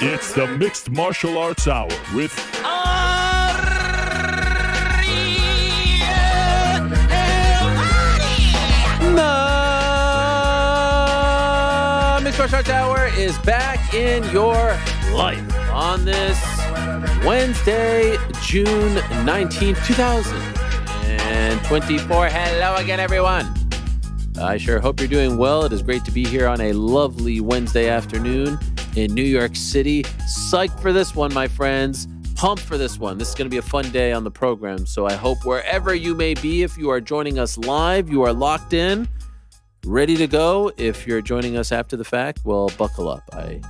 It's the Mixed Martial Arts Hour with Mixed Martial Arts Hour is back in your life on this Wednesday, June 19th, 2024. Hello again, everyone. I sure hope you're doing well. It is great to be here on a lovely Wednesday afternoon in New York City. Psyched for this one, my friends. Pumped for this one. This is going to be a fun day on the program. So I hope wherever you may be, if you are joining us live, you are locked in, ready to go. If you're joining us after the fact, well, buckle up. I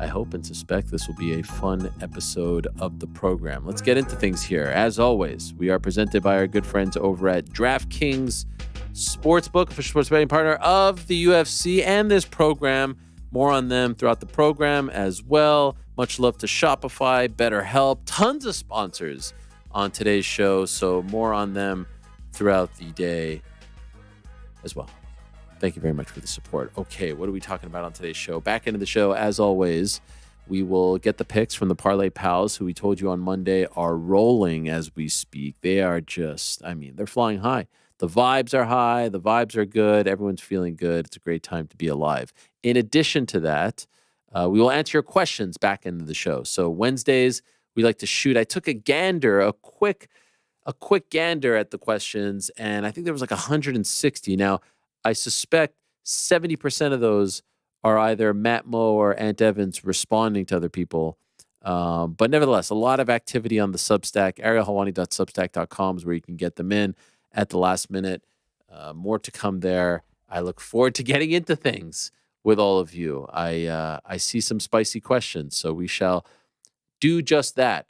hope and suspect this will be a fun episode of the program. Let's get into things here. As always, we are presented by our good friends over at DraftKings Sportsbook, official sports betting partner of the UFC and this program. More on them throughout the program as well. Much love to Shopify, BetterHelp, tons of sponsors on today's show. So more on them throughout the day as well. Thank you very much for the support. Okay, what are we talking about on today's show? Back into the show, as always, we will get the picks from the Parlay Pals, who we told you on Monday are rolling as we speak. They are just, they're flying high. The vibes are high. The vibes are good. Everyone's feeling good. It's a great time to be alive. In addition to that, we will answer your questions back into the show. So Wednesdays, we like to shoot. I took a quick gander at the questions, and I think there was like 160. Now, I suspect 70% of those are either Matt Moe or Ant Evans responding to other people. But nevertheless, a lot of activity on the Substack. arielhelwani.substack.com is where you can get them in at the last minute. More to come there. I look forward to getting into things with all of you. I see some spicy questions, so we shall do just that.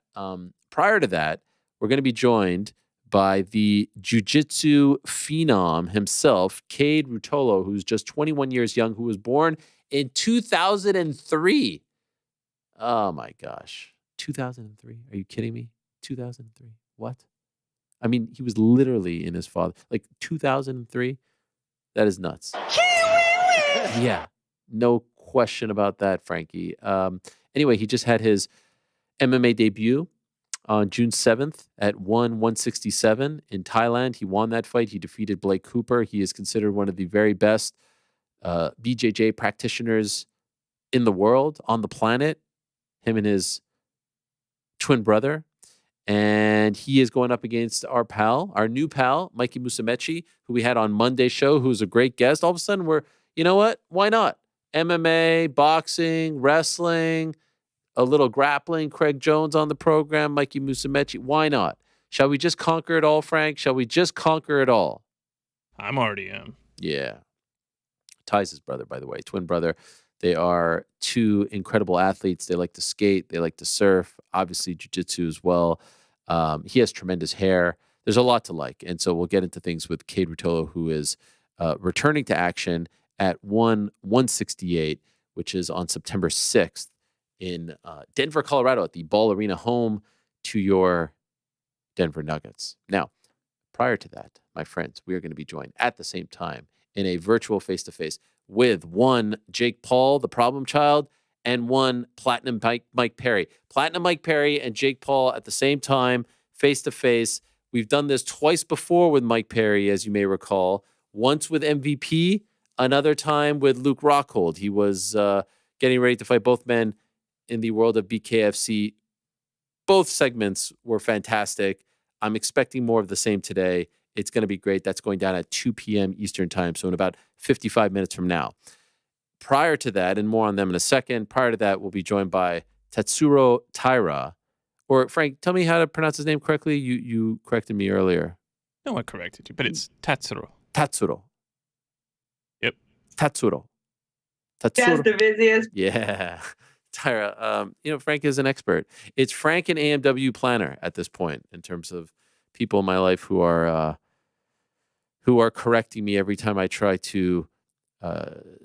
Prior to that, we're going to be joined by the Jiu-jitsu phenom himself, Kade Ruotolo, who's just 21 years young, who was born in 2003. Oh my gosh. 2003? Are you kidding me? 2003? What? He was literally in his father. Like 2003? That is nuts. Yeah. No question about that, Frankie. Anyway, he just had his MMA debut on June 7th at 167 in Thailand. He won that fight. He defeated Blake Cooper. He is considered one of the very best BJJ practitioners in the world, on the planet, him and his twin brother. And he is going up against our new pal, Mikey Musumeci, who we had on Monday's show, who's a great guest. All of a sudden, you know what? Why not? MMA, boxing, wrestling, a little grappling. Craig Jones on the program, Mikey Musumeci. Why not? Shall we just conquer it all, Frank? Shall we just conquer it all? I'm already in. Yeah. Ty's his brother, by the way, twin brother. They are two incredible athletes. They like to skate. They like to surf. Obviously, jiu-jitsu as well. He has tremendous hair. There's a lot to like. And so we'll get into things with Kade Ruotolo, who is returning to action at 168, which is on September 6th in Denver, Colorado, at the Ball Arena, home to your Denver Nuggets. Now, prior to that, my friends, we are going to be joined at the same time in a virtual face-to-face with one Jake Paul, the problem child, and one Platinum Mike Perry. Platinum Mike Perry and Jake Paul at the same time, face-to-face. We've done this twice before with Mike Perry, as you may recall. Once with MVP, another time with Luke Rockhold. He was getting ready to fight both men in the world of BKFC. Both segments were fantastic. I'm expecting more of the same today. It's going to be great. That's going down at 2 p.m. Eastern time, so in about 55 minutes from now. Prior to that, and more on them in a second, prior to that, we'll be joined by Tatsuro Taira. Or, Frank, tell me how to pronounce his name correctly. You corrected me earlier. No one corrected you, but it's Tatsuro. Tatsuro. Yep. Tatsuro. That's the busiest. Yeah. Taira, Frank is an expert. It's Frank and AMW Planner at this point in terms of people in my life who are correcting me every time I try to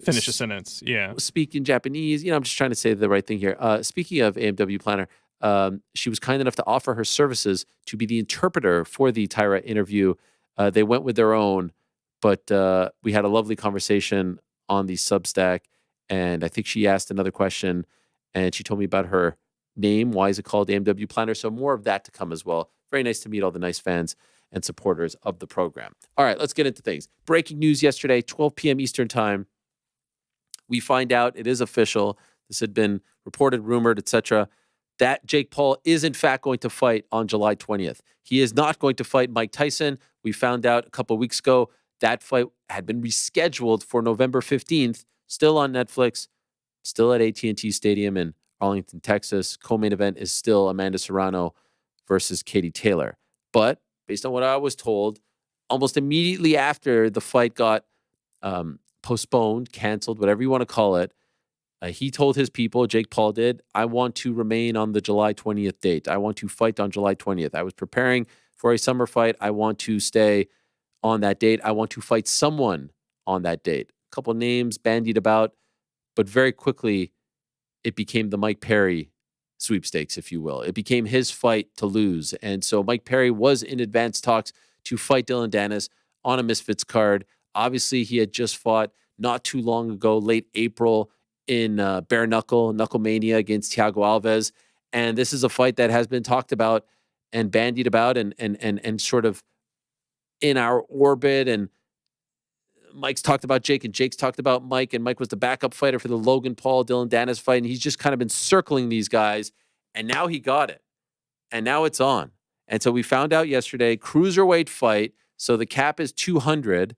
finish a sentence. Yeah. Speak in Japanese. I'm just trying to say the right thing here. Speaking of AMW Planner, she was kind enough to offer her services to be the interpreter for the Taira interview. They went with their own, but we had a lovely conversation on the Substack, and I think she asked another question, And she told me about her name. Why is it called AMW Planner? So more of that to come as well. Very nice to meet all the nice fans and supporters of the program. All right, let's get into things. Breaking news yesterday, 12 p.m. Eastern time. We find out it is official. This had been reported, rumored, etc., that Jake Paul is in fact going to fight on July 20th. He is not going to fight Mike Tyson. We found out a couple of weeks ago that fight had been rescheduled for November 15th, still on Netflix, still at AT&T Stadium in Arlington, Texas. Co-main event is still Amanda Serrano versus Katie Taylor. But based on what I was told, almost immediately after the fight got postponed, canceled, whatever you want to call it, he told his people, Jake Paul did, I want to remain on the July 20th date. I want to fight on July 20th. I was preparing for a summer fight. I want to stay on that date. I want to fight someone on that date. A couple names bandied about, but very quickly it became the Mike Perry sweepstakes, if you will. It became his fight to lose. And so Mike Perry was in advanced talks to fight Dylan Dennis on a Misfits card. Obviously, he had just fought not too long ago, late April, in bare knuckle mania against Thiago Alves. And this is a fight that has been talked about and bandied about and sort of in our orbit. And Mike's talked about Jake and Jake's talked about Mike, and Mike was the backup fighter for the Logan Paul, Dylan Dennis fight. And he's just kind of been circling these guys. And now he got it. And now it's on. And so we found out yesterday, cruiserweight fight. So the cap is 200.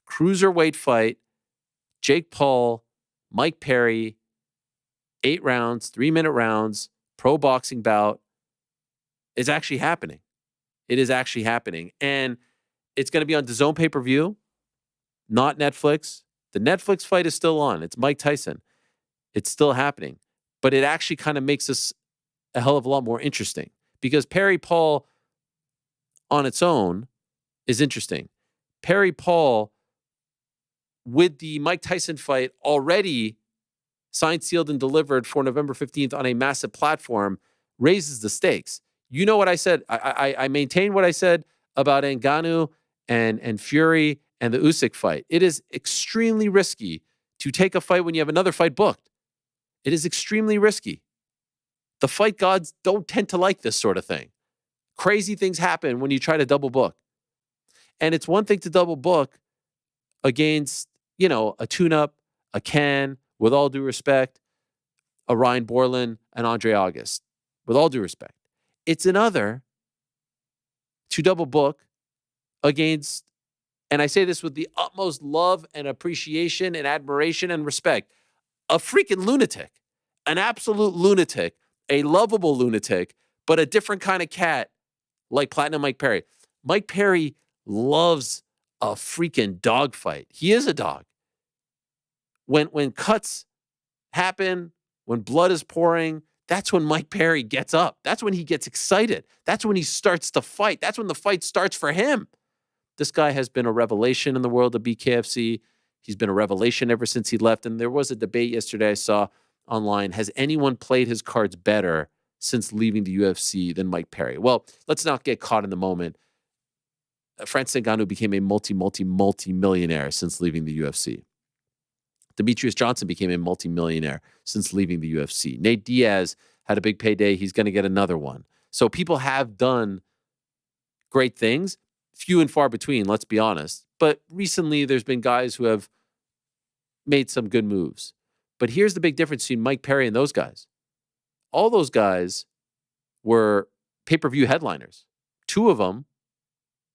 Cruiserweight fight, Jake Paul, Mike Perry, 8 rounds, 3-minute rounds, pro boxing bout. It's actually happening. It is actually happening. And it's going to be on DAZN pay-per-view, not Netflix. The Netflix fight is still on. It's Mike Tyson. It's still happening. But it actually kind of makes this a hell of a lot more interesting because Perry Paul on its own is interesting. Perry Paul, with the Mike Tyson fight already signed, sealed, and delivered for November 15th on a massive platform, raises the stakes. You know what I said? I maintain what I said about Ngannou and Fury and the Usyk fight. It is extremely risky to take a fight when you have another fight booked. It is extremely risky. The fight gods don't tend to like this sort of thing. Crazy things happen when you try to double book. And it's one thing to double book against, a tune-up, a Can, with all due respect, a Ryan Borland, and Andre August, with all due respect. It's another to double book against, and I say this with the utmost love and appreciation and admiration and respect, a freaking lunatic, an absolute lunatic, a lovable lunatic, but a different kind of cat like Platinum Mike Perry. Mike Perry loves a freaking dogfight. He is a dog. When cuts happen, when blood is pouring, that's when Mike Perry gets up. That's when he gets excited. That's when he starts to fight. That's when the fight starts for him. This guy has been a revelation in the world of BKFC. He's been a revelation ever since he left. And there was a debate yesterday I saw online. Has anyone played his cards better since leaving the UFC than Mike Perry? Well, let's not get caught in the moment. Francis Ngannou became a multi-millionaire since leaving the UFC. Demetrius Johnson became a multi-millionaire since leaving the UFC. Nate Diaz had a big payday. He's going to get another one. So people have done great things, few and far between, let's be honest. But recently there's been guys who have made some good moves. But here's the big difference between Mike Perry and those guys. All those guys were pay-per-view headliners. 2 of them,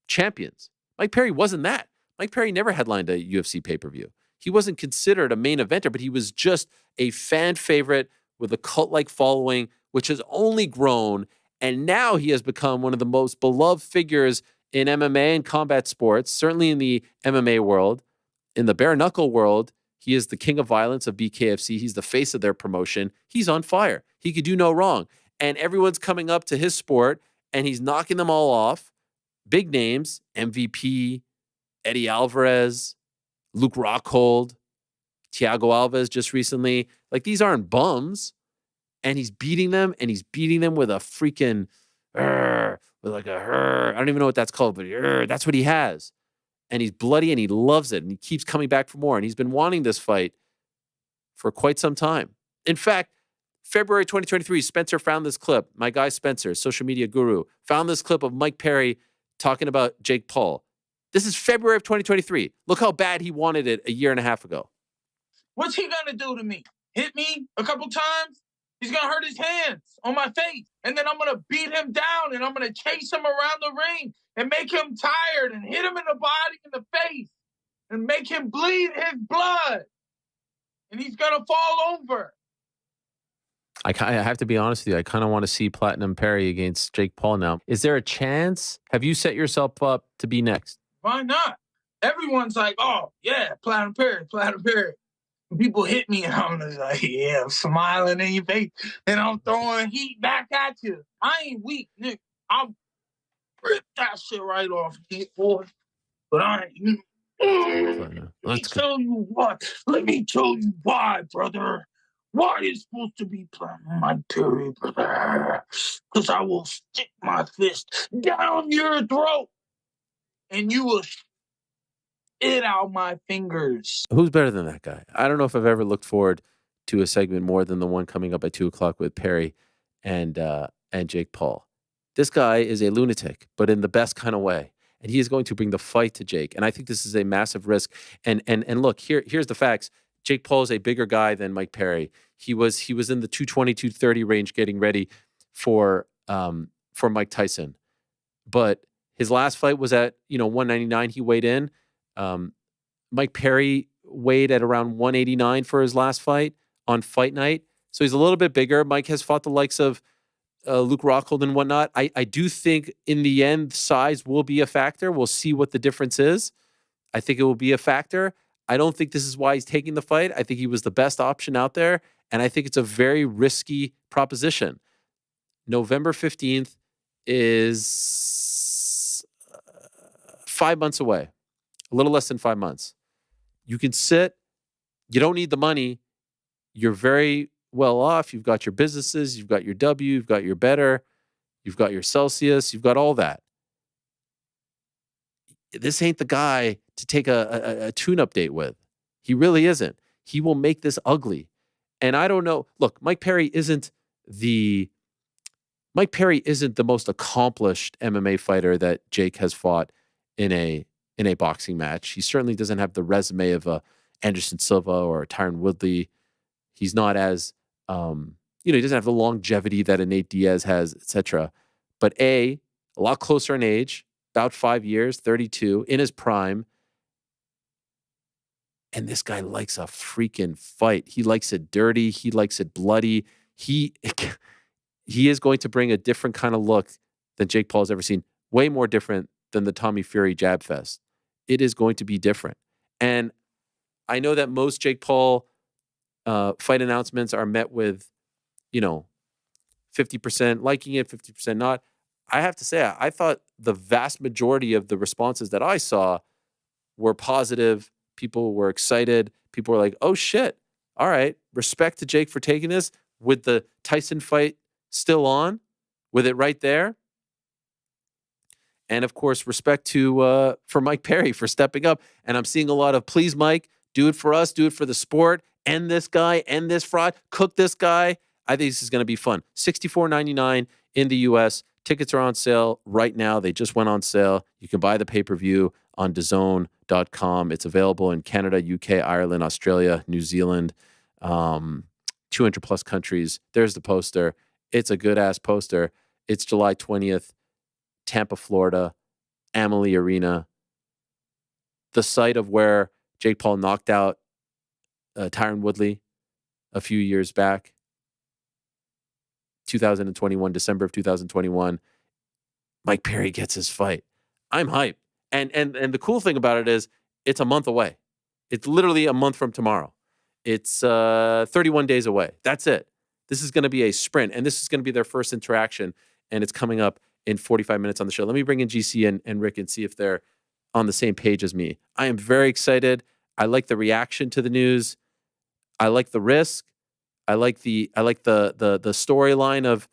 champions. Mike Perry wasn't that. Mike Perry never headlined a UFC pay-per-view. He wasn't considered a main eventer, but he was just a fan favorite with a cult-like following, which has only grown. And now he has become one of the most beloved figures in MMA and combat sports, certainly in the MMA world. In the bare knuckle world, he is the king of violence of BKFC. He's the face of their promotion. He's on fire. He could do no wrong. And everyone's coming up to his sport, and he's knocking them all off. Big names, MVP, Eddie Alvarez, Luke Rockhold, Thiago Alves just recently. Like, these aren't bums. And he's beating them, and he's beating them with a freaking, I don't even know what that's called, but that's what he has. And he's bloody, and he loves it, and he keeps coming back for more. And he's been wanting this fight for quite some time. In fact, February 2023, Spencer found this clip. My guy Spencer, social media guru, found this clip of Mike Perry talking about Jake Paul. This is February of 2023. Look how bad he wanted it a year and a half ago. What's he gonna do to me? Hit me a couple times? He's gonna hurt his hands on my face. And then I'm gonna beat him down and I'm gonna chase him around the ring and make him tired and hit him in the body, in the face, and make him bleed his blood. And he's gonna fall over. I have to be honest with you. I kind of want to see Platinum Perry against Jake Paul now. Is there a chance? Have you set yourself up to be next? Why not? Everyone's like, oh, yeah, Platinum Perry, Platinum Perry. And people hit me and I'm just like, yeah, I'm smiling in your face. And I'm throwing heat back at you. I ain't weak, Nick. I'll rip that shit right off, boy. But I ain't. Let me tell you what. Let me tell you why, brother. Why is supposed to be Platinum Mike Perry, brother? Because I will stick my fist down your throat and you will spit out my fingers. Who's better than that guy? I don't know if I've ever looked forward to a segment more than the one coming up at 2:00 with Perry and Jake Paul. This guy is a lunatic, but in the best kind of way. And he is going to bring the fight to Jake. And I think this is a massive risk. And look, here's the facts. Jake Paul is a bigger guy than Mike Perry. He was in the 220, 230 range getting ready for Mike Tyson. But his last fight was at 199. He weighed in. Mike Perry weighed at around 189 for his last fight on fight night. So he's a little bit bigger. Mike has fought the likes of Luke Rockhold and whatnot. I do think in the end, size will be a factor. We'll see what the difference is. I think it will be a factor. I don't think this is why he's taking the fight. I think he was the best option out there. And I think it's a very risky proposition. November 15th is 5 months away, a little less than 5 months. You can sit. You don't need the money. You're very well off. You've got your businesses. You've got your W. You've got your Better. You've got your Celsius. You've got all that. This ain't the guy to take a tune-up date with. He really isn't. He will make this ugly. And I don't know. Look, Mike Perry isn't the most accomplished MMA fighter that Jake has fought in a boxing match. He certainly doesn't have the resume of a Anderson Silva or a Tyron Woodley. He's not as he doesn't have the longevity that a Nate Diaz has, etc. But a lot closer in age, about 5 years, 32, in his prime. And this guy likes a freaking fight. He likes it dirty. He likes it bloody. He is going to bring a different kind of look than Jake Paul's ever seen. Way more different than the Tommy Fury jab fest. It is going to be different. And I know that most Jake Paul fight announcements are met with, 50% liking it, 50% not. I have to say, I thought the vast majority of the responses that I saw were positive. People were excited. People were like, oh, shit. All right. Respect to Jake for taking this with the Tyson fight still on, with it right there. And, of course, respect to for Mike Perry for stepping up. And I'm seeing a lot of, please, Mike, do it for us, do it for the sport, end this guy, end this fraud, cook this guy. I think this is going to be fun. $64.99 in the U.S. Tickets are on sale right now. They just went on sale. You can buy the pay-per-view on DAZN.com. It's available in Canada, UK, Ireland, Australia, New Zealand, 200-plus countries. There's the poster. It's a good-ass poster. It's July 20th, Tampa, Florida, Amalie Arena, the site of where Jake Paul knocked out Tyron Woodley a few years back, 2021, December of 2021. Mike Perry gets his fight. I'm hyped. And the cool thing about it is it's a month away. It's literally a month from tomorrow. It's 31 days away. That's it. This is going to be a sprint, and this is going to be their first interaction, and it's coming up in 45 minutes on the show. Let me bring in GC and Rick and see if they're on the same page as me. I am very excited. I like the reaction to the news. I like the risk. I like the storyline of,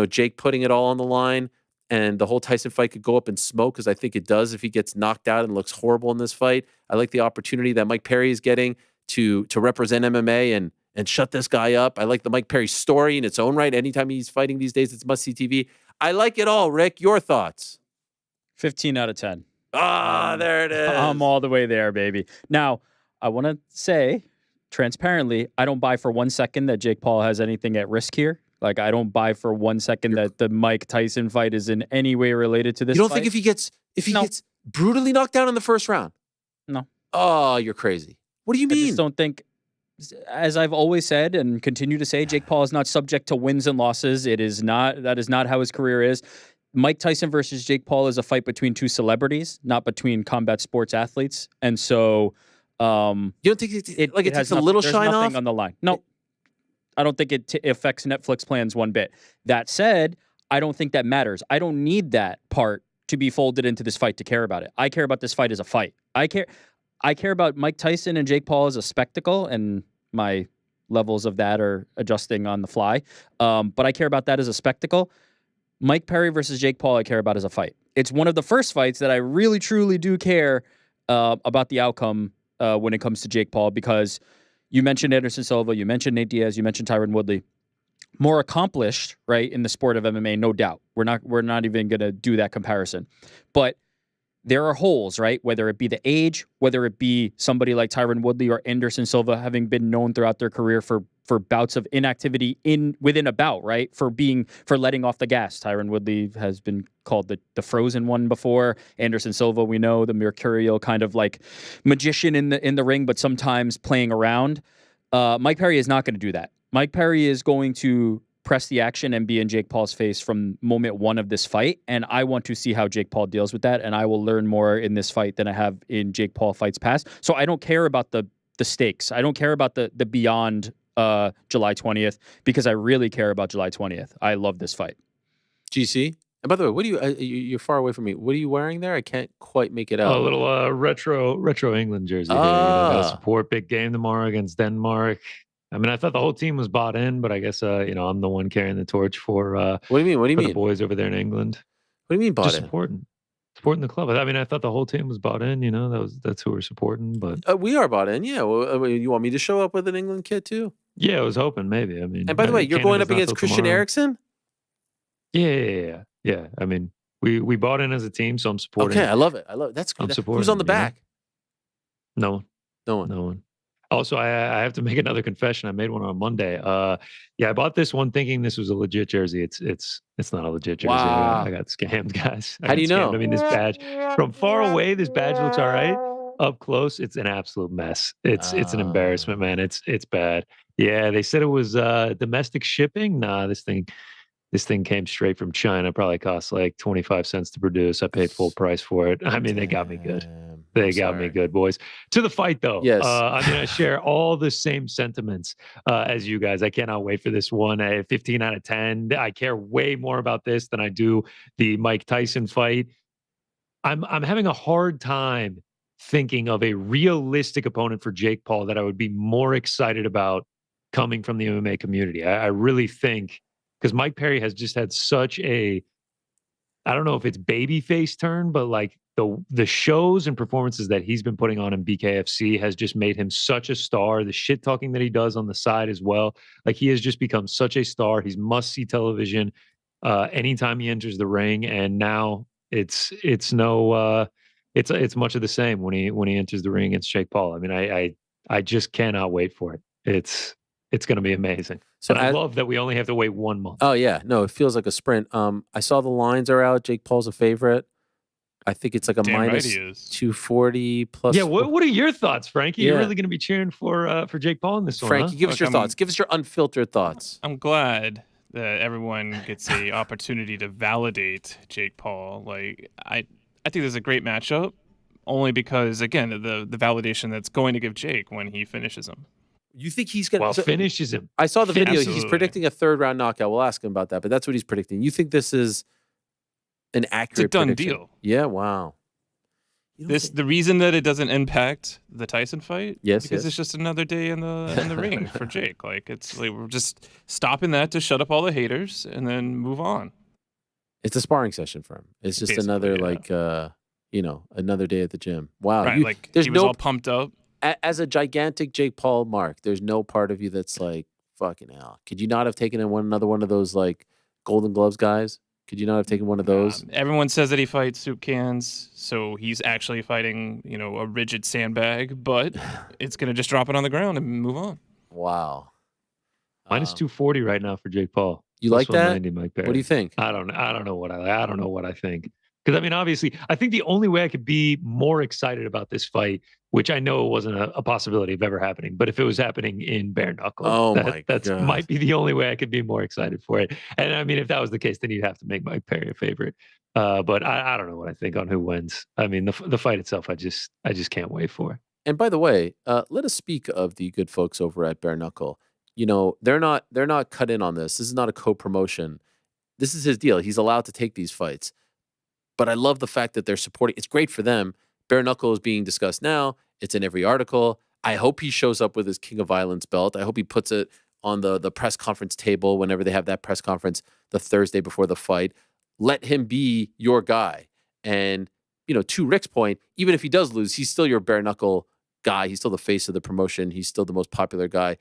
Jake putting it all on the line, and the whole Tyson fight could go up in smoke, because I think it does if he gets knocked out and looks horrible in this fight. I like the opportunity that Mike Perry is getting to represent MMA and shut this guy up. I like the Mike Perry story in its own right. Anytime he's fighting these days, it's must-see TV. I like it all, Rick. Your thoughts? 15 out of 10. There it is. I'm all the way there, baby. Now, I want to say transparently, I don't buy for 1 second that Jake Paul has anything at risk here. Like, I don't buy for 1 second that the Mike Tyson fight is in any way related to this You don't fight. think if he gets brutally knocked down in the first round? No. Oh, you're crazy. What do you mean? I just don't think, as I've always said and continue to say, Jake Paul is not subject to wins and losses. That is not how his career is. Mike Tyson versus Jake Paul is a fight between two celebrities, not between combat sports athletes. And so, you don't think it takes a little shine off on the line? No, I don't think it affects Netflix plans one bit. That said, I don't think that matters. I don't need that part to be folded into this fight to care about it. I care about this fight as a fight. I care about Mike Tyson and Jake Paul as a spectacle, and my levels of that are adjusting on the fly. But I care about that as a spectacle. Mike Perry versus Jake Paul, I care about as a fight. It's one of the first fights that I really, truly do care about the outcome when it comes to Jake Paul, because you mentioned Anderson Silva, you mentioned Nate Diaz, you mentioned Tyron Woodley. More accomplished, right, in the sport of MMA, no doubt. We're not even going to do that comparison. But there are holes, right? Whether it be the age, whether it be somebody like Tyron Woodley or Anderson Silva having been known throughout their career for bouts of inactivity within a bout, right? For letting off the gas. Tyron Woodley has been called the frozen one before. Anderson Silva, we know, the mercurial kind of like magician in the ring, but sometimes playing around. Mike Perry is not going to do that. Mike Perry is going to press the action and be in Jake Paul's face from moment one of this fight. And I want to see how Jake Paul deals with that. And I will learn more in this fight than I have in Jake Paul fights past. So I don't care about the stakes. I don't care about the beyond July 20th, because I really care about July 20th. I love this fight. GC? And by the way, what do you're far away from me. What are you wearing there? I can't quite make it out. A little retro England jersey here. Gotta support big game tomorrow against Denmark. I mean, I thought the whole team was bought in, but I guess I'm the one carrying the torch for what do you mean? The boys over there in England. What do you mean bought Just in? Supporting the club. I mean, I thought the whole team was bought in. That's who we're supporting. But we are bought in. Yeah. Well, you want me to show up with an England kit too? Yeah, I was hoping maybe. I mean, and by the way, you're going up against Christian Eriksen? Yeah. I mean, we bought in as a team, so I'm supporting. Okay, I love it. That's good. Who's on the back? No one. Also, I have to make another confession. I made one on Monday. I bought this one thinking this was a legit jersey. It's not a legit jersey. Wow. I got scammed, guys. How do you know? I mean, this badge from far away, this badge looks all right. Up close, it's an absolute mess. It's an embarrassment, man. It's bad. Yeah, they said it was domestic shipping. Nah, this thing came straight from China. Probably cost like 25 cents to produce. I paid full price for it. I mean, they got me good. They got me good, boys. To the fight, though. Yes. I mean, I share all the same sentiments as you guys. I cannot wait for this one. 15 out of 10. I care way more about this than I do the Mike Tyson fight. I'm having a hard time thinking of a realistic opponent for Jake Paul that I would be more excited about coming from the MMA community. I really think, because Mike Perry has just had such a, I don't know if it's babyface turn, but like the shows and performances that he's been putting on in BKFC has just made him such a star. The shit talking that he does on the side as well. Like, he has just become such a star. He's must-see television anytime he enters the ring. And now it's much of the same when he enters the ring against Jake Paul. I mean, I just cannot wait for it. It's going to be amazing. So I love that we only have to wait 1 month. Oh yeah, no, it feels like a sprint. I saw the lines are out. Jake Paul's a favorite. I think it's like a minus 240 plus. Yeah, what are your thoughts, Frankie? You're really going to be cheering for Jake Paul in this one, Frankie, give us your thoughts. Give us your unfiltered thoughts. I'm glad that everyone gets the opportunity to validate Jake Paul. Like, I think this is a great matchup, only because, again, the validation that's going to give Jake when he finishes him. You think he's going to finishes him? I saw the video. Absolutely. He's predicting a 3rd round knockout. We'll ask him about that, but that's what he's predicting. You think this is an accurate It's a done prediction? deal. Yeah, wow. The reason that it doesn't impact the Tyson fight, because it's just another day in the ring for Jake. Like, it's like we're just stopping that to shut up all the haters and then move on. It's a sparring session for him. It's just Basically, another another day at the gym. Wow, Right, he was all pumped up as a gigantic Jake Paul mark, there's no part of you that's like, fucking hell. Could you not have taken in another one of those like Golden Gloves guys? Could you not have taken one of those? Everyone says that he fights soup cans, so he's actually fighting, a rigid sandbag, but it's going to just drop it on the ground and move on. Wow. Minus 240 right now for Jake Paul. You like that? Mike Perry. What do you think? I don't know what I think. Because I mean, obviously, I think the only way I could be more excited about this fight, which I know wasn't a possibility of ever happening, but if it was happening in bare knuckle, that might be the only way I could be more excited for it. And I mean, if that was the case, then you'd have to make Mike Perry a favorite. But I don't know what I think on who wins. I mean, the fight itself, I just can't wait for. And by the way, let us speak of the good folks over at Bare Knuckle. They're not cut in on this. This is not a co-promotion. This is his deal. He's allowed to take these fights. But I love the fact that they're supporting. It's great for them. Bare Knuckle is being discussed now. It's in every article. I hope he shows up with his King of Violence belt. I hope he puts it on the press conference table whenever they have that press conference the Thursday before the fight. Let him be your guy. And, to Rick's point, even if he does lose, he's still your Bare Knuckle guy. He's still the face of the promotion. He's still the most popular guy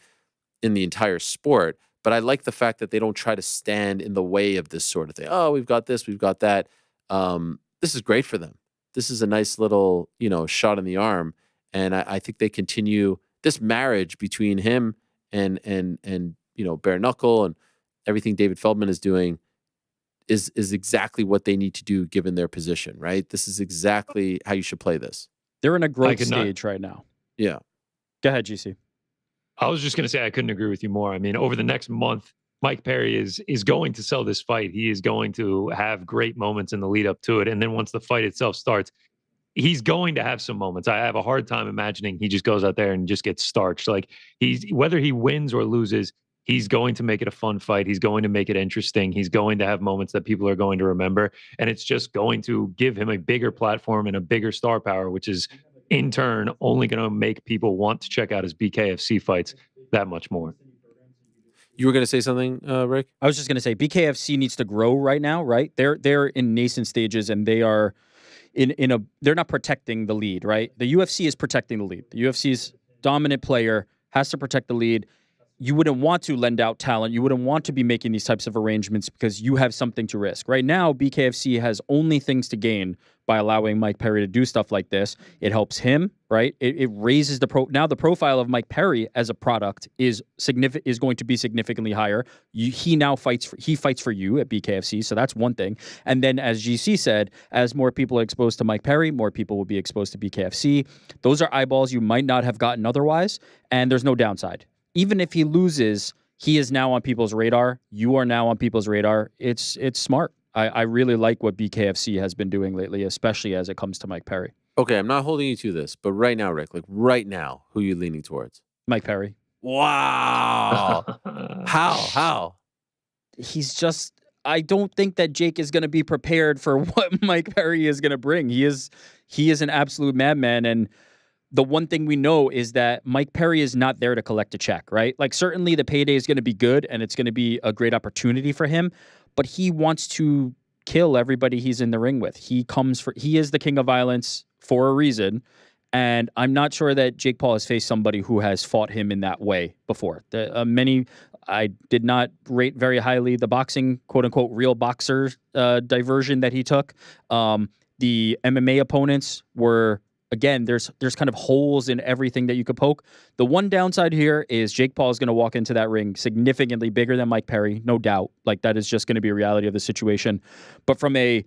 in the entire sport. But I like the fact that they don't try to stand in the way of this sort of thing. Oh, we've got this, we've got that. This is great for them. This is a nice little, shot in the arm. And I think they continue this marriage between him and Bare Knuckle and everything David Feldman is doing is exactly what they need to do given their position, right? This is exactly how you should play this. They're in a growth stage right now. Yeah. Go ahead, GC. I was just going to say I couldn't agree with you more. I mean, over the next month, Mike Perry is going to sell this fight. He is going to have great moments in the lead up to it. And then once the fight itself starts, he's going to have some moments. I have a hard time imagining he just goes out there and just gets starched. Like whether he wins or loses, he's going to make it a fun fight. He's going to make it interesting. He's going to have moments that people are going to remember. And it's just going to give him a bigger platform and a bigger star power, which is in turn only going to make people want to check out his BKFC fights that much more. You were going to say something, Rick? I was just going to say BKFC needs to grow right now, right? They're in nascent stages and they are they're not protecting the lead, right? The UFC is protecting the lead. The UFC's dominant player has to protect the lead. You wouldn't want to lend out talent. You wouldn't want to be making these types of arrangements because you have something to risk. Right now, BKFC has only things to gain by allowing Mike Perry to do stuff like this. It helps him, right? It raises now the profile of Mike Perry as a product is going to be significantly higher. He now fights for you at BKFC, so that's one thing. And then, as GC said, as more people are exposed to Mike Perry, more people will be exposed to BKFC. Those are eyeballs you might not have gotten otherwise, and there's no downside. Even if he loses, he is now on people's radar. You are now on people's radar. It's smart. I really like what BKFC has been doing lately, especially as it comes to Mike Perry. Okay, I'm not holding you to this, but right now, Rick, right now, who are you leaning towards? Mike Perry. Wow. How? He's just... I don't think that Jake is going to be prepared for what Mike Perry is going to bring. He is an absolute madman, and the one thing we know is that Mike Perry is not there to collect a check, right? Like, certainly the payday is going to be good and it's going to be a great opportunity for him, but he wants to kill everybody he's in the ring with. He is the king of violence for a reason, and I'm not sure that Jake Paul has faced somebody who has fought him in that way before. I did not rate very highly the boxing, quote-unquote, real boxer diversion that he took. The MMA opponents were... Again, there's kind of holes in everything that you could poke. The one downside here is Jake Paul is going to walk into that ring significantly bigger than Mike Perry, no doubt. Like, that is just going to be a reality of the situation. But from a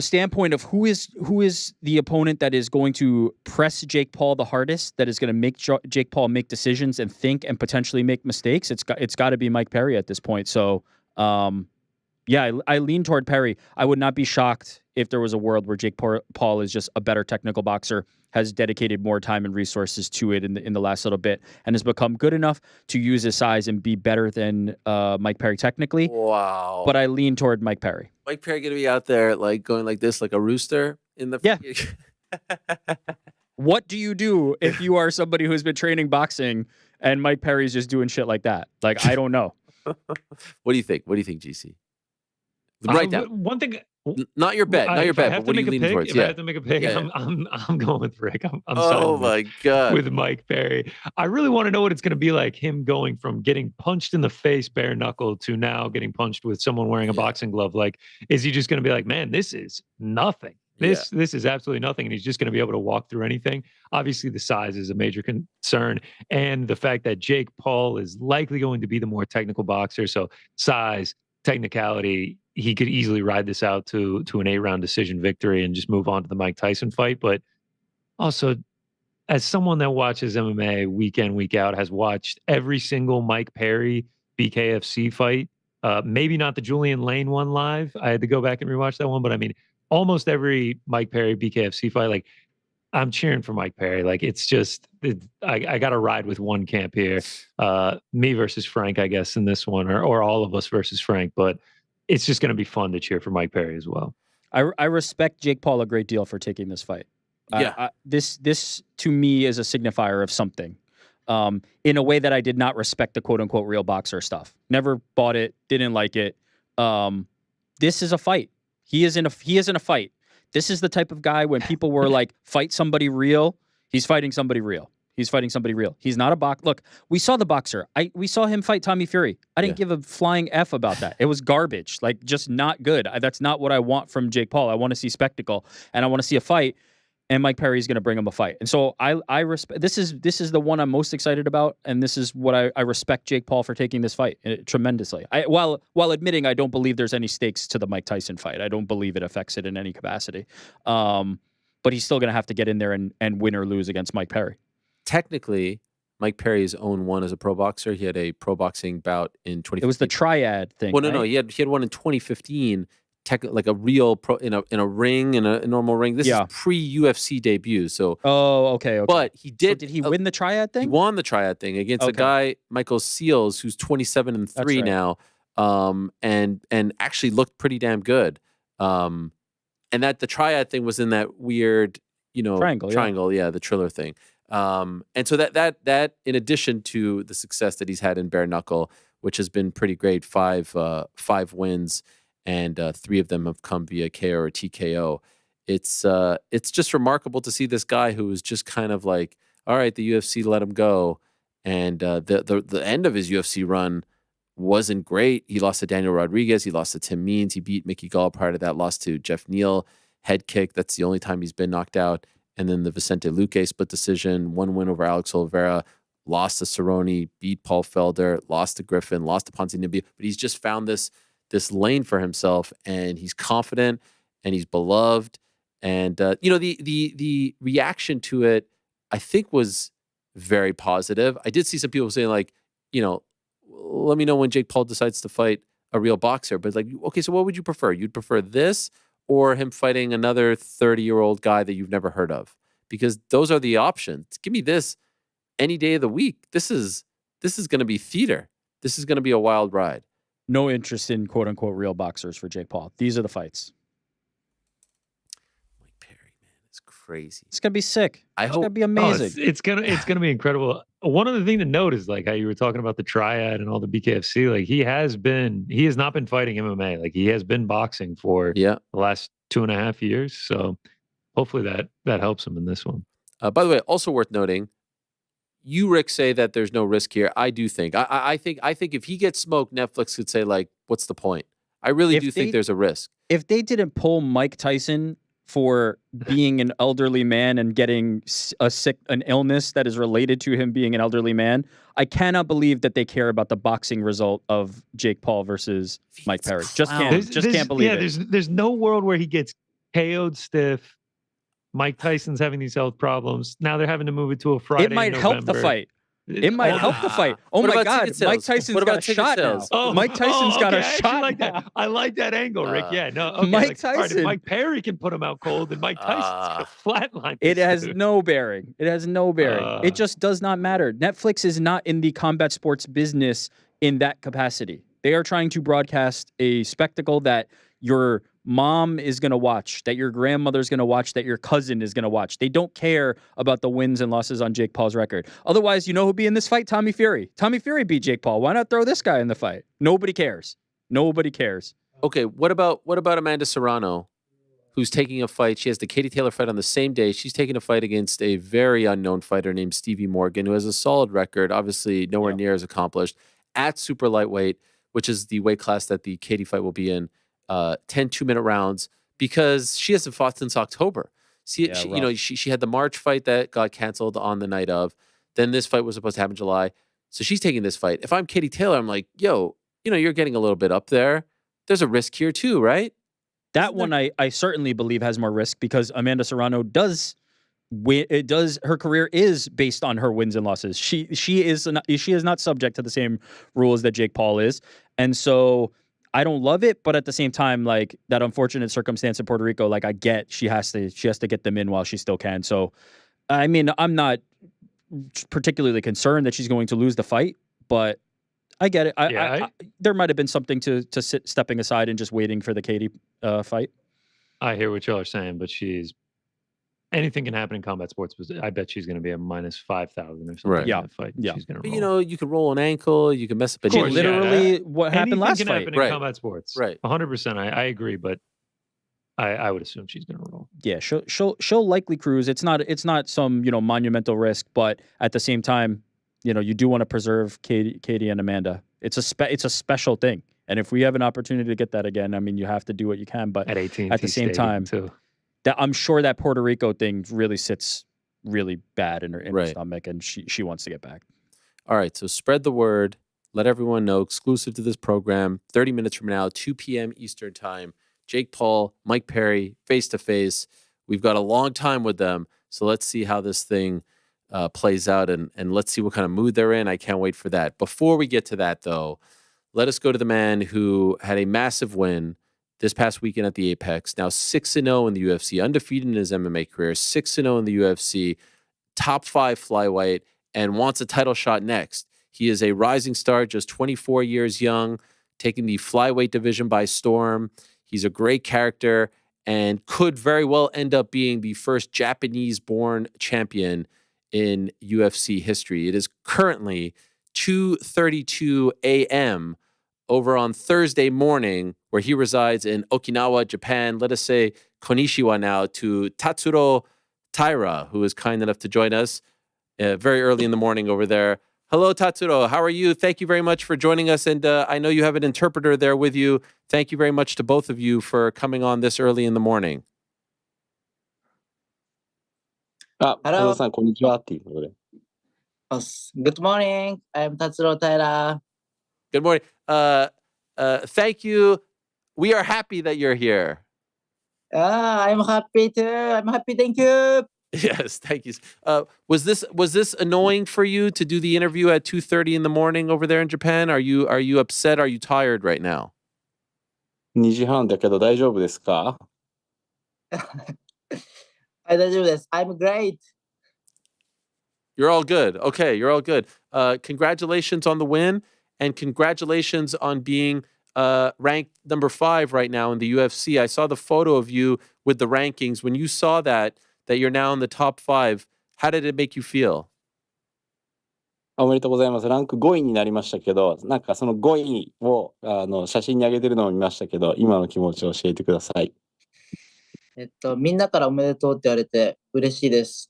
standpoint of who is the opponent that is going to press Jake Paul the hardest, that is going to make Jake Paul make decisions and think and potentially make mistakes, it's got to be Mike Perry at this point. So, yeah, I lean toward Perry. I would not be shocked if there was a world where Jake Paul is just a better technical boxer, has dedicated more time and resources to it in the last little bit, and has become good enough to use his size and be better than Mike Perry technically. Wow. But I lean toward Mike Perry. Mike Perry going to be out there like going like this, like a rooster in the... Yeah. What do you do if you are somebody who's been training boxing and Mike Perry's just doing shit like that? Like, I don't know. What do you think? What do you think, GC? Right now. One thing Not your bet, not your bet, but what are you leaning towards? If I have to make a pick, Yeah. I'm going with Rick. I'm Oh siding my God. with Mike Perry. I really want to know what it's going to be like, him going from getting punched in the face bare knuckle to now getting punched with someone wearing a boxing glove. Like, is he just going to be like, man, this is nothing. This is absolutely nothing. And he's just going to be able to walk through anything. Obviously, the size is a major concern. And the fact that Jake Paul is likely going to be the more technical boxer. So size, technicality, he could easily ride this out to an 8-round decision victory and just move on to the Mike Tyson fight. But also, as someone that watches MMA week in, week out, has watched every single Mike Perry BKFC fight, maybe not the Julian Lane one live. I had to go back and rewatch that one, but I mean, almost every Mike Perry BKFC fight, like, I'm cheering for Mike Perry. Like, it's just, I got to ride with one camp here. Me versus Frank, I guess, in this one, or all of us versus Frank. But it's just going to be fun to cheer for Mike Perry as well. I respect Jake Paul a great deal for taking this fight. Yeah. This to me is a signifier of something. In a way that I did not respect the quote unquote real boxer stuff. Never bought it, didn't like it. This is a fight. He is in a fight. This is the type of guy when people were like, fight somebody real. He's fighting somebody real. He's fighting somebody real. He's not a boxer. Look, we saw the boxer. We saw him fight Tommy Fury. I didn't give a flying F about that. It was garbage. Like, just not good. That's not what I want from Jake Paul. I want to see spectacle, and I want to see a fight. And Mike Perry is going to bring him a fight. And so I respect. This is the one I'm most excited about, and this is what I respect Jake Paul for taking this fight tremendously. While admitting I don't believe there's any stakes to the Mike Tyson fight. I don't believe it affects it in any capacity. But he's still going to have to get in there and win or lose against Mike Perry. Technically, Mike Perry's own one as a pro boxer. He had a pro boxing bout in 2015. It was the triad thing. Well, no, right? no. He had one in 2015. Like a real pro in a ring, in a normal ring. This is pre-UFC debut. So okay. But he did. So did he win the triad thing? He won the triad thing against a guy, Michael Seals, who's 27-3 now, and actually looked pretty damn good. And that the triad thing was in that weird, triangle, the Triller thing. And so that in addition to the success that he's had in bare knuckle, which has been pretty great, 5 wins. And 3 of them have come via KO or TKO. It's just remarkable to see this guy who was just kind of like, all right, the UFC let him go, and the end of his UFC run wasn't great. He lost to Daniel Rodriguez. He lost to Tim Means. He beat Mickey Gall prior to that. Lost to Jeff Neal, head kick. That's the only time he's been knocked out. And then the Vicente Luque split decision, 1 win over Alex Oliveira. Lost to Cerrone, beat Paul Felder, lost to Griffin, lost to Ponzinibbio. But he's just found this lane for himself, and he's confident and he's beloved. And the reaction to it, I think, was very positive. I did see some people saying, like, let me know when Jake Paul decides to fight a real boxer. But like, okay, so what would you prefer? You'd prefer this or him fighting another 30-year-old guy that you've never heard of? Because those are the options. Give me this any day of the week. This is going to be theater. This is going to be a wild ride. No interest in quote unquote real boxers for Jake Paul. These are the fights. Mike Perry, man, it's crazy. It's gonna be sick. It's gonna be amazing. It's gonna be incredible. One other thing to note is like how you were talking about the triad and all the BKFC. Like he has not been fighting MMA. Like he has been boxing for the last 2.5 years. So hopefully that helps him in this one. By the way, also worth noting, you, Rick, say that there's no risk here. I do think. I think if he gets smoked, Netflix could say, like, what's the point? I really do think there's a risk. If they didn't pull Mike Tyson for being an elderly man and getting an illness that is related to him being an elderly man, I cannot believe that they care about the boxing result of Jake Paul versus Mike Perry. Just can't believe it. There's no world where he gets KO'd stiff. Mike Tyson's having these health problems. Now they're having to move it to a Friday. It might help the fight. It might help the fight. Oh What my about God, ticket sales? Mike Tyson's What got about a ticket shot sales? now. Mike Tyson's got a shot like now. that. I like that angle, Rick. Yeah, no. Okay, Mike all right, if Tyson. Mike Perry can put him out cold, and Mike Tyson's gonna flatline. It this has dude. no bearing. It has no bearing. It just does not matter. Netflix is not in the combat sports business in that capacity. They are trying to broadcast a spectacle that your mom is going to watch, that your grandmother's going to watch, that your cousin is going to watch. They don't care about the wins and losses on Jake Paul's record. Otherwise, you know who'd be in this fight? Tommy Fury. Tommy Fury beat Jake Paul. Why not throw this guy in the fight? Nobody cares. Nobody cares. Okay, what about Amanda Serrano, who's taking a fight? She has the Katie Taylor fight on the same day. She's taking a fight against a very unknown fighter named Stevie Morgan, who has a solid record, obviously nowhere near as accomplished, at super lightweight, which is the weight class that the Katie fight will be in, 10 2-minute rounds, because she hasn't fought since October. She had the March fight that got canceled on the night of. Then this fight was supposed to happen in July. So she's taking this fight. If I'm Katie Taylor, I'm like, yo, you're getting a little bit up there. There's a risk here too, right? That one I certainly believe has more risk because Amanda Serrano does win. It does. Her career is based on her wins and losses. She is not subject to the same rules that Jake Paul is, and so I don't love it. But at the same time, like that unfortunate circumstance in Puerto Rico, like I get she has to get them in while she still can. So, I mean, I'm not particularly concerned that she's going to lose the fight, but I get it. There might have been something to stepping aside and just waiting for the Katie fight. I hear what y'all are saying, but anything can happen in combat sports. But I bet she's going to be a minus 5,000 or something. Right. In that fight. Yeah. She's going But, to roll. you could roll an ankle, you can mess up a Of course, knee. Literally, what happened last Anything can fight? happen in Right. combat sports. Right. 100%. I agree, but I would assume she's going to roll. Yeah, she'll likely cruise. It's not some monumental risk, but at the same time, you do want to preserve Katie and Amanda. It's a special thing, and if we have an opportunity to get that again, I mean, you have to do what you can. But At 18, at the same time, too. that I'm sure that Puerto Rico thing really sits really bad in her Right. stomach, and she wants to get back. All right, so spread the word. Let everyone know, exclusive to this program, 30 minutes from now, 2 p.m. Eastern time, Jake Paul, Mike Perry, face-to-face. We've got a long time with them, so let's see how this thing plays out, and let's see what kind of mood they're in. I can't wait for that. Before we get to that, though, let us go to the man who had a massive win this past weekend at the Apex. Now 6-0 in the UFC, undefeated in his MMA career, 6-0 in the UFC, top 5 flyweight, and wants a title shot next. He is a rising star, just 24 years young, taking the flyweight division by storm. He's a great character and could very well end up being the first Japanese-born champion in UFC history. It is currently 2:32 a.m. over on Thursday morning, where he resides in Okinawa, Japan. Let us say konnichiwa now to Tatsuro Taira, who is kind enough to join us very early in the morning over there. Hello, Tatsuro. How are you? Thank you very much for joining us. And I know you have an interpreter there with you. Thank you very much to both of you for coming on this early in the morning. Hello. さん、こんにちはっていうことで。Good morning. I'm Tatsuro Taira. Good morning. Thank you. We are happy that you're here. I'm happy too. I'm happy. Thank you. Yes, thank you. Was this annoying for you to do the interview at 2:30 in the morning over there in Japan? Are you upset? Are you tired right now? 2時半だけど大丈夫ですか？大丈夫です。I'm great. You're all good. Okay, you're all good. Congratulations on the win, and congratulations on being ranked number 5 right now in the UFC. I saw the photo of you with the rankings. When you saw that you're now in the top 5, how did it make you feel? おめでとうございます。ランク5位になりましたけど、なんかその5位を写真に上げてるのを見ましたけど、今の気持ちを教えてください。みんなからおめでとうって言われて嬉しいです。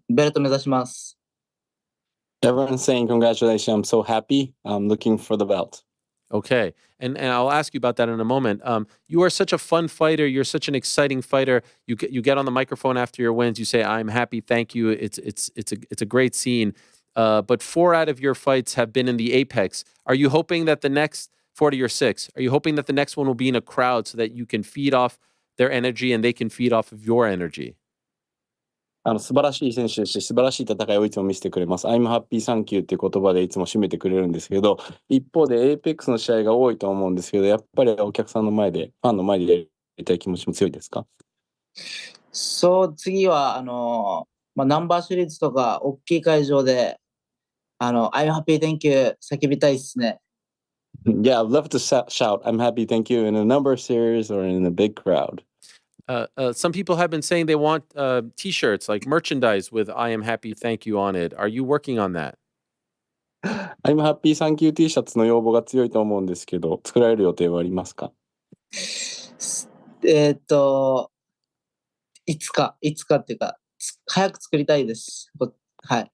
ベルト目指します。Everyone's saying congratulations. I'm so happy. I'm looking for the belt. Okay. And I'll ask you about that in a moment. You are such a fun fighter. You're such an exciting fighter. You get on the microphone after your wins. You say, "I'm happy. Thank you." It's a great scene. But 4 out of your fights have been in the Apex. Are you hoping that the next 40 or 6? Are you hoping that the next one will be in a crowd so that you can feed off their energy and they can feed off of your energy? 素晴らしい選手ですし、素晴らしい戦いをいつも見せてくれます。I'm happy, thank you っていう言葉でいつも締めてくれるんですけど、一方で APEX の試合が多いと思うんですけど、やっぱりお客さんの前で、ファンの前でやりたい気持ちも強いですか？そう、次はナンバーシリーズとか大きい会場でI'm happy, thank you 叫びたいですね。Yeah, I'd love to shout, I'm happy, thank you in a number series or in a big crowd. Some people have been saying they want T-shirts, like merchandise with I am happy, thank you on it. Are you working on that? I'm happy, thank you T シャツの要望が強いと思うんですけど、作られる予定はありますか？いつかっていうか、早く作りたいです。はい。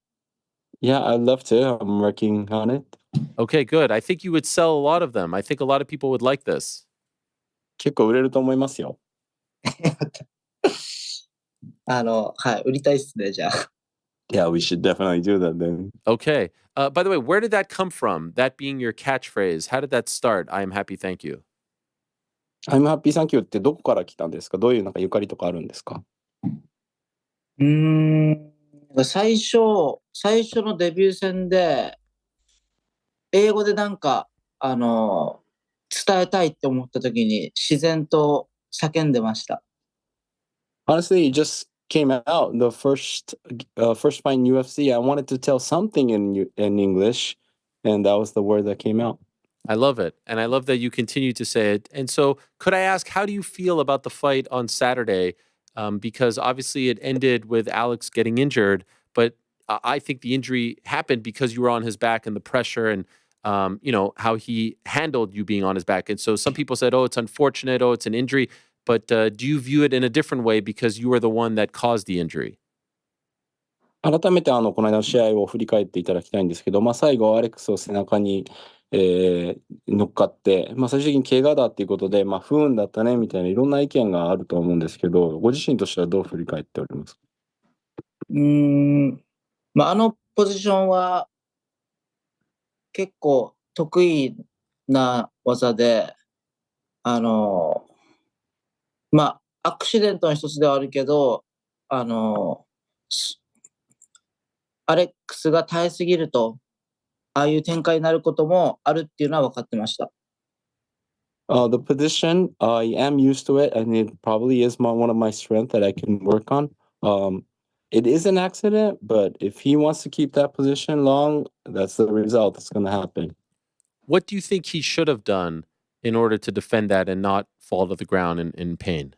Yeah, I'd love to. I'm working on it. Okay, good. I think you would sell a lot of them. I think a lot of people would like this. 結構売れると思いますよ。はい、売りたいっすね、じゃあ。Yeah, we should definitely do that then. Okay. By the way, where did that come from? That being your catchphrase. How did that start? I am happy, thank you. I'm happy, thank you ってどこから来たんですか？どういうなんかゆかりとかあるんですか？最初のデビュー戦で、英語でなんか、伝えたいって思った時に自然と叫んでました。Honestly, it just came out the first fight in UFC. I wanted to tell something in English, and that was the word that came out. I love it. And I love that you continue to say it. And so, could I ask, how do you feel about the fight on Saturday? Because obviously it ended with Alex getting injured, but I think the injury happened because you were on his back and the pressure and, how he handled you being on his back. And so some people said, oh, it's unfortunate. Oh, it's an injury. But do you view it in a different way because you were the one that caused the injury? 改めてこの間の試合を振り返っていただきたいんですけど、最後アレックスを背中に、乗っかって、最終的に怪我だっていうことで、不運だったねみたいないろんな意見があると思うんですけど、ご自身としてはどう振り返っておりますか？ポジションは結構得意な技で、アクシデントの一つではあるけど、アレックスが耐えすぎると、ああいう展開になることもあるっていうのは分かってました。The position, I am used to it, and it probably is one of my strengths that I can work on. It is an accident, but if he wants to keep that position long, that's the result that's going to happen. What do you think he should have done in order to defend that and not fall to the ground in pain?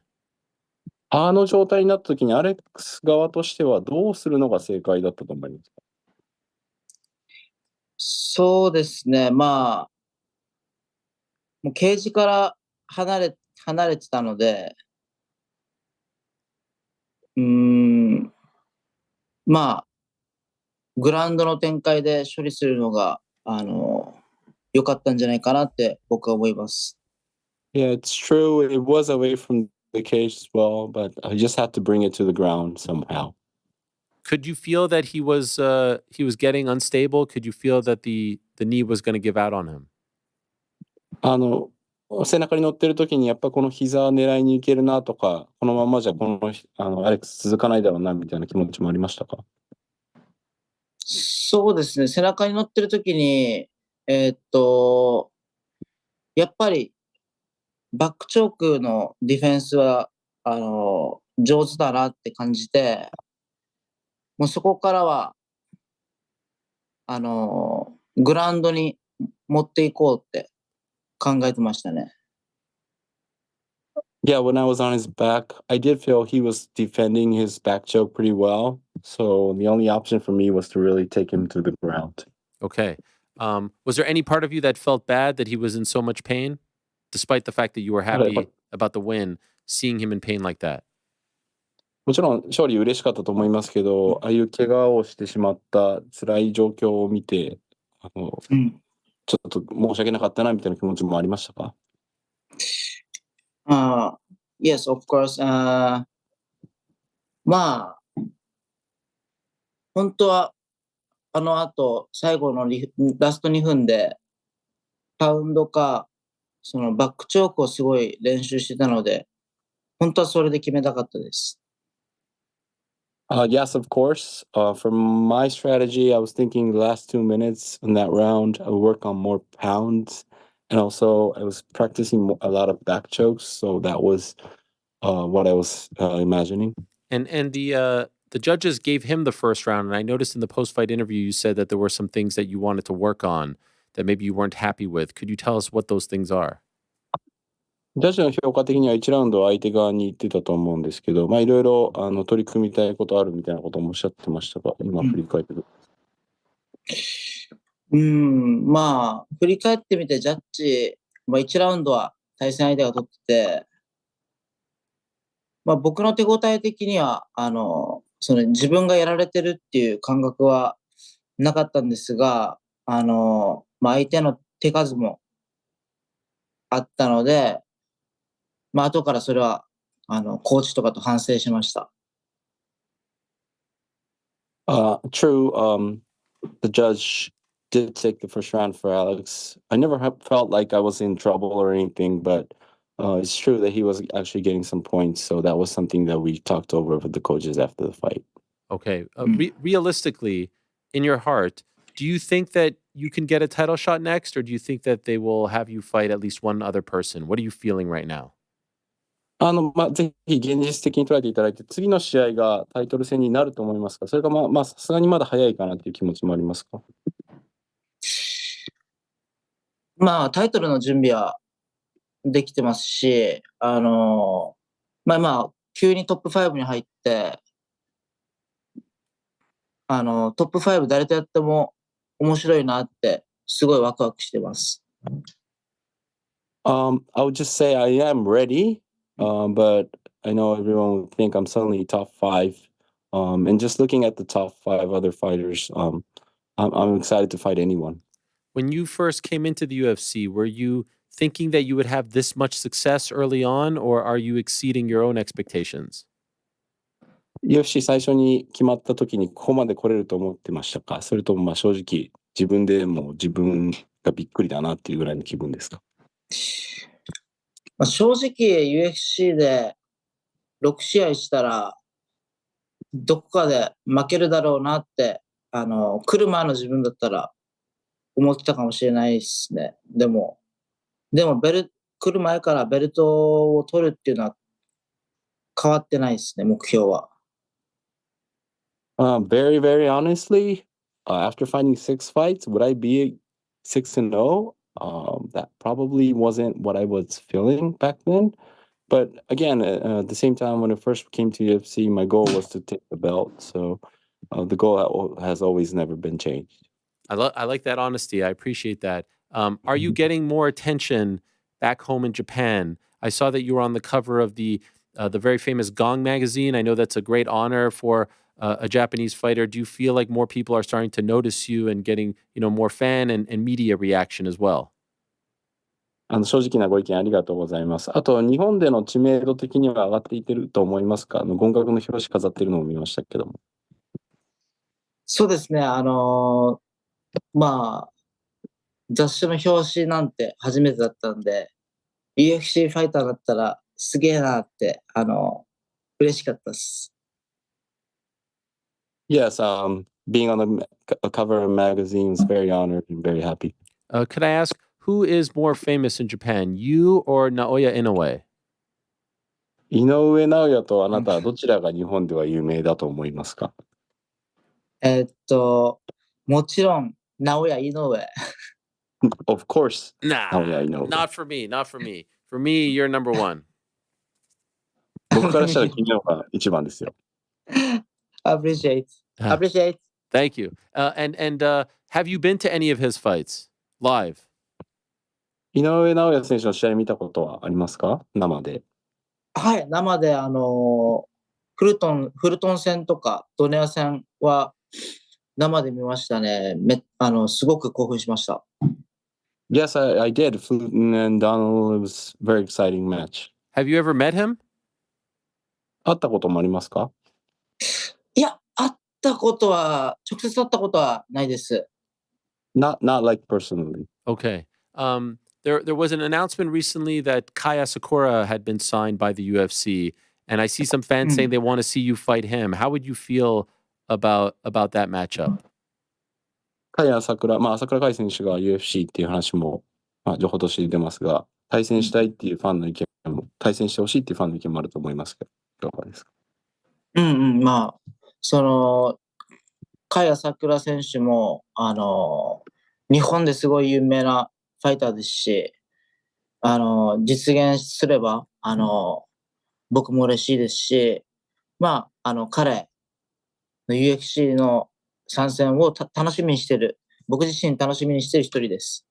あの状態になった時にアレックス側としてはどうするのが正解だったと思いますか？そうですね、もうケージから離れてたので、グラウンドの展開で処理するのが、良かったんじゃないかなって僕は思います。Yeah, it's true. It was away from the cage as well, but I just had to bring it to the ground somehow. Could you feel that he was getting unstable? Could you feel that the knee was going to give out on him? 背中に乗ってる時にやっぱこの膝狙いに行けるなとか、このままじゃこのアレックス続かないだろうなみたいな気持ちもありましたか？そうですね、背中に乗ってる時に、やっぱりバックチョークのディフェンスは上手だなって感じて、もうそこからはグラウンドに持っていこうって考えてましたね。Yeah, when I was on his back, I did feel he was defending his back choke pretty well. So the only option for me was to really take him to the ground. Okay. Was there any part of you that felt bad that he was in so much pain, despite the fact that you were happy about the win, seeing him in pain like that? もちろん勝利嬉しかったと思いますけど、ああいう怪我をしてしまった辛い状況を見て、ちょっと申し訳なかったなみたいな気持ちもありましたか？Yes, of course. 本当は後、最後のラスト2分で、パウンドか、そのバックチョークをすごい練習してたので、本当はそれで決めたかったです。Yes, of course. For my strategy, I was thinking the last 2 minutes in that round, I would work on more pounds. And also, I was practicing a lot of back chokes. So that was what I was imagining. And the judges gave him the first round. And I noticed in the post-fight interview, you said that there were some things that you wanted to work on that maybe you weren't happy with. Could you tell us what those things are? ジャッジの評価的には1ラウンドは相手側に行ってたと思うんですけど、いろいろ取り組みたいことあるみたいなこともおっしゃってましたが、今振り返ってる。振り返ってみてジャッジ、1ラウンドは対戦相手が取ってて、まあ僕の手応え的には、その自分がやられてるっていう感覚はなかったんですが、まあ相手の手数もあったので、まあ後からそれは、コーチとかと反省しました。True. The judge did take the first round for Alex. I never felt like I was in trouble or anything, but it's true that he was actually getting some points. So that was something that we talked over with the coaches after the fight. Okay. Realistically, in your heart, do you think that you can get a title shot next, or do you think that they will have you fight at least one other person? What are you feeling right now? ぜひ現実的に捉えていただいて、次の試合がタイトル戦になると思いますか？それかさすがにまだ早いかなっていう気持ちもありますか？まあタイトルの準備はできてますし、急にトップ5に入って、トップ5誰とやっても面白いなって、すごいワクワクしてます。I would just say I am ready, but I know everyone would think I'm suddenly top 5. And just looking at the top 5 other fighters, I'm excited to fight anyone. When you first came into the UFC, were you thinking that you would have this much success early on, or are you exceeding your own expectations? UFC 最初に決まった時にここまで来れると思ってましたか？それとも正直自分でも自分がびっくりだなっていうぐらいの気分ですか？正直 UFC で6試合したらどこかで負けるだろうなって来る前の自分だったら思ってたかもしれないですね。でも来る前からベルトを取るっていうのは変わってないですね、目標は。Very, very honestly, after fighting 6 fights, would I be 6-0? That probably wasn't what I was feeling back then. But again, at the same time, when I first came to UFC, my goal was to take the belt. So the goal has always never been changed. I like that honesty. I appreciate that. Are you getting more attention back home in Japan? I saw that you were on the cover of the very famous Gong magazine. I know that's a great honor for a Japanese fighter. Do you feel like more people are starting to notice you and getting, more fan and media reaction as well? 正直なご意見ありがとうございます。あと、日本での知名度的には上がっていってると思いますか？言学の表紙飾ってるのを見ましたけども。そうですね、雑誌の表紙なんて初めてだったんで、UFC ファイターだったらすげえなって、嬉しかったです。Yes, being on the cover of a magazine was very honored and very happy. Could I ask, who is more famous in Japan, you or Naoya Inoue? 井上尚弥とあなたはどちらが日本では有名だと思いますか？もちろん、直哉井上。Of course. Nah, Naoya Inoue. not for me. Not for me. For me, you're number one. 僕からしたら君の方が一番ですよ。Appreciate. Thank you. And have you been to any of his fights live? 井上尚弥選手の試合見たことはありますか？生で。はい、生でフルトン戦とかドネア戦は生で見ましたね。すごく興奮しました。Yes, I did. Fulton and Donald, it was a very exciting match. Have you ever met him? 会ったこともありますか？いや、直接会ったことはないです。Not like personally. Okay. There was an announcement recently that Kaya Sakura had been signed by the UFC, and I see some fans saying they want to see you fight him. How would you feel about that matchup? 朝倉海選手が UFC っていう話も、情報として出ますが、対戦したいっていうファンの意見も、対戦してほしいっていうファンの意見もあると思いますけど、いかがですか？甲斐朝倉選手も、日本ですごい有名なファイターですし、実現すれば、僕も嬉しいですし、彼の UFC の参戦を楽しみにしてる、僕自身楽しみにしてる一人です。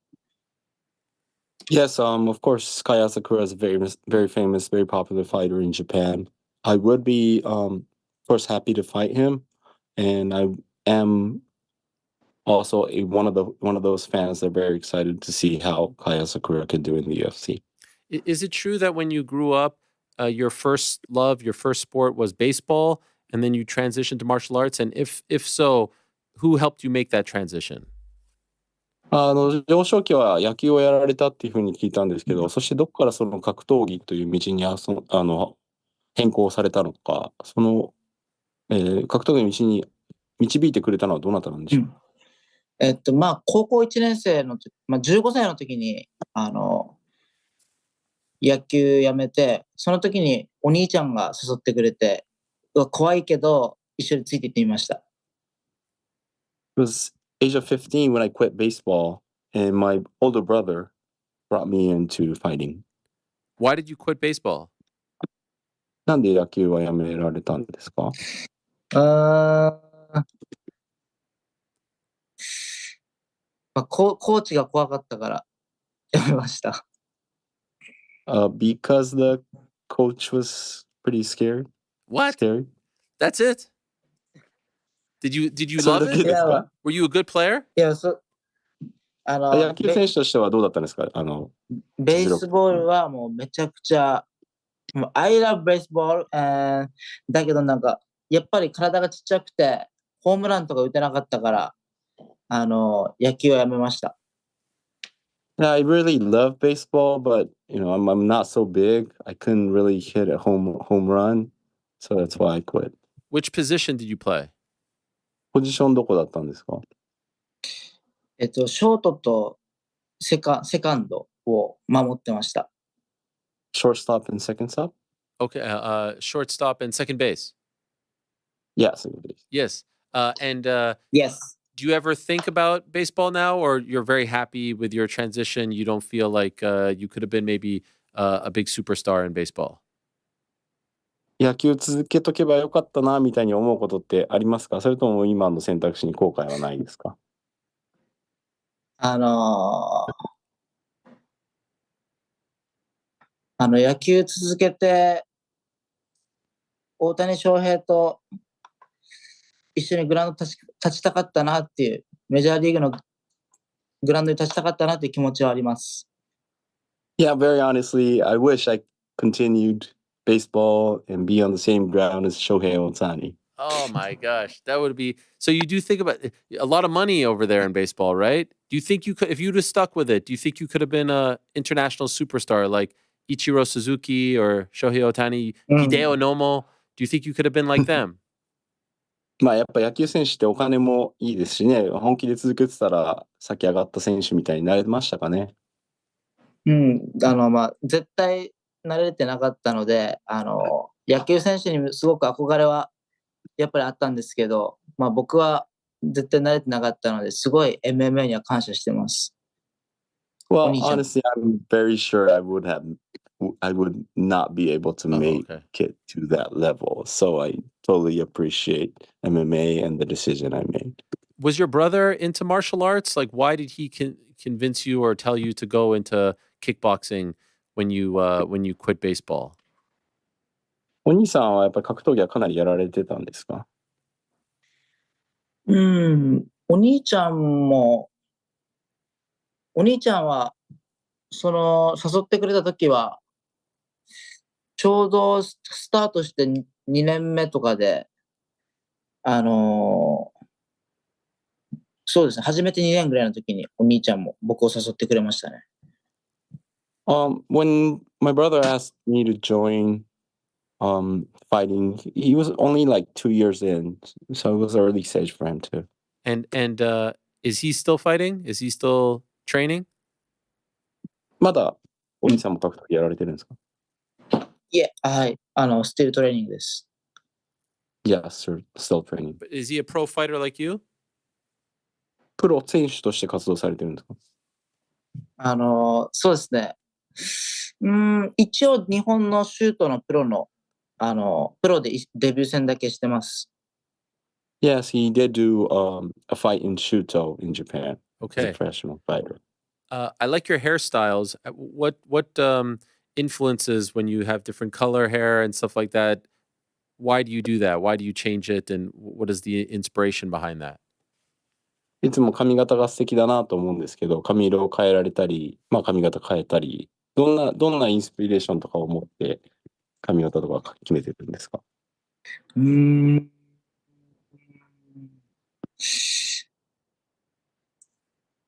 Yes, of course, Kaya Sakura is a very famous, very popular fighter in Japan. I would be, of course, happy to fight him, and I am also one of those fans that are very excited to see how Kaya Sakura can do in the UFC. Is it true that when you grew up, your first love, your first sport was baseball, and then you transitioned to martial arts? And if so, who helped you make that transition? 幼少期は野球をやられたっていうふうに聞いたんですけど、そしてどこからその格闘技という道に変更されたのか、格闘技の道に導いてくれたのはどなたなんでしょう？まあ、高校1年生の時、15歳の時に、野球やめて、その時にお兄ちゃんが誘ってくれて、怖いけど、一緒について行ってみました。It was age of 15 when I quit baseball, and my older brother brought me into fighting. Why did you quit baseball? なんで野球はやめられたんですか？コーチが怖かったからやめました。Because the coach was pretty scared. What? Scary. That's it? Did you それ love だけ it? ですか？ Were you a good player? いや、野球選手としてはどうだったんですか？ベースボールはもうめちゃくちゃ、もう I love baseball、だけどなんか、やっぱり体がちっちゃくて、ホームランとか打てなかったから、野球をやめました。Yeah, I really love baseball, but I'm not so big. I couldn't really hit a home run, so that's why I quit. Which position did you play? ポジションどこだったんですか？ショートとセカンドを守ってました。Shortstop and second stop? Okay, shortstop and second base. Yeah, second base. Yes. Yes. Do you ever think about baseball now, or you're very happy with your transition? You don't feel like you could have been maybe a big superstar in baseball? 野球続けとけばよかったなみたいに思うことってありますか？それとも今の選択肢に後悔はないですか？野球続けて、大谷翔平と一緒にグラウンド立ちたかったなっていう、メジャーリーグのグラウンドに立ちたかったなっていう気持ちはあります。Yeah, very honestly, I wish I continued baseball and be on the same ground as Shohei Ohtani. Oh my gosh, that would be so. You do think about a lot of money over there in baseball, right? Do you think you could, if you'd have stuck with it, do you think you could have been a international superstar like Ichiro Suzuki or Shohei Ohtani, Hideo Nomo? Do you think you could have been like them? まあやっぱ野球選手ってお金もいいですしね、本気で続けてたら先上がった選手みたいになれましたかね。絶対慣れてなかったので、野球選手にすごく憧れはやっぱりあったんですけど、僕は絶対慣れてなかったので、すごい MMA には感謝してます。Well, honestly, I'm very sure I would not be able to make it to that level. So I totally appreciate MMA and the decision I made. Was your brother into martial arts? Like, why did he convince you or tell you to go into kickboxing when you quit baseball? お兄さんはやっぱり格闘技はかなりやられてたんですか？お兄ちゃんは誘ってくれた時はちょうどスタートして2年目とかでそうですね、初めて2年ぐらいの時にお兄ちゃんも僕を誘ってくれましたね。When my brother asked me to join fighting, he was only like 2 years in, so it was early stage for him too. And is he still fighting? Is he still training? まだお兄さんも格闘技やられてるんですか？いえ、はい、スティルトレーニングです。Yes, sir, still training. But is he a pro fighter like you? プロ選手として活動されてるんですか？そうですね。一応日本のシュートのプロでデビュー戦だけしてます Yes, he did do a fight in Shuto in Japan. Okay. As a professional fighter. I like your hairstyles. What influences when you have different color hair and stuff like that? Why do you do that? Why do you change it? And what is the inspiration behind that? いつも髪型が素敵だなと思うんですけど、髪色を変えられたり、まあ髪型変えたり、どんなインスピレーションとかを持って髪型とか決めてるんですか？うーん。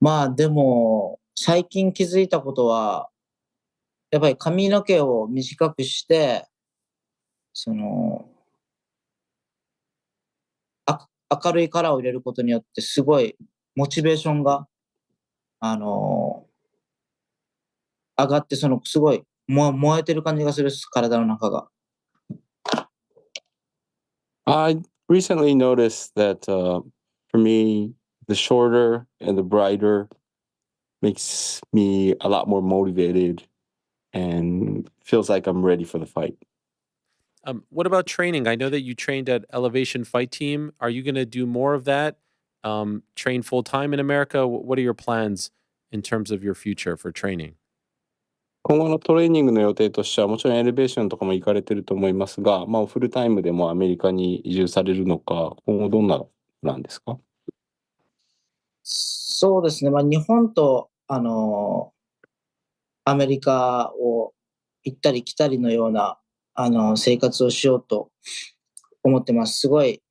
まあでも、最近気づいたことは、やっぱり髪の毛を短くして、その、明るいカラーを入れることによってすごいモチベーションが、あの、上がって、すごい燃えてる感じがするっす、体の中が。I recently noticed that for me, the shorter and the brighter makes me a lot more motivated and feels like I'm ready for the fight. What about training? I know that you trained at Elevation Fight Team. Are you going to do more of that? Train full time in America? What are your plans in terms of your future for training? 今後のトレーニングの予定としては、もちろんエレベーションとかも行かれてると思いますが、まあフルタイムでもアメリカに移住されるのか、今後どんななんですか？そうですね。まあ日本と、アメリカを行ったり来たりのような、生活をしようと思ってます。すごい、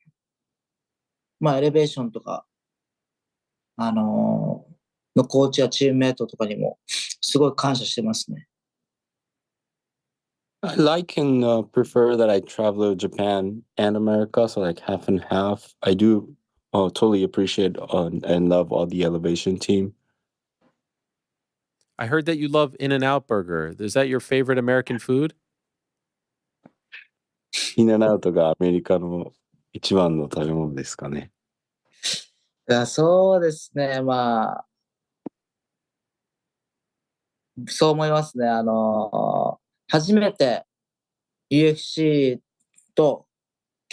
まあエレベーションとか、のコーチやチームメイトとかにも、すごい感謝してますね。I like and prefer that I travel to Japan and America, so like half and half. I do totally appreciate and love all the elevation team. I heard that you love In-N-Out Burger. Is that your favorite American food? インアンアウトがアメリカの一番の食べ物ですかね。そうですね。まあ、そう思いますね。初めて UFC と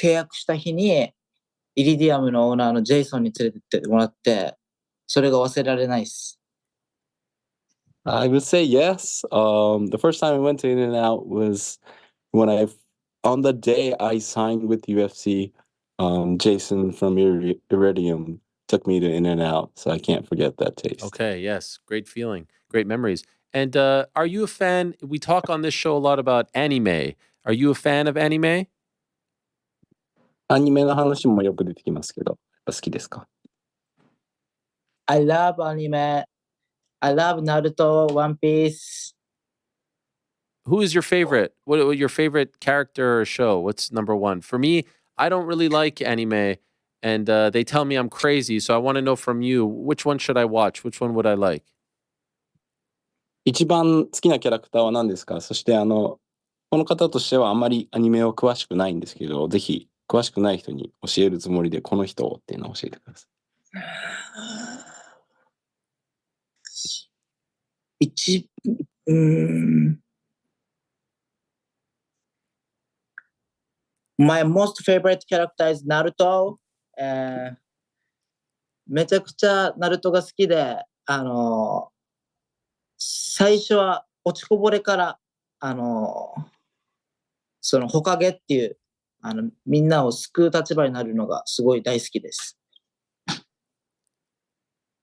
契約した日に、イリディアムのオーナーのジェイソンに連れてってもらって、それが忘れられないです。I would say yes. The first time I went to In-N-Out was when on the day I signed with UFC, Jason from Iridium took me to In-N-Out, so I can't forget that taste. Okay, yes. Great feeling. Great memories. And are you a fan? We talk on this show a lot about anime. Are you a fan of anime? アニメの話もよく出てきますけど、好きですか？ I love anime. I love Naruto, One Piece. Who is your favorite? What your favorite character or show? What's number one? For me, I don't really like anime, and they tell me I'm crazy. So I want to know from you, which one should I watch? Which one would I like? 一番好きなキャラクターは何ですか？そしてこの方としてはあまりアニメは詳しくないんですけど、ぜひ詳しくない人に教えるつもりでこの人っていうのを教えてください。うーん。My most favorite character is Naruto. めちゃくちゃナルトが好きで、最初は落ちこぼれから、ホカゲっていう、みんなを救う立場になるのがすごい大好きです。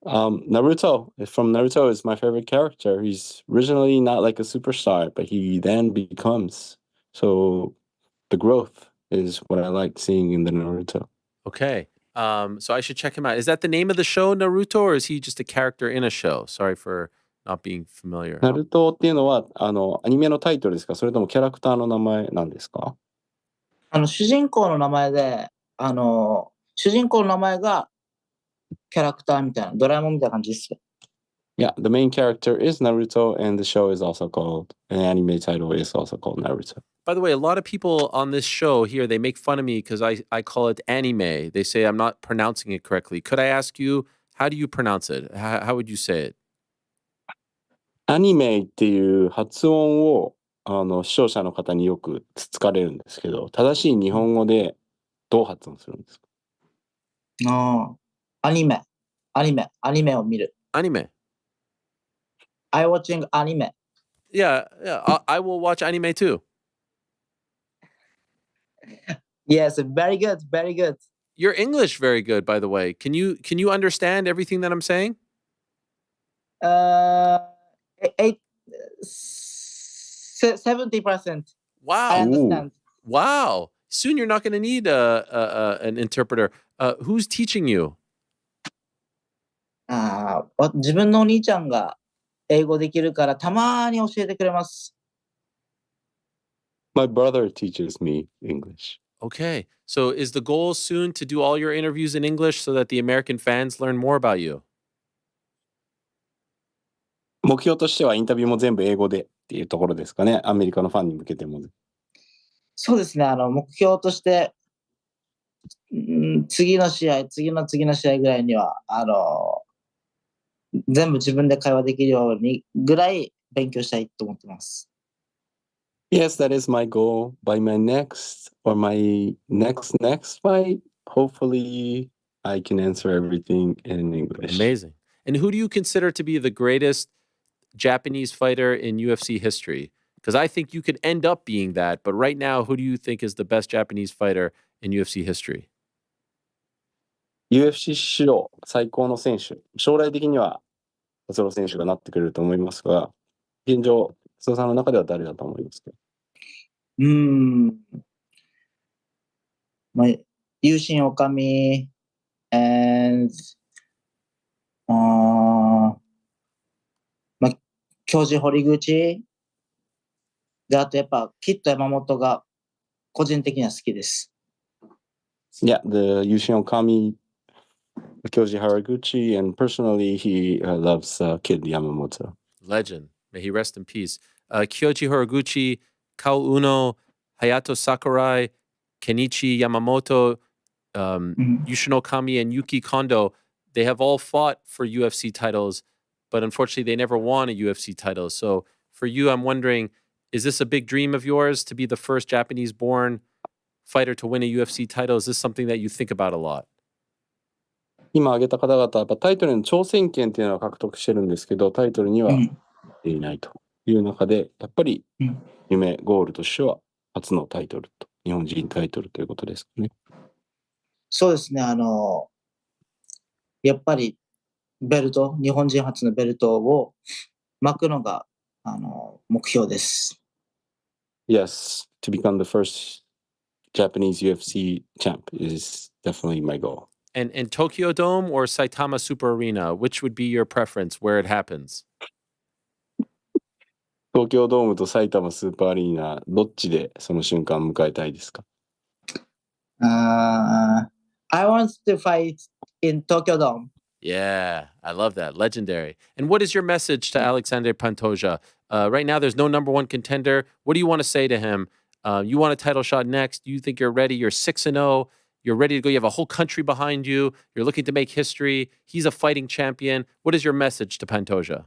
Naruto from Naruto is my favorite character. He's originally not like a superstar, but he then becomes. So the growth is what I like seeing in the Naruto. Okay. So I should check him out. Is that the name of the show, Naruto, or is he just a character in a show? Sorry for not being familiar. ナルトっていうのはアニメのタイトルですか？それともキャラクターの名前なんですか？主人公の名前で、主人公の名前がキャラクターみたいな、ドラえもんみたいな感じです。Yeah, the main character is Naruto, and the show is also called, an anime title is also called Naruto. By the way, a lot of people on this show here, they make fun of me because I call it anime. They say I'm not pronouncing it correctly. Could I ask you, how do you pronounce it? How would you say it? アニメっていう発音を視聴者の方によくつつかれるんですけど、正しい日本語でどう発音するんですか？アニメを見る。Anime. I watching anime. Yeah, I will watch anime too. Yes, very good, very good. Your English very good, by the way. Can you understand everything that I'm saying? Eight, 70%. I Wow. understand. Wow. Soon you're not going to need an interpreter. Who's teaching you? 自分のお兄ちゃんが英語できるからたまに教えてくれます。My brother teaches me English. Okay. So is the goal soon to do all your interviews in English so that the American fans learn more about you? 目標としてはインタビューも全部英語でっていうところですかね。アメリカのファンに向けても。そうですね。目標として、次の試合ぐらいには、全部自分で会話できるようにぐらい勉強したいと思ってます。Yes, that is my goal. By my next fight, hopefully I can answer everything in English. Amazing. And who do you consider to be the greatest Japanese fighter in UFC history? Because I think you could end up being that, but right now, who do you think is the best Japanese fighter in UFC history? UFC 史上最高の選手、将来的には達郎選手がなってくれると思いますが、現状、達郎さんの中では誰だと思いますか？優心おかみ and 教授堀口で、あとやっぱキッド山本が個人的には好きです。Yeah, the Yushin Okami, Kyoji Haraguchi, and personally he loves Kid Yamamoto. Legend. May he rest in peace. Kyoji Horiguchi, Kao Uno, Hayato Sakurai, Kenichi Yamamoto, Yushin Okami, and Yuki Kondo, they have all fought for UFC titles, but unfortunately they never won a UFC title. So for you, I'm wondering, is this a big dream of yours to be the first Japanese-born fighter to win a UFC title? Is this something that you think about a lot? 今挙げた方々はやっぱタイトルの挑戦権っていうのは獲得してるんですけど、タイトルには出いないという中で、やっぱり夢、ゴールとしては初のタイトルと、日本人タイトルということですかね。そうですね、やっぱりベルト、日本人初のベルトを巻くのが目標です。Yes, to become the first Japanese UFC champ is definitely my goal. And Tokyo Dome or Saitama Super Arena, which would be your preference where it happens? 東京ドームと埼玉スーパーアリーナ、どっちでその瞬間を迎えたいですか？ I want to fight in Tokyo Dome. Yeah, I love that. Legendary. And what is your message to Alexander Pantoja? Right now, there's no number one contender. What do you want to say to him? You want a title shot next. You think you're ready. You're 6-0. You're ready to go. You have a whole country behind you. You're looking to make history. He's a fighting champion. What is your message to Pantoja?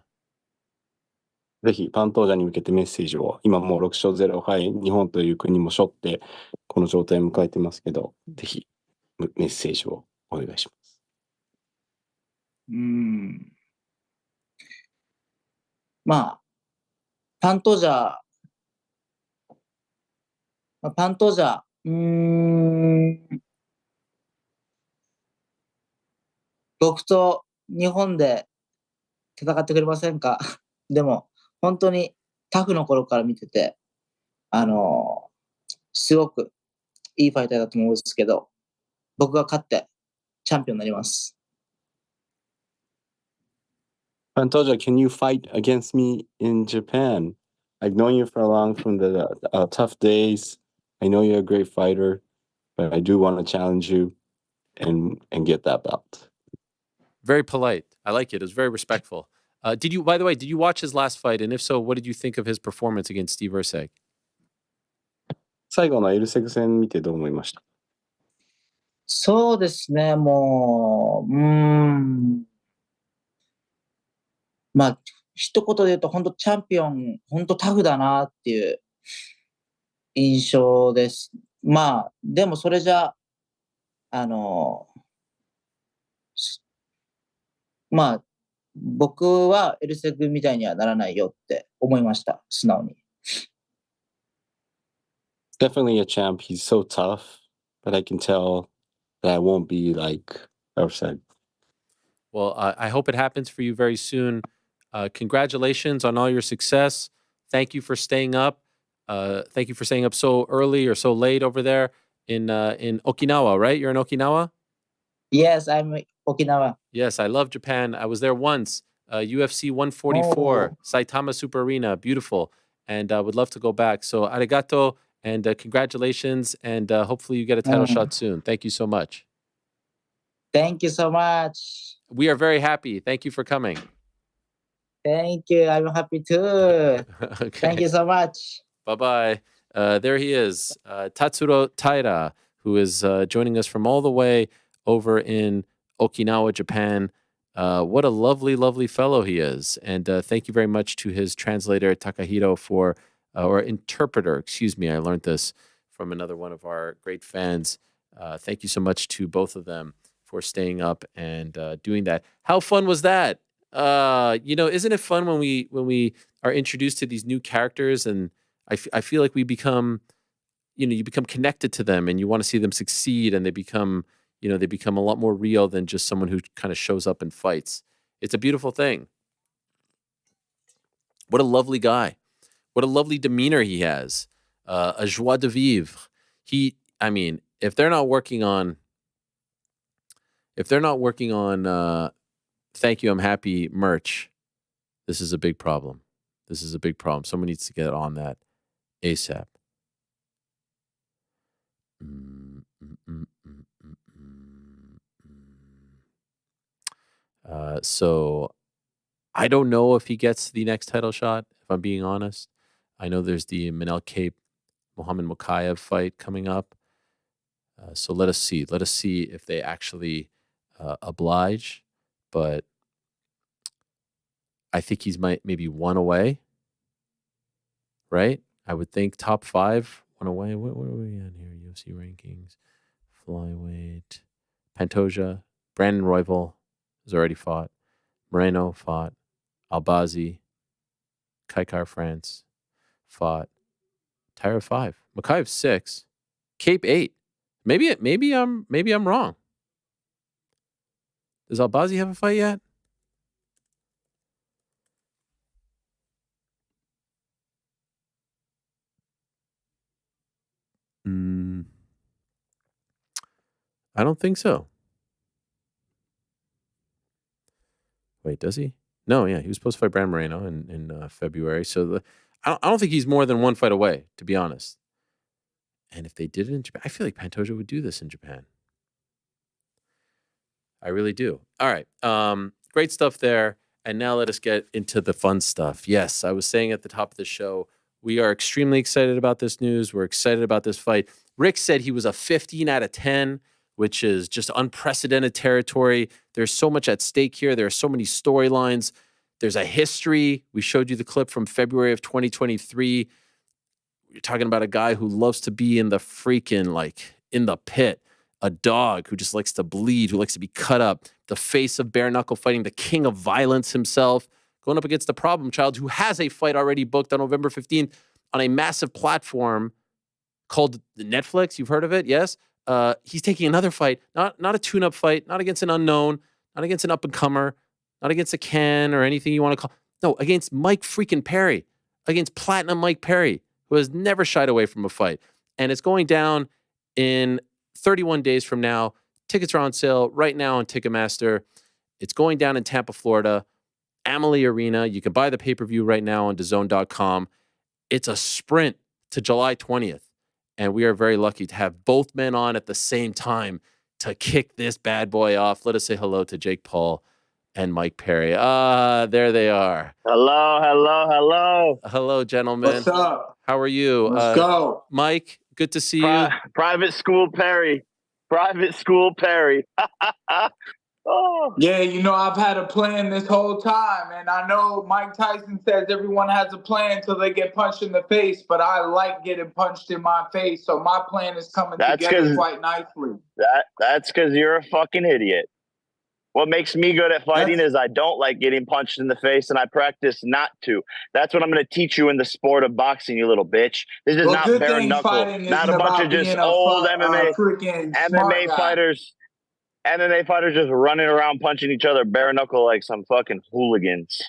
ぜひパントージャに向けてメッセージを、今もう6勝0敗、日本という国も背負ってこの状態を迎えてますけど、ぜひメッセージをお願いします。まあ、パントージャ、僕と日本で戦ってくれませんか？でも、本当にタフの頃から見てて、すごくいいファイターだと思うんですけど、僕が勝ってチャンピオンになります。Pantoja, can you fight against me in Japan? I've known you for long from the tough days. I know you're a great fighter, but I do want to challenge you and get that belt. Very polite. I like it. It was very respectful. By the way, did you watch his last fight? And if so, what did you think of his performance against Steve Erceg? 最後のエルセグ戦見てどう思いました？そうですね、もう、まあ、一言で言うと、本当チャンピオン、本当タフだなっていう印象です。まあ、でもそれじゃ、まあ、僕はエルセグみたいにはならないよって思いました、素直に。Definitely a champ. He's so tough, but I can tell that I won't be like upset. Well, I hope it happens for you very soon. Congratulations on all your success. Thank you for staying up. Thank you for staying up so early or so late over there in Okinawa, right? You're in Okinawa? Yes, I'm Okinawa. Yes, I love Japan. I was there once. UFC 144, Saitama Super Arena, beautiful. And would love to go back. So arigato and congratulations. And hopefully you get a title shot soon. Thank you so much. Thank you so much. We are very happy. Thank you for coming. Thank you. I'm happy too. Okay. Thank you so much. Bye-bye. There he is, Tatsuro Taira, who is joining us from all the way over in Okinawa, Japan. What a lovely, lovely fellow he is. And thank you very much to his translator, Takahiro, or interpreter, excuse me. I learned this from another one of our great fans. Thank you so much to both of them for staying up and doing that. How fun was that? Isn't it fun when we are introduced to these new characters, and I feel like we become, you become connected to them and you want to see them succeed, and they become a lot more real than just someone who kind of shows up and fights. It's a beautiful thing. What a lovely guy. What a lovely demeanor he has. A joie de vivre. If they're not working on Thank You, I'm Happy merch, this is a big problem. This is a big problem. Someone needs to get on that ASAP. So I don't know if he gets the next title shot, if I'm being honest. I know there's the Manel Cape Mohammed Mokaev fight coming up. So let us see. Let us see if they actually oblige. But I think he's maybe one away, right? I would think top 5, one away. What are we on here? UFC rankings, flyweight, Pantoja, Brandon Royval has already fought. Moreno fought. Albazi, Kaikar France fought. Taira 5, Mokaev 6, Cape 8. Maybe I'm wrong. Does Albazi have a fight yet? I don't think so. Wait, does he? No, yeah, he was supposed to fight Brandon Moreno in February. So I don't think he's more than one fight away, to be honest. And if they did it in Japan, I feel like Pantoja would do this in Japan. I really do. All right. Great stuff there. And now let us get into the fun stuff. Yes, I was saying at the top of the show, we are extremely excited about this news. We're excited about this fight. Rick said he was a 15 out of 10, which is just unprecedented territory. There's so much at stake here. There are so many storylines. There's a history. We showed you the clip from February of 2023. You're talking about a guy who loves to be in the freaking, in the pit. A dog who just likes to bleed, who likes to be cut up. The face of bare knuckle fighting, the king of violence himself, going up against the problem child who has a fight already booked on November 15th on a massive platform called Netflix. You've heard of it, yes? He's taking another fight, not a tune-up fight, not against an unknown, not against an up-and-comer, not against a Ken or anything you want to call. No, against Mike freaking Perry, against Platinum Mike Perry, who has never shied away from a fight. And it's going down in 31 days from now. Tickets are on sale right now on Ticketmaster. It's going down in Tampa, Florida, Amalie Arena. You can buy the pay-per-view right now on DAZN.com. It's a sprint to July 20th. And we are very lucky to have both men on at the same time to kick this bad boy off. Let us say hello to Jake Paul and Mike Perry. There they are. Hello. Hello, gentlemen. What's up? How are you? Let's go. Mike, good to see you. Private School Perry. Oh. Yeah, I've had a plan this whole time, and I know Mike Tyson says everyone has a plan till they get punched in the face, but I like getting punched in my face, so my plan is coming together quite nicely. That's because you're a fucking idiot. What makes me good at fighting That's- is I don't like getting punched in the face, and I practice not to. That's what I'm going to teach you in the sport of boxing, you little bitch. This is Well, not good bare thing knuckle, fighting not isn't a bunch of about just being old MMA freaking smart guy. fighters. MMA fighters just running around punching each other bare knuckle like some fucking hooligans.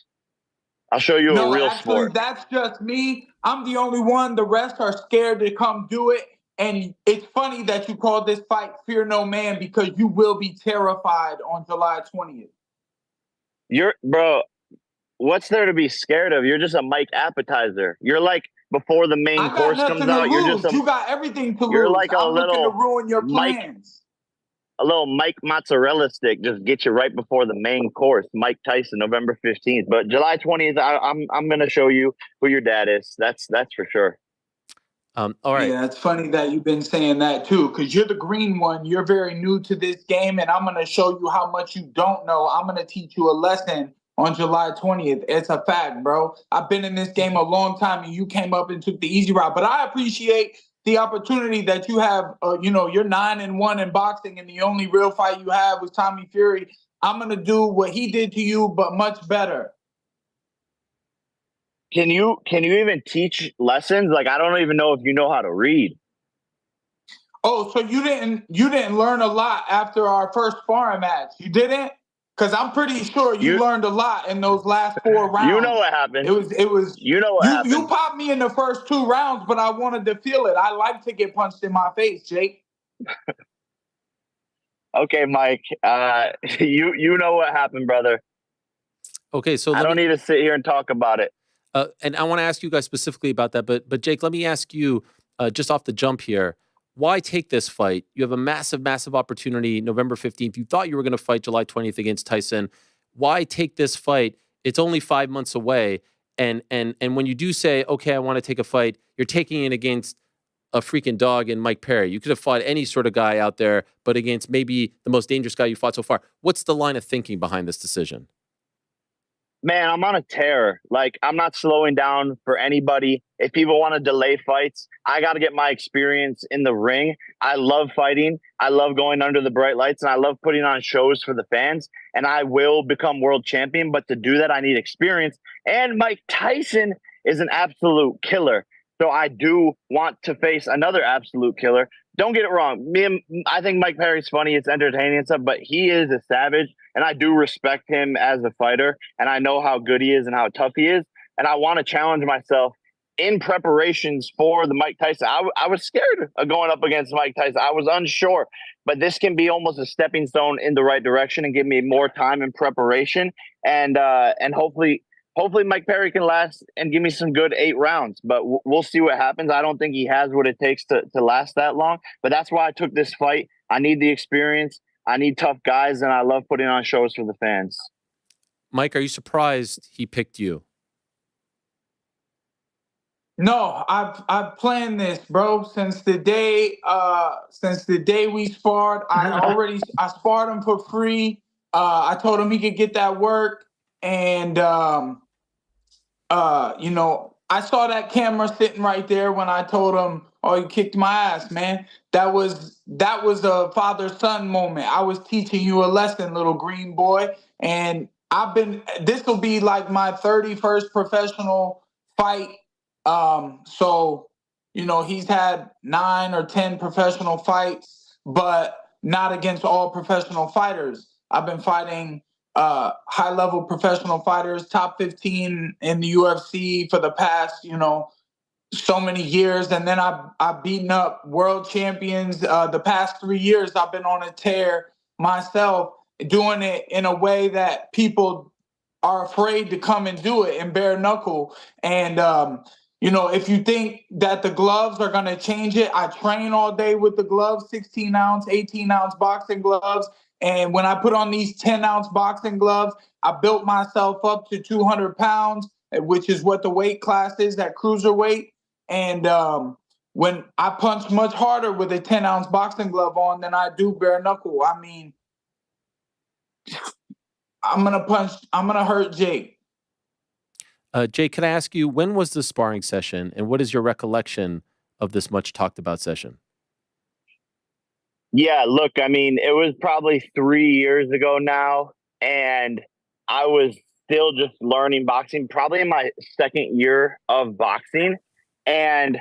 I'll show you a No, real actually, sport. that's just me. I'm the only one. The rest are scared to come do it. And it's funny that you call this fight Fear No Man because you will be terrified on July 20th. Bro, what's there to be scared of? You're just a Mike appetizer. You're like before the main I got course nothing comes to out. You're lose. just You got everything to you're lose. like a I'm looking to little ruin your Mike- plans. a little Mike mozzarella stick. Just get you right before the main course. Mike Tyson, November 15th. But July 20th, I'm gonna show you who your dad is. That's for sure. All right. Yeah, it's funny that you've been saying that too, because you're the green one. You're very new to this game, and I'm going to show you how much you don't know. I'm going to teach you a lesson on July 20th. It's a fact, bro. I've been in this game a long time, and you came up and took the easy route. But I appreciate the opportunity that you have. You're 9-1 in boxing, and the only real fight you have was Tommy Fury. I'm going to do what he did to you, but much better. Can you even teach lessons? Like, I don't even know if you know how to read. Oh, so you didn't learn a lot after our first sparring match. You didn't? Because I'm pretty sure you learned a lot in those last 4 rounds. You know what happened. It was You know what happened. You popped me in the first 2 rounds, but I wanted to feel it. I like to get punched in my face, Jake. Okay, Mike. You know what happened, brother. Okay, so I don't need to sit here and talk about it. And I want to ask you guys specifically about that, but Jake, let me ask you just off the jump here. Why take this fight? You have a massive, massive opportunity November 15th. You thought you were going to fight July 20th against Tyson. Why take this fight? It's only 5 months away. And when you do say, okay, I want to take a fight, you're taking it against a freaking dog in Mike Perry. You could have fought any sort of guy out there, but against maybe the most dangerous guy you fought so far. What's the line of thinking behind this decision? Man, I'm on a tear. Like, I'm not slowing down for anybody. If people want to delay fights, I got to get my experience in the ring. I love fighting. I love going under the bright lights, and I love putting on shows for the fans. And I will become world champion. But to do that, I need experience. And Mike Tyson is an absolute killer. So I do want to face another absolute killer. Don't get it wrong. I think Mike Perry's funny. It's entertaining and stuff, but he is a savage, and I do respect him as a fighter, and I know how good he is and how tough he is, and I want to challenge myself in preparations for the Mike Tyson. I was scared of going up against Mike Tyson. I was unsure, but this can be almost a stepping stone in the right direction and give me more time in preparation, and hopefully Mike Perry can last and give me some good 8 rounds, but we'll see what happens. I don't think he has what it takes to last that long, but that's why I took this fight. I need the experience. I need tough guys, and I love putting on shows for the fans. Mike, are you surprised he picked you? No, I've planned this, bro, since the day we sparred. I sparred him for free. I told him he could get that work, and I saw that camera sitting right there when I told him, "Oh, you kicked my ass, man." That was a father-son moment. I was teaching you a lesson, little green boy, and this will be like my 31st professional fight. So, he's had 9 or 10 professional fights, but not against all professional fighters. I've been fighting high-level professional fighters, top 15 in the UFC for the past, so many years. And then I've beaten up world champions. The past 3 years, I've been on a tear myself, doing it in a way that people are afraid to come and do it in bare knuckle. And, if you think that the gloves are going to change it, I train all day with the gloves, 16-ounce, 18-ounce boxing gloves. And when I put on these 10-ounce boxing gloves, I built myself up to 200 pounds, which is what the weight class is at cruiserweight. And when I punch much harder with a 10-ounce boxing glove on than I do bare knuckle, I mean, I'm going to hurt Jake. Jake, can I ask you, when was the sparring session, and what is your recollection of this much talked about session? Yeah, look, I mean, it was probably 3 years ago now, and I was still just learning boxing, probably in my second year of boxing, and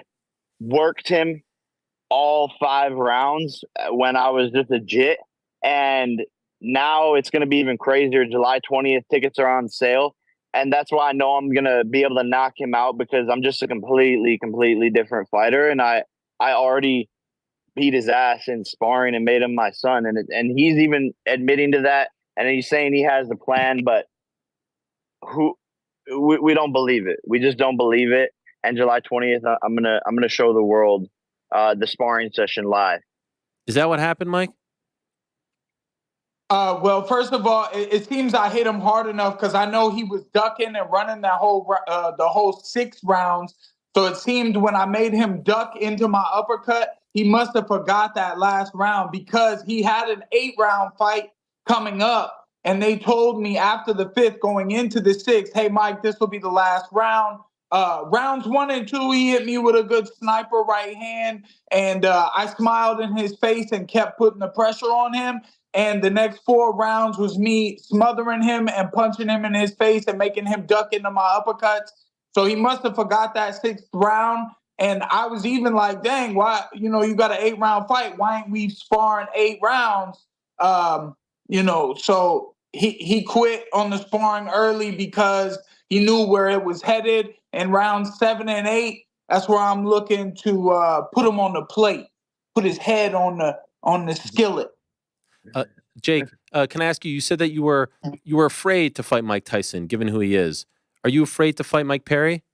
worked him all 5 rounds when I was just a jit. And now it's going to be even crazier. July 20th, tickets are on sale. And that's why I know I'm going to be able to knock him out, because I'm just a completely different fighter. And I already beat his ass in sparring and made him my son. And he's even admitting to that. And he's saying he has the plan, but we don't believe it. We just don't believe it. And July 20th, I'm gonna show the world the sparring session live. Is that what happened, Mike? Well, first of all, it seems I hit him hard enough, because I know he was ducking and running that the whole 6 rounds. So it seemed when I made him duck into my uppercut, he must have forgot that last round, because he had an 8-round fight coming up. And they told me after the 5th going into the 6th, hey, Mike, this will be the last round. Rounds 1 and 2, he hit me with a good sniper right hand. And I smiled in his face and kept putting the pressure on him. And the next 4 rounds was me smothering him and punching him in his face and making him duck into my uppercuts. So he must have forgot that 6th round. And I was even like, dang, why, you got an 8-round fight. Why ain't we sparring 8 rounds? So he quit on the sparring early because he knew where it was headed. And rounds 7 and 8, that's where I'm looking to put him on the plate, put his head on the skillet. Jake, can I ask you? You said that you were afraid to fight Mike Tyson, given who he is. Are you afraid to fight Mike Perry?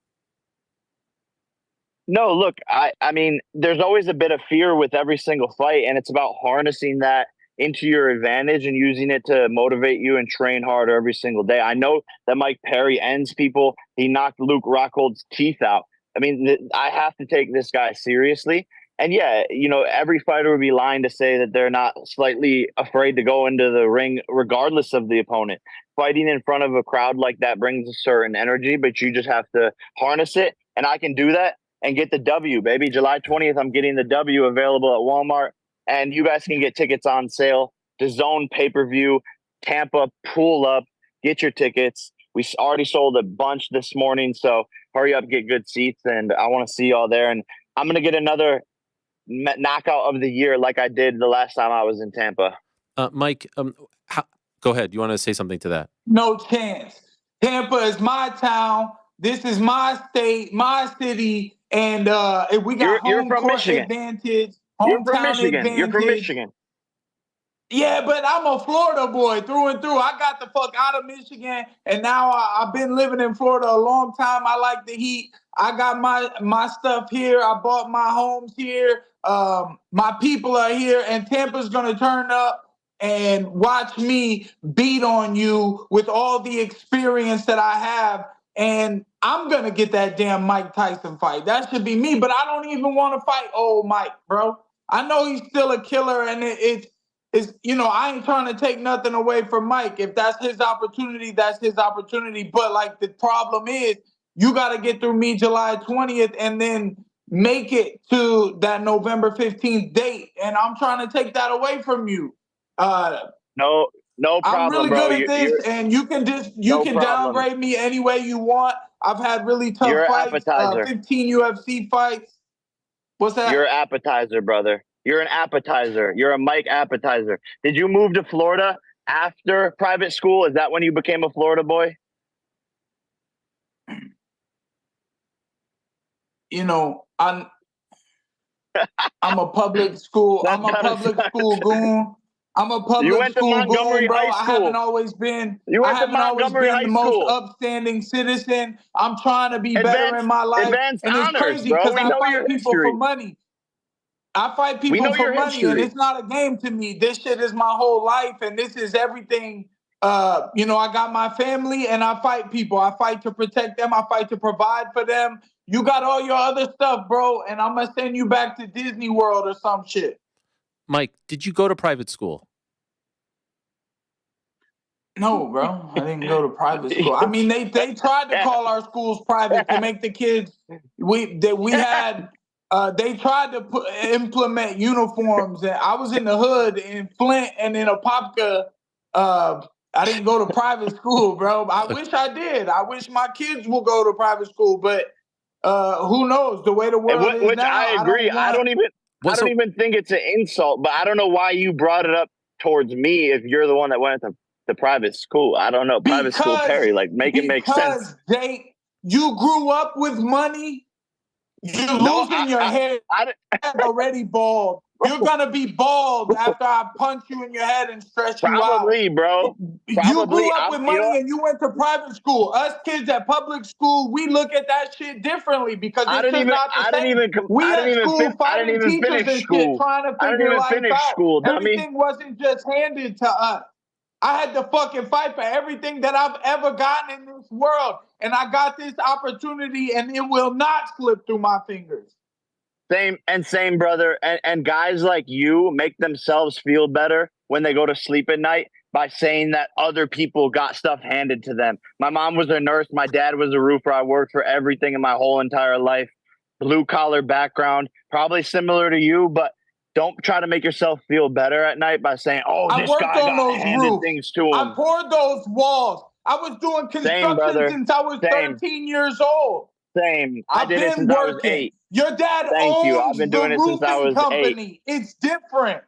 No, look, I mean, there's always a bit of fear with every single fight, and it's about harnessing that into your advantage and using it to motivate you and train harder every single day. I know that Mike Perry ends people. He knocked Luke Rockhold's teeth out. I mean, I have to take this guy seriously. And yeah, every fighter would be lying to say that they're not slightly afraid to go into the ring regardless of the opponent. Fighting in front of a crowd like that brings a certain energy, but you just have to harness it. And I can do that and get the W, baby. July 20th, I'm getting the W available at Walmart. And you guys can get tickets on sale. DAZN pay-per-view, Tampa, pull up, get your tickets. We already sold a bunch this morning, so hurry up, get good seats, and I want to see y'all there. And I'm going to get another knockout of the year like I did the last time I was in Tampa. Mike, go ahead. You want to say something to that? No chance. Tampa is my town. This is my state, my city, and if we got home court Michigan. advantage, You're from hometown Michigan. advantage. You're from Michigan. Yeah, but I'm a Florida boy through and through. I got the fuck out of Michigan, and now I've been living in Florida a long time. I like the heat. I got my stuff here. I bought my homes here. My people are here, and Tampa's gonna turn up and watch me beat on you with all the experience that I have. And I'm gonna get that damn Mike Tyson fight. That should be me. But I don't even want to fight old Mike, bro. I know he's still a killer, and it's I ain't trying to take nothing away from Mike. If that's his opportunity, that's his opportunity. But like the problem is, you got to get through me July 20th and then make it to that November 15th date. And I'm trying to take that away from you. No problem, I'm really bro. good at this, and you can downgrade me any way you want. I've had really tough fights, 15 UFC fights. What's that? You're an appetizer, brother. You're an appetizer. You're a Mike appetizer. Did you move to Florida after private school? Is that when you became a Florida boy? I'm a public school. I'm a public school goon. I'm a public school goon, bro. I haven't always been the most upstanding citizen. I'm trying to be better in my life. And it's crazy because I fight people for money. I fight people for money, and it's not a game to me. This shit is my whole life, and this is everything. I got my family, and I fight people. I fight to protect them. I fight to provide for them. You got all your other stuff, bro, and I'm going to send you back to Disney World or some shit. Mike, did you go to private school? No, bro. I didn't go to private school. I mean, they tried to call our schools private to make the kids. We had they tried to implement uniforms, and I was in the hood in Flint and in Apopka. I didn't go to private school, bro. I wish I did. I wish my kids will go to private school, but who knows? The way the world is Which now, I agree. I don't even think it's an insult, but I don't know why you brought it up towards me if you're the one that went to the private school. I don't know. Private school Perry, like make it make sense. Because you grew up with money. You're losing your hair already bald. You're gonna be bald after I punch you in your head and stretch you out. Probably, bro. You grew up with money and you went to private school. Us kids at public school, we look at that shit differently because it's just not the same. We at school fighting teachers and shit, trying to figure life out. School, everything wasn't just handed to us. I had to fucking fight for everything that I've ever gotten in this world. And I got this opportunity and it will not slip through my fingers. Same, brother. And guys like you make themselves feel better when they go to sleep at night by saying that other people got stuff handed to them. My mom was a nurse. My dad was a roofer. I worked for everything in my whole entire life. Blue collar background, probably similar to you, but don't try to make yourself feel better at night by saying, "Oh, this guy got handed things to him." I poured those walls. I was doing construction since I was 13 years old. Same. I did it since I was 8. Your dad owns the roofing company. It's different.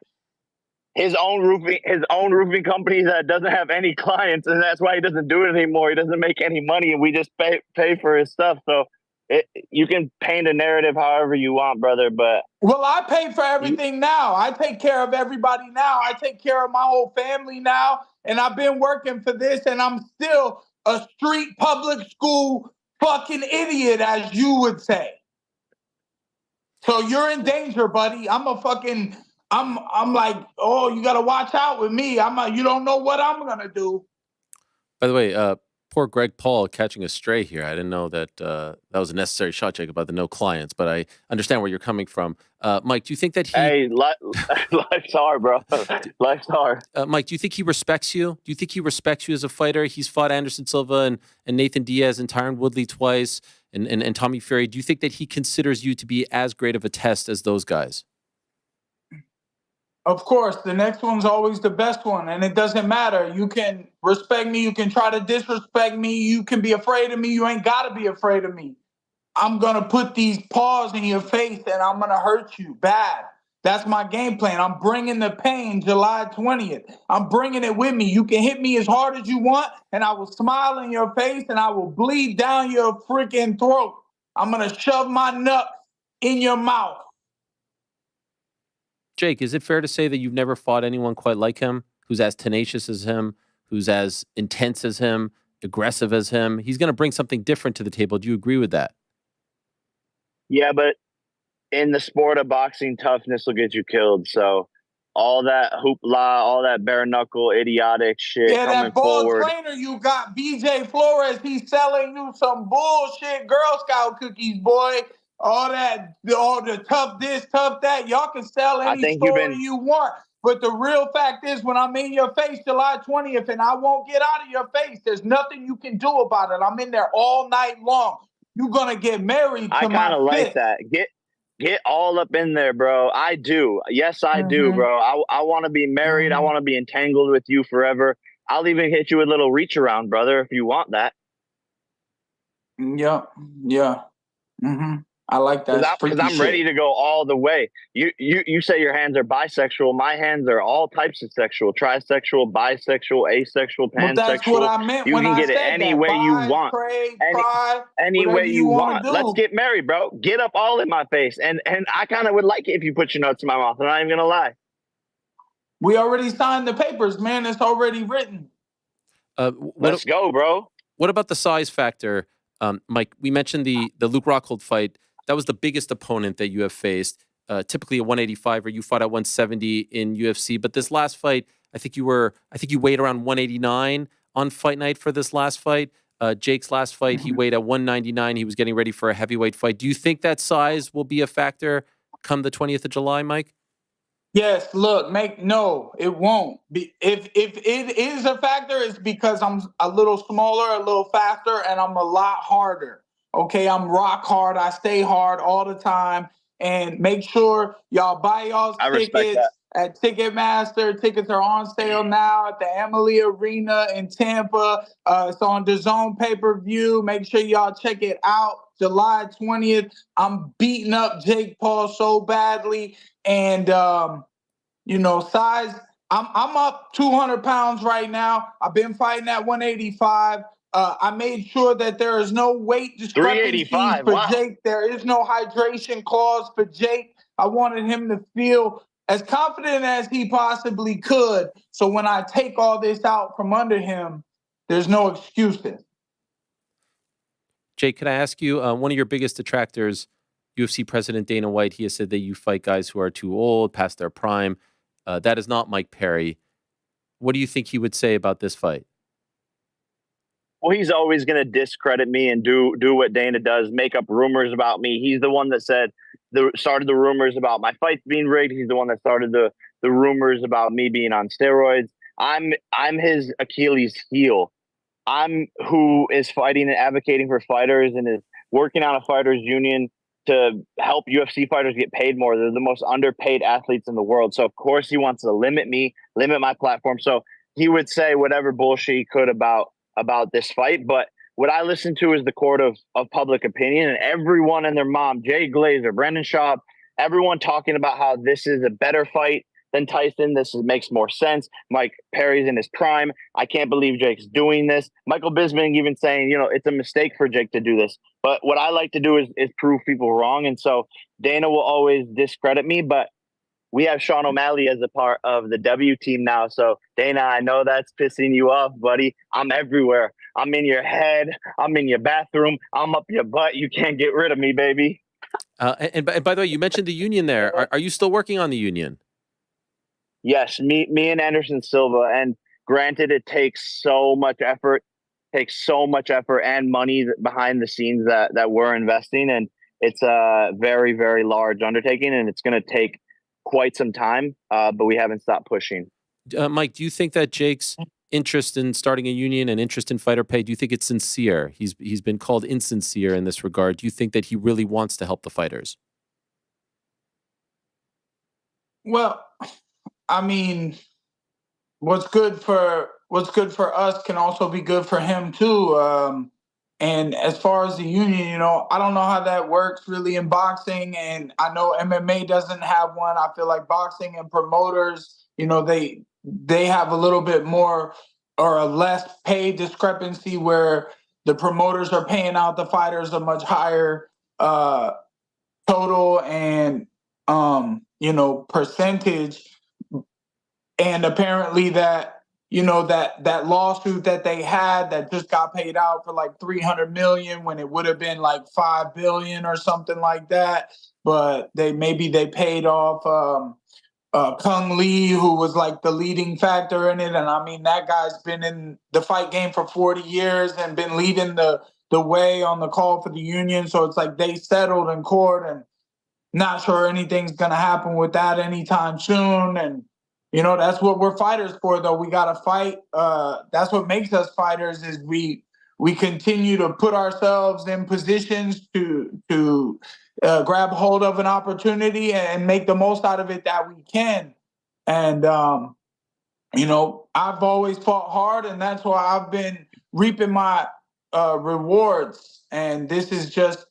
His own roofing company that doesn't have any clients, and that's why he doesn't do it anymore. He doesn't make any money, and we just pay for his stuff. So you can paint a narrative however you want, brother. But I pay for everything now. I take care of everybody now. I take care of my whole family now, and I've been working for this, and I'm still a street public school fucking idiot, as you would say. So you're in danger, buddy. I'm like, oh, you gotta watch out with me. You don't know what I'm gonna do. By the way, poor Greg Paul catching a stray here. I didn't know that that was a necessary shot, Jake, about the no clients, but I understand where you're coming from. Mike, do you think that he... Hey, life's hard, bro. Life's hard. Mike, do you think he respects you? Do you think he respects you as a fighter? He's fought Anderson Silva and Nathan Diaz and Tyron Woodley twice and Tommy Fury. Do you think that he considers you to be as great of a test as those guys? Of course, the next one's always the best one, and it doesn't matter. You can respect me. You can try to disrespect me. You can be afraid of me. You ain't got to be afraid of me. I'm going to put these paws in your face, and I'm going to hurt you bad. That's my game plan. I'm bringing the pain July 20th. I'm bringing it with me. You can hit me as hard as you want, and I will smile in your face, and I will bleed down your freaking throat. I'm going to shove my nuts in your mouth. Jake, is it fair to say that you've never fought anyone quite like him, who's as tenacious as him, who's as intense as him, aggressive as him? He's going to bring something different to the table. Do you agree with that? Yeah, but in the sport of boxing, toughness will get you killed. So all that hoopla, all that bare knuckle, idiotic shit coming that ball forward. Trainer you got, BJ Flores, he's selling you some bullshit Girl Scout cookies, boy. All the tough this, tough that. Y'all can sell any story you want. But the real fact is, when I'm in your face July 20th and I won't get out of your face, there's nothing you can do about it. I'm in there all night long. You're going to get married to my fist. I kind of like that. Get all up in there, bro. I do. Yes, I do, bro. I want to be married. I want to be entangled with you forever. I'll even hit you with a little reach around, brother, if you want that. Yeah. I like that. Because I'm ready to go all the way. You say your hands are bisexual. My hands are all types of sexual: trisexual, bisexual, asexual, pansexual. But that's what I meant. You when can I get it any way you want. Any way you want. Let's get married, bro. Get up all in my face. And I kind of would like it if you put your nuts in my mouth. I'm not even gonna lie. We already signed the papers, man. It's already written. Let's go, bro. What about the size factor, Mike? We mentioned the Luke Rockhold fight. That was the biggest opponent that you have faced. Typically a 185er. You fought at 170 in UFC, but this last fight, I think you weighed around 189 on fight night for this last fight. Jake's last fight, he weighed at 199. He was getting ready for a heavyweight fight. Do you think that size will be a factor come the 20th of July, Mike? Yes, look, no, it won't be. If it is a factor, it's because I'm a little smaller, a little faster, and I'm a lot harder. Okay, I'm rock hard. I stay hard all the time. And make sure y'all buy y'all's I respect tickets that. at Ticketmaster. Tickets are on sale now at the Emily Arena in Tampa. It's on the Zone pay-per-view. Make sure y'all check it out. July 20th. I'm beating up Jake Paul so badly. And, size, I'm up 200 pounds right now. I've been fighting at 185. I made sure that there is no weight discrepancies 385, for wow. Jake. There is no hydration clause for Jake. I wanted him to feel as confident as he possibly could. So when I take all this out from under him, there's no excuses. Jake, can I ask you, one of your biggest detractors, UFC President Dana White, he has said that you fight guys who are too old, past their prime. That is not Mike Perry. What do you think he would say about this fight? Well, he's always going to discredit me and do what Dana does, make up rumors about me. He's the one that started the rumors about my fights being rigged. He's the one that started the rumors about me being on steroids. I'm his Achilles heel. I'm who is fighting and advocating for fighters and is working on a fighters union to help UFC fighters get paid more. They're the most underpaid athletes in the world. So of course he wants to limit me, limit my platform. So he would say whatever bullshit he could about this fight. But what I listen to is the court of public opinion, and everyone and their mom, Jay Glazer, Brendan Schaub, everyone talking about how this is a better fight than Tyson. Makes more sense. Mike Perry's in his prime. I can't believe Jake's doing this. Michael Bisping even saying, it's a mistake for Jake to do this. But what I like to do is prove people wrong. And so Dana will always discredit me, but we have Sean O'Malley as a part of the W team now. So Dana, I know that's pissing you off, buddy. I'm everywhere. I'm in your head. I'm in your bathroom. I'm up your butt. You can't get rid of me, baby. And by the way, you mentioned the union there. Are you still working on the union? Yes, me and Anderson Silva. And granted, it takes so much effort, and money behind the scenes that we're investing. And it's a very, very large undertaking, and it's going to take quite some time, but we haven't stopped pushing. Mike, do you think that Jake's interest in starting a union and interest in fighter pay, do you think it's sincere? He's been called insincere in this regard. Do you think that he really wants to help the fighters? Well, I mean, what's good for us can also be good for him too. And as far as the union, I don't know how that works really in boxing, and I know MMA doesn't have one. I feel like boxing and promoters, they have a little bit more or a less pay discrepancy where the promoters are paying out the fighters a much higher total and percentage. And apparently that lawsuit that they had that just got paid out for like $300 million when it would have been like $5 billion or something like that. But they paid off Kung Lee, who was like the leading factor in it. And I mean, that guy's been in the fight game for 40 years and been leading the way on the call for the union. So it's like they settled in court, and not sure anything's going to happen with that anytime soon. And that's what we're fighters for, though. We got to fight. That's what makes us fighters, is we continue to put ourselves in positions to grab hold of an opportunity and make the most out of it that we can. And, I've always fought hard, and that's why I've been reaping my rewards. And this is just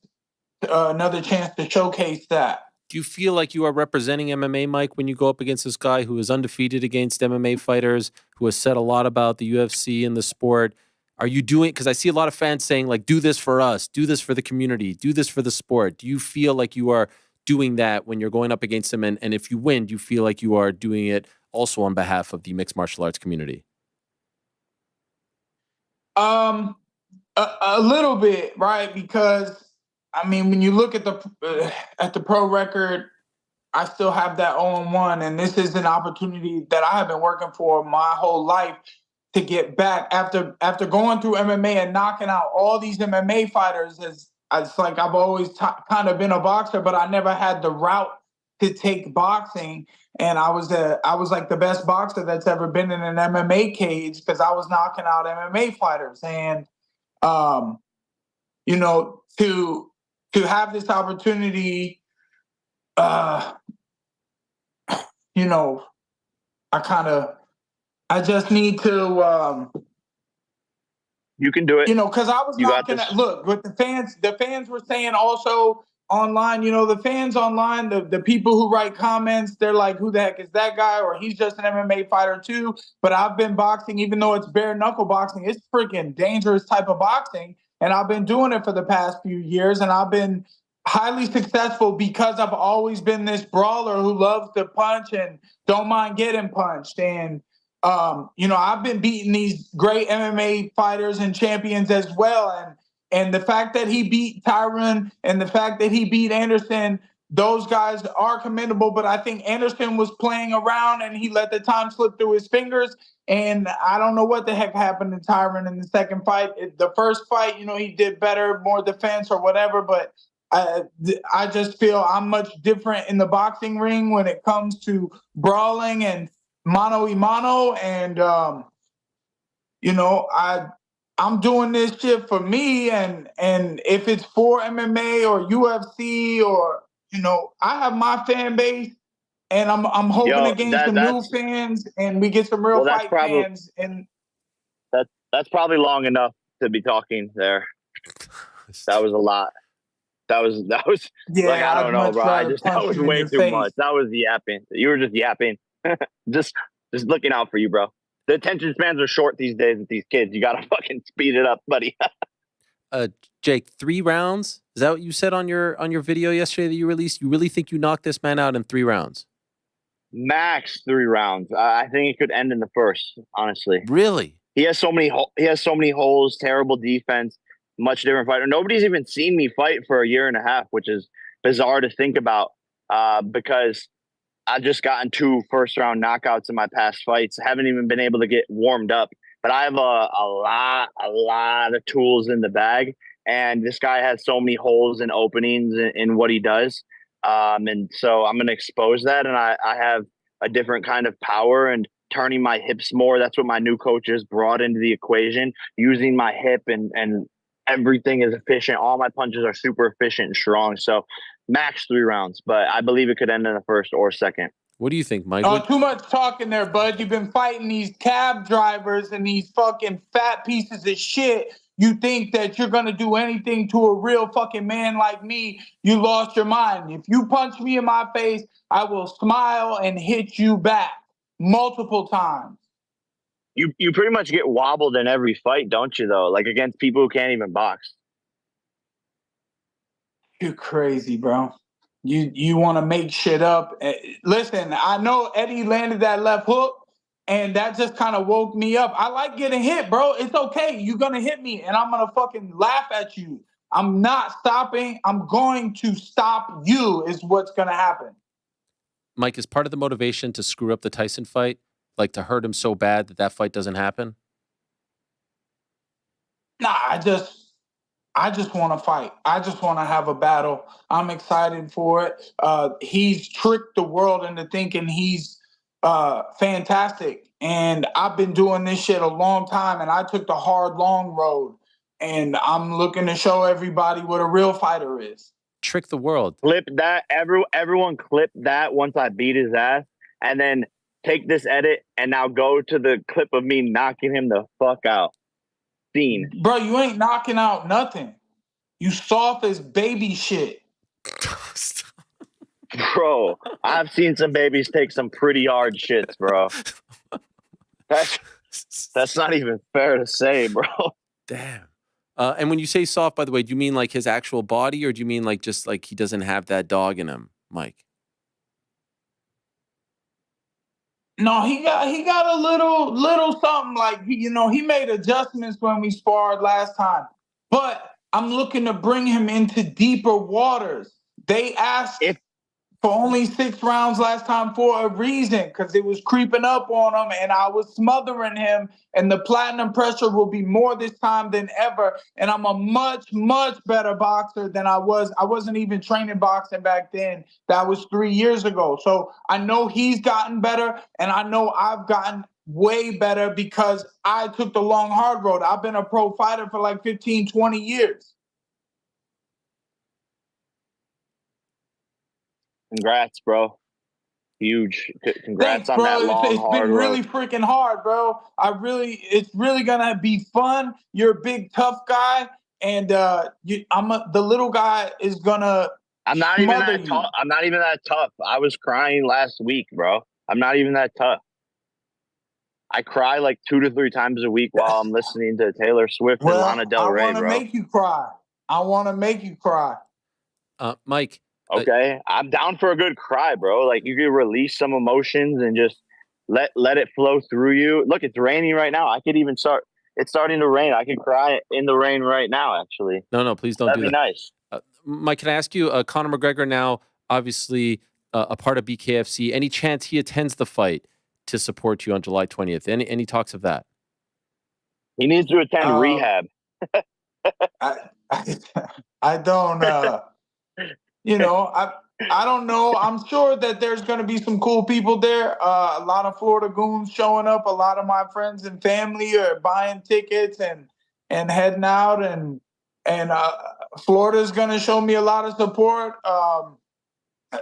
another chance to showcase that. Do you feel like you are representing MMA, Mike, when you go up against this guy who is undefeated against MMA fighters, who has said a lot about the UFC and the sport? Are you doing, because I see a lot of fans saying, like, do this for us, do this for the community, do this for the sport. Do you feel like you are doing that when you're going up against him? And if you win, do you feel like you are doing it also on behalf of the mixed martial arts community? A little bit, right? Because I mean, when you look at the pro record, I still have that 0-1, and this is an opportunity that I have been working for my whole life to get back after going through MMA and knocking out all these MMA fighters. It's like I've always kind of been a boxer, but I never had the route to take boxing. And I was like the best boxer that's ever been in an MMA cage, because I was knocking out MMA fighters. And to have this opportunity you know, I just need to, You can do it. you know, because I was You got not gonna this. look. What the fans were saying also online. You know, the fans online, the people who write comments, they're like, "Who the heck is that guy?" Or he's just an MMA fighter too. But I've been boxing, even though it's bare knuckle boxing, it's freaking dangerous type of boxing, and I've been doing it for the past few years, and I've been highly successful because I've always been this brawler who loves to punch and don't mind getting punched. And you know, I've been beating these great MMA fighters and champions as well. And the fact that he beat Tyron and the fact that he beat Anderson, those guys are commendable. But I think Anderson was playing around and he let the time slip through his fingers. And I don't know what the heck happened to Tyron in the second fight. The first fight, you know, he did better, more defense or whatever. But I just feel I'm much different in the boxing ring when it comes to brawling and mano y mano. And, you know, I'm doing this shit for me. And if it's for MMA or UFC or, you know, I have my fan base and I'm hoping Yo, to gain some new fans and we get some real fight fans. And that's probably long enough to be talking there. That was a lot. That was yeah, like, I don't know, bro. That was way too face. much. That was yapping. You were just yapping. just looking out for you, bro. The attention spans are short these days with these kids. You gotta fucking speed it up, buddy. Jake, 3 rounds? Is that what you said on your video yesterday that you released? You really think you knocked this man out in 3 rounds? Max 3 rounds. I think it could end in the first, honestly. Really? He has so many holes, terrible defense, much different fighter. Nobody's even seen me fight for a year and a half, which is bizarre to think about because I've just gotten 2 first-round knockouts in my past fights. Haven't even been able to get warmed up. But I have a lot of tools in the bag. And this guy has so many holes and openings in what he does. And so I'm going to expose that. And I have a different kind of power and turning my hips more. That's what my new coach has brought into the equation. Using my hip and everything is efficient. All my punches are super efficient and strong. So max 3 rounds, but I believe it could end in the first or second. What do you think, Mike? Oh, too much talking there, bud. You've been fighting these cab drivers and these fucking fat pieces of shit. You think that you're going to do anything to a real fucking man like me. You lost your mind. If you punch me in my face, I will smile and hit you back multiple times. You pretty much get wobbled in every fight, don't you, though? Like against people who can't even box. You're crazy, bro. You want to make shit up. Listen, I know Eddie landed that left hook, and that just kind of woke me up. I like getting hit, bro. It's okay. You're going to hit me, and I'm going to fucking laugh at you. I'm not stopping. I'm going to stop you is what's going to happen. Mike, is part of the motivation to screw up the Tyson fight, like to hurt him so bad that fight doesn't happen? Nah, I just want to fight. I just want to have a battle. I'm excited for it. He's tricked the world into thinking he's fantastic. And I've been doing this shit a long time, and I took the hard, long road. And I'm looking to show everybody what a real fighter is. Trick the world. Clip that. Everyone clip that once I beat his ass. And then take this edit and now go to the clip of me knocking him the fuck out. Scene. Bro, you ain't knocking out nothing. You soft as baby shit. Bro, I've seen some babies take some pretty hard shits, bro. That's not even fair to say, bro. Damn. And when you say soft, by the way, do you mean like his actual body, or do you mean like just like he doesn't have that dog in him, Mike? No, he got a little something, like, you know, he made adjustments when we sparred last time. But I'm looking to bring him into deeper waters. They asked for only 6 rounds last time for a reason, because it was creeping up on him and I was smothering him, and the platinum pressure will be more this time than ever. And I'm a much, much better boxer than I was. I wasn't even training boxing back then. That was 3 years ago. So I know he's gotten better, and I know I've gotten way better because I took the long, hard road. I've been a pro fighter for like 15, 20 years. Congrats, bro. Huge. Congrats Thanks, on that bro. long, It's hard been really road. freaking hard, bro. It's really gonna be fun. You're a big, tough guy, and the little guy is gonna I'm not even smother that you. tough. I'm not even that tough. I was crying last week, bro. I'm not even that tough. I cry like 2 to 3 times a week while I'm listening to Taylor Swift and Lana Well, Del I Rey, want to bro. make you cry. I want to make you cry. Mike. Okay, I'm down for a good cry, bro. Like you could release some emotions and just let it flow through you. Look, it's raining right now. I could even start. It's starting to rain. I can cry in the rain right now. Actually, No, please don't that'd do be that. nice. Mike, can I ask you? Conor McGregor now, obviously a part of BKFC. Any chance he attends the fight to support you on July 20th? Any talks of that? He needs to attend rehab. I don't. I don't know. I'm sure that there's going to be some cool people there. A lot of Florida goons showing up. A lot of my friends and family are buying tickets and heading out. And Florida's going to show me a lot of support.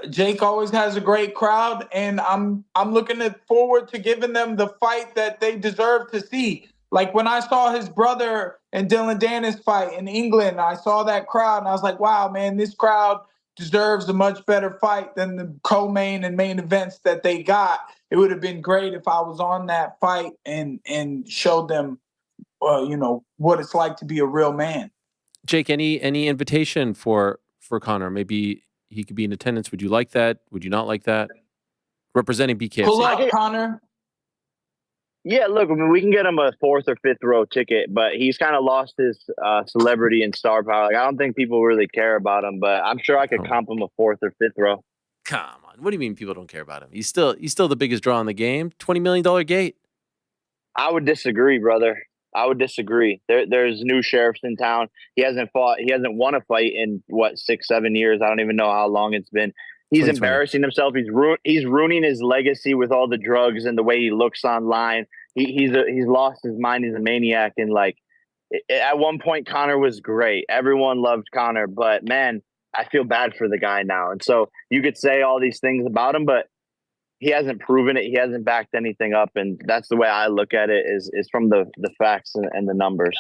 Jake always has a great crowd, and I'm looking forward to giving them the fight that they deserve to see. Like when I saw his brother and Dylan Dennis fight in England, I saw that crowd, and I was like, wow, man, this crowd deserves a much better fight than the co-main and main events that they got. It would have been great if I was on that fight and showed them, what it's like to be a real man. Jake, any invitation for Conor? Maybe he could be in attendance. Would you like that? Would you not like that? Representing BKFC. Pull up, Conor. Yeah, look, I mean, we can get him a 4th or 5th row ticket, but he's kind of lost his celebrity and star power. Like, I don't think people really care about him, but I'm sure I could comp him a 4th or 5th row. Come on, what do you mean people don't care about him? He's still the biggest draw in the game. $20 million gate. I would disagree, brother. I would disagree. There's new sheriffs in town. He hasn't won a fight in 6-7 years. I don't even know how long it's been. He's embarrassing himself. He's ruining his legacy with all the drugs and the way he looks online. He's lost his mind. He's a maniac. And like at one point, Conor was great. Everyone loved Conor, but man, I feel bad for the guy now. And so you could say all these things about him, but he hasn't proven it. He hasn't backed anything up. And that's the way I look at it is from the facts and the numbers.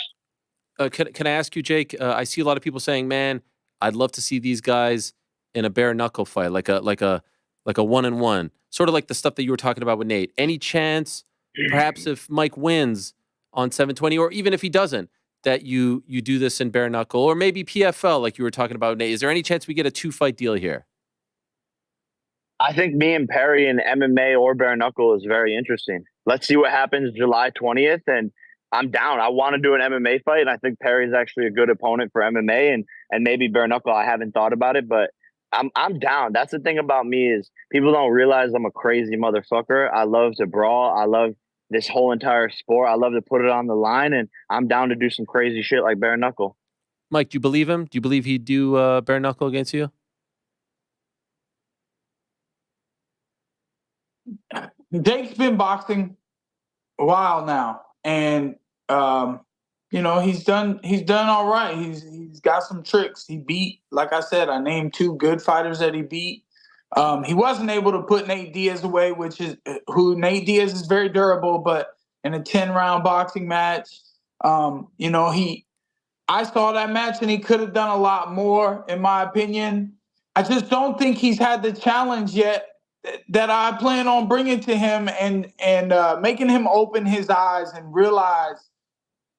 Can I ask you, Jake? I see a lot of people saying, man, I'd love to see these guys in a bare knuckle fight, like a 1-on-1, sort of like the stuff that you were talking about with Nate. Any chance, perhaps if Mike wins on 720, or even if he doesn't, that you do this in bare knuckle, or maybe PFL, like you were talking about, Nate? Is there any chance we get a 2-fight deal here? I think me and Perry in MMA or bare knuckle is very interesting. Let's see what happens July 20th, and I'm down. I want to do an MMA fight, and I think Perry's actually a good opponent for MMA, and maybe bare knuckle. I haven't thought about it, but I'm down. That's the thing about me is people don't realize I'm a crazy motherfucker. I love to brawl. I love this whole entire sport. I love to put it on the line, and I'm down to do some crazy shit like bare knuckle. Mike, do you believe him? Do you believe he'd do bare knuckle against you? Jake's been boxing a while now, and he's done all right. He's got some tricks. He beat, like I said, I named 2 good fighters that he beat. He wasn't able to put Nate Diaz away, Nate Diaz is very durable, but in a 10-round boxing match, I saw that match and he could have done a lot more, in my opinion. I just don't think he's had the challenge yet that I plan on bringing to him and making him open his eyes and realize,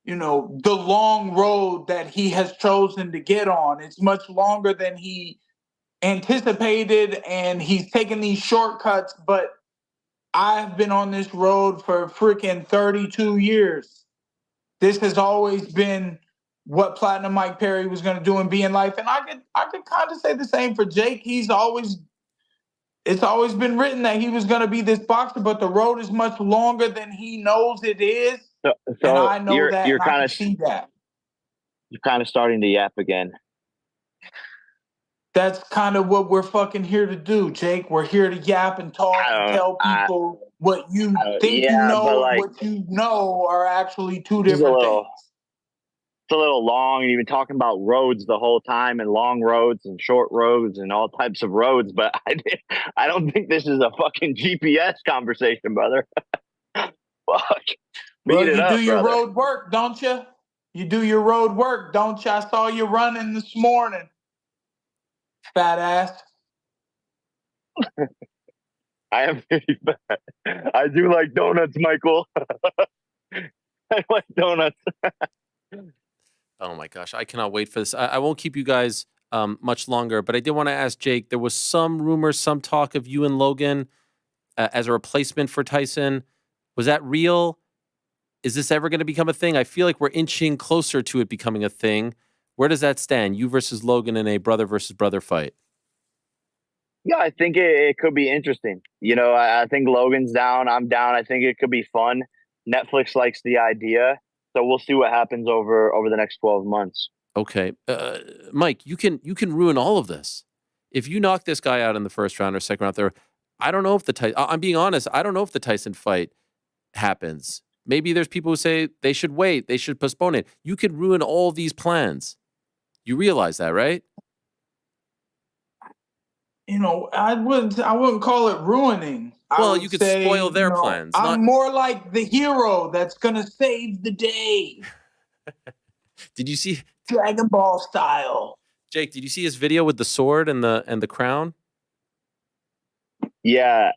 the long road that he has chosen to get on. It's much longer than he anticipated, and he's taken these shortcuts, but I've been on this road for freaking 32 years. This has always been what Platinum Mike Perry was going to do and be in life. And I could kind of say the same for Jake. It's always been written that he was going to be this boxer, but the road is much longer than he knows it is. So and I know that, you're and I kind can of see that. You're kind of starting to yap again. That's kind of what we're fucking here to do, Jake. We're here to yap and talk and tell people what you think you know and what you know are actually 2 different things. it's a little long, and you've been talking about roads the whole time, and long roads and short roads and all types of roads, but I don't think this is a fucking GPS conversation, brother. Fuck. Well, Beat it you up, do your brother. road work, don't you? You do your road work, don't you? I saw you running this morning, fat ass. I am pretty bad. I do like donuts, Michael. I like donuts. Oh my gosh, I cannot wait for this. I won't keep you guys much longer, but I did want to ask Jake. There was some rumors, some talk of you and Logan as a replacement for Tyson. Was that real? Is this ever going to become a thing? I feel like we're inching closer to it becoming a thing. Where does that stand? You versus Logan in a brother versus brother fight. Yeah, I think it could be interesting. You know, I think Logan's down. I'm down. I think it could be fun. Netflix likes the idea. So we'll see what happens over the next 12 months. Okay. Mike, you can ruin all of this. If you knock this guy out in the first round or second round, there, I don't know if the Tyson, I'm being honest, I don't know if the Tyson fight happens. Maybe there's people who say they should wait, they should postpone it. You could ruin all these plans. You realize that, right? You know, I wouldn't call it ruining. Well, you could spoil their plans. I'm more like the hero that's gonna save the day. Did you see Dragon Ball style? Jake, did you see his video with the sword and the crown? Yeah,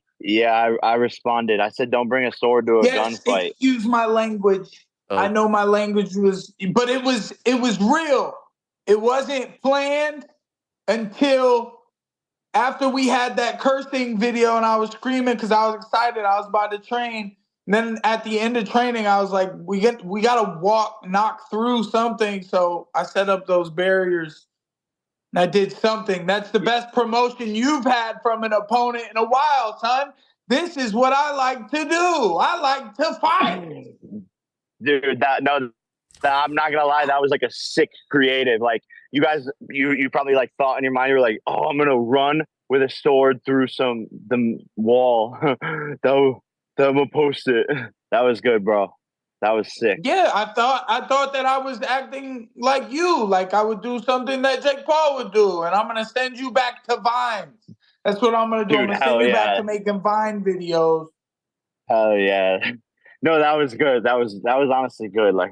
I responded. I said, don't bring a sword to a gunfight. Excuse my language. Oh. I know my language but it was real. It wasn't planned until after we had that cursing video and I was screaming because I was excited. I was about to train. And then at the end of training, I was like, we got to knock through something. So I set up those barriers. And I did something. That's the best promotion you've had from an opponent in a while, son. This is what I like to do. I like to fight. Dude, I'm not gonna lie, that was like a sick creative. Like you guys, you probably like thought in your mind, you were like, oh, I'm gonna run with a sword through the wall. I'm gonna post it. That was good, bro. That was sick. Yeah, I thought that I was acting like you, like I would do something that Jake Paul would do, and I'm gonna send you back to Vines. That's what I'm gonna do. Dude, I'm gonna send you back to making Vine videos. Hell yeah. No, that was good. That was honestly good. Like,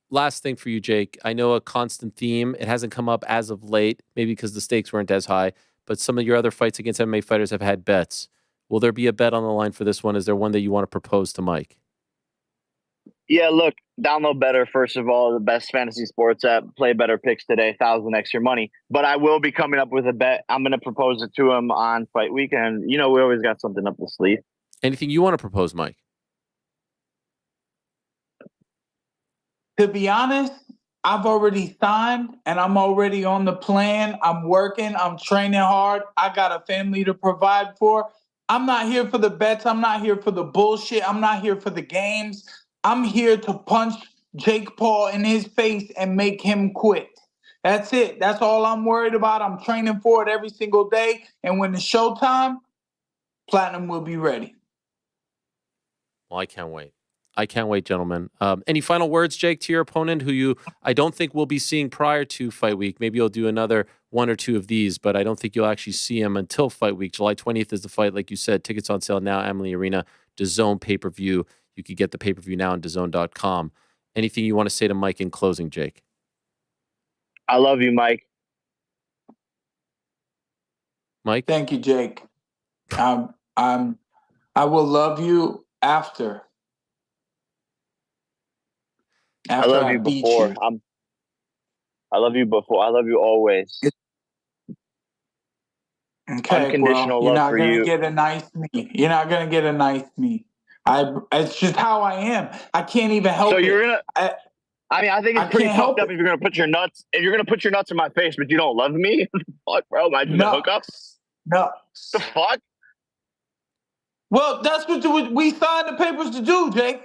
last thing for you, Jake. I know a constant theme. It hasn't come up as of late, maybe because the stakes weren't as high, but some of your other fights against MMA fighters have had bets. Will there be a bet on the line for this one? Is there one that you want to propose to Mike? yeah, look, download Better, first of all, the best fantasy sports app. Play Better picks today, 1,000 extra money. But I will be coming up with a bet. I'm going to propose it to him on fight weekend. You know, we always got something up the sleeve. Anything you want to propose, Mike? To be honest, I've already signed and I'm already on the plan. I'm working, I'm training hard. I got a family to provide for. I'm not here for the bets. I'm not here for the bullshit. I'm not here for the games. I'm here to punch Jake Paul in his face and make him quit. That's it. That's all I'm worried about. I'm training for it every single day. And when it's showtime, Platinum will be ready. Well, I can't wait. I can't wait, gentlemen. Any final words, Jake, to your opponent, who I don't think we'll be seeing prior to fight week. Maybe you'll do another one or two of these, but I don't think you'll actually see him until fight week. July 20th is the fight, like you said. Tickets on sale now, Emily Arena, DAZN pay-per-view. You could get the pay-per-view now on DAZN.com. Anything you want to say to Mike in closing, Jake? I love you, Mike. Mike? Thank you, Jake. I will love you after. I love you before. I love you before. I love you always. Okay, unconditional bro. love for you. You're not gonna get a nice me. You're not gonna get a nice me. It's just how I am. I can't even help it. So you're gonna. I think it's pretty fucked up if you're gonna put your nuts. If you're gonna put your nuts in my face, but you don't love me. Fuck, bro. Imagine the hookups. No. The fuck. Well, that's what we signed the papers to do, Jake.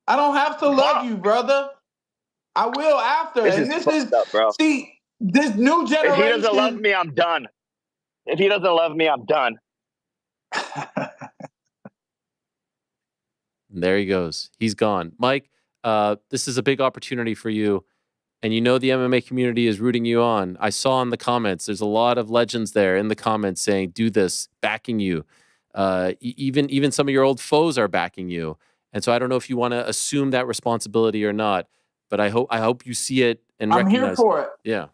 I don't have to love you, brother. I will after. This is up, bro. See, this new generation. If he doesn't love me, I'm done. If he doesn't love me, I'm done. There he goes. He's gone. Mike, This is a big opportunity for you. And you know the MMA community is rooting you on. I saw in the comments, there's a lot of legends there in the comments saying, do this, backing you. Even some of your old foes are backing you. And so I don't know if you want to assume that responsibility or not, but I hope you see it and I'm recognize here for it. Yeah.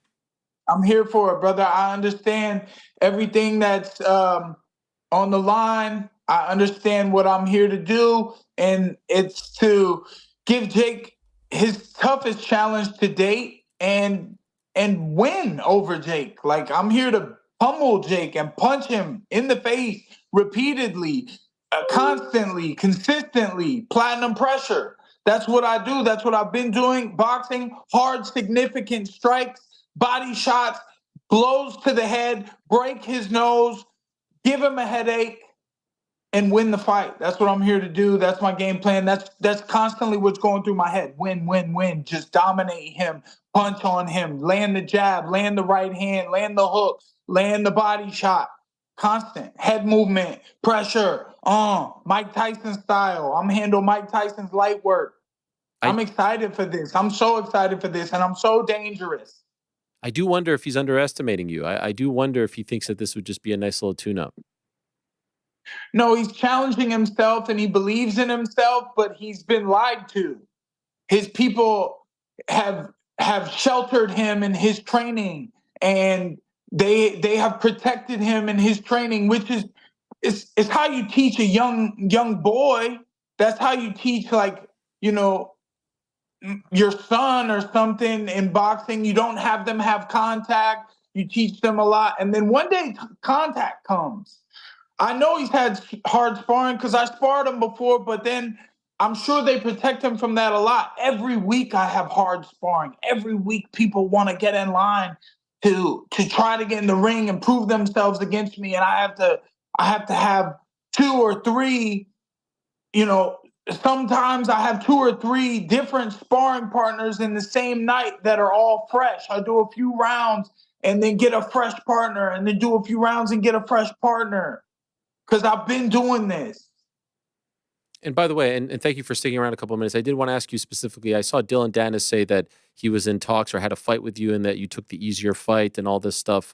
I'm here for it, brother. I understand everything that's on the line. I understand what I'm here to do, and it's to give Jake his toughest challenge to date and win over Jake. Like, I'm here to pummel Jake and punch him in the face repeatedly, constantly, consistently, platinum pressure. That's what I do. That's what I've been doing. Boxing, hard, significant strikes, body shots, blows to the head, break his nose, give him a headache, and win the fight. That's what I'm here to do. That's my game plan. That's constantly what's going through my head. Win, win, win. Just dominate him, punch on him, land the jab, land the right hand, land the hook, land the body shot. Constant head movement, pressure, Mike Tyson style. I'm handle Mike Tyson's light work. I'm excited for this. I'm so excited for this, and I'm so dangerous. I do wonder if he's underestimating you. I do wonder if he thinks that this would just be a nice little tune-up. No, he's challenging himself and he believes in himself, but he's been lied to. His people have sheltered him in his training, and they have protected him in his training, which is how you teach a young boy. That's how you teach, like, your son or something in boxing. You don't have them have contact. You teach them a lot, and then one day contact comes. I know he's had hard sparring because I sparred him before, but then I'm sure they protect him from that a lot. Every week I have hard sparring. Every week people want to get in line to try to get in the ring and prove themselves against me, and I have to have 2 or 3, sometimes I have 2 or 3 different sparring partners in the same night that are all fresh. I do a few rounds and then get a fresh partner, and then do a few rounds and get a fresh partner. Because I've been doing this. And by the way, and thank you for sticking around a couple of minutes. I did want to ask you specifically, I saw Dylan Dennis say that he was in talks or had a fight with you and that you took the easier fight and all this stuff.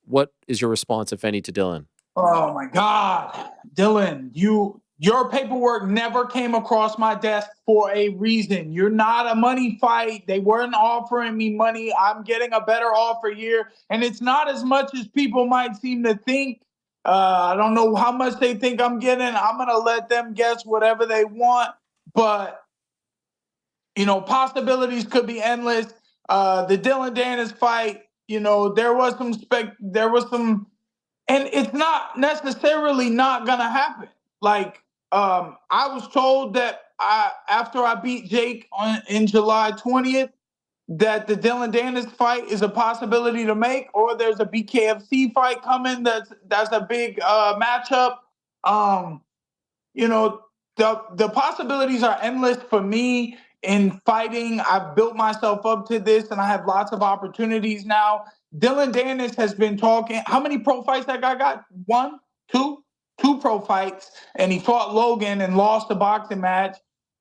What is your response, if any, to Dylan? Oh, my God. Dylan, your paperwork never came across my desk for a reason. You're not a money fight. They weren't offering me money. I'm getting a better offer here. And it's not as much as people might seem to think. I don't know how much they think I'm getting. I'm going to let them guess whatever they want. But, possibilities could be endless. The Dylan Dennis fight, there was some, and it's not necessarily not going to happen. Like, I was told that after I beat Jake in July 20th, that the Dylan Dennis fight is a possibility to make, or there's a BKFC fight coming. That's a big matchup. The possibilities are endless for me in fighting. I've built myself up to this, and I have lots of opportunities now. Dylan Dennis has been talking. How many pro fights that guy got? 1, 2? 2 pro fights, and he fought Logan and lost a boxing match.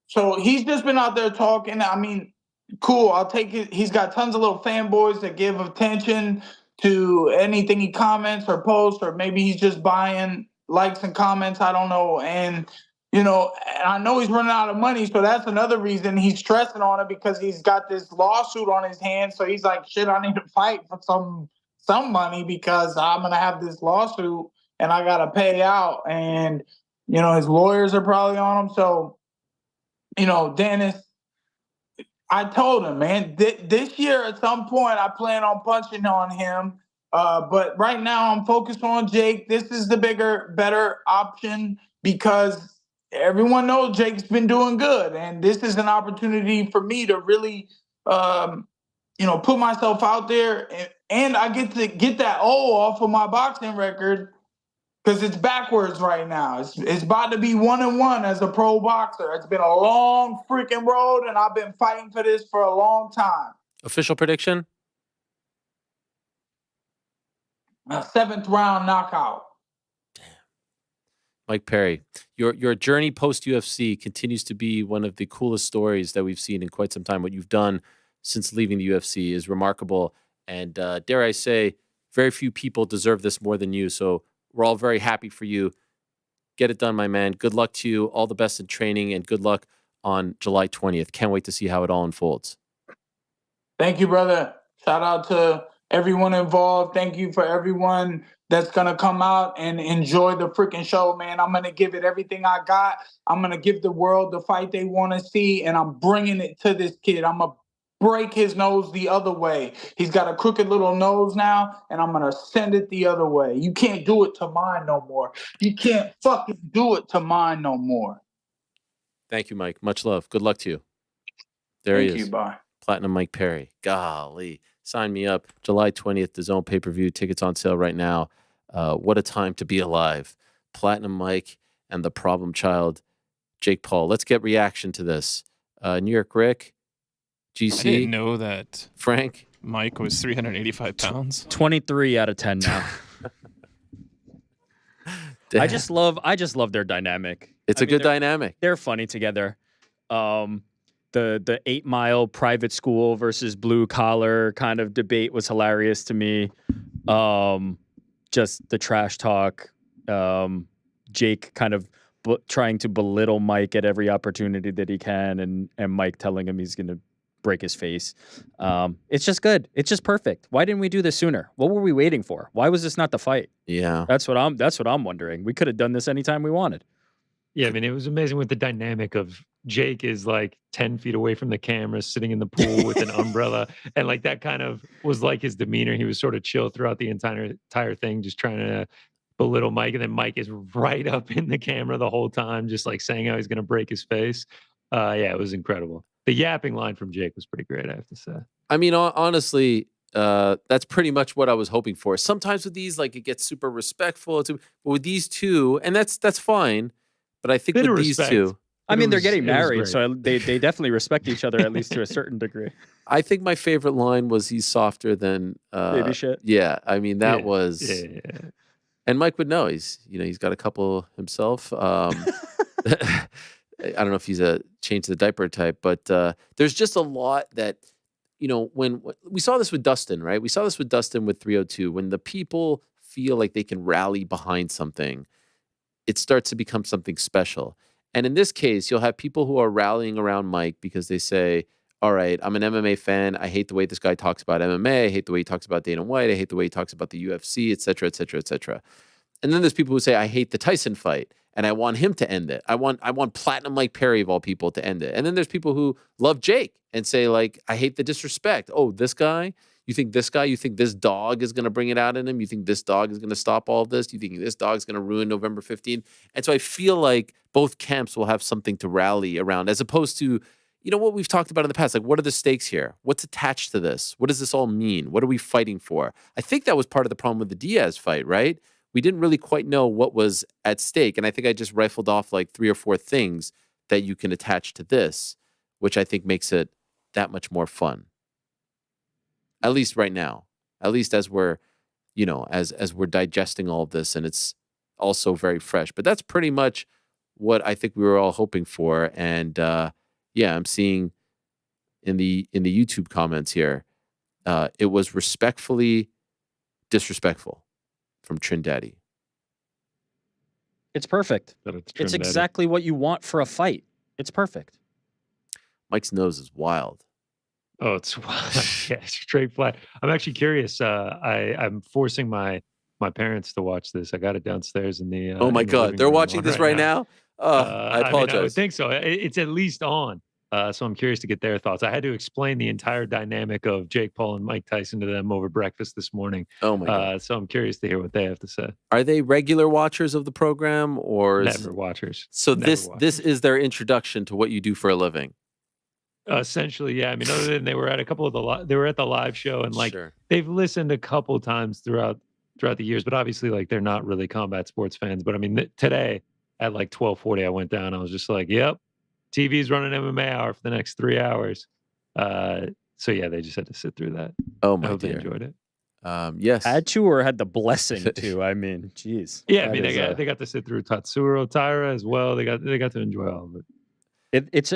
So he's just been out there talking. I mean, cool, I'll take it. He's got tons of little fanboys that give attention to anything he comments or posts, or maybe he's just buying likes and comments. I don't know. And, I know he's running out of money. So that's another reason he's stressing on it, because he's got this lawsuit on his hands. So he's like, shit, I need to fight for some money because I'm going to have this lawsuit and I got to pay out. And, his lawyers are probably on him. So, Dennis, I told him, man, this year at some point I plan on punching on him. But right now I'm focused on Jake. This is the bigger, better option because everyone knows Jake's been doing good. And this is an opportunity for me to really, put myself out there. And I get to get that O off of my boxing record because it's backwards right now. It's about to be 1-1 as a pro boxer. It's been a long freaking road, and I've been fighting for this for a long time. Official prediction? 7th round knockout. Mike Perry, your journey post UFC continues to be one of the coolest stories that we've seen in quite some time. What you've done since leaving the UFC is remarkable, and dare I say, very few people deserve this more than you. So we're all very happy for you. Get it done, my man. Good luck to you. All the best in training, and good luck on July 20th. Can't wait to see how it all unfolds. Thank you, brother. Shout out to everyone involved. Thank you for everyone that's going to come out and enjoy the freaking show, man. I'm going to give it everything I got. I'm going to give the world the fight they want to see, and I'm bringing it to this kid. I'm going to break his nose the other way. He's got a crooked little nose now, and I'm going to send it the other way. You can't do it to mine no more. You can't fucking do it to mine no more. Thank you, Mike. Much love. Good luck to you. There he is. Thank you. Bye. Platinum Mike Perry. Golly. Sign me up. July 20th, the Zone pay-per-view. Tickets on sale right now. What a time to be alive. Platinum Mike and the problem child, Jake Paul. Let's get reaction to this. New York Rick, GC. I didn't know that Frank. Mike was 385 pounds. 23 out of 10 now. I just love their dynamic. It's a good dynamic. They're funny together. The 8 Mile private school versus blue collar kind of debate was hilarious to me. Just the trash talk. Jake kind of trying to belittle Mike at every opportunity that he can, and Mike telling him he's going to break his face. It's just good. It's just perfect. Why didn't we do this sooner? What were we waiting for? Why was this not the fight? Yeah. That's what I'm wondering. We could have done this anytime we wanted. Yeah, I mean, it was amazing with the dynamic of Jake is like 10 feet away from the camera, sitting in the pool with an umbrella. And like that kind of was like his demeanor. He was sort of chill throughout the entire thing, just trying to belittle Mike. And then Mike is right up in the camera the whole time, just like saying how he's going to break his face. Yeah, it was incredible. The yapping line from Jake was pretty great, I have to say. I mean, honestly, that's pretty much what I was hoping for. Sometimes with these, like, it gets super respectful. But with these two, and that's fine. But I think with these two, I mean, they're getting married, so they definitely respect each other, at least to a certain degree. I think my favorite line was he's softer than baby shit. Yeah, I mean that was. Yeah. And Mike would know he's got a couple himself. I don't know if he's a change the diaper type, but there's just a lot that when we saw this with Dustin, right? We saw this with Dustin with 302. When the people feel like they can rally behind something, it starts to become something special. And in this case, you'll have people who are rallying around Mike because they say, all right, I'm an MMA fan. I hate the way this guy talks about MMA. I hate the way he talks about Dana White. I hate the way he talks about the UFC, et cetera, et cetera, et cetera. And then there's people who say, I hate the Tyson fight and I want him to end it. I want Platinum Mike Perry of all people to end it. And then there's people who love Jake and say, like, I hate the disrespect. Oh, this guy? You think this guy? You think this dog is going to bring it out in him? You think this dog is going to stop all of this? You think this dog is going to ruin November 15th? And so I feel like both camps will have something to rally around, as opposed to, what we've talked about in the past. Like, what are the stakes here? What's attached to this? What does this all mean? What are we fighting for? I think that was part of the problem with the Diaz fight, right? We didn't really quite know what was at stake. And I think I just rifled off like 3 or 4 things that you can attach to this, which I think makes it that much more fun. At least right now, at least as we're, as we're digesting all of this, and it's also very fresh. But that's pretty much what I think we were all hoping for. And I'm seeing in the YouTube comments here, it was respectfully disrespectful from Trindaddy. It's perfect. It's exactly what you want for a fight. It's perfect. Mike's nose is wild. Oh, it's wild. Yeah, straight flat. I'm actually curious. I'm forcing my parents to watch this. I got it downstairs in the. Oh my God, they're watching this right now. I apologize. I would think so. It's at least on. So I'm curious to get their thoughts. I had to explain the entire dynamic of Jake Paul and Mike Tyson to them over breakfast this morning. Oh my God. So I'm curious to hear what they have to say. Are they regular watchers of the program or never watchers? So this is their introduction to what you do for a living. Essentially, yeah. I mean, other than they were at a couple of they were at the live show, and like they've listened a couple times throughout the years, but obviously like they're not really combat sports fans. But I mean, today at like 12:40, I went down. I was just like, yep, TV's running MMA hour for the next 3 hours. So yeah, they just had to sit through that. Oh I my hope dear. they enjoyed it. Yes. Had to or had the blessing to? I mean, geez. Yeah, I That mean is, they got to sit through Tatsuro Taira as well. They got to enjoy all of it. It's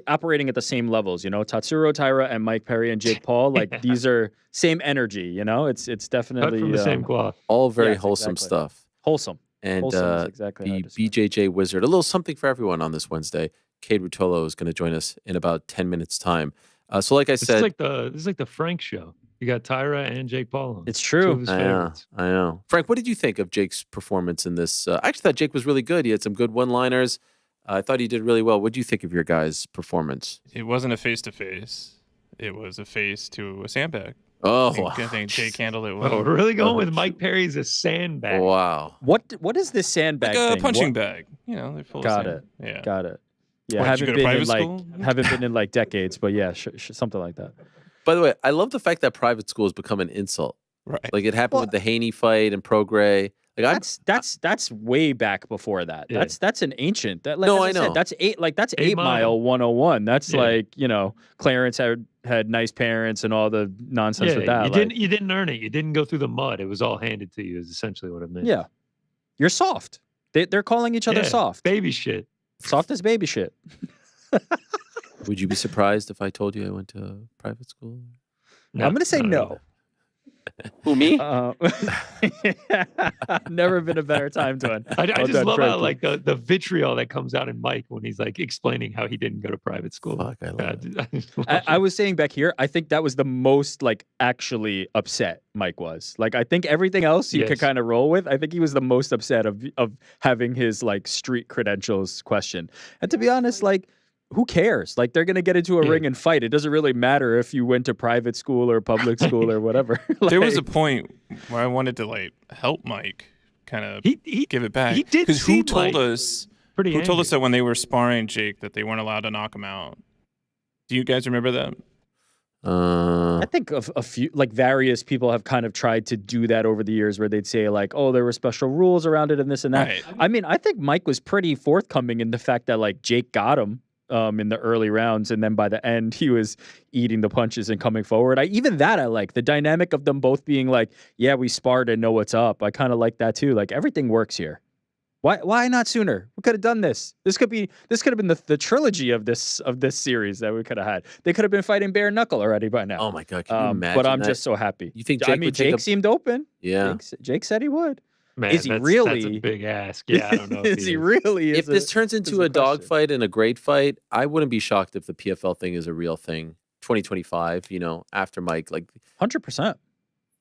operating at the same levels, you know. Tatsuro Taira and Mike Perry and Jake Paul, like Yeah. these are same energy, you know. It's Cut definitely from the same cloth. All very Yes, wholesome exactly. stuff. wholesome. And Wholesome is exactly how I the describe it. BJJ Wizard, a little something for everyone on this Wednesday. Kade Ruotolo is going to join us in about 10 minutes' time. So like I This said, is like the Frank show. You got Tyra and Jake Paul on. It's Two true. of his I know, favorites. I know. Frank, what did you think of Jake's performance in this? I actually thought Jake was really good. He had some good one-liners. I thought he did really well. What do you think of your guys' performance? It wasn't a face-to-face. It was a face to a sandbag. Oh, I think Jake handled it well. Oh, we're really going with Mike Perry's a sandbag. wow. What is this sandbag Like a thing? punching What- bag. You know, they're full Got of sand. it. Yeah. Got it. Yeah, What, did you go to private school? haven't been in like decades, but yeah, something like that. By the way, I love the fact that private school has become an insult. Right. Like it happened with the Haney fight and Pro Gray. Like That's way back before that. Yeah. That's an ancient. That like, No, as I said, know. that's 8 8 Mile 101. That's Yeah. like, you know, Clarence had nice parents and all the nonsense with that. You didn't earn it. You didn't go through the mud. It was all handed to you. Is essentially what it meant. Yeah. You're soft. They're calling each other Yeah, soft. baby shit. Soft as baby shit. would you be surprised if I told you I went to private school? No, I'm going to say not at all. no. Who, me? Never been a better time to I Well just done, love how Frankie. like the vitriol that comes out in Mike when he's like explaining how he didn't go to private school. Fuck, I love it. I just love I it. was saying back here, I think that was the most like actually upset Mike was. Like I think everything else you could Yes. kind of roll with. I think he was the most upset of having his like street credentials questioned. And to be honest, like who cares? Like they're gonna get into a Yeah. ring and fight. It doesn't really matter if you went to private school or public school or whatever. There was a Like, point where I wanted to like help Mike kind of He give it back. he did Because who seem told like us pretty who told us angry. that when they were sparring Jake that they weren't allowed to knock him out? Do you guys remember that? I think a few, like various people have kind of tried to do that over the years where they'd say like, oh, there were special rules around it and this and that. Right. I mean, I think Mike was pretty forthcoming in the fact that like Jake got him in the early rounds. And then by the end, he was eating the punches and coming forward. I like the dynamic of them both being like, yeah, we sparred and know what's up. I kind of like that too. Like everything works here. Why not sooner? We could have done this. This could have been the trilogy of this series that we could have had. They could have been fighting bare knuckle already by now. Oh my God, can you imagine But I'm that? just so happy. You think I Jake mean, would take Jake seemed open. Yeah. Jake said he would. Man, Is he that's a really? big ask. Yeah, I don't know. Is he really? If this turns into the a dog question. fight and a great fight, I wouldn't be shocked if the PFL thing is a real thing. 2025, you know, after Mike, like 100%.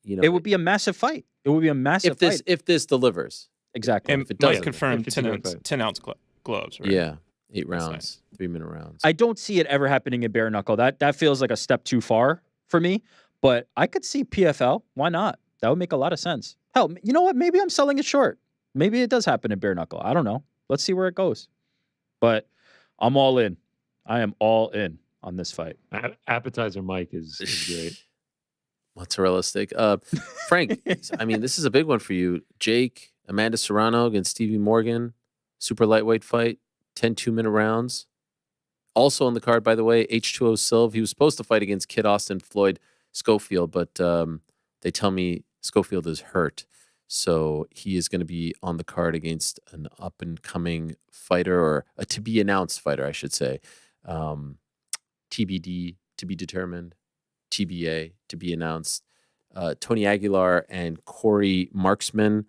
you know, It would be a massive fight. It would be a massive fight. if this delivers. Exactly. And if it Mike doesn't, confirmed if it's a 10 good ounce, fight. 10-ounce gloves, right? Yeah, 8 That's rounds, nice. 3-minute rounds. I don't see it ever happening in bare knuckle. That feels like a step too far for me. But I could see PFL. Why not? That would make a lot of sense. Hell, you know what? Maybe I'm selling it short. Maybe it does happen in bare knuckle. I don't know. Let's see where it goes. But I'm all in. I am all in on this fight. Appetizer Mike is great. Mozzarella steak. Frank, I mean, this is a big one for you. Jake, Amanda Serrano against Stevie Morgan, super lightweight fight, 10 2-minute rounds. Also on the card, by the way, H2O Silv. He was supposed to fight against Kid Austin Floyd Schofield, but they tell me Schofield is hurt. So he is going to be on the card against an up-and-coming fighter, or a to-be-announced fighter, I should say. TBD, to be determined. TBA, to be announced. Tony Aguilar and Corey Marksman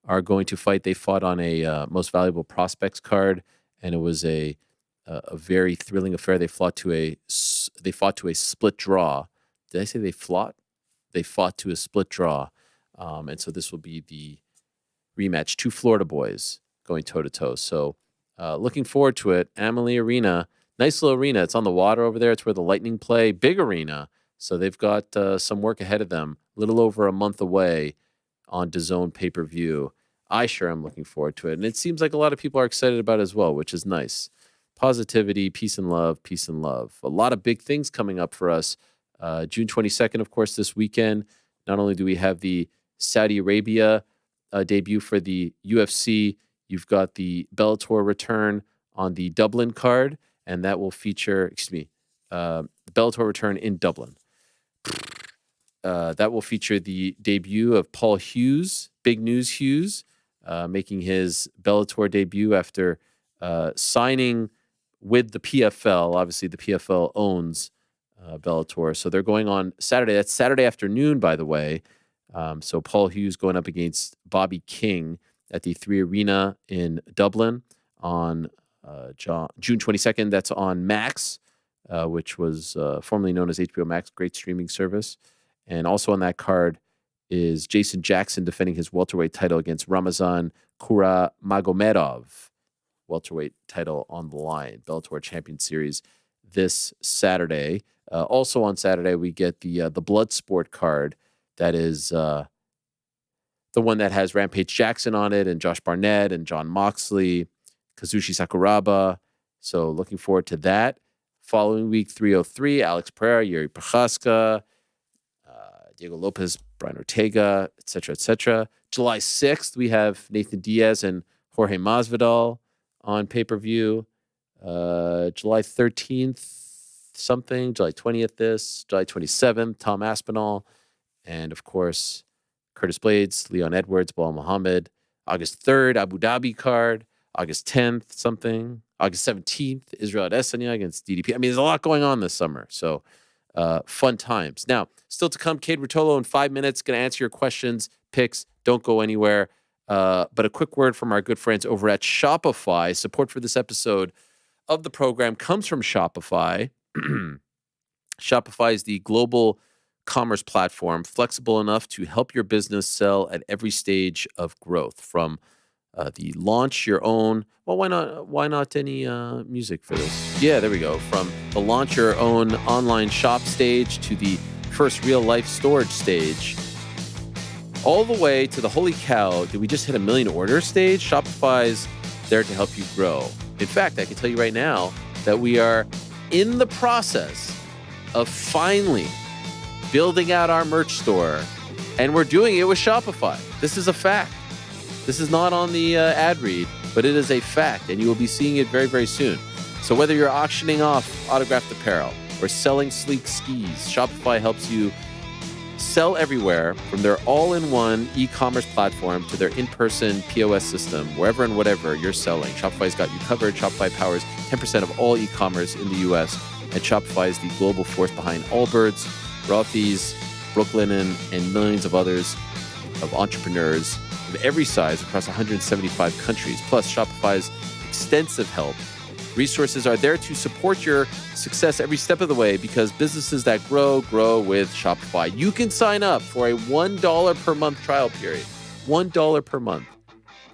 are going to fight. They fought on a Most Valuable Prospects card, and it was a very thrilling affair. They fought to a split draw. Did I say they fought? They fought to a split draw. And so this will be the rematch. 2 Florida boys going toe-to-toe. So looking forward to it. Amalie Arena, nice little arena. It's on the water over there. It's where the Lightning play. Big arena. So they've got some work ahead of them. A little over a month away on DAZN pay-per-view. I sure am looking forward to it. And it seems like a lot of people are excited about it as well, which is nice. Positivity, peace and love, peace and love. A lot of big things coming up for us. June 22nd, of course, this weekend. Not only do we have the Saudi Arabia debut for the UFC, you've got the Bellator return on the Dublin card, and that will feature, the Bellator return in Dublin. That will feature the debut of Paul Hughes, Big News Hughes, making his Bellator debut after signing with the PFL. Obviously, the PFL owns Bellator. So they're going on Saturday. That's Saturday afternoon, by the way. So Paul Hughes going up against Bobby King at the 3 Arena in Dublin on June 22nd. That's on Max, which was formerly known as HBO Max, great streaming service. And also on that card is Jason Jackson defending his welterweight title against Ramazan Kuramagomedov. Welterweight title on the line. Bellator Champion Series this Saturday. Also on Saturday, we get the Bloodsport card. That is the one that has Rampage Jackson on it, and Josh Barnett, and John Moxley, Kazushi Sakuraba. So looking forward to that. Following week, 303, Alex Perez, Yuri Prochaska, Diego Lopez, Brian Ortega, etc., etc. July 6th, we have Nathan Diaz and Jorge Masvidal on pay-per-view. July 13th, something. July 20th, this. July 27th, Tom Aspinall. And, of course, Curtis Blades, Leon Edwards, Bilal Muhammad. August 3rd, Abu Dhabi card. August 10th, something. August 17th, Israel Adesanya against DDP. I mean, there's a lot going on this summer. So, fun times. Now, still to come, Kade Ruotolo in 5 minutes. Going to answer your questions, picks. Don't go anywhere. But a quick word from our good friends over at Shopify. Support for this episode of the program comes from Shopify. Shopify is the global commerce platform, flexible enough to help your business sell at every stage of growth. From the launch your own, well, why not any music for this? Yeah, there we go. From the launch your own online shop stage to the first real life storage stage, all the way to the holy cow, did we just hit 1 million order stage? Shopify's there to help you grow. In fact, I can tell you right now that we are in the process of finally building out our merch store, and we're doing it with Shopify. This is a fact. This is not on the ad read, but it is a fact, and you will be seeing it very, very soon. So whether you're auctioning off autographed apparel or selling sleek skis, Shopify helps you sell everywhere, from their all-in-one e-commerce platform to their in-person POS system. Wherever and whatever you're selling, Shopify's got you covered. Shopify powers 10% of all e-commerce in the U.S., and Shopify is the global force behind Allbirds, Rothy's, Brooklinen, and millions of others of entrepreneurs of every size across 175 countries. Plus, Shopify's extensive help resources are there to support your success every step of the way, because businesses that grow with Shopify. You can sign up for a $1 per month trial period. $1 per month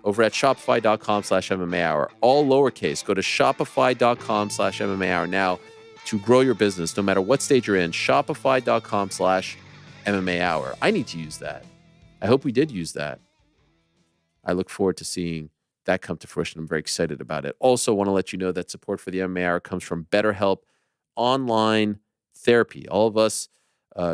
over at shopify.com/MMA Hour. All lowercase. Go to shopify.com/MMA Hour now to grow your business, no matter what stage you're in. Shopify.com/MMA Hour. I need to use that. I hope we did use that. I look forward to seeing that come to fruition. I'm very excited about it. Also, want to let you know that support for the MMA Hour comes from BetterHelp Online Therapy. All of us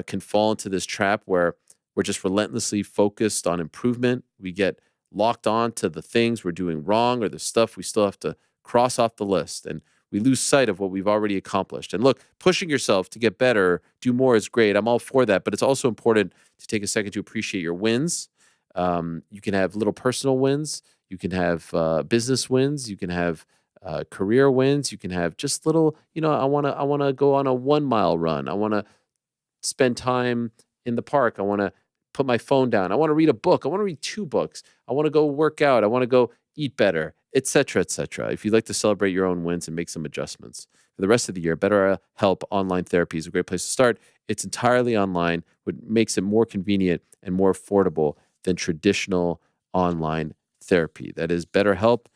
can fall into this trap where we're just relentlessly focused on improvement. We get locked on to the things we're doing wrong or the stuff we still have to cross off the list, and we lose sight of what we've already accomplished. And look, pushing yourself to get better, do more is great. I'm all for that, but it's also important to take a second to appreciate your wins. You can have little personal wins. You can have business wins. You can have career wins. You can have just little, I want to go on a 1 mile run. I want to spend time in the park. I want to put my phone down. I want to read a book. I want to read 2 books. I want to go work out. I want to go eat better, etc., etc. If you'd like to celebrate your own wins and make some adjustments for the rest of the year, BetterHelp Online Therapy is a great place to start. It's entirely online, which makes it more convenient and more affordable than traditional online therapy. That is BetterHelp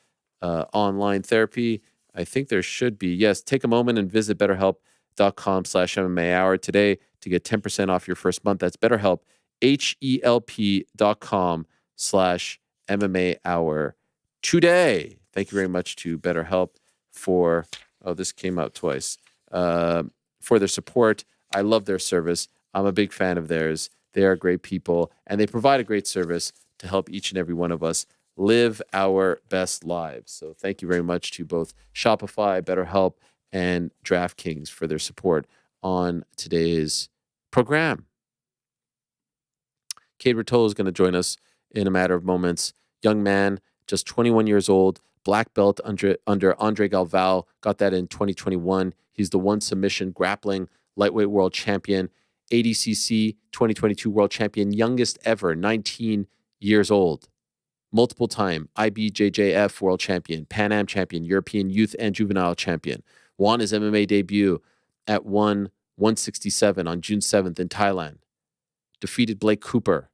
Online Therapy. I think there should be. Yes, take a moment and visit BetterHelp.com/MMA Hour today to get 10% off your first month. That's BetterHelp, HELP.com/MMA Hour today. Thank you very much to BetterHelp for, this came out twice, for their support. I love their service. I'm a big fan of theirs. They are great people, and they provide a great service to help each and every one of us live our best lives. So thank you very much to both Shopify, BetterHelp, and DraftKings for their support on today's program. Kade Ruotolo is going to join us in a matter of moments. Young man, just 21 years old, black belt under Andre Galvao, got that in 2021. He's the one submission grappling lightweight world champion, ADCC 2022 world champion, youngest ever, 19 years old. Multiple time IBJJF world champion, Pan Am champion, European youth and juvenile champion. Won his MMA debut at 167 on June 7th in Thailand. Defeated Blake Cooper,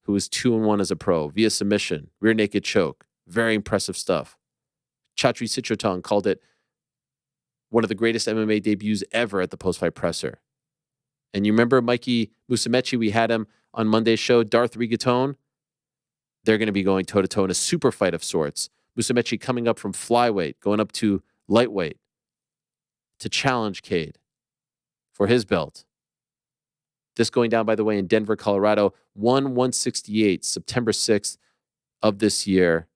who was 2-1 as a pro, via submission, rear naked choke. Very impressive stuff. Chatri Sitrotong called it one of the greatest MMA debuts ever at the post-fight presser. And you remember Mikey Musumeci, we had him on Monday's show, Darth Rigatone? They're going to be going toe-to-toe in a super fight of sorts. Musumeci coming up from flyweight, going up to lightweight to challenge Kade for his belt. This going down, by the way, in Denver, Colorado, 168, September 6th of this year.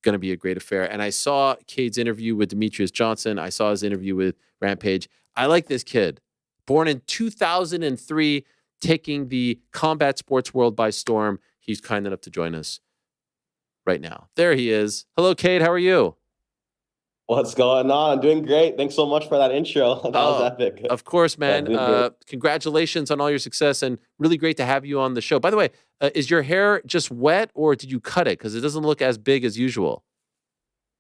Going to be a great affair. And I saw Kade's interview with Demetrius Johnson. I saw his interview with Rampage. I like this kid. Born in 2003, taking the combat sports world by storm. He's kind enough to join us right now. There he is. Hello, Kade. How are you? What's going on? I'm doing great. Thanks so much for that intro. That was epic. Of course, man. Congratulations on all your success, and really great to have you on the show. By the way, is your hair just wet, or did you cut it? Because it doesn't look as big as usual.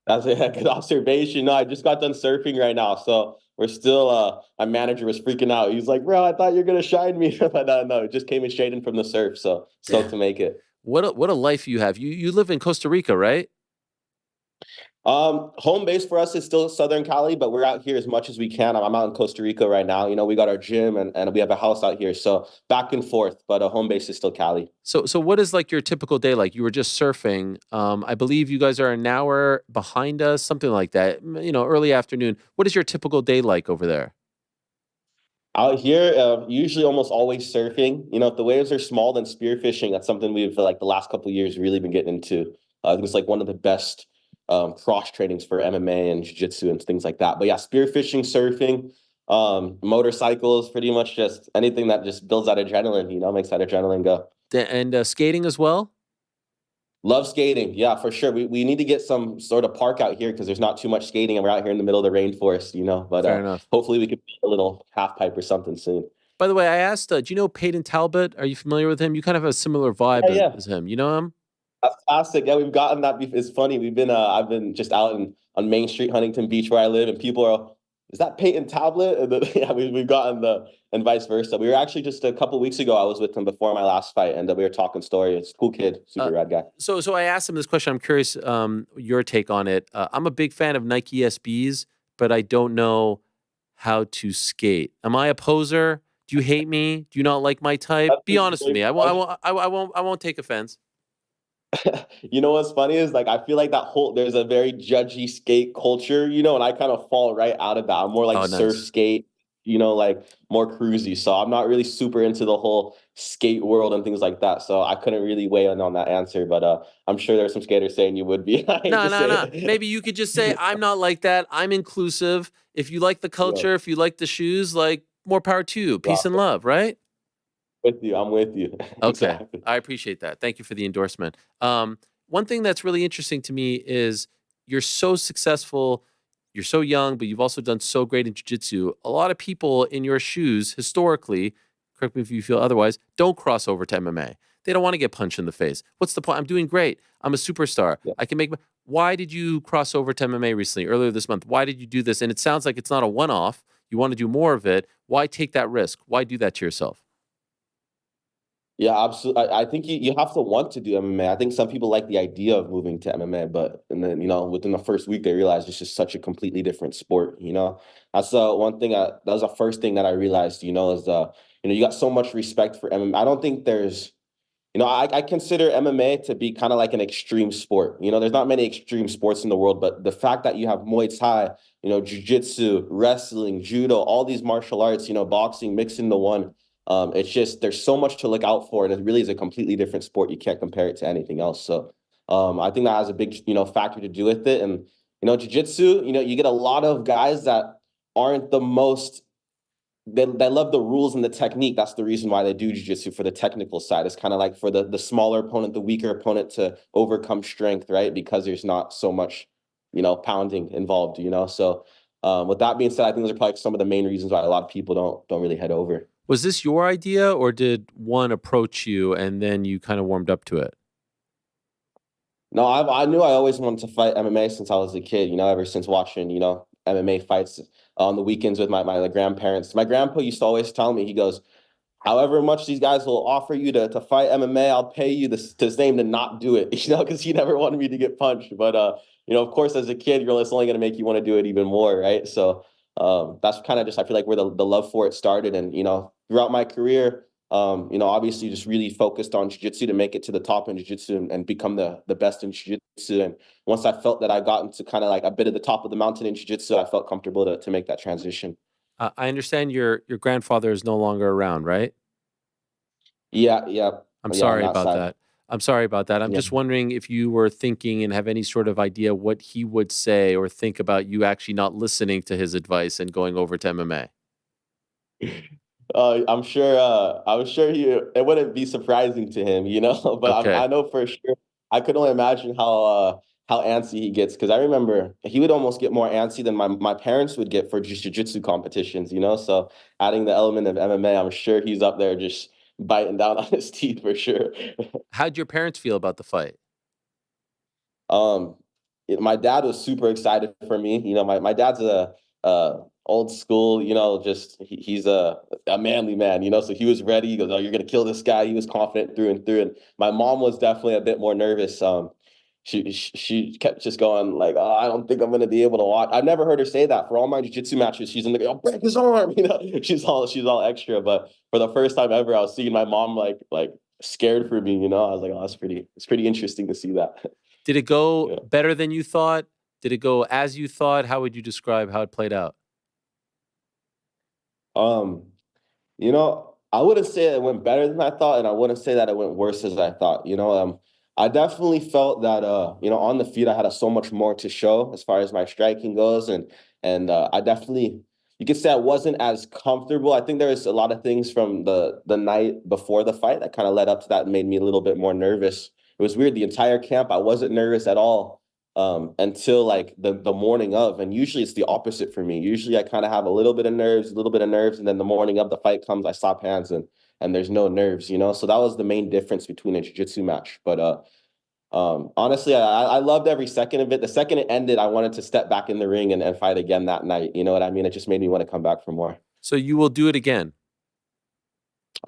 That's a good observation. No, I just got done surfing right now, so we're still. My manager was freaking out. He was like, "Bro, I thought you were gonna shine me," but no, it just came in straight in from the surf. So stoked to make it. What a life you have. You live in Costa Rica, right? Home base for us is still Southern Cali, but we're out here as much as we can. I'm out in Costa Rica right now. You know, we got our gym and we have a house out here. So back and forth, but home base is still Cali. So what is like your typical day like? You were just surfing. I believe you guys are an hour behind us, something like that, you know, early afternoon. What is your typical day like over there? Out here, usually almost always surfing. You know, if the waves are small, then spearfishing. That's something we've, like the last couple of years, really been getting into. It's like one of the best cross trainings for MMA and jiu-jitsu and things like that. But yeah, spearfishing, surfing, motorcycles, pretty much just anything that just builds that adrenaline, you know, makes that adrenaline go. And skating as well? Love skating. Yeah, for sure. We need to get some sort of park out here because there's not too much skating and we're out here in the middle of the rainforest, you know, but fair enough. Hopefully we could build a little half pipe or something soon. By the way, I asked, do you know Peyton Talbot? Are you familiar with him? You kind of have a similar vibe as him. You know him? That's classic. Yeah, we've gotten that. It's funny. I've been just out on Main Street, Huntington Beach, where I live, and people are, is that Peyton Tablet? And then, yeah, we've gotten and vice versa. We were actually just a couple weeks ago. I was with him before my last fight, and we were talking story. It's a cool kid, super rad guy. So I asked him this question. I'm curious your take on it. I'm a big fan of Nike SBs, but I don't know how to skate. Am I a poser? Do you hate me? Do you not like my type? Be honest with me. I won't take offense. You know what's funny is, like, I feel like there's a very judgy skate culture, you know, and I kind of fall right out of that. I'm more like surf skate, you know, like more cruisy. So I'm not really super into the whole skate world and things like that. So I couldn't really weigh in on that answer, but I'm sure there's some skaters saying you would be. No. Maybe you could just say, I'm not like that. I'm inclusive. If you like the culture, if you like the shoes, like, more power to you. Peace and love, right? I'm with you. Okay. Exactly. I appreciate that. Thank you for the endorsement. One thing that's really interesting to me is you're so successful, you're so young, but you've also done so great in jiu-jitsu. A lot of people in your shoes, historically, correct me if you feel otherwise, don't cross over to MMA. They don't want to get punched in the face. What's the point? I'm doing great. I'm a superstar. Yeah. I can make... Why did you cross over to MMA recently, earlier this month? Why did you do this? And it sounds like it's not a one-off. You want to do more of it. Why take that risk? Why do that to yourself? Yeah, absolutely. I think you have to want to do MMA. I think some people like the idea of moving to MMA, and then, you know, within the first week they realize it's just such a completely different sport. You know, that's one thing. That was the first thing that I realized. You know, is you know, you got so much respect for MMA. I don't think there's, you know, I consider MMA to be kind of like an extreme sport. You know, there's not many extreme sports in the world, but the fact that you have Muay Thai, you know, jiu-jitsu, wrestling, judo, all these martial arts, you know, boxing mixed into one. It's just, there's so much to look out for, and it really is a completely different sport. You can't compare it to anything else. So I think that has a big, you know, factor to do with it. And, you know, jiu-jitsu, you know, you get a lot of guys that aren't the most they love the rules and the technique. That's the reason why they do jiu-jitsu, for the technical side. It's kind of like for the smaller opponent, the weaker opponent, to overcome strength, right? Because there's not so much, pounding involved, So with that being said, I think those are probably some of the main reasons why a lot of people don't really head over. Was this your idea, or did one approach you and then you kind of warmed up to it? No, I knew I always wanted to fight MMA since I was a kid, ever since watching, MMA fights on the weekends with my grandparents. My grandpa used to always tell me, he goes, however much these guys will offer you to fight MMA, I'll pay you the same to not do it, because he never wanted me to get punched. But, of course, as a kid, it's only going to make you want to do it even more, right? So that's kind of just, I feel like, where the love for it started. And, throughout my career, obviously just really focused on jiu-jitsu to make it to the top in jiu-jitsu and become the best in jiu-jitsu. And once I felt that I got into kind of like a bit of the top of the mountain in jiu-jitsu, I felt comfortable to make that transition. I understand your grandfather is no longer around, right? Yeah. I'm Yeah, sorry on that about side. that. I'm sorry about that. I'm Yeah. just wondering if you were thinking and have any sort of idea what he would say or think about you actually not listening to his advice and going over to MMA. I'm sure. It wouldn't be surprising to him, But Okay. I know for sure. I could only imagine how antsy he gets, because I remember he would almost get more antsy than my parents would get for just jiu-jitsu competitions, So adding the element of MMA, I'm sure he's up there just biting down on his teeth for sure. How'd your parents feel about the fight? Um, my dad was super excited for me. My dad's a old school, just he's a manly man, So he was ready. He goes, "Oh, you're gonna kill this guy." He was confident through and through. And my mom was definitely a bit more nervous. She kept just going like, "Oh, I don't think I'm gonna be able to watch." I've never heard her say that. For all my jiu-jitsu matches, she's in the, "I'll break his arm," She's all extra. But for the first time ever, I was seeing my mom like scared for me. I was like, "Oh, it's pretty interesting to see that." Did it go Yeah. better than you thought? Did it go as you thought? How would you describe how it played out? Um, I wouldn't say it went better than I thought, and I wouldn't say that it went worse as I thought. I definitely felt that on the feet I had so much more to show as far as my striking goes, and I definitely, you could say, I wasn't as comfortable. I think there was a lot of things from the night before the fight that kind of led up to that and made me a little bit more nervous. It was weird. The entire camp, I wasn't nervous at all until like the morning of. And usually it's the opposite for me. Usually I kind of have a little bit of nerves, and then the morning of the fight comes, I slap hands and there's no nerves, So that was the main difference between a jiu-jitsu match. But honestly, I loved every second of it. The second it ended, I wanted to step back in the ring and fight again that night. You know what I mean? It just made me want to come back for more. So you will do it again?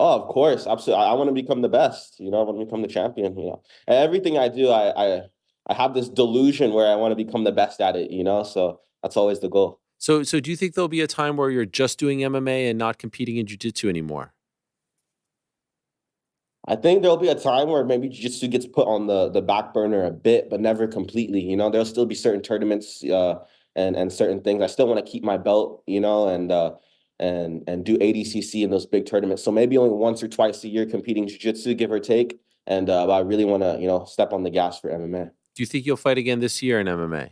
Oh, of course. Absolutely. I want to become the best, I want to become the champion, And everything I do, I have this delusion where I want to become the best at it, So that's always the goal. So do you think there'll be a time where you're just doing MMA and not competing in jiu-jitsu anymore? I think there'll be a time where maybe jiu-jitsu gets put on the back burner a bit, but never completely. There'll still be certain tournaments and certain things. I still want to keep my belt, and do ADCC in those big tournaments. So maybe only once or twice a year competing jiu-jitsu, give or take. And I really want to, step on the gas for MMA. Do you think you'll fight again this year in MMA?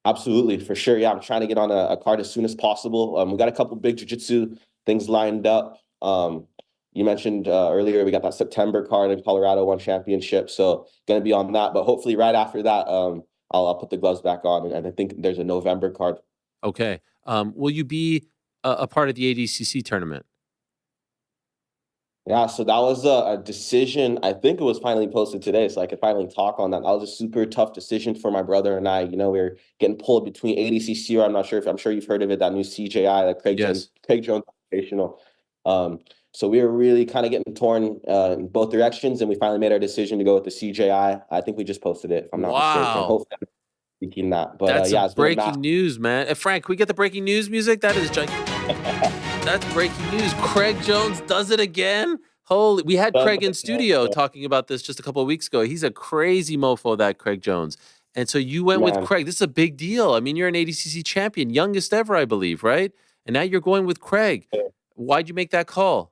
Absolutely, for sure. Yeah, I'm trying to get on a card as soon as possible. We got a couple big jiu-jitsu things lined up. You mentioned earlier we got that September card in Colorado, One Championship. So going to be on that. But hopefully right after that, I'll put the gloves back on. And I think there's a November card. Okay. Will you be a part of the ADCC tournament? Yeah, so that was a decision. I think it was finally posted today, so I could finally talk on that. That was a super tough decision for my brother and I. We were getting pulled between ADCC, or I'm sure you've heard of it, that new CJI, that Craig Jones Invitational. So we were really kind of getting torn in both directions, and we finally made our decision to go with the CJI. I think we just posted it, if I'm not mistaken. Hopefully I'm speaking that. But that's yeah, it's breaking news, man. Frank, can we get the breaking news music? That is that's breaking news. Craig Jones does it again. Holy, we had Craig in studio talking about this just a couple of weeks ago. He's a crazy mofo, that Craig Jones. And so you went with Craig. This is a big deal. I mean, you're an ADCC champion, youngest ever, I believe, right? And now you're going with Craig. Why'd you make that call?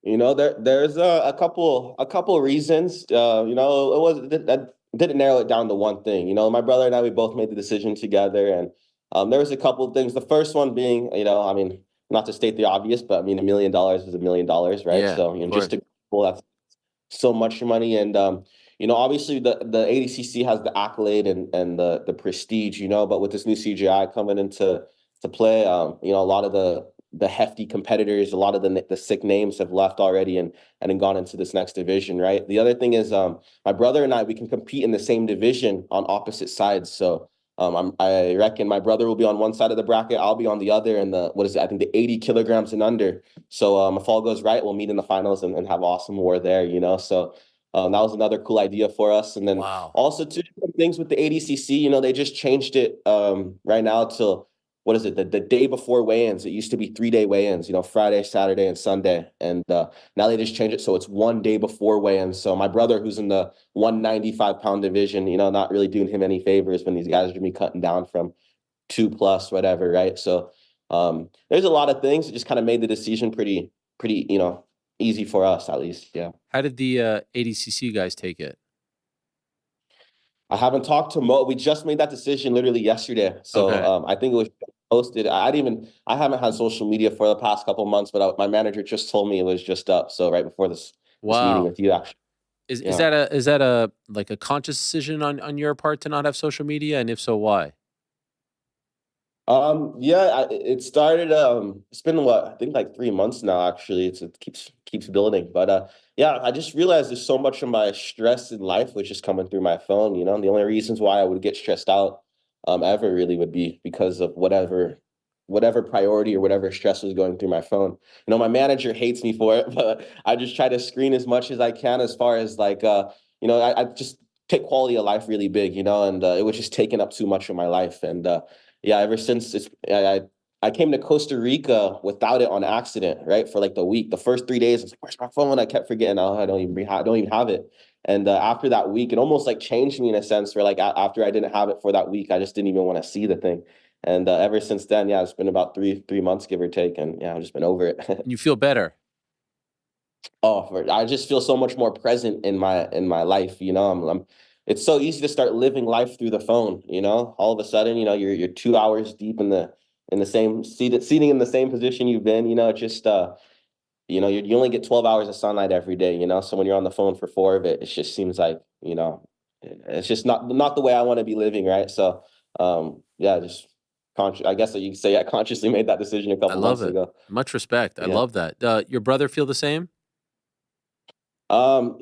There's a couple reasons. That didn't narrow it down to one thing. My brother and I, we both made the decision together, and There was a couple of things. The first one being, I mean, not to state the obvious, but I mean, $1 million is $1 million, right? Yeah, So, of just course. to well, that's so much money. And obviously the ADCC has the accolade and the prestige, but with this new CGI coming into play, a lot of the hefty competitors, a lot of the sick names have left already and then gone into this next division, right? The other thing is my brother and I, we can compete in the same division on opposite sides. So I reckon my brother will be on one side of the bracket, I'll be on the other, and I think the 80 kilograms and under. So if all goes right, we'll meet in the finals and have awesome war there, So that was another cool idea for us. And then Wow. also two different things with the ADCC, they just changed it right now till, what is it, the day before weigh-ins. It used to be 3-day weigh-ins, Friday, Saturday, and Sunday. And now they just changed it so it's 1 day before weigh-ins. So my brother, who's in the 195-pound division, not really doing him any favors when these guys are going to be cutting down from 2+, whatever, right? So there's a lot of things that just kind of made the decision pretty, easy for us, at least. Yeah. How did the ADCC guys take it? I haven't talked to Mo. We just made that decision literally yesterday. So Okay. I think it was posted. I haven't had social media for the past couple of months, but my manager just told me it was just up. So right before this meeting Wow. with you, actually. Is Yeah. that a like a conscious decision on your part to not have social media? And if so, why? Yeah, it started, it's been I think like 3 months now, actually. It keeps building. But yeah, I just realized there's so much of my stress in life which is coming through my phone, and the only reasons why I would get stressed out ever really would be because of whatever priority or whatever stress was going through my phone. My manager hates me for it, but I just try to screen as much as I can as far as like I just take quality of life really big, and it was just taking up too much of my life. And yeah, ever since I came to Costa Rica without it on accident, right? For like the week, the first 3 days, I was like, "Where's my phone?" I kept forgetting. Oh, I don't even have it. And after that week, it almost like changed me in a sense where like after I didn't have it for that week, I just didn't even want to see the thing. And ever since then, yeah, it's been about three months, give or take, and yeah, I've just been over it. And you feel better. I just feel so much more present in my life. It's so easy to start living life through the phone. All of a sudden, you're 2 hours deep in the same seating in the same position you've been. Just you only get 12 hours of sunlight every day. So when you're on the phone for 4 of it, it just seems like it's just not the way I want to be living, right? So yeah, just I guess that you could say I consciously made that decision a I couple love months it. ago. Much respect. I Yeah. love that. Your brother feel the same? Um,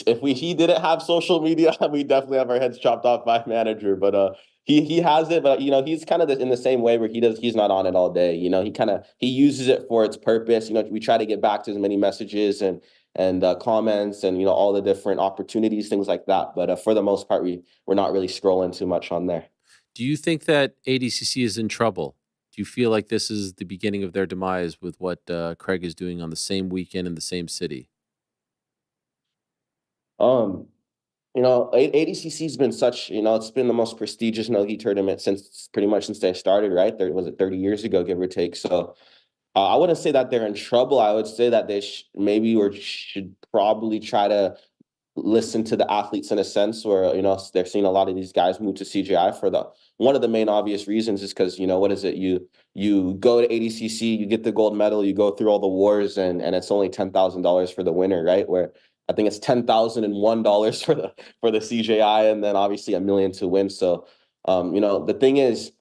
if he didn't have social media, we definitely have our heads chopped off by manager. But he has it, but he's kind of in the same way where he's not on it all day. He uses it for its purpose. We try to get back to as many messages and comments and all the different opportunities, things like that. But for the most part, we're not really scrolling too much on there. Do you think that ADCC is in trouble? Do you feel like this is the beginning of their demise with what Craig is doing on the same weekend in the same city? ADCC's been such, it's been the most prestigious no-gi tournament since they started, right? There was it 30 years ago, give or take. So I wouldn't say that they're in trouble. I would say that they should probably try to listen to the athletes in a sense where, they're seeing a lot of these guys move to CGI for one of the main obvious reasons is because, what is it? You go to ADCC, you get the gold medal, you go through all the wars and it's only $10,000 for the winner, right? Where I think it's $10,001 for the CJI and then obviously $1 million to win. So, the thing is,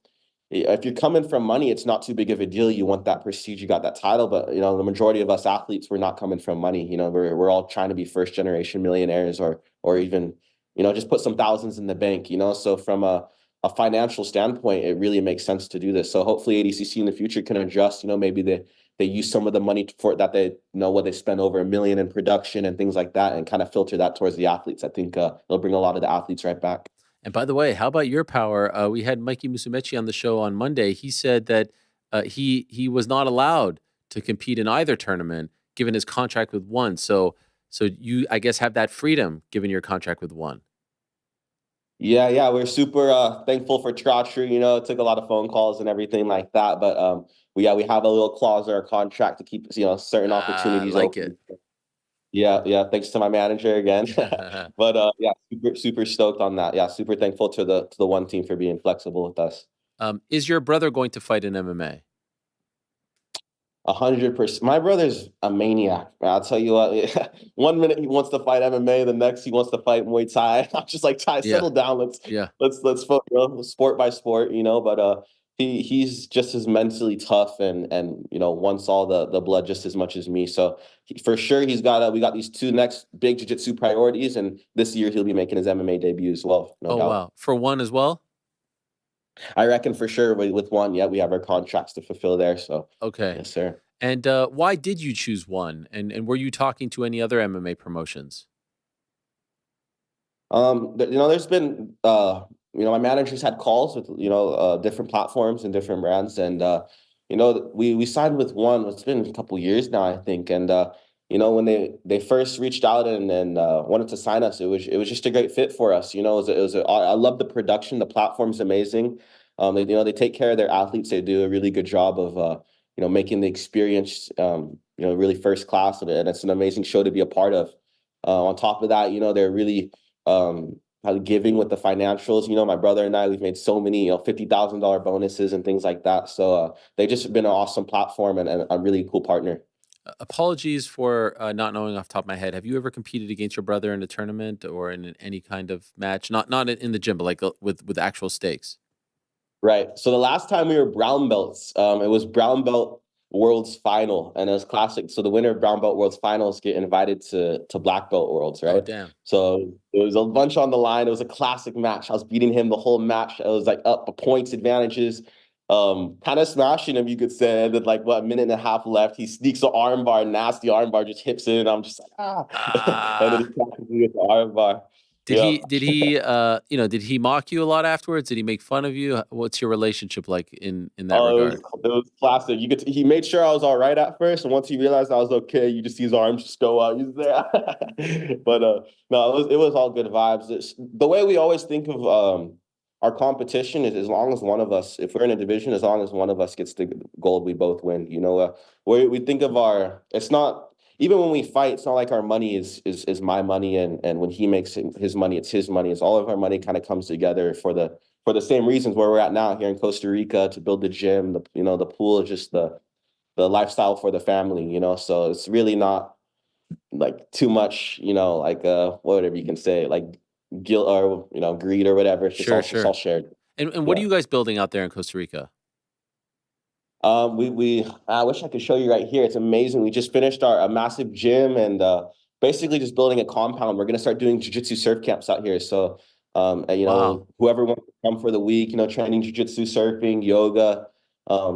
if you're coming from money, it's not too big of a deal. You want that prestige, you got that title, but the majority of us athletes, we're not coming from money. We're all trying to be first generation millionaires or even, just put some thousands in the bank, So from a financial standpoint, it really makes sense to do this. So hopefully ADCC in the future can adjust, maybe they use some of the money for that what they spend over $1 million in production and things like that and kind of filter that towards the athletes. I think it'll bring a lot of the athletes right back. And by the way, how about your power? We had Mikey Musumeci on the show on Monday. He said that he was not allowed to compete in either tournament given his contract with one. So you, I guess, have that freedom given your contract with one. Yeah, we're super thankful for Trotcher. It took a lot of phone calls and everything like that, but we have a little clause in our contract to keep certain opportunities open. Yeah. Thanks to my manager again. But yeah, super stoked on that. Yeah, super thankful to the one team for being flexible with us. Is your brother going to fight in MMA? 100%. My brother's a maniac. I'll tell you what. 1 minute he wants to fight MMA, the next he wants to fight Muay Thai. I'm just like, Ty, settle down. Let's focus sport by sport, But he's just as mentally tough and wants all the blood just as much as me. So for sure we got these two next big jiu-jitsu priorities, and this year he'll be making his MMA debut as well. No doubt. Wow. For one as well? I reckon for sure with one, we have our contracts to fulfill there. So okay, yes, sir. And why did you choose one? And were you talking to any other MMA promotions? There's been my managers had calls with different platforms and different brands, and we signed with one. It's been a couple years now, I think, and when they first reached out and wanted to sign us, it was just a great fit for us. I love the production. The platform's amazing. They take care of their athletes. They do a really good job of making the experience really first class, and it's an amazing show to be a part of. On top of that, they're really giving with the financials. My brother and I, we've made so many $50,000 bonuses and things like that. So they've just been an awesome platform and a really cool partner. Apologies for not knowing off the top of my head. Have you ever competed against your brother in a tournament or in any kind of match? Not in the gym, but like with actual stakes. Right. So the last time we were brown belts, it was brown belt Worlds final, and it was classic. So the winner of brown belt Worlds finals get invited to black belt Worlds, right? Oh, damn. So there was a bunch on the line. It was a classic match. I was beating him the whole match. I was like up points advantages, kind of smashing him, you could say. And then a minute and a half left, he sneaks an arm bar, nasty arm bar, just hits it, and I'm just like, and then he catches me with the arm bar. Did he mock you a lot afterwards? Did he make fun of you? What's your relationship like in that regard? It was classic. He made sure I was all right at first, and once he realized I was okay, you just see his arms just go out. He's there. But no, it was all good vibes. The way we always think of our competition is, as long as one of us, if we're in a division, as long as one of us gets the gold, we both win. We think of it's not. Even when we fight, it's not like our money is my money, and when he makes his money, it's his money. It's all of our money kind of comes together for the same reasons where we're at now here in Costa Rica, to build the gym, the pool, just the lifestyle for the family, So it's really not like too much, whatever you can say, like guilt or greed or whatever. It's all shared. And what are you guys building out there in Costa Rica? I wish I could show you right here. It's amazing. We just finished a massive gym and basically just building a compound. We're going to start doing jiu-jitsu surf camps out here. So, Wow. Whoever wants to come for the week, training jiu-jitsu, surfing, yoga,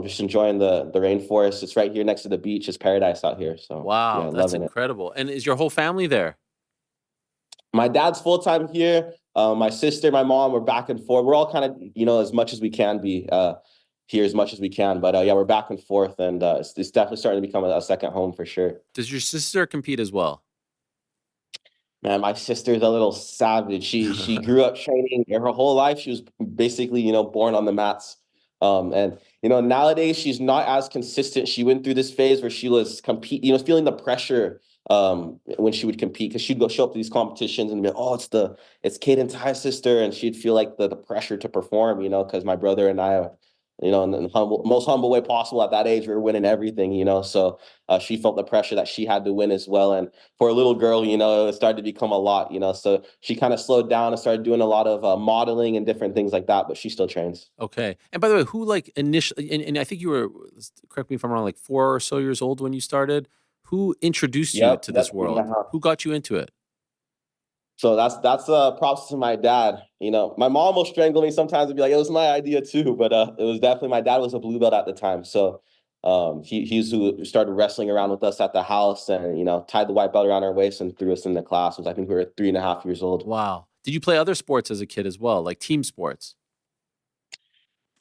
just enjoying the rainforest. It's right here next to the beach. It's paradise out here. So wow, that's incredible. And is your whole family there? My dad's full-time here. My sister, my mom, we're back and forth. We're all kind of, as much as we can be here as much as we can. But we're back and forth, and it's definitely starting to become a second home for sure. Does your sister compete as well? Man, my sister's a little savage. She grew up training her whole life. She was basically, born on the mats. And nowadays she's not as consistent. She went through this phase where she was feeling the pressure when she would compete, because she'd show up to these competitions and be like, oh, it's Kade Tai's sister, and she'd feel like the pressure to perform, because my brother and I, in the most humble way possible at that age, we were winning everything, so she felt the pressure that she had to win as well. And for a little girl, it started to become a lot, so she kind of slowed down and started doing a lot of modeling and different things like that, but she still trains. Okay. And by the way, who initially, and I think you were, correct me if I'm wrong, 4 or so years old when you started, who introduced you to this world? Who got you into it? So that's props to my dad. My mom will strangle me sometimes and be like, it was my idea too, but it was definitely, my dad was a blue belt at the time. So he's who started wrestling around with us at the house and, tied the white belt around our waist and threw us in the class. I think we were 3.5 years old. Wow. Did you play other sports as a kid as well, like team sports?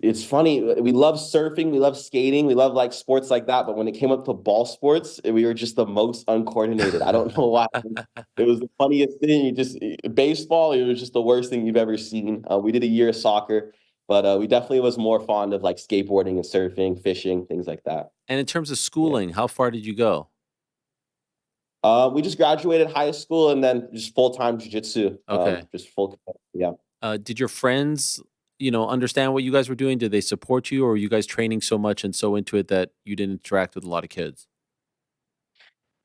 It's funny. We love surfing. We love skating. We love sports like that. But when it came up to ball sports, we were just the most uncoordinated. I don't know why. It was the funniest thing. Baseball, it was just the worst thing you've ever seen. We did a year of soccer, but we definitely was more fond of skateboarding and surfing, fishing, things like that. And in terms of schooling, how far did you go? We just graduated high school and then just full-time jiu-jitsu. Okay. Just full, yeah. Did your friends, understand what you guys were doing? Did they support you, or were you guys training so much and so into it that you didn't interact with a lot of kids?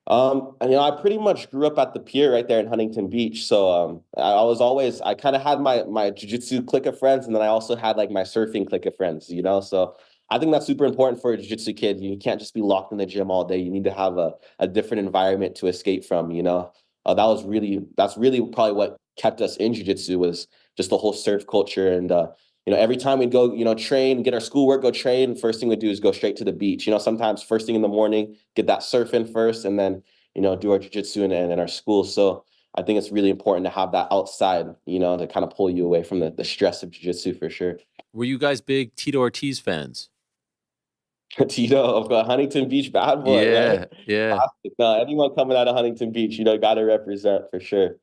I pretty much grew up at the pier right there in Huntington Beach. So I kind of had my jiu-jitsu clique of friends, and then I also had like my surfing clique of friends, So I think that's super important for a jiu-jitsu kid. You can't just be locked in the gym all day. You need to have a different environment to escape from, that's really probably what kept us in jiu-jitsu, was just the whole surf culture. And every time we'd go, train, get our schoolwork, go train, first thing we'd do is go straight to the beach. Sometimes first thing in the morning, get that surf in first, and then, do our jiu-jitsu and our school. So I think it's really important to have that outside, to kind of pull you away from the stress of jiu-jitsu for sure. Were you guys big Tito Ortiz fans? Tito of Huntington Beach, bad boy, Yeah, right? yeah. No, anyone coming out of Huntington Beach, got to represent for sure.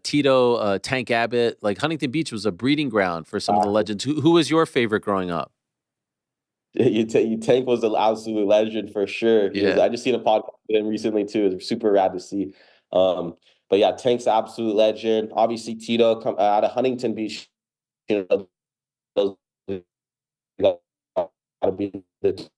Tito, Tank Abbott, like Huntington Beach was a breeding ground for some of the legends. Who was your favorite growing up? Tank was an absolute legend for sure. I just seen a podcast with him recently too. It was super rad to see. But yeah, Tank's absolute legend. Obviously, Tito out of Huntington Beach, those gotta be the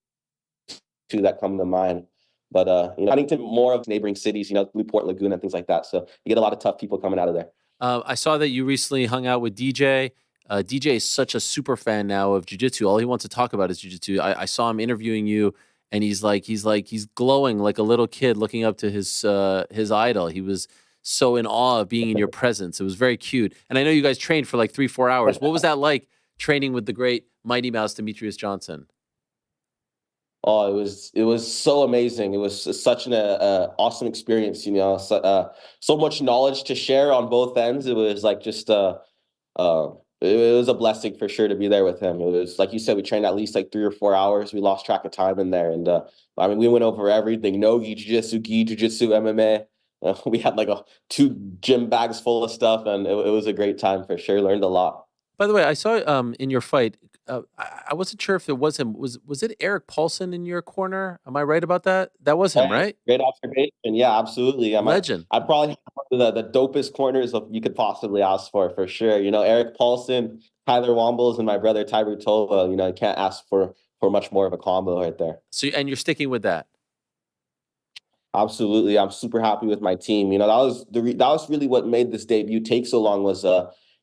two that come to mind. But Huntington, more of neighboring cities, Newport, Laguna, and things like that. So you get a lot of tough people coming out of there. I saw that you recently hung out with DJ. DJ is such a super fan now of jiu-jitsu. All he wants to talk about is jiu-jitsu. I saw him interviewing you, and he's glowing like a little kid looking up to his idol. He was so in awe of being in your presence. It was very cute. And I know you guys trained for like 3-4 hours. What was that like, training with the great Mighty Mouse Demetrius Johnson? Oh, it was so amazing. It was such an awesome experience. So much knowledge to share on both ends. It was like just it was a blessing for sure to be there with him. It was like you said, we trained at least like 3 or 4 hours. We lost track of time in there, and we went over everything: no-gi, jiu-jitsu, gi, jiu-jitsu, MMA. We had like 2 gym bags full of stuff, and it was a great time for sure. Learned a lot. By the way, I saw in your fight, I wasn't sure if it was him. Was it Eric Paulson in your corner? Am I right about that? That was him, right? Great observation. Yeah, absolutely. Legend. I probably have one of the dopest corners you could possibly ask for sure. Eric Paulson, Tyler Wombles, and my brother Kade Ruotolo. I can't ask for much more of a combo right there. So, and you're sticking with that? Absolutely. I'm super happy with my team. That was really what made this debut take so long, was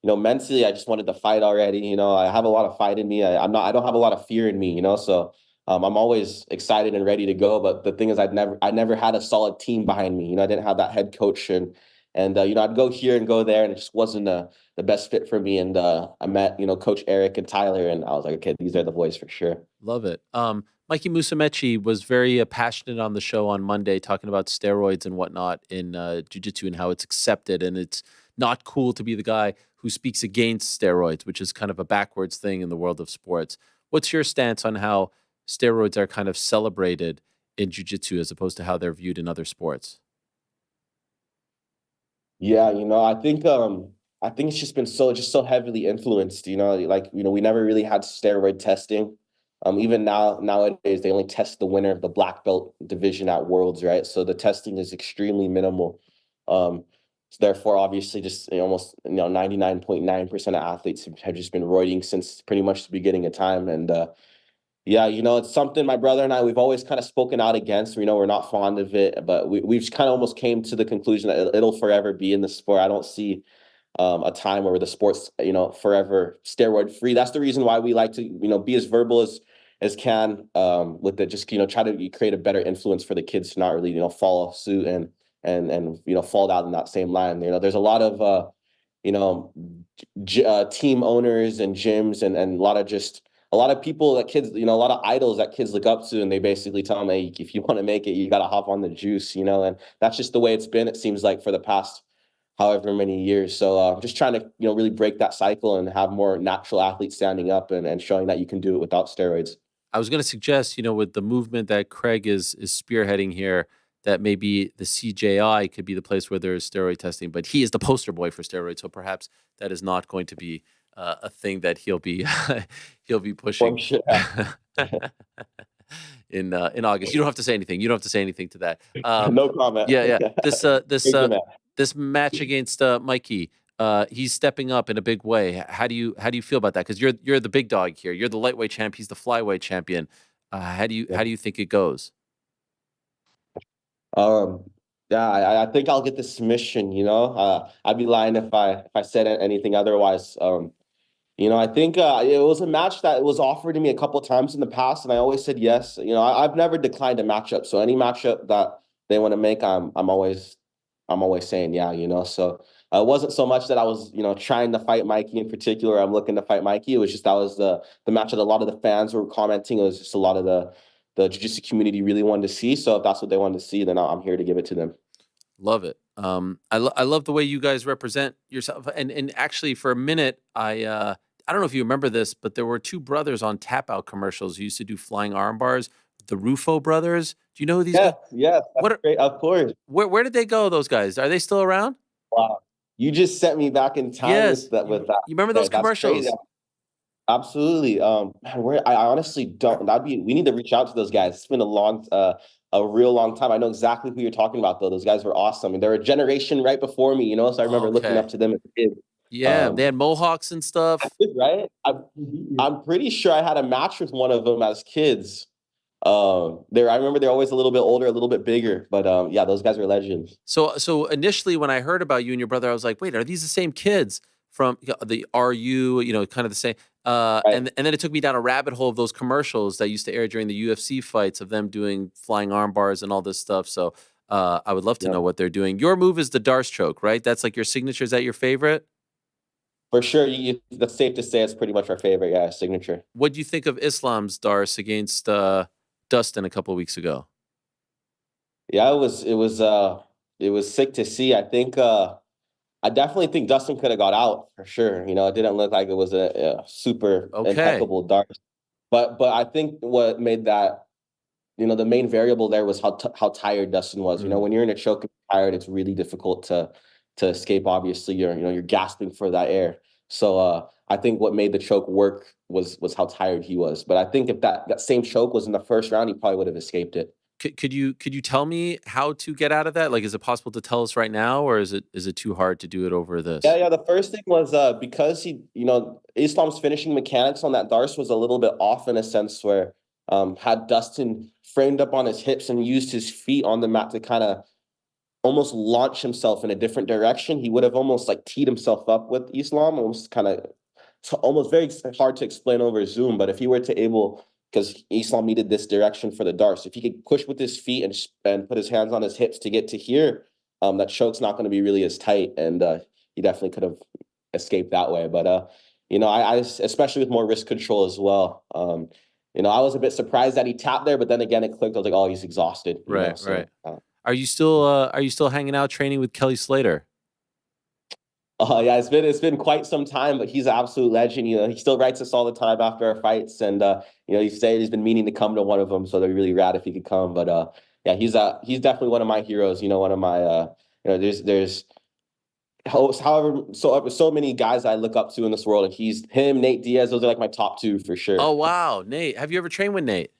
mentally, I just wanted to fight already. I have a lot of fight in me. I don't have a lot of fear in me, So I'm always excited and ready to go. But the thing is, I never had a solid team behind me. I didn't have that head coach, and I'd go here and go there, and it just wasn't the best fit for me. And I met, Coach Eric and Tyler, and I was like, okay, these are the boys for sure. Love it. Mikey Musumeci was very passionate on the show on Monday, talking about steroids and whatnot in jiu-jitsu and how it's accepted, and it's not cool to be the guy who speaks against steroids, which is kind of a backwards thing in the world of sports. What's your stance on how steroids are kind of celebrated in jiu-jitsu as opposed to how they're viewed in other sports? Yeah, I think it's just been so heavily influenced. We never really had steroid testing. Even nowadays, they only test the winner of the black belt division at Worlds, right? So the testing is extremely minimal. So therefore, obviously, just almost 99.9% of athletes have just been roiding since pretty much the beginning of time. And yeah, it's something my brother and I, we've always kind of spoken out against. We're not fond of it, but we've kind of almost came to the conclusion that it'll forever be in the sport. I don't see a time where the sport's forever steroid free. That's the reason why we like to be as verbal as can with it. Just try to create a better influence for the kids to not really follow suit and fall down in that same line. There's a lot of team owners and gyms and a lot of people that kids, a lot of idols that kids look up to, and they basically tell them, hey, if you want to make it, you got to hop on the juice, and that's just the way it's been, it seems like, for the past however many years. So I'm just trying to, really break that cycle and have more natural athletes standing up and showing that you can do it without steroids. I was going to suggest, with the movement that Craig is spearheading here, that maybe the CJI could be the place where there is steroid testing, but he is the poster boy for steroids. So perhaps that is not going to be a thing that he'll be pushing in August. You don't have to say anything. You don't have to say anything to that. No comment. Yeah. This match against Mikey. he's stepping up in a big way. How do you feel about that? Because you're the big dog here. You're the lightweight champ. He's the flyweight champion. How do you think it goes? Yeah, I think I'll get the submission. I'd be lying if I said anything otherwise. I think it was a match that was offered to me a couple of times in the past, and I always said yes. I've never declined a matchup. So any matchup that they want to make, I'm always saying yeah. So it wasn't so much that I was trying to fight Mikey in particular. I'm looking to fight Mikey. It was just that was the match that a lot of the fans were commenting. It was just a lot of the jiu-jitsu community really wanted to see. So if that's what they wanted to see, then I'm here to give it to them. Love it. I love the way you guys represent yourself. And actually, for a minute, I don't know if you remember this, but there were two brothers on Tap Out commercials who used to do flying arm bars. The Rufo brothers. Do you know who these guys? Yeah, that's great. Of course. Where did they go? Those guys, are they still around? Wow, you just sent me back in time Yes. with that. You remember those That's commercials? crazy. Absolutely. Man, I honestly don't. We need to reach out to those guys. It's been a real long time. I know exactly who you're talking about, though. Those guys were awesome, and they're a generation right before me. So I remember looking up to them as a kid. Yeah, they had mohawks and stuff. Right? I'm pretty sure I had a match with one of them as kids. I remember they're always a little bit older, a little bit bigger, but yeah, those guys are legends. So initially, when I heard about you and your brother, I was like, wait, are these the same kids from the RU? Kind of the same. Right. And then it took me down a rabbit hole of those commercials that used to air during the UFC fights of them doing flying arm bars and all this stuff. So I would love to know what they're doing. Your move is the Darce choke, right? That's like your signature. Is that your favorite? For sure, that's safe to say it's pretty much our favorite, signature. What do you think of Islam's Darce against Dustin a couple of weeks ago? Yeah, it was sick to see. I think I definitely think Dustin could have got out for sure. It didn't look like it was a super impeccable Darce. But I think what made that, the main variable there was how tired Dustin was. When you're in a choke and tired, it's really difficult to escape. Obviously, you're gasping for that air. So I think what made the choke work was how tired he was. But I think if that same choke was in the first round, he probably would have escaped it. Could you tell me how to get out of that? Like, is it possible to tell us right now, or is it too hard to do it over this? Yeah. The first thing was because Islam's finishing mechanics on that Darce was a little bit off in a sense where had Dustin framed up on his hips and used his feet on the mat to kind of almost launch himself in a different direction, he would have almost like teed himself up with Islam, almost very hard to explain over Zoom. But if he were to because Islam needed this direction for the Darce, if he could push with his feet and put his hands on his hips to get to here, that choke's not going to be really as tight, and he definitely could have escaped that way. But I especially with more wrist control as well. I was a bit surprised that he tapped there, but then again it clicked. I was like, oh, he's exhausted. Right. Are you still hanging out training with Kelly Slater? Yeah, it's been quite some time, but he's an absolute legend. He still writes us all the time after our fights, and he said he's been meaning to come to one of them, so they're really rad if he could come. But yeah, he's definitely one of my heroes. One of my there's so many guys I look up to in this world, and him, Nate Diaz, those are like my top two for sure. Oh wow, Nate, have you ever trained with Nate?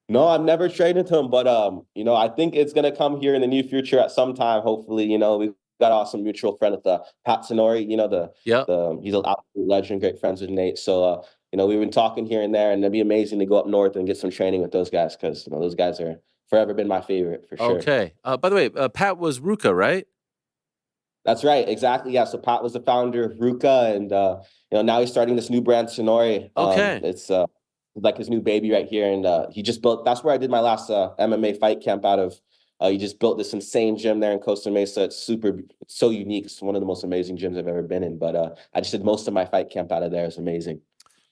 No, I've never trained with him, but I think it's gonna come here in the near future at some time. Hopefully, we've got awesome mutual friend with Pat Tenori. He's an absolute legend, great friends with Nate. So we've been talking here and there, and it'd be amazing to go up north and get some training with those guys because those guys are forever been my favorite for sure. Okay. By the way, Pat was Ruka, right? That's right, exactly. Yeah. So Pat was the founder of Ruka, and now he's starting this new brand, Tenori. Okay. It's like his new baby right here, and he just built. That's where I did my last MMA fight camp out of. He just built this insane gym there in Costa Mesa. It's so unique. It's one of the most amazing gyms I've ever been in. But I just did most of my fight camp out of there. It's amazing.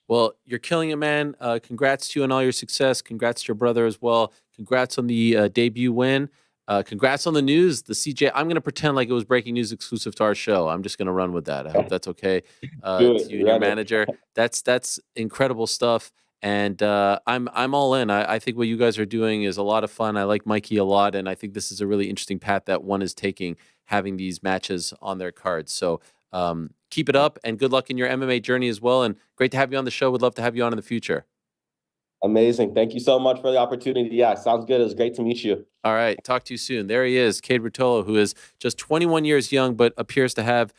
Well, you're killing it, man. Congrats to you on all your success. Congrats to your brother as well. Congrats on the debut win. Congrats on the news. The CJ. I'm going to pretend like it was breaking news exclusive to our show. I'm just going to run with that. I hope that's okay. To you and your manager. That's incredible stuff. And I'm all in. I think what you guys are doing is a lot of fun. I like Mikey a lot, and I think this is a really interesting path that one is taking, having these matches on their cards. So keep it up, and good luck in your MMA journey as well. And great to have you on the show. Would love to have you on in the future. Amazing. Thank you so much for the opportunity. Yeah, sounds good. It was great to meet you. All right. Talk to you soon. There he is, Kade Ruotolo, who is just 21 years young, but appears to have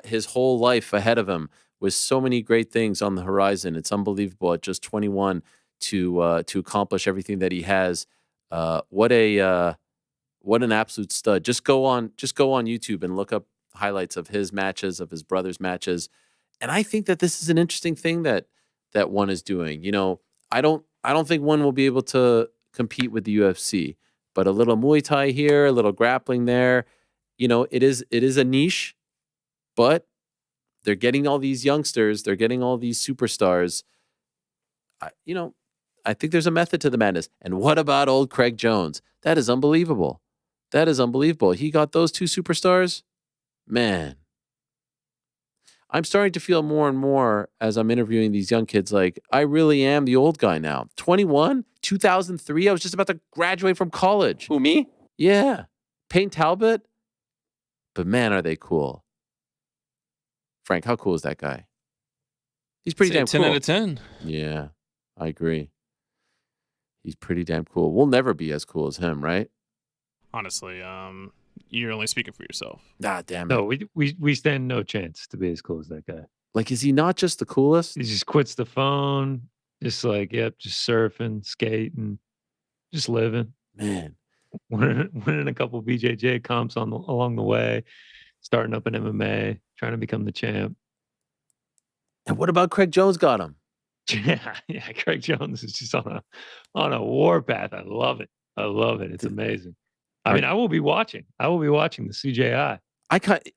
his whole life ahead of him with so many great things on the horizon. It's unbelievable at just 21 to accomplish everything that he has. What an absolute stud. Just go on YouTube and look up highlights of his matches, of his brother's matches. And I think that this is an interesting thing that one is doing. You know, I don't think one will be able to compete with the UFC, but a little Muay Thai here, a little grappling there. You know, it is a niche, but they're getting all these youngsters, they're getting all these superstars. I think there's a method to the madness. And what about old Craig Jones? That is unbelievable. That is unbelievable. He got those two superstars. Man, I'm starting to feel more and more as I'm interviewing these young kids like I really am the old guy now. 21, 2003. I was just about to graduate from college. Who, me? Yeah. Payne Talbot. But man, are they cool. Frank, how cool is that guy? He's pretty damn 10 cool. out of 10. Yeah, I agree. He's pretty damn cool. We'll never be as cool as him, right? Honestly, you're only speaking for yourself. Ah, damn it. No, we stand no chance to be as cool as that guy. Like, is he not just the coolest? He just quits the phone, just like, just surfing, skating, just living. Man. Winning a couple BJJ comps along the way, starting up in MMA, trying to become the champ. And what about Craig Jones got him? Yeah, Craig Jones is just on a warpath. I love it. It's amazing. I mean, I will be watching the CJI.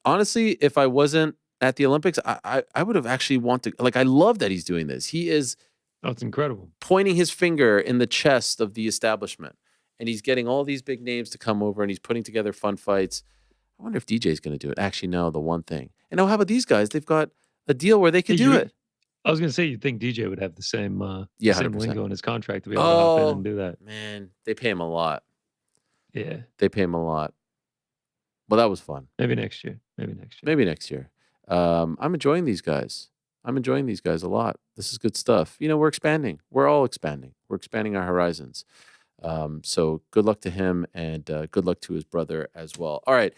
Honestly, if I wasn't at the Olympics, I would have actually wanted. Like, I love that he's doing this. He is. Oh, it's incredible. Pointing his finger in the chest of the establishment, and he's getting all these big names to come over, and he's putting together fun fights. I wonder if DJ's going to do it. Actually, no. The one thing. And how about these guys? They've got a deal where they could do it. I was going to say, you'd think DJ would have the same same lingo in his contract to be able to hop in and do that. Man, they pay him a lot. Yeah. They pay him a lot. Well, that was fun. Maybe next year. I'm enjoying these guys. A lot. This is good stuff. You know, we're expanding. We're all expanding. We're expanding our horizons. So good luck to him, and good luck to his brother as well. All right.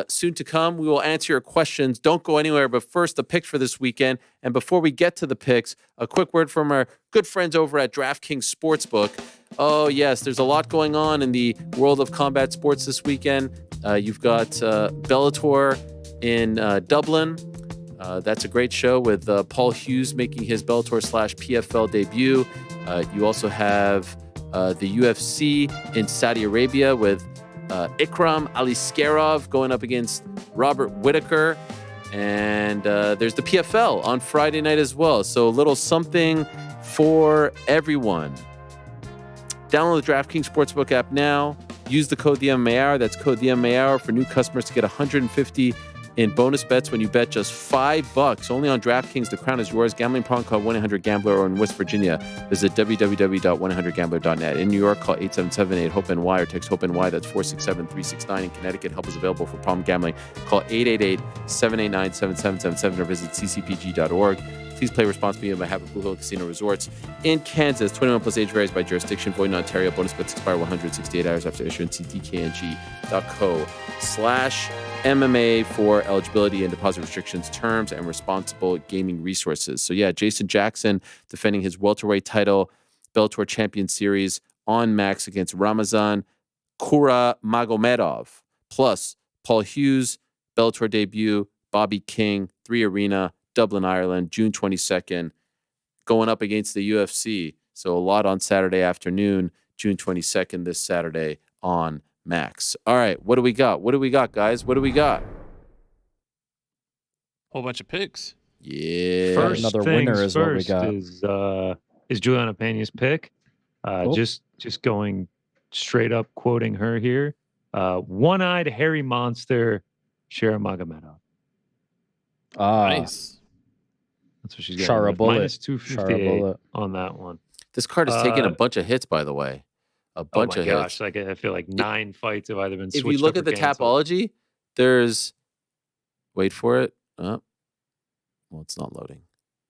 Soon to come, we will answer your questions. Don't go anywhere. But first, the picks for this weekend. And before we get to the picks, a quick word from our good friends over at DraftKings Sportsbook. Oh, yes, there's a lot going on in the world of combat sports this weekend. You've got Bellator in Dublin. That's a great show with Paul Hughes making his Bellator/PFL debut. You also have the UFC in Saudi Arabia with Ikram Aliskerov going up against Robert Whittaker. And there's the PFL on Friday night as well. So a little something for everyone. Download the DraftKings Sportsbook app now. Use the code TheMMAHour. That's code TheMMAHour for new customers to get $150 in bonus bets when you bet just $5 only on DraftKings. The crown is yours. Gambling problem, call 1-800-GAMBLER, or in West Virginia, visit www.100gambler.net. In New York, call 877-8-HOPE-NY or text HOPE-NY. That's 467-369. In Connecticut, help is available for problem gambling. Call 888-789-7777 or visit ccpg.org. Please play responsibly on behalf of Blue Hill Casino Resorts in Kansas. 21 plus age varies by jurisdiction. Void in Ontario. Bonus bets expire 168 hours after issuance. See dkng.co/MMA for eligibility and deposit restrictions, terms, and responsible gaming resources. So yeah, Jason Jackson defending his welterweight title, Bellator Champion Series on Max against Ramazan Kuramagomedov. Plus Paul Hughes, Bellator debut, Bobby King, 3 Arena, Dublin, Ireland, June 22nd, going up against the UFC. So a lot on Saturday afternoon, June 22nd, this Saturday on Max. All right, what do we got? Guys? What do we got? Whole bunch of picks. Yeah. First another winner is what we got. Is Juliana Pena's pick. Just going straight up quoting her here. One-eyed hairy monster, Shara Magomedov. Nice. That's what she's got. Shara Bullet. Minus 258 on that one. This card is taking a bunch of hits, by the way. A bunch of hits. Like I feel like 9 fights have either been switched. If you look at the Tapology, there's, wait for it. Oh, well, it's not loading.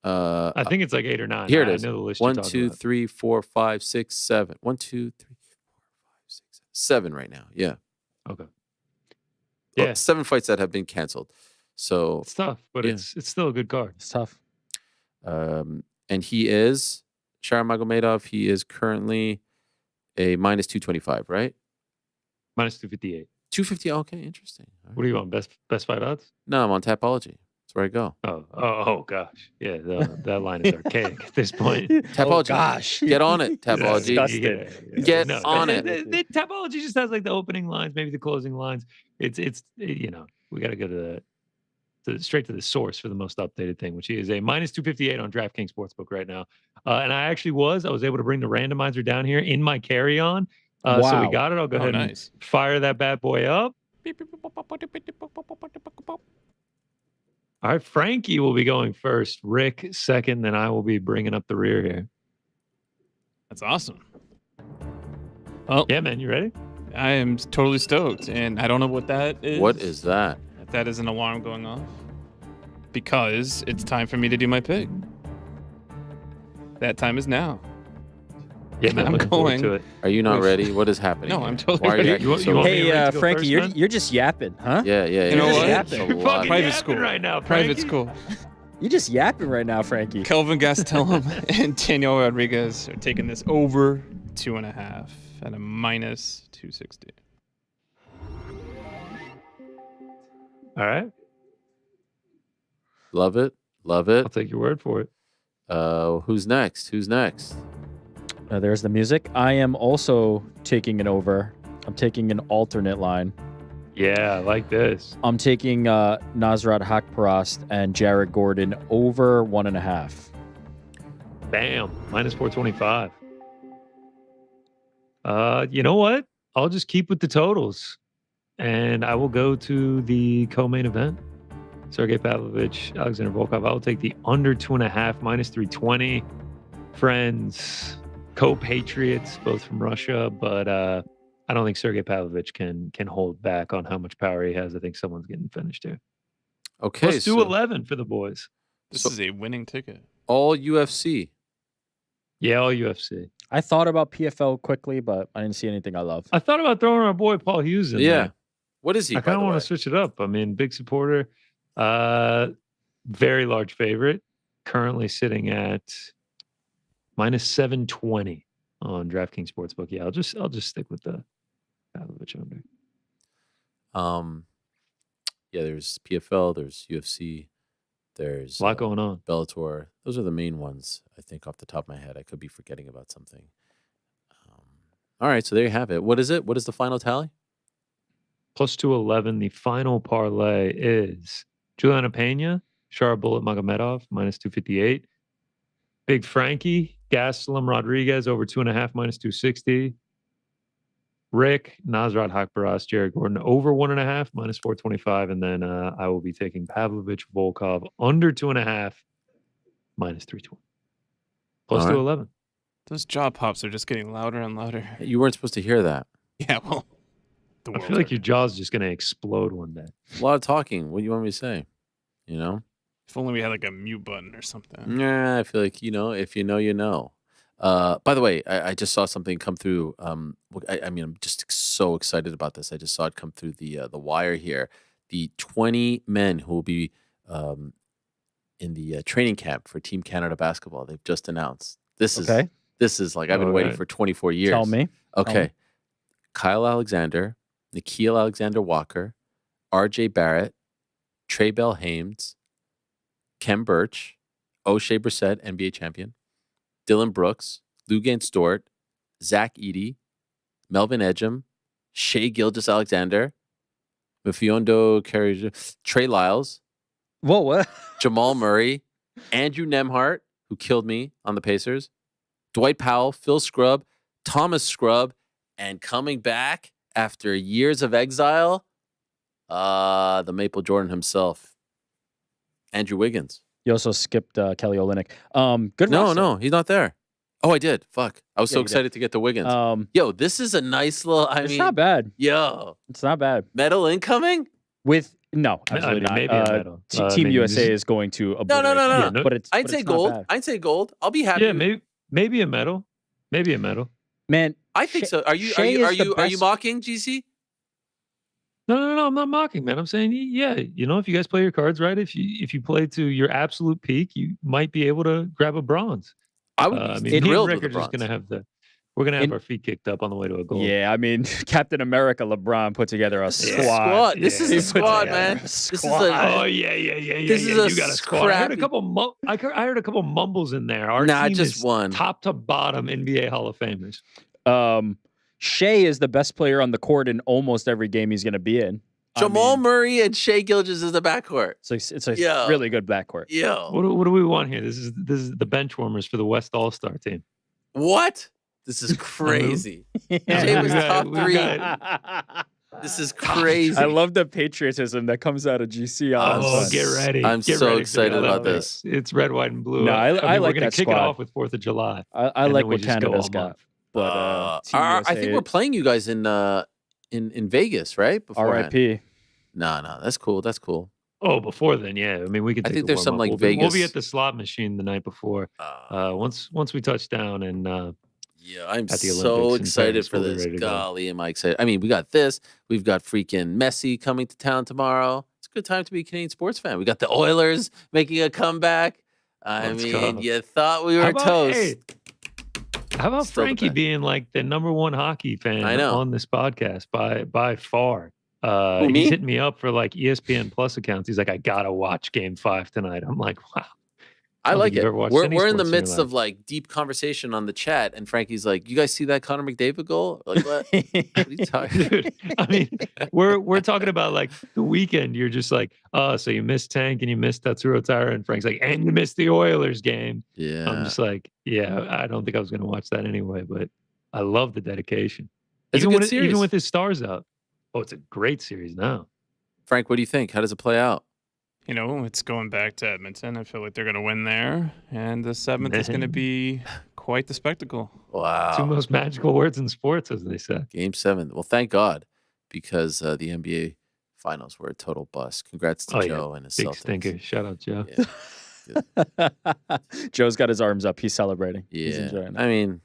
I think it's like 8 or 9. Here it I is. know the list 1, you're talking 2, about. 3, 4, 5, 6, 7. 1, 2, 3, 4, 5, 6, 7 right now. Yeah. Okay. Well, Yeah. 7 fights that have been canceled. So It's tough, but yeah. it's still a good card. It's tough. And he is Sharon Magomedov. He is currently a minus 225, right? Minus 258. 250. Okay, interesting. All right. What do you want? Best fight odds? No, I'm on Tapology. That's where I go. Oh gosh. Yeah, that line is archaic at this point. Tapology. gosh. Get on it, Tapology. Disgusting. Get on it. The Tapology just has like the opening lines, maybe the closing lines. It's we got to go to straight to the source for the most updated thing, which is a minus 258 on DraftKings Sportsbook right now. And I was able to bring the randomizer down here in my carry-on. So we got it. I'll go ahead and fire that bad boy up. All right, Frankie will be going first. Rick second, then I will be bringing up the rear here. That's awesome. Well, yeah, man, you ready? I am totally stoked, and I don't know what that is. What is that? That is an alarm going off because it's time for me to do my pick. That time is now. Yeah, man, I'm going to it. Are you not ready? What is happening? No, here? I'm totally Why are you ready. acting so Hey, Frankie, you're just yapping, huh? Yeah. You know what? You're fucking Private yapping school right now, Private Frankie. school. You're just yapping right now, Frankie. Kelvin Gastelum and Daniel Rodriguez are taking this over 2.5 at a minus 260. All right. Love it. Love it. I'll take your word for it. Who's next? There's the music. I am also taking an over. I'm taking an alternate line. Yeah, I like this. I'm taking Nasrat Hakparast and Jared Gordon over 1.5. Bam. Minus 425. You know what? I'll just keep with the totals. And I will go to the co-main event. Sergey Pavlovich, Alexander Volkov. I'll take the under 2.5, minus 320. Friends, co-patriots, both from Russia, but I don't think Sergey Pavlovich can hold back on how much power he has. I think someone's getting finished here. Okay, Let's do 11 for the boys. This is a winning ticket. All UFC. Yeah, all UFC. I thought about PFL quickly, but I didn't see anything I love. I thought about throwing our boy Paul Hughes in there. What is he? I kind of want to switch it up. I mean, big supporter, very large favorite, currently sitting at minus 720 on DraftKings Sportsbook. Yeah, I'll just stick with the Pavlovich under. Yeah, there's PFL, there's UFC, there's a lot going on. Bellator. Those are the main ones, I think, off the top of my head. I could be forgetting about something. All right, so there you have it. What is it? What is the final tally? Plus 211. The final parlay is Juliana Pena, Shara Bullet Magomedov, minus 258. Big Frankie, Gastelum Rodriguez, over 2.5, minus 260. Rick, Nasrat Hakparast, Jared Gordon, over 1.5, minus 425. And then I will be taking Pavlovich Volkov, under 2.5, minus 320. Plus 211. Those jaw pops are just getting louder and louder. You weren't supposed to hear that. Yeah, well, I feel like your jaw's just going to explode one day. A lot of talking. What do you want me to say? You know? If only we had like a mute button or something. Yeah, I feel like, if you know, you know. By the way, I just saw something come through. I mean, I'm just so excited about this. I just saw it come through the wire here. The 20 men who will be in the training camp for Team Canada basketball. They've just announced. This is like I've been waiting for 24 years. Tell me. Okay. Kyle Alexander, Nikhil Alexander-Walker, R.J. Barrett, Trey Bell Hames, Kem Birch, O'Shea Brissett, NBA champion, Dylan Brooks, Lugain Stewart, Zach Edey, Melvin Edgem, Shea Gilgeous-Alexander, Mufiondo Carrier, Trey Lyles, Whoa, what? Jamal Murray, Andrew Nemhart, who killed me on the Pacers, Dwight Powell, Phil Scrubb, Thomas Scrubb, and coming back after years of exile, the Maple Jordan himself, Andrew Wiggins. You also skipped Kelly Olynyk. Good roster. No, he's not there. Oh, I did. Fuck. I was so you excited to get to Wiggins. Yo, this is a nice little, It's not bad. Yo. It's not bad. Medal incoming? With No, absolutely not. Maybe a medal. Team USA is going to obliterate no. that, no. but it's I'd but say it's not gold. bad. I'd say gold. I'll be happy. Yeah, maybe a medal. Maybe a medal. Man, I think so. Are you mocking GC? No, I'm not mocking, man. I'm saying, yeah, if you guys play your cards right, if you play to your absolute peak, you might be able to grab a bronze. I would be me and thrilled Rick with are the just bronze. we're gonna have our feet kicked up on the way to a goal. Yeah, I mean, Captain America LeBron put together a squad. Squad. This is a squad, man. This is Oh yeah. This is a You got a squad. I heard a couple. I heard a couple mumbles in there. Our team just is one. top to bottom NBA Hall of Famers. Shea is the best player on the court in almost every game he's going to be in. Jamal Murray and Shea Gilgeous is the backcourt. It's a really good backcourt. Yo. What do we want here? This is the bench warmers for the West All-Star team. What? This is crazy. Shea was top 3. This is crazy. I love the patriotism that comes out of GC. Get ready. I'm Get so ready excited about this. It's red, white, and blue. No, I mean, like we're gonna that kick squad. it off with 4th of July. I like what just go Canada's all got. month. But I think we're playing you guys in Vegas, right? Beforehand. RIP. No, that's cool. That's cool. Oh, before then, yeah. I mean, we could. I take think a there's some warm-up. like we'll Vegas. be at the slot machine the night before. Once we touch down and yeah, I'm at the so Olympics in excited Paris, for we'll be this. ready to go. Golly, am I excited? I mean, we got this. We've got freaking Messi coming to town tomorrow. It's a good time to be a Canadian sports fan. We got the Oilers making a comeback. Let's go. You thought we were How about- toast. hey, how about Still the Frankie best. being like the number one hockey fan I know. on this podcast by far? Who, me? He's hitting me up for like ESPN Plus accounts. He's like, I gotta watch Game 5 tonight. I'm like, wow. I don't like think you've it. ever watched We're any in the sports in your midst life. of like deep conversation on the chat, and Frankie's like, "You guys see that Connor McDavid goal?" Like, what? What are you talking? Dude, I mean, we're talking about like the weekend. You're just like, oh, so you missed Tank and you missed Tatsuro Taira, and Frank's like, and you missed the Oilers game. Yeah, I'm just like, yeah, I don't think I was gonna watch that anyway, but I love the dedication. It's a even good series. even with his stars out. Oh, it's a great series now. Frank, what do you think? How does it play out? It's going back to Edmonton. I feel like they're going to win there. And the 7th is going to be quite the spectacle. Wow. Two most magical words in sports, as they say. Game 7. Well, thank God, because the NBA finals were a total bust. Congrats to Joe and his Big Celtics. stinker. Shout out, Joe. Yeah. Joe's got his arms up. He's celebrating. He's Yeah. enjoying it. I mean,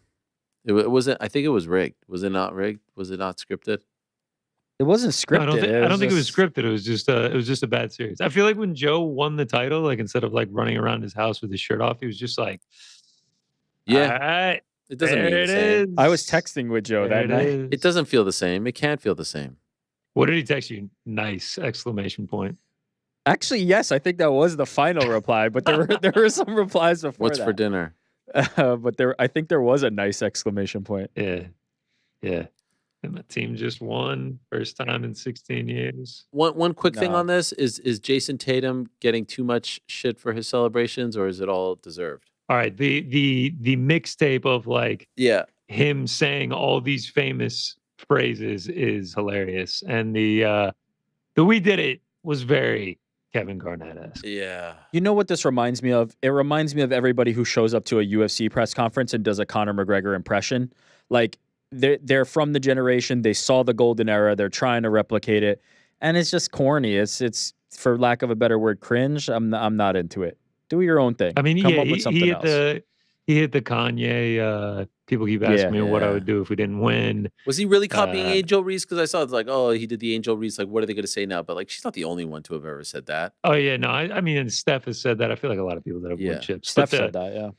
it wasn't. I think it was rigged. Was it not rigged? Was it not scripted? It wasn't scripted. I don't think it was scripted. It was just a bad series. I feel like when Joe won the title, like instead of like running around his house with his shirt off, he was just like, Yeah. all right, It doesn't mean there the it same. is. I was texting with Joe There that night. is. It doesn't feel the same. It can't feel the same. What did he text you? Nice exclamation point. Actually, yes, I think that was the final reply, but there were some replies before What's for dinner? but I think there was a nice exclamation point. Yeah. And the team just won. First time in 16 years. One quick thing No. on this is Jason Tatum getting too much shit for his celebrations, or is it all deserved? All right. The mixtape of like Yeah. him saying all these famous phrases is hilarious. And the We Did It was very Kevin Garnett-esque. Yeah. You know what this reminds me of? It reminds me of everybody who shows up to a UFC press conference and does a Conor McGregor impression. Like they're from the generation, they saw the golden era, they're trying to replicate it, and it's just corny. It's for lack of a better word, cringe. I'm not into it. Do your own thing. I mean, Come yeah, up with something he else. hit the Kanye. People keep asking me what I would do if we didn't win. Was he really copying Angel Reese? Because I saw it's like, oh, he did the Angel Reese. Like, what are they going to say now? But like, she's not the only one to have ever said that. Oh yeah, no, I mean, and Steph has said that. I feel like a lot of people that have wood chips. Steph But said that, yeah.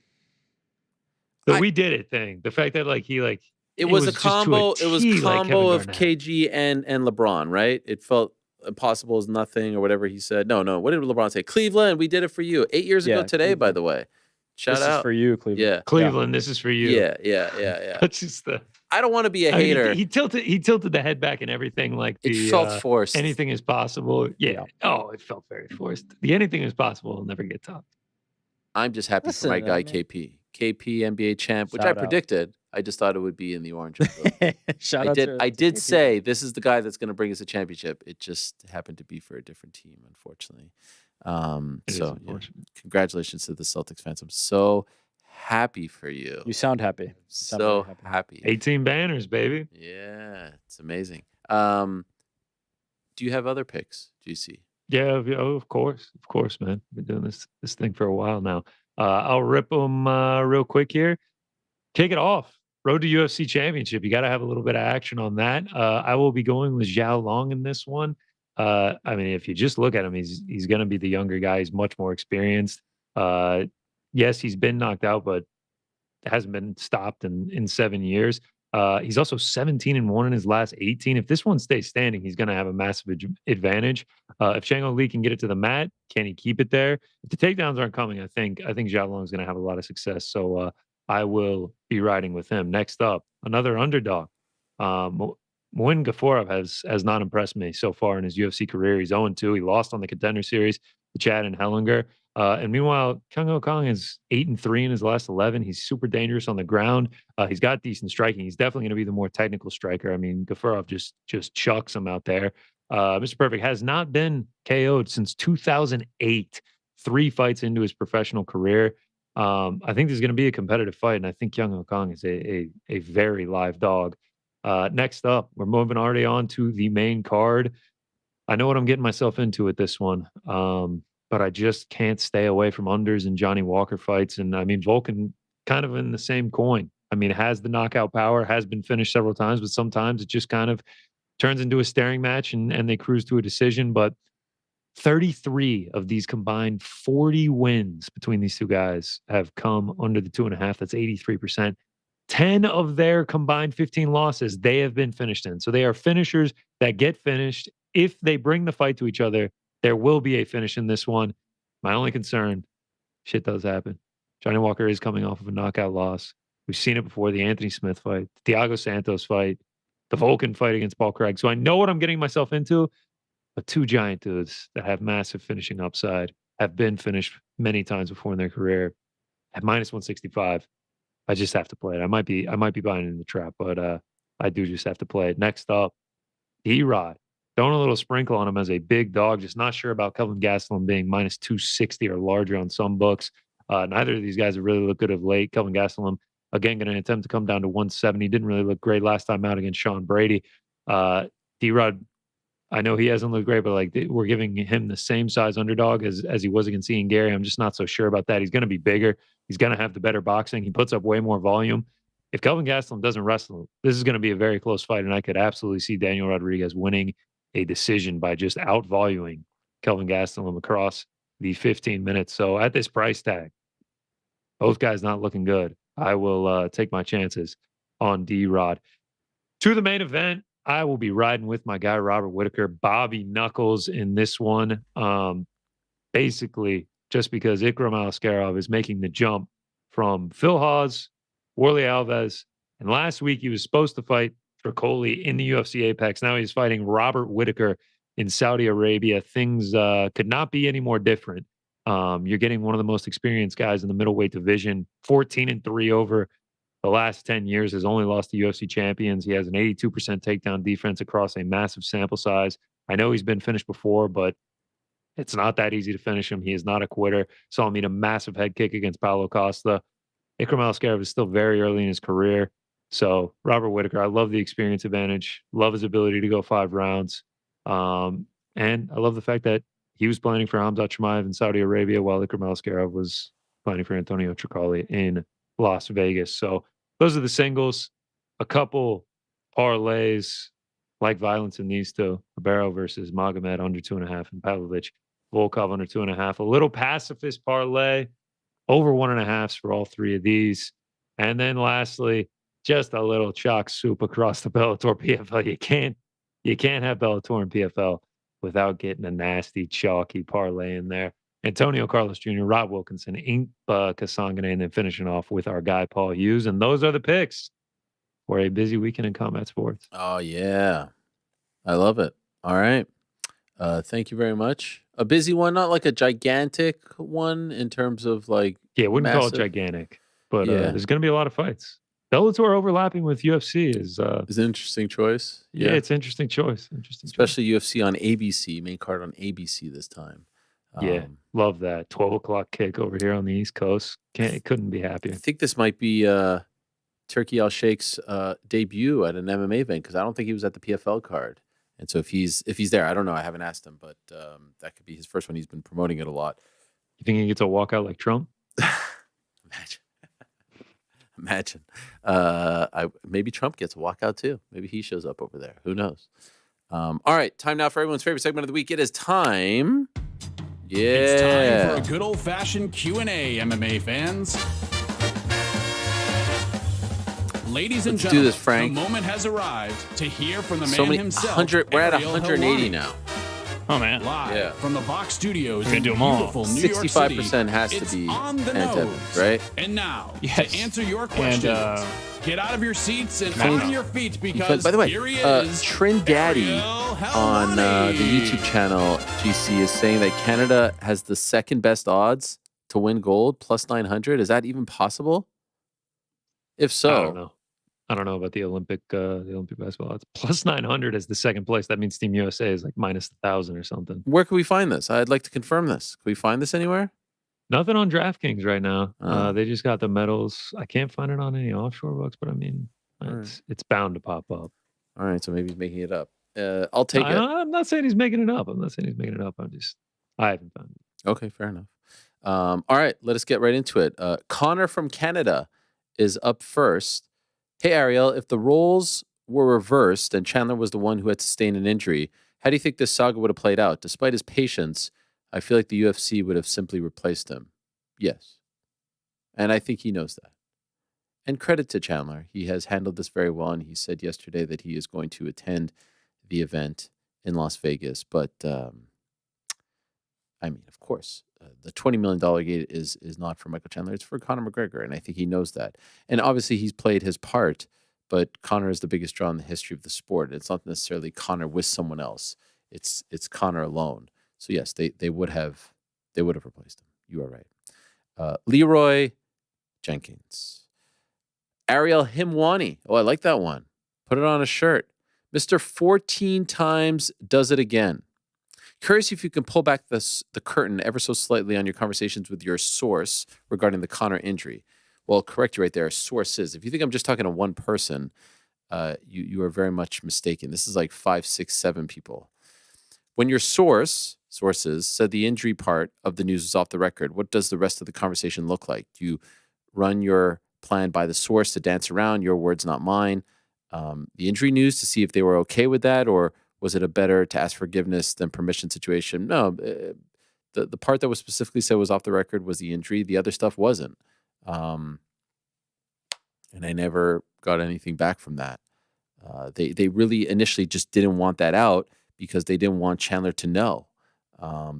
The We Did It thing. The fact that like he like It was a just to a combo. It was T like combo Kevin of Garnett. KG and LeBron, right? It felt impossible as nothing or whatever he said. No. What did LeBron say? Cleveland, we did it for you 8 years ago Yeah, today, by the way. Shout This out is for you, Cleveland. Yeah. Cleveland, this is for you. Yeah. That's just the. I don't want to be a I mean, hater. he tilted the head back and everything. Like It the, felt forced. Anything is possible. Yeah. Oh, it felt very forced. The anything is possible will never get topped. I'm just happy Listen, for my guy man. KP. KP NBA champ, which Shout I out. predicted. I just thought it would be in the orange. and blue. Shout I out did. to I did KP. say this is the guy that's going to bring us a championship. It just happened to be for a different team, unfortunately. It is So unfortunate. congratulations to the Celtics fans. I'm so happy for you. You sound happy. sound So very happy. 18 banners, baby. Yeah, it's amazing. Do you have other picks? Do you see? Yeah, of course, man. Been doing this thing for a while now. I'll rip them real quick here. Kick it off. Road to UFC Championship. You got to have a little bit of action on that. I will be going with Zhao Long in this one. I mean, if you just look at him, he's going to be the younger guy. He's much more experienced. Yes, he's been knocked out, but hasn't been stopped in 7 years. He's also 17-1 in his last 18. If this one stays standing, he's going to have a massive advantage. If Chang Li can get it to the mat, can he keep it there? If the takedowns aren't coming, I think Zhao Long is going to have a lot of success. So I will be riding with him. Next up, another underdog. Muin Gaforov has not impressed me so far in his UFC career. He's 0-2. He lost on the Contender Series to Chad and Hellinger. And meanwhile, Kyung Ho Kong is 8-3 in his last 11. He's super dangerous on the ground. He's got decent striking. He's definitely going to be the more technical striker. I mean, Gafarov just chucks him out there. Mr. Perfect has not been KO'd since 2008, 3 fights into his professional career. I think this is going to be a competitive fight, and I think Kyung Ho Kong is a very live dog. Next up, we're moving already on to the main card. I know what I'm getting myself into with this one. But I just can't stay away from unders and Johnny Walker fights. And I mean, Volkan kind of in the same coin. I mean, has the knockout power, has been finished several times, but sometimes it just kind of turns into a staring match and they cruise to a decision. But 33 of these combined 40 wins between these two guys have come under the 2.5. That's 83%. 10 of their combined 15 losses, they have been finished in. So they are finishers that get finished. If they bring the fight to each other, there will be a finish in this one. My only concern, shit does happen. Johnny Walker is coming off of a knockout loss. We've seen it before, the Anthony Smith fight, the Thiago Santos fight, the Volkan fight against Paul Craig. So I know what I'm getting myself into, but 2 giant dudes that have massive finishing upside, have been finished many times before in their career, at -165. I just have to play it. I might be buying in the trap, but I do just have to play it. Next up, D-Rod. Throwing a little sprinkle on him as a big dog. Just not sure about Kelvin Gastelum being -260 or larger on some books. Neither of these guys have really looked good of late. Kelvin Gastelum, again, going to attempt to come down to 170. Didn't really look great last time out against Sean Brady. D-Rod, I know he hasn't looked great, but like we're giving him the same size underdog as he was against Ian Gary. I'm just not so sure about that. He's going to be bigger. He's going to have the better boxing. He puts up way more volume. If Kelvin Gastelum doesn't wrestle, this is going to be a very close fight, and I could absolutely see Daniel Rodriguez winning a decision by just outvaluing Kelvin Gastelum across the 15 minutes. So at this price tag, both guys not looking good. I will take my chances on D-Rod. To the main event, I will be riding with my guy, Robert Whitaker, Bobby Knuckles in this one. Basically, just because Ikram Aliskerov is making the jump from Phil Hawes, Warley Alves, and last week he was supposed to fight Tricoli in the UFC Apex. Now he's fighting Robert Whitaker in Saudi Arabia. Things could not be any more different. You're getting one of the most experienced guys in the middleweight division, 14-3 over the last 10 years, has only lost to UFC champions. He has an 82% takedown defense across a massive sample size. I know he's been finished before, but it's not that easy to finish him. He is not a quitter. Saw him eat a massive head kick against Paulo Costa. Ikram Aliskerov is still very early in his career. So Robert Whitaker, I love the experience advantage, love his ability to go 5 rounds. And I love the fact that he was planning for Hamzat Chimaev in Saudi Arabia while Ikram Aliskerov was planning for Antonio Tricoli in Las Vegas. So those are the singles. A couple parlays, like violence in these two. Ribeiro versus Magomed under 2.5, and Pavlovich Volkov under 2.5. A little pacifist parlay, over 1.5 for all 3 of these. And then lastly, just a little chalk soup across the Bellator PFL. You can't have Bellator and PFL without getting a nasty, chalky parlay in there. Antonio Carlos Jr., Rob Wilkinson, Inkba Kasangane, and then finishing off with our guy, Paul Hughes. And those are the picks for a busy weekend in combat sports. Oh, yeah. I love it. All right. Thank you very much. A busy one, not like a gigantic one in terms of like. Yeah, wouldn't call it massive. gigantic, but there's going to be a lot of fights. Bellator overlapping with UFC is an interesting choice. Yeah, it's an interesting choice. Especially UFC on ABC, main card on ABC this time. Love that 12 o'clock kick over here on the East Coast. Couldn't be happier. I think this might be Turkey Al Sheikh's debut at an MMA event because I don't think he was at the PFL card. And so if he's there, I don't know. I haven't asked him, but that could be his first one. He's been promoting it a lot. You think he gets a walkout like Trump? Imagine. Maybe Trump gets a walkout too. Maybe he shows up over there. Who knows? All right, time now for everyone's favorite segment of the week. It is time. Yeah. It's time for a good old-fashioned Q&A, MMA fans. Ladies and Let's do gentlemen, this, Frank. the moment has arrived to hear from the So man many himself. 100. We're at Ariel 180 Helwani, now. Oh man. Live Yeah. from the Box Studios We're gonna in do 'em all. beautiful New York 65% City. has to It's be on the Ant nose. Evans, right? And now, Yes. to answer your And questions, get out of your seats and Clean. on your feet because By the way, here he is, Trin Daddy Ariel on the Helwani. YouTube channel GC is saying that Canada has the second best odds to win gold, plus 900. Is that even possible? If so, I don't know. I don't know about the Olympic basketball odds. Plus 900 is the second place. That means Team USA is like minus 1,000 or something. where can we find this? I'd like to confirm this. Can we find this anywhere? Nothing on DraftKings right now. Oh. They just got the medals. I can't find it on any offshore books, but I mean, Alright. it's bound to pop up. All right, so maybe he's making it up. I'll take it. I'm not saying he's making it up. I haven't found it. Okay, fair enough. All right, let us get right into it. Connor from Canada is up first. Hey, Ariel, if the roles were reversed and Chandler was the one who had sustained an injury, how do you think this saga would have played out? Despite his patience, I feel like the UFC would have simply replaced him. Yes. And I think he knows that. And credit to Chandler. He has handled this very well, and he said yesterday that he is going to attend the event in Las Vegas. But, I mean, of course, the $20 million gate is not for Michael Chandler. It's for Conor McGregor, and I think he knows that. And obviously, he's played his part, but Conor is the biggest draw in the history of the sport. It's not necessarily Conor with someone else. It's Conor alone. So yes, they would have replaced him. You are right. Leroy Jenkins, Ariel Himwani. Oh, I like that one. Put it on a shirt. Mr. 14 times does it again. Curious if you can pull back the curtain ever so slightly on your conversations with your source regarding the Conor injury. Well, correct you right there. Sources. If you think I'm just talking to one person, you are very much mistaken. This is like 5, 6, 7 people. When your sources said the injury part of the news is off the record, what does the rest of the conversation look like? Do you run your plan by the source to dance around? Your words, not mine. The injury news to see if they were okay with that, or was it a better to ask forgiveness than permission situation? No, the part that was specifically said was off the record was the injury. The other stuff wasn't. And I never got anything back from that. They really initially just didn't want that out because they didn't want Chandler to know.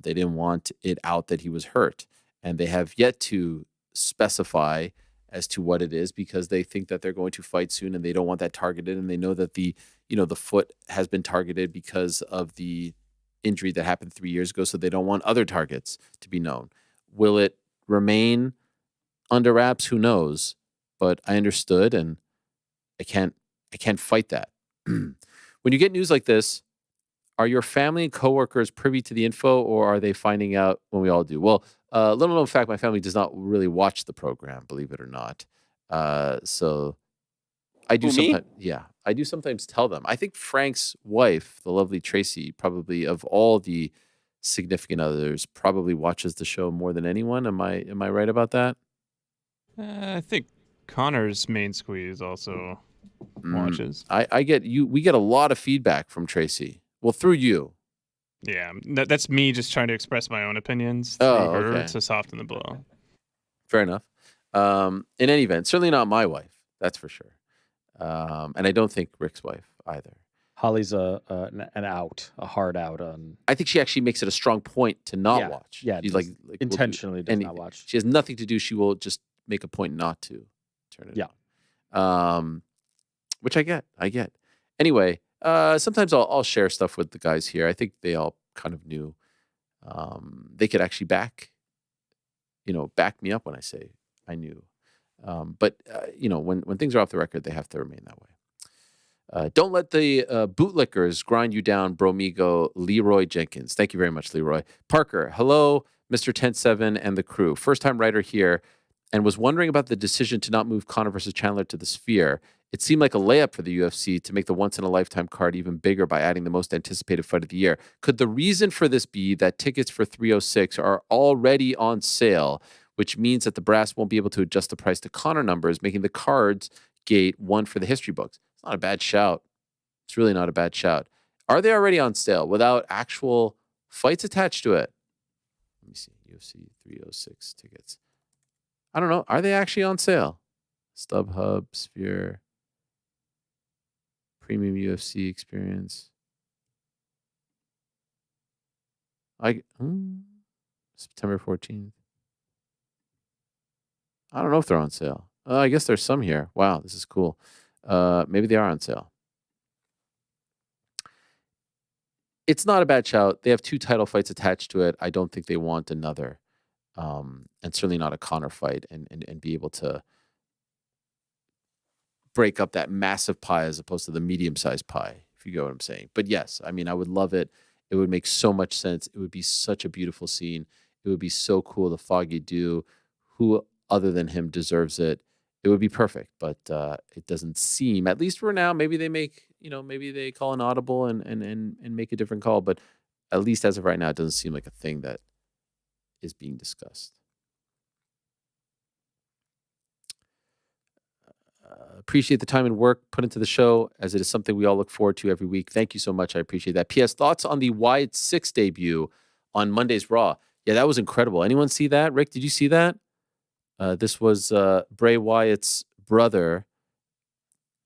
They didn't want it out that he was hurt. And they have yet to specify as to what it is because they think that they're going to fight soon and they don't want that targeted. And they know that the foot has been targeted because of the injury that happened 3 years ago. So they don't want other targets to be known. Will it remain under wraps? Who knows? But I understood, and I can't fight that. When you get news like this, are your family and coworkers privy to the info, or are they finding out when we all do? Well, little known fact, my family does not really watch the program, believe it or not. So I do sometimes. Yeah, I do sometimes tell them. I think Frank's wife, the lovely Tracy, probably of all the significant others, probably watches the show more than anyone. Am I right about that? I think Connor's main squeeze also watches. I get you. We get a lot of feedback from Tracy. Well, through you. Yeah, that's me just trying to express my own opinions through her okay. to soften the blow. Fair enough. In any event, certainly not my wife. That's for sure. And I don't think Rick's wife either. Holly's an out, a hard out on. I think she actually makes it a strong point to not watch. Yeah, she's like intentionally does not watch. She has nothing to do. She will just make a point not to turn it. Yeah. Which I get. Anyway, sometimes I'll share stuff with the guys here. I think they all kind of knew. They could actually back me up when I say I knew. But when things are off the record, they have to remain that way. Don't let the bootlickers grind you down, bromigo. Leroy Jenkins. Thank you very much, Leroy. Parker, hello, Mr. 10-7 and the crew. First-time writer here. and was wondering about the decision to not move Conor versus Chandler to the Sphere. It seemed like a layup for the UFC to make the once-in-a-lifetime card even bigger by adding the most anticipated fight of the year. Could the reason for this be that tickets for 306 are already on sale, which means that the brass won't be able to adjust the price to Conor numbers, making the cards gate one for the history books? It's not a bad shout. It's really not a bad shout. Are they already on sale without actual fights attached to it? Let me see. UFC 306 tickets. I don't know. Are they actually on sale? StubHub, Sphere, Premium UFC Experience. September 14th. I don't know if they're on sale. I guess there's some here. Wow, this is cool. Maybe they are on sale. It's not a bad shout. They have 2 title fights attached to it. I don't think they want another. And certainly not a Conor fight and be able to break up that massive pie as opposed to the medium-sized pie, if you get what I'm saying. But yes, I mean, I would love it. It would make so much sense. It would be such a beautiful scene. It would be so cool. The Foggy do. Who other than him deserves it? It would be perfect, but it doesn't seem, at least for now, maybe they make, maybe they call an audible and make a different call, but at least as of right now, it doesn't seem like a thing that is being discussed. Appreciate the time and work put into the show, as it is something we all look forward to every week. Thank you so much. I appreciate that. P.S. Thoughts on the Wyatt 6 debut on Monday's Raw? Yeah, that was incredible. Anyone see that? Rick, did you see that? This was Bray Wyatt's brother,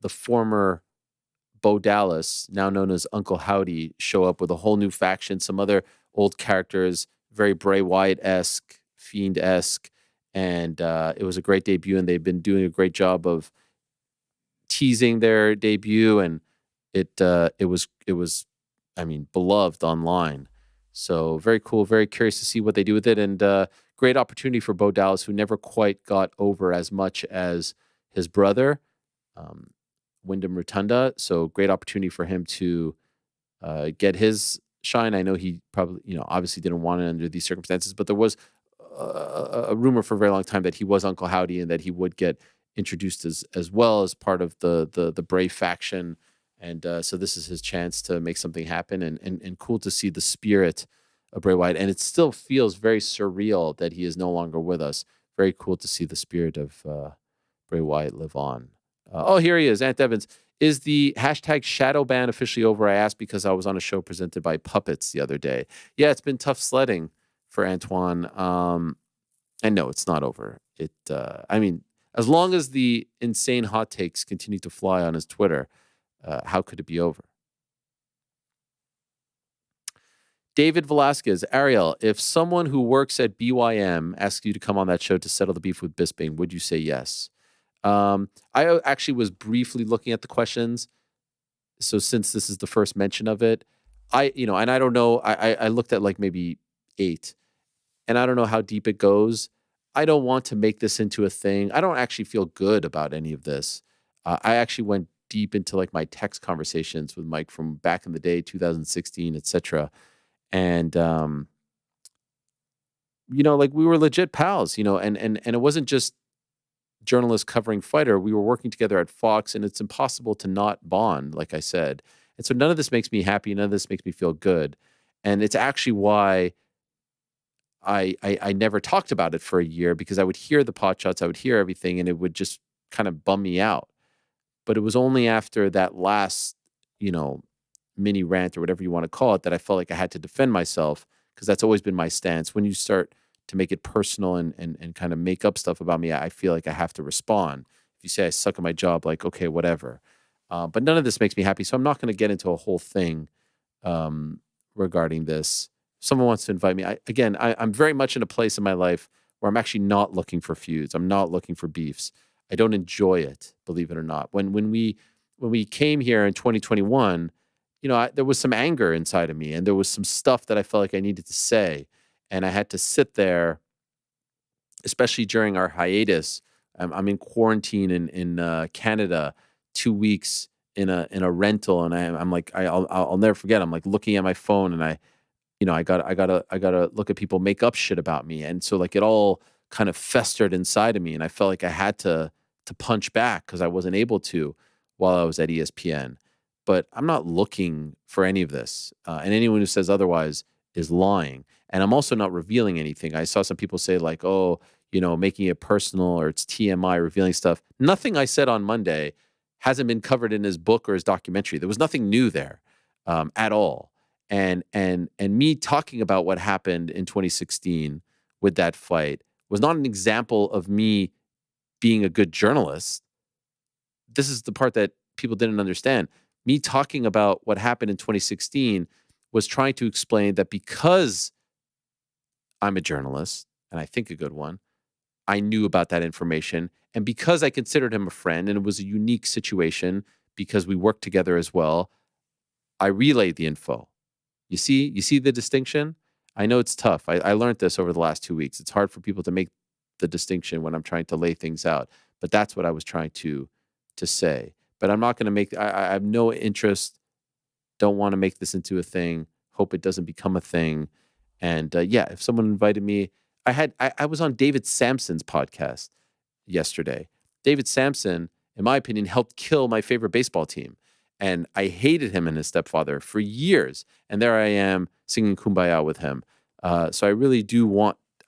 the former Bo Dallas, now known as Uncle Howdy, show up with a whole new faction, some other old characters, very Bray Wyatt-esque, Fiend-esque, and it was a great debut, and they've been doing a great job of teasing their debut, and it was I mean, beloved online. So very cool, very curious to see what they do with it, and great opportunity for Bo Dallas, who never quite got over as much as his brother, Wyndham Rotunda. So great opportunity for him to get his shine. I know he probably, obviously didn't want it under these circumstances, but there was a rumor for a very long time that he was Uncle Howdy and that he would get introduced as well as part of the Bray faction. And so this is his chance to make something happen, and cool to see the spirit of Bray Wyatt. And it still feels very surreal that he is no longer with us. Very cool to see the spirit of Bray Wyatt live on. Oh, here he is, Ant Evans. Is the hashtag shadow ban officially over? I asked because I was on a show presented by Puppets the other day. Yeah, it's been tough sledding for Antoine. And no, it's not over. I mean, as long as the insane hot takes continue to fly on his Twitter, how could it be over? David Velasquez, Ariel, if someone who works at BYM asks you to come on that show to settle the beef with Bisping, would you say yes? I actually was briefly looking at the questions. So since this is the first mention of it, and I don't know, I looked at like maybe 8, and I don't know how deep it goes. I don't want to make this into a thing. I don't actually feel good about any of this. I actually went deep into like my text conversations with Mike from back in the day, 2016, etc. And, like we were legit pals, and it wasn't just journalists covering fighter. We were working together at Fox, and it's impossible to not bond, like I said. And so none of this makes me happy. None of this makes me feel good. And it's actually why I never talked about it for a year, because I would hear the pot shots, I would hear everything, and it would just kind of bum me out. But it was only after that last, mini rant or whatever you want to call it that I felt like I had to defend myself, because that's always been my stance. When you start to make it personal and kind of make up stuff about me, I feel like I have to respond. If you say I suck at my job, like, okay, whatever. But none of this makes me happy, so I'm not going to get into a whole thing regarding this. If someone wants to invite me, I'm very much in a place in my life where I'm actually not looking for feuds. I'm not looking for beefs. I don't enjoy it, believe it or not. When we came here in 2021, there was some anger inside of me, and there was some stuff that I felt like I needed to say, and I had to sit there, especially during our hiatus. I'm in quarantine in Canada, 2 weeks in a rental, and I'm like, I'll never forget. I'm like looking at my phone, and I gotta look at people make up shit about me, and so like it all kind of festered inside of me, and I felt like I had to punch back because I wasn't able to while I was at ESPN. But I'm not looking for any of this, and anyone who says otherwise is lying. And I'm also not revealing anything. I saw some people say like, "Oh, making it personal or it's TMI, revealing stuff." Nothing I said on Monday hasn't been covered in his book or his documentary. There was nothing new there at all. And me talking about what happened in 2016 with that fight was not an example of me being a good journalist. This is the part that people didn't understand. Me talking about what happened in 2016 was trying to explain that because I'm a journalist, and I think a good one, I knew about that information. And because I considered him a friend, and it was a unique situation because we worked together as well, I relayed the info. You see the distinction? I know it's tough. I learned this over the last 2 weeks. It's hard for people to make the distinction when I'm trying to lay things out. But that's what I was trying to say. But I'm not going to make, I have no interest, don't want to make this into a thing, hope it doesn't become a thing. And if someone invited me, I was on David Sampson's podcast yesterday. David Sampson, in my opinion, helped kill my favorite baseball team. And I hated him and his stepfather for years. And there I am singing Kumbaya with him. So I really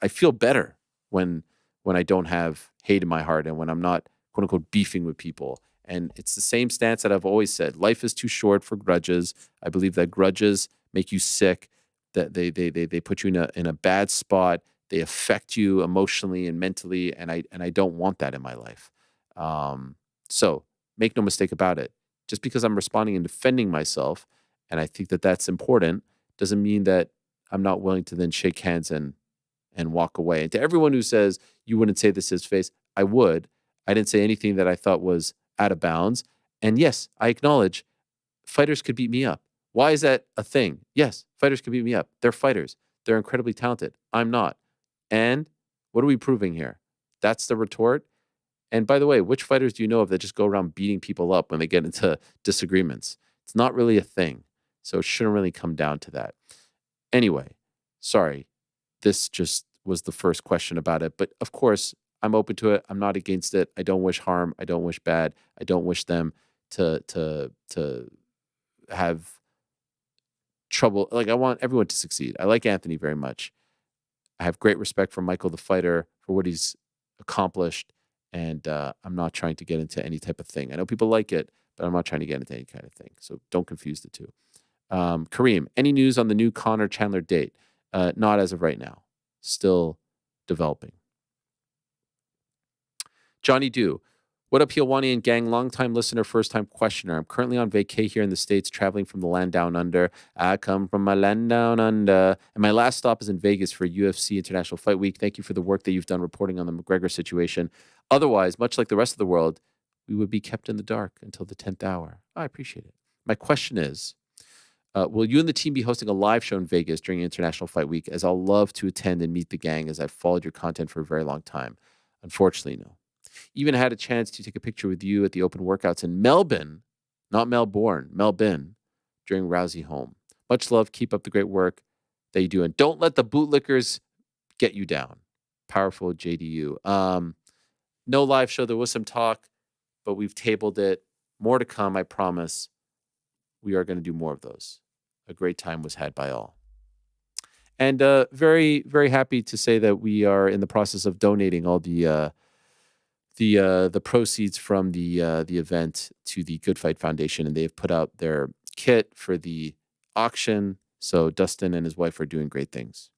I feel better when I don't have hate in my heart and when I'm not, quote unquote, beefing with people. And it's the same stance that I've always said. Life is too short for grudges. I believe that grudges make you sick, that they put you in a bad spot. They affect you emotionally and mentally. And I don't want that in my life. So make no mistake about it. Just because I'm responding and defending myself, and I think that that's important, doesn't mean that I'm not willing to then shake hands and walk away. And to everyone who says you wouldn't say this to his face, I would. I didn't say anything that I thought was out of bounds. And yes, I acknowledge fighters could beat me up. Why is that a thing? Yes, fighters could beat me up. They're fighters. They're incredibly talented. I'm not. And what are we proving here? That's the retort. And by the way, which fighters do you know of that just go around beating people up when they get into disagreements? It's not really a thing. So it shouldn't really come down to that. Anyway, sorry. This just was the first question about it. But of course, I'm open to it. I'm not against it. I don't wish harm. I don't wish bad. I don't wish them to have trouble. Like, I want everyone to succeed. I like Anthony very much. I have great respect for Michael the fighter, for what he's accomplished. And I'm not trying to get into any type of thing. I know people like it, but I'm not trying to get into any kind of thing. So don't confuse the two. Kareem, any news on the new Connor Chandler date? Not as of right now. Still developing. Johnny Dew. What up, Hilwani and gang? Long-time listener, first-time questioner. I'm currently on vacay here in the States, traveling from the land down under. I come from my land down under. And my last stop is in Vegas for UFC International Fight Week. Thank you for the work that you've done reporting on the McGregor situation. Otherwise, much like the rest of the world, we would be kept in the dark until the 10th hour. I appreciate it. My question is, will you and the team be hosting a live show in Vegas during International Fight Week, as I'll love to attend and meet the gang, as I've followed your content for a very long time? Unfortunately, no. Even had a chance to take a picture with you at the open workouts in Melbourne, not Melbourne, Melbourne, during Rousey home. Much love. Keep up the great work that you do. And don't let the bootlickers get you down. Powerful JDU. No live show. There was some talk, but we've tabled it. More to come, I promise. We are going to do more of those. A great time was had by all. And very, very happy to say that we are in the process of donating all the proceeds from the event to the Good Fight Foundation, and they've put out their kit for the auction. So Dustin and his wife are doing great things.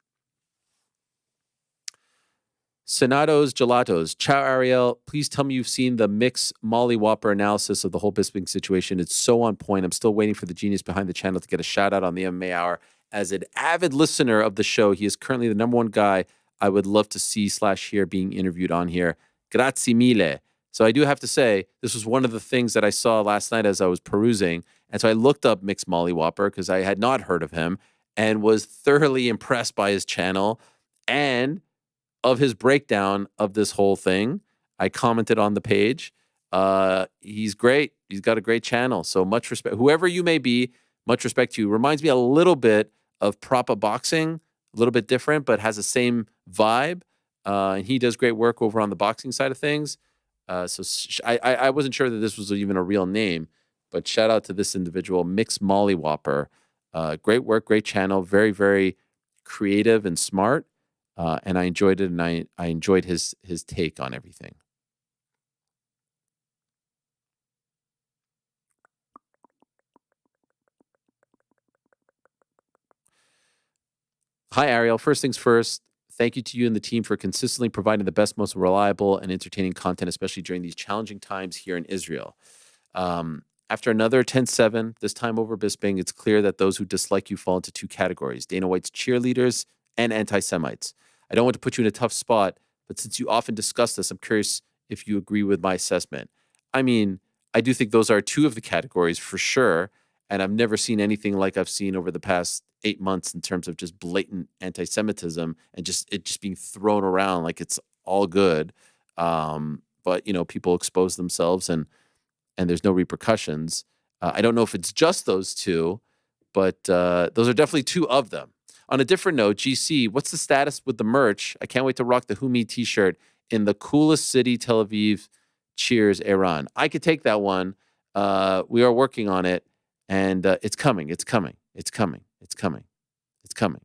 Senados Gelatos. Ciao, Ariel. Please tell me you've seen the Mix Molly Whopper analysis of the whole Bisping situation. It's so on point. I'm still waiting for the genius behind the channel to get a shout out on the MMA Hour. As an avid listener of the show, he is currently the number one guy I would love to see / hear being interviewed on here. Grazie mille. So I do have to say, this was one of the things that I saw last night as I was perusing. And so I looked up Mixed Molly Whopper because I had not heard of him and was thoroughly impressed by his channel and of his breakdown of this whole thing. I commented on the page. He's great. He's got a great channel. So much respect. Whoever you may be, much respect to you. Reminds me a little bit of Propa Boxing, a little bit different, but has the same vibe. and he does great work over on the boxing side of things. I wasn't sure that this was even a real name, but shout out to this individual, Mix Mollywhopper. Great work, great channel, very, very creative and smart. And I enjoyed it, and I enjoyed his take on everything. Hi, Ariel. First things first, thank you to you and the team for consistently providing the best, most reliable, and entertaining content, especially during these challenging times here in Israel. After another 10-7, this time over Bisping, it's clear that those who dislike you fall into two categories: Dana White's cheerleaders and anti-Semites. I don't want to put you in a tough spot, but since you often discuss this, I'm curious if you agree with my assessment. I mean, I do think those are two of the categories for sure, and I've never seen anything like I've seen over the past 8 months in terms of just blatant anti-Semitism and it just being thrown around like it's all good. But people expose themselves and there's no repercussions. I don't know if it's just those two, but those are definitely two of them. On a different note, GC, what's the status with the merch? I can't wait to rock the Humi t-shirt in the coolest city, Tel Aviv. Cheers, Iran. I could take that one. We are working on it, and it's coming. It's coming. It's coming. It's coming. It's coming.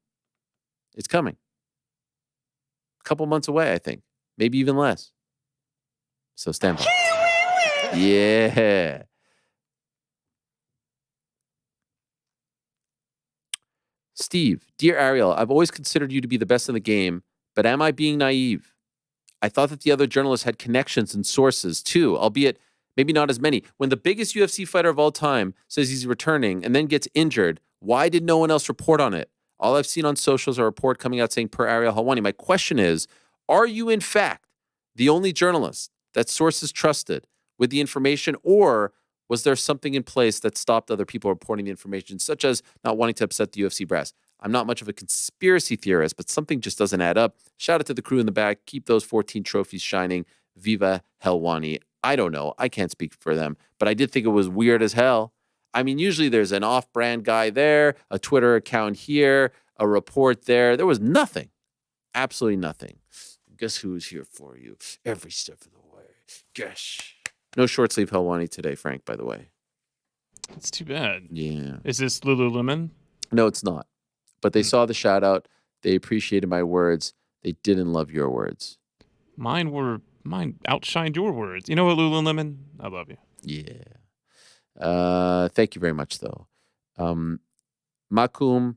It's coming. A couple months away, I think. Maybe even less. So stand by. Yeah. Steve, dear Ariel, I've always considered you to be the best in the game, but am I being naive? I thought that the other journalists had connections and sources too, albeit maybe not as many. When the biggest UFC fighter of all time says he's returning and then gets injured, why did no one else report on it? All I've seen on socials are a report coming out saying per Ariel Helwani. My question is, are you in fact the only journalist that sources trusted with the information, or was there something in place that stopped other people reporting the information, such as not wanting to upset the UFC brass? I'm not much of a conspiracy theorist, but something just doesn't add up. Shout out to the crew in the back. Keep those 14 trophies shining. Viva Helwani. I don't know. I can't speak for them, but I did think it was weird as hell. I mean, usually there's an off-brand guy there, a Twitter account here, a report there. There was nothing. Absolutely nothing. Guess who's here for you every step of the way? Gosh. No short sleeve Helwani today, Frank, by the way. It's too bad. Yeah. Is this Lululemon? No, it's not. But they saw the shout out. They appreciated my words. They didn't love your words. Mine outshined your words. You know what, Lululemon? I love you. Yeah. Thank you very much, though. Makum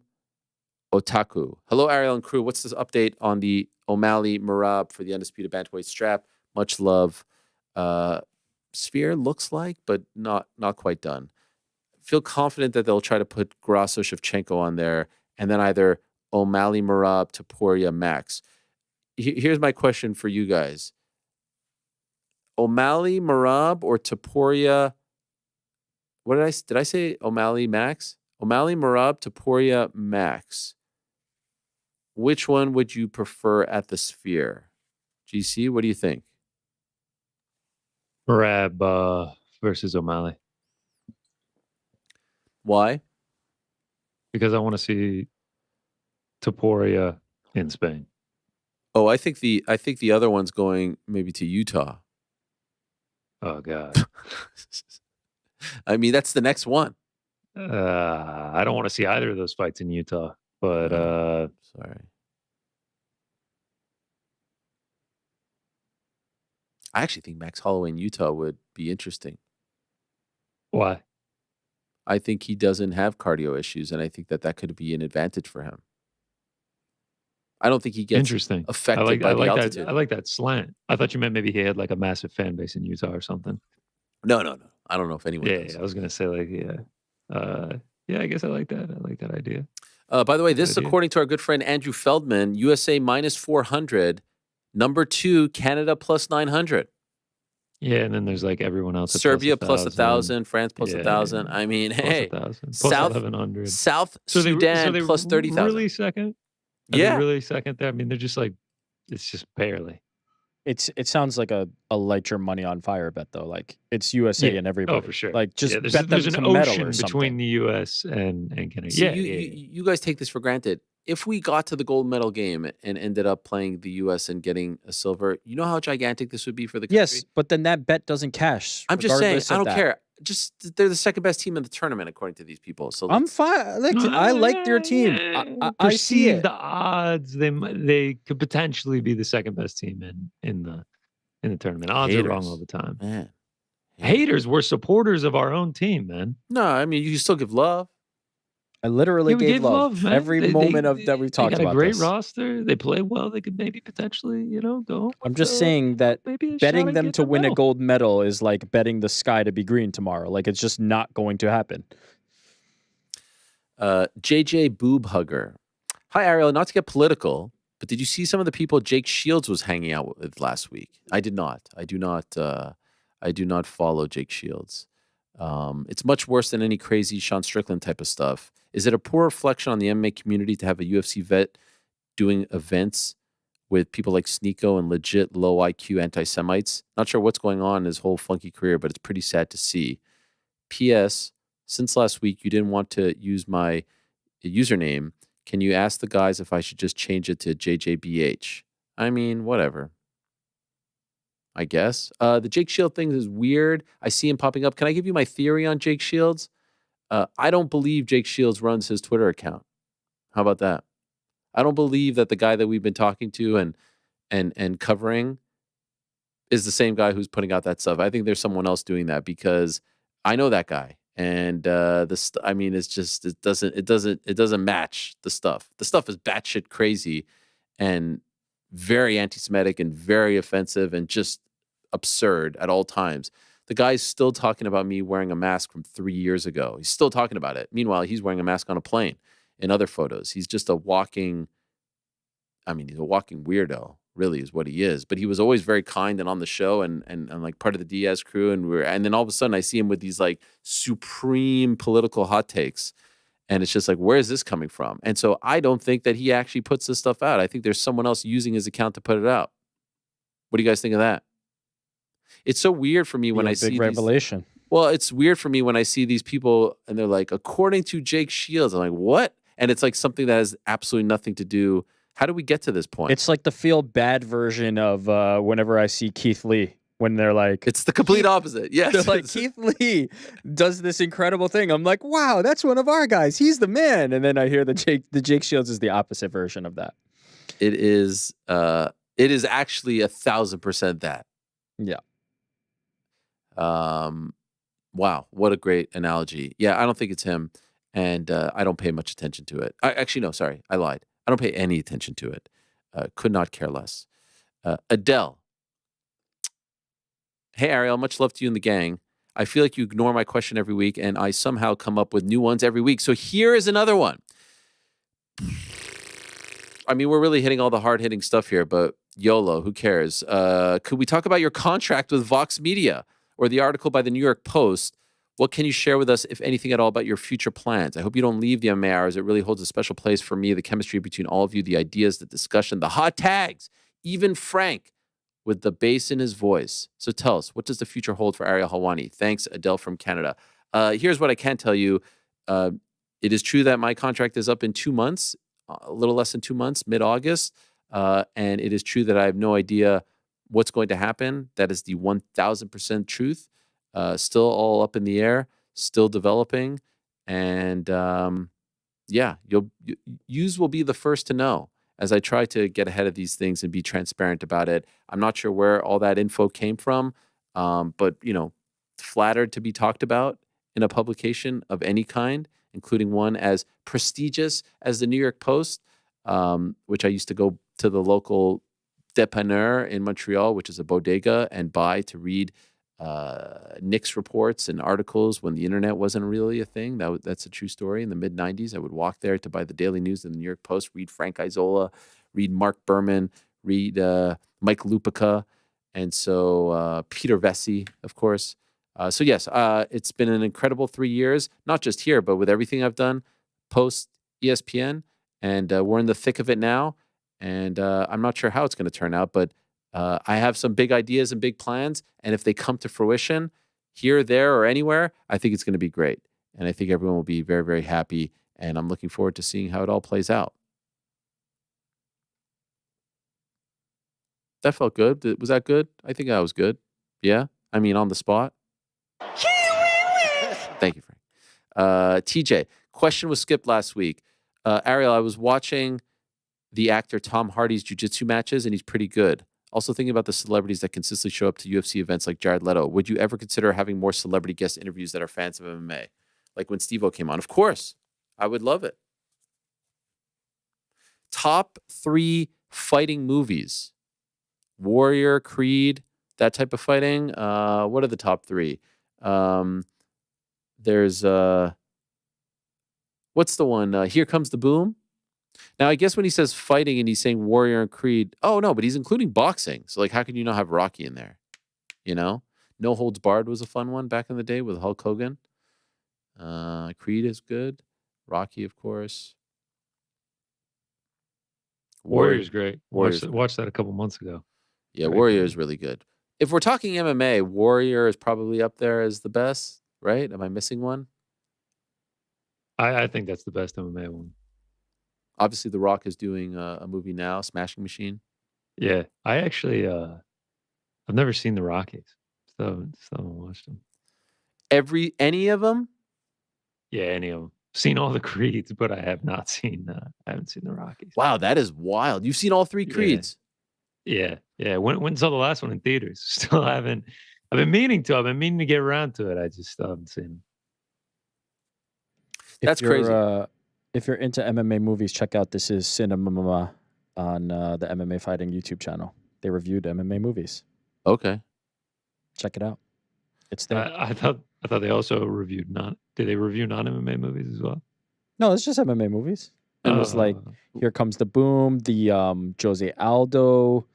Otaku. Hello, Ariel and crew. What's this update on the O'Malley Merab for the undisputed bantamweight strap? Much love. Sphere looks like, but not quite done. Feel confident that they'll try to put Grasso Shevchenko on there, and then either O'Malley Merab, Topuria, Max. Here's my question for you guys. O'Malley Merab or Topuria? What did I say? O'Malley Max? O'Malley Merab, Topuria, Max. Which one would you prefer at the Sphere? GC, what do you think? Merab versus O'Malley. Why? Because I want to see Topuria in Spain. Oh, I think the other one's going maybe to Utah. Oh God. I mean, that's the next one. I don't want to see either of those fights in Utah, but sorry. I actually think Max Holloway in Utah would be interesting. Why? I think he doesn't have cardio issues, and I think that could be an advantage for him. I don't think he gets affected by the altitude. I like that slant. I thought you meant maybe he had like a massive fan base in Utah or something. No. I don't know if anyone does. Yeah, I was going to say I guess I like that. I like that idea. By the way, this is according to our good friend Andrew Feldman, USA minus 400, number 2, Canada plus 900. Yeah, and then there's like everyone else. Serbia plus 1,000, France plus 1,000. I mean, hey, plus South 1,100. South Sudan plus 30,000. Really second? Are they really second there? I mean, they're just like, it's just barely. It sounds like a light your money on fire bet though. Like it's USA and everybody. Oh, for sure. Like just there's bet them an to medal ocean or something. between the US and Canada. See, you guys take this for granted. if we got to the gold medal game and ended up playing the U.S. and getting a silver, you know how gigantic this would be for the country? Yes, but then that bet doesn't cash. I'm just saying, regardless I of don't that. care. Just they're the second best team in the tournament according to these people. So I'm let's- fine. Look, I like their team. I see Perceived it. odds, they could potentially be the second best team in the tournament. Odds are wrong Haters. all the time. Man. Haters, we're supporters of our own team, man. No, I mean, you can still give love. I literally Yeah, we gave gave love man. every moment of that we've They talked got a about great this. roster. They play well. They could maybe potentially, go. I'm just saying that maybe a betting shot at them getting to a win a medal. gold medal is like betting the sky to be green tomorrow. Like it's just not going to happen. JJ Boob Hugger. Hi, Ariel. Not to get political, but did you see some of the people Jake Shields was hanging out with last week? I did not. I do not follow Jake Shields. It's much worse than any crazy Sean Strickland type of stuff. Is it a poor reflection on the MMA community to have a UFC vet doing events with people like Sneeko and legit low IQ anti-Semites? Not sure what's going on in his whole funky career, but it's pretty sad to see. P.S. Since last week, you didn't want to use my username. Can you ask the guys if I should just change it to JJBH? I mean, whatever. I guess. The Jake Shields thing is weird. I see him popping up. Can I give you my theory on Jake Shields? I don't believe Jake Shields runs his Twitter account. How about that? I don't believe that the guy that we've been talking to and covering is the same guy who's putting out that stuff. I think there's someone else doing that because I know that guy. And it's just it doesn't match the stuff. The stuff is batshit crazy and very anti-Semitic and very offensive and just absurd at all times. The guy's still talking about me wearing a mask from 3 years ago. He's still talking about it. Meanwhile, he's wearing a mask on a plane in other photos. He's just he's a walking weirdo, really is what he is. But he was always very kind and on the show and like part of the Diaz crew. And then all of a sudden I see him with these like supreme political hot takes. And it's just like, where is this coming from? And so I don't think that he actually puts this stuff out. I think there's someone else using his account to put it out. What do you guys think of that? It's so weird for me when I see big revelation. Well, it's weird for me when I see these people and they're like, according to Jake Shields. I'm like, what? And it's like something that has absolutely nothing to do. How do we get to this point? It's like the feel bad version of whenever I see Keith Lee when they're like, it's the complete opposite. Yes. They're like, Keith Lee does this incredible thing. I'm like, wow, that's one of our guys. He's the man. And then I hear the Jake Shields is the opposite version of that. It is actually 1,000% that. Yeah. Wow, what a great analogy. Yeah, I don't think it's him, and I don't pay much attention to it. I lied. I don't pay any attention to it. Could not care less. Adele. Hey, Ariel, much love to you and the gang. I feel like you ignore my question every week, and I somehow come up with new ones every week. So here is another one. I mean, we're really hitting all the hard-hitting stuff here, but YOLO, who cares? Could we talk about your contract with Vox Media or the article by the New York Post? What can you share with us, if anything at all, about your future plans? I hope you don't leave the MMA hours. It really holds a special place for me, the chemistry between all of you, the ideas, the discussion, the hot tags, even Frank with the bass in his voice. So tell us, what does the future hold for Ariel Helwani? Thanks, Adele from Canada. Here's what I can tell you. It is true that my contract is up in 2 months, a little less than 2 months, mid-August. And it is true that I have no idea what's going to happen. That is the 1,000% truth. Still all up in the air, still developing. And yous will be the first to know as I try to get ahead of these things and be transparent about it. I'm not sure where all that info came from, but, flattered to be talked about in a publication of any kind, including one as prestigious as the New York Post, which I used to go to the local dépanneur in Montreal, which is a bodega, and buy to read Knicks reports and articles when the internet wasn't really a thing. That's a true story. In the mid-'90s, I would walk there to buy the Daily News and the New York Post, read Frank Isola, read Mark Berman, read Mike Lupica, and so Peter Vesey, of course. So yes, it's been an incredible 3 years, not just here, but with everything I've done, Post, ESPN, and we're in the thick of it now. And I'm not sure how it's going to turn out, but I have some big ideas and big plans. And if they come to fruition here, there, or anywhere, I think it's going to be great. And I think everyone will be very, very happy. And I'm looking forward to seeing how it all plays out. That felt good. Was that good? I think that was good. Yeah? I mean, on the spot. Thank you, Frank. TJ, question was skipped last week. Ariel, I was watching the actor Tom Hardy's jiu-jitsu matches, and he's pretty good. Also thinking about the celebrities that consistently show up to UFC events like Jared Leto. Would you ever consider having more celebrity guest interviews that are fans of MMA? Like when Steve-O came on. Of course. I would love it. Top 3 fighting movies. Warrior, Creed, that type of fighting. What are the top 3? There's what's the one? Here Comes the Boom. Now, I guess when he says fighting and he's saying Warrior and Creed, oh no, but he's including boxing. So like, how can you not have Rocky in there? You know, No Holds Barred was a fun one back in the day with Hulk Hogan. Creed is good. Rocky, of course. Warrior's great. Warrior's Watched that a couple months ago. Yeah, Very Warrior good. is really good. If we're talking MMA, Warrior is probably up there as the best, right? Am I missing one? I think that's the best MMA one. Obviously, The Rock is doing a movie now, Smashing Machine. Yeah, I actually I've never seen the Rockies, so still haven't watched them. Any of them? Yeah, any of them. Seen all the Creeds, but I have not seen. I haven't seen the Rockies. Wow, that is wild. You've seen all 3 Creeds. Yeah. Went saw the last one in theaters. Still haven't. I've been meaning to get around to it. I just still haven't seen them. That's crazy. If you're into MMA movies, check out This Is Cinema on the MMA Fighting YouTube channel. They reviewed MMA movies. Okay. Check it out. It's there. I thought they also reviewed did they review non-MMA movies as well? No, it's just MMA movies. It was like Here Comes the Boom, the Jose Aldo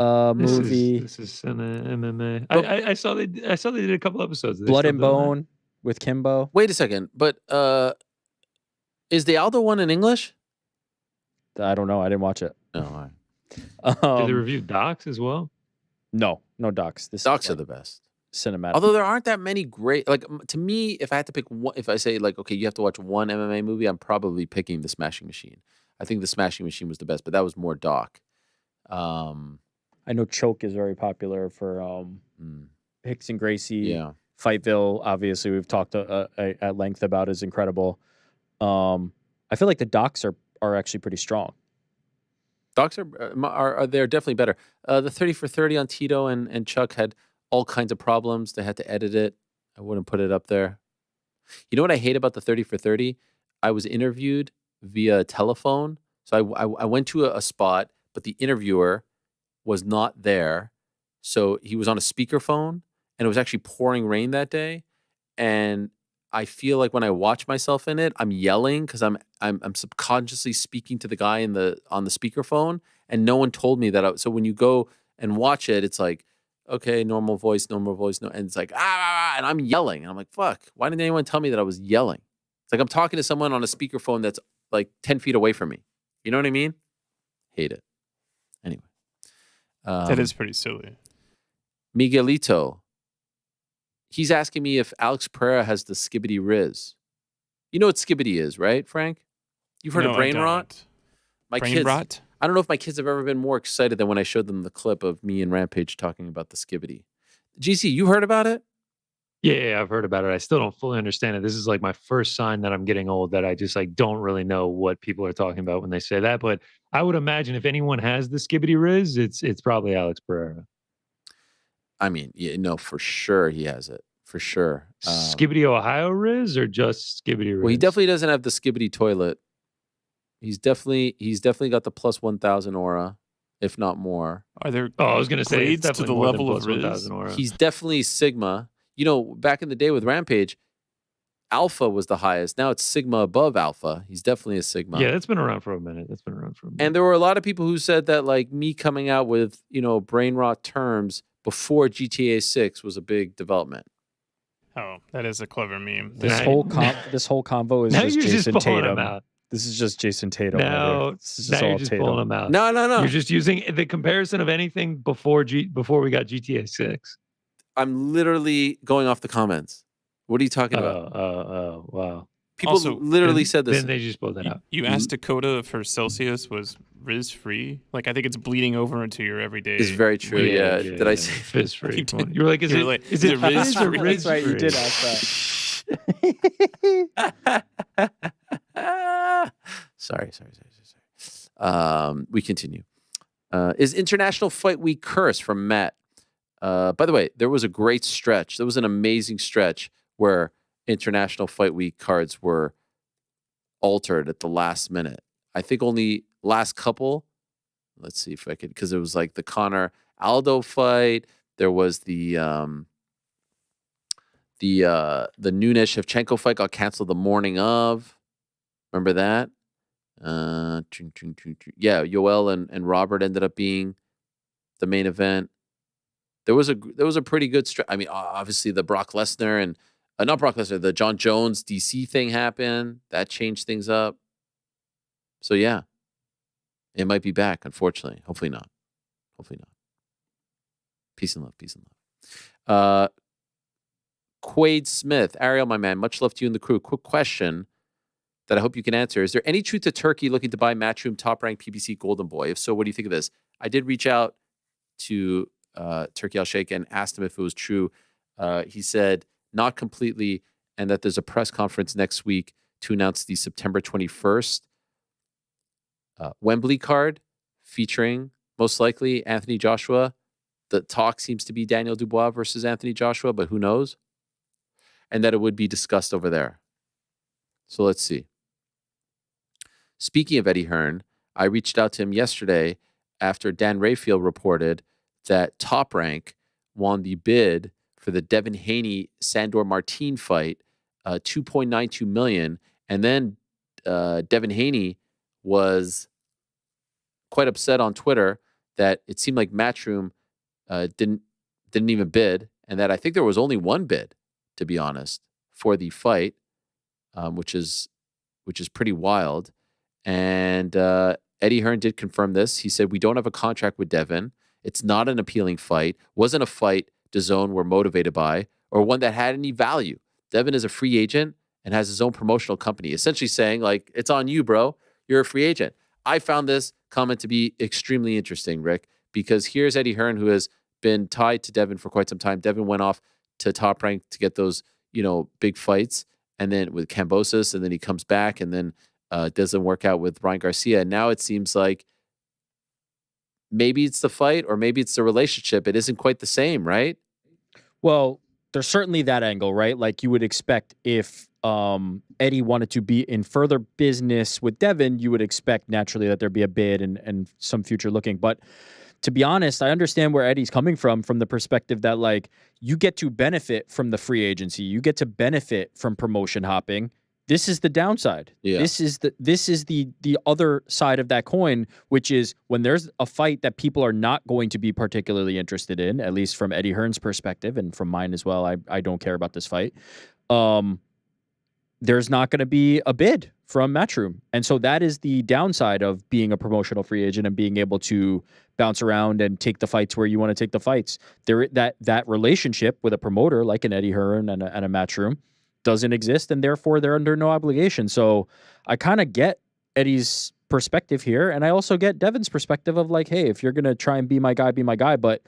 movie. This is MMA. I saw they did a couple episodes. Blood and Bone with Kimbo. Wait a second, but is the Aldo one in English? I don't know. I didn't watch it. No. All right. Did they review docs as well? No docs. Docs are the best. Cinematic. Although there aren't that many great, like to me, if I had to pick one, if I say like, okay, you have to watch one MMA movie, I'm probably picking The Smashing Machine. I think The Smashing Machine was the best, but that was more doc. I know Choke is very popular for Hicks and Gracie. Yeah. Fightville, obviously, we've talked at length about, is incredible. I feel like the docs are actually pretty strong. Docs are they're definitely better. The 30 for 30 on Tito and Chuck had all kinds of problems. They had to edit it. I wouldn't put it up there. You know what I hate about the 30 for 30? I was interviewed via telephone. So I went to a spot, but the interviewer was not there. So he was on a speakerphone, and it was actually pouring rain that day. And I feel like when I watch myself in it, I'm yelling because I'm subconsciously speaking to the guy on the speakerphone, and no one told me that. So when you go and watch it, it's like, okay, normal voice, no, and it's like and I'm yelling, and I'm like, fuck, why didn't anyone tell me that I was yelling? It's like I'm talking to someone on a speakerphone that's like 10 feet away from me. You know what I mean? Hate it. Anyway, that is pretty silly. Miguelito. He's asking me if Alex Perez has the skibbity riz. You know what skibbity is, right, Frank? You've heard of brain rot? My brain kids, rot? I don't know if my kids have ever been more excited than when I showed them the clip of me and Rampage talking about the skibbity. GC, you heard about it? Yeah, I've heard about it. I still don't fully understand it. This is like my first sign that I'm getting old, that I just like don't really know what people are talking about when they say that. But I would imagine if anyone has the skibbity riz, it's probably Alex Pereira. I mean, no, for sure he has it. For sure. Skibbity Ohio riz or just skibbity riz? Well, he definitely doesn't have the skibbity toilet. He's definitely got the plus 1,000 aura, if not more. Are there I was going to say grades to the level of riz? He's definitely Sigma. You know, back in the day with Rampage, Alpha was the highest. Now it's Sigma above Alpha. He's definitely a Sigma. Yeah, that's been around for a minute. And there were a lot of people who said that, like, me coming out with, brain rot terms before GTA 6 was a big development. Oh, that is a clever meme. This whole convo is now just you're Jason just pulling Tatum. him out. This is just Jason Tatum. Now you're just pulling him out. No. You're just using the comparison of anything before we got GTA 6. I'm literally going off the comments. What are you talking about? Oh, wow. People Also, literally said this. Then they just pulled that out. You asked Dakota if her Celsius was Riz free. Like I think it's bleeding over into your everyday. It's very true. Yeah. Did I say fizz free? You did. You were like, is You it were like, is it Riz fizz or free? Riz That's right. You free? did ask that. Sorry. We continue. Is International Fight Week cursed from Matt? By the way, there was a great stretch. There was an amazing stretch where International Fight Week cards were altered at the last minute. I think only last couple. Let's see if I could, because it was like the Conor Aldo fight. There was the Nunes Shevchenko fight got canceled the morning of. Remember that? Yeah, Yoel and Robert ended up being the main event. There was a pretty good stretch. I mean, obviously the Brock Lesnar and not Brock Lesnar, the John Jones DC thing happened. That changed things up. So yeah, it might be back. Unfortunately, hopefully not. Peace and love. Quaid Smith, Ariel, my man, much love to you and the crew. Quick question that I hope you can answer. Is there any truth to Turkey looking to buy Matchroom top-ranked PBC Golden Boy? If so, what do you think of this? I did reach out to Turkey Al-Sheikh and asked him if it was true. He said not completely, and that there's a press conference next week to announce the September 21st Wembley card featuring, most likely, Anthony Joshua. The talk seems to be Daniel Dubois versus Anthony Joshua, but who knows? And that it would be discussed over there. So let's see. Speaking of Eddie Hearn, I reached out to him yesterday after Dan Rayfield reported that Top Rank won the bid for the Devin Haney Sandor Martin fight, $2.92 million, and then Devin Haney was quite upset on Twitter that it seemed like Matchroom didn't even bid, and that I think there was only one bid, to be honest, for the fight, which is pretty wild. And Eddie Hearn did confirm this. He said, we don't have a contract with Devin. It's not an appealing fight. Wasn't a fight DAZN were motivated by or one that had any value. Devin is a free agent and has his own promotional company, essentially saying, like, it's on you, bro. You're a free agent. I found this comment to be extremely interesting, Rick, because here's Eddie Hearn, who has been tied to Devin for quite some time. Devin went off to Top Rank to get those, big fights, and then with Kambosos, and then he comes back, and then doesn't work out with Ryan Garcia. And now it seems like maybe it's the fight or maybe it's the relationship. It isn't quite the same, right? Well, there's certainly that angle, right? Like you would expect if Eddie wanted to be in further business with Devin, you would expect naturally that there'd be a bid and some future looking. But to be honest, I understand where Eddie's coming from the perspective that, like, you get to benefit from the free agency. You get to benefit from promotion hopping. This is the downside. Yeah. This is the other side of that coin, which is when there's a fight that people are not going to be particularly interested in, at least from Eddie Hearn's perspective and from mine as well. I don't care about this fight. There's not going to be a bid from Matchroom. And so that is the downside of being a promotional free agent and being able to bounce around and take the fights where you want to take the fights. That relationship with a promoter like an Eddie Hearn and a Matchroom doesn't exist, and therefore they're under no obligation. So I kind of get Eddie's perspective here, and I also get Devin's perspective of, like, hey, if you're gonna try and be my guy, but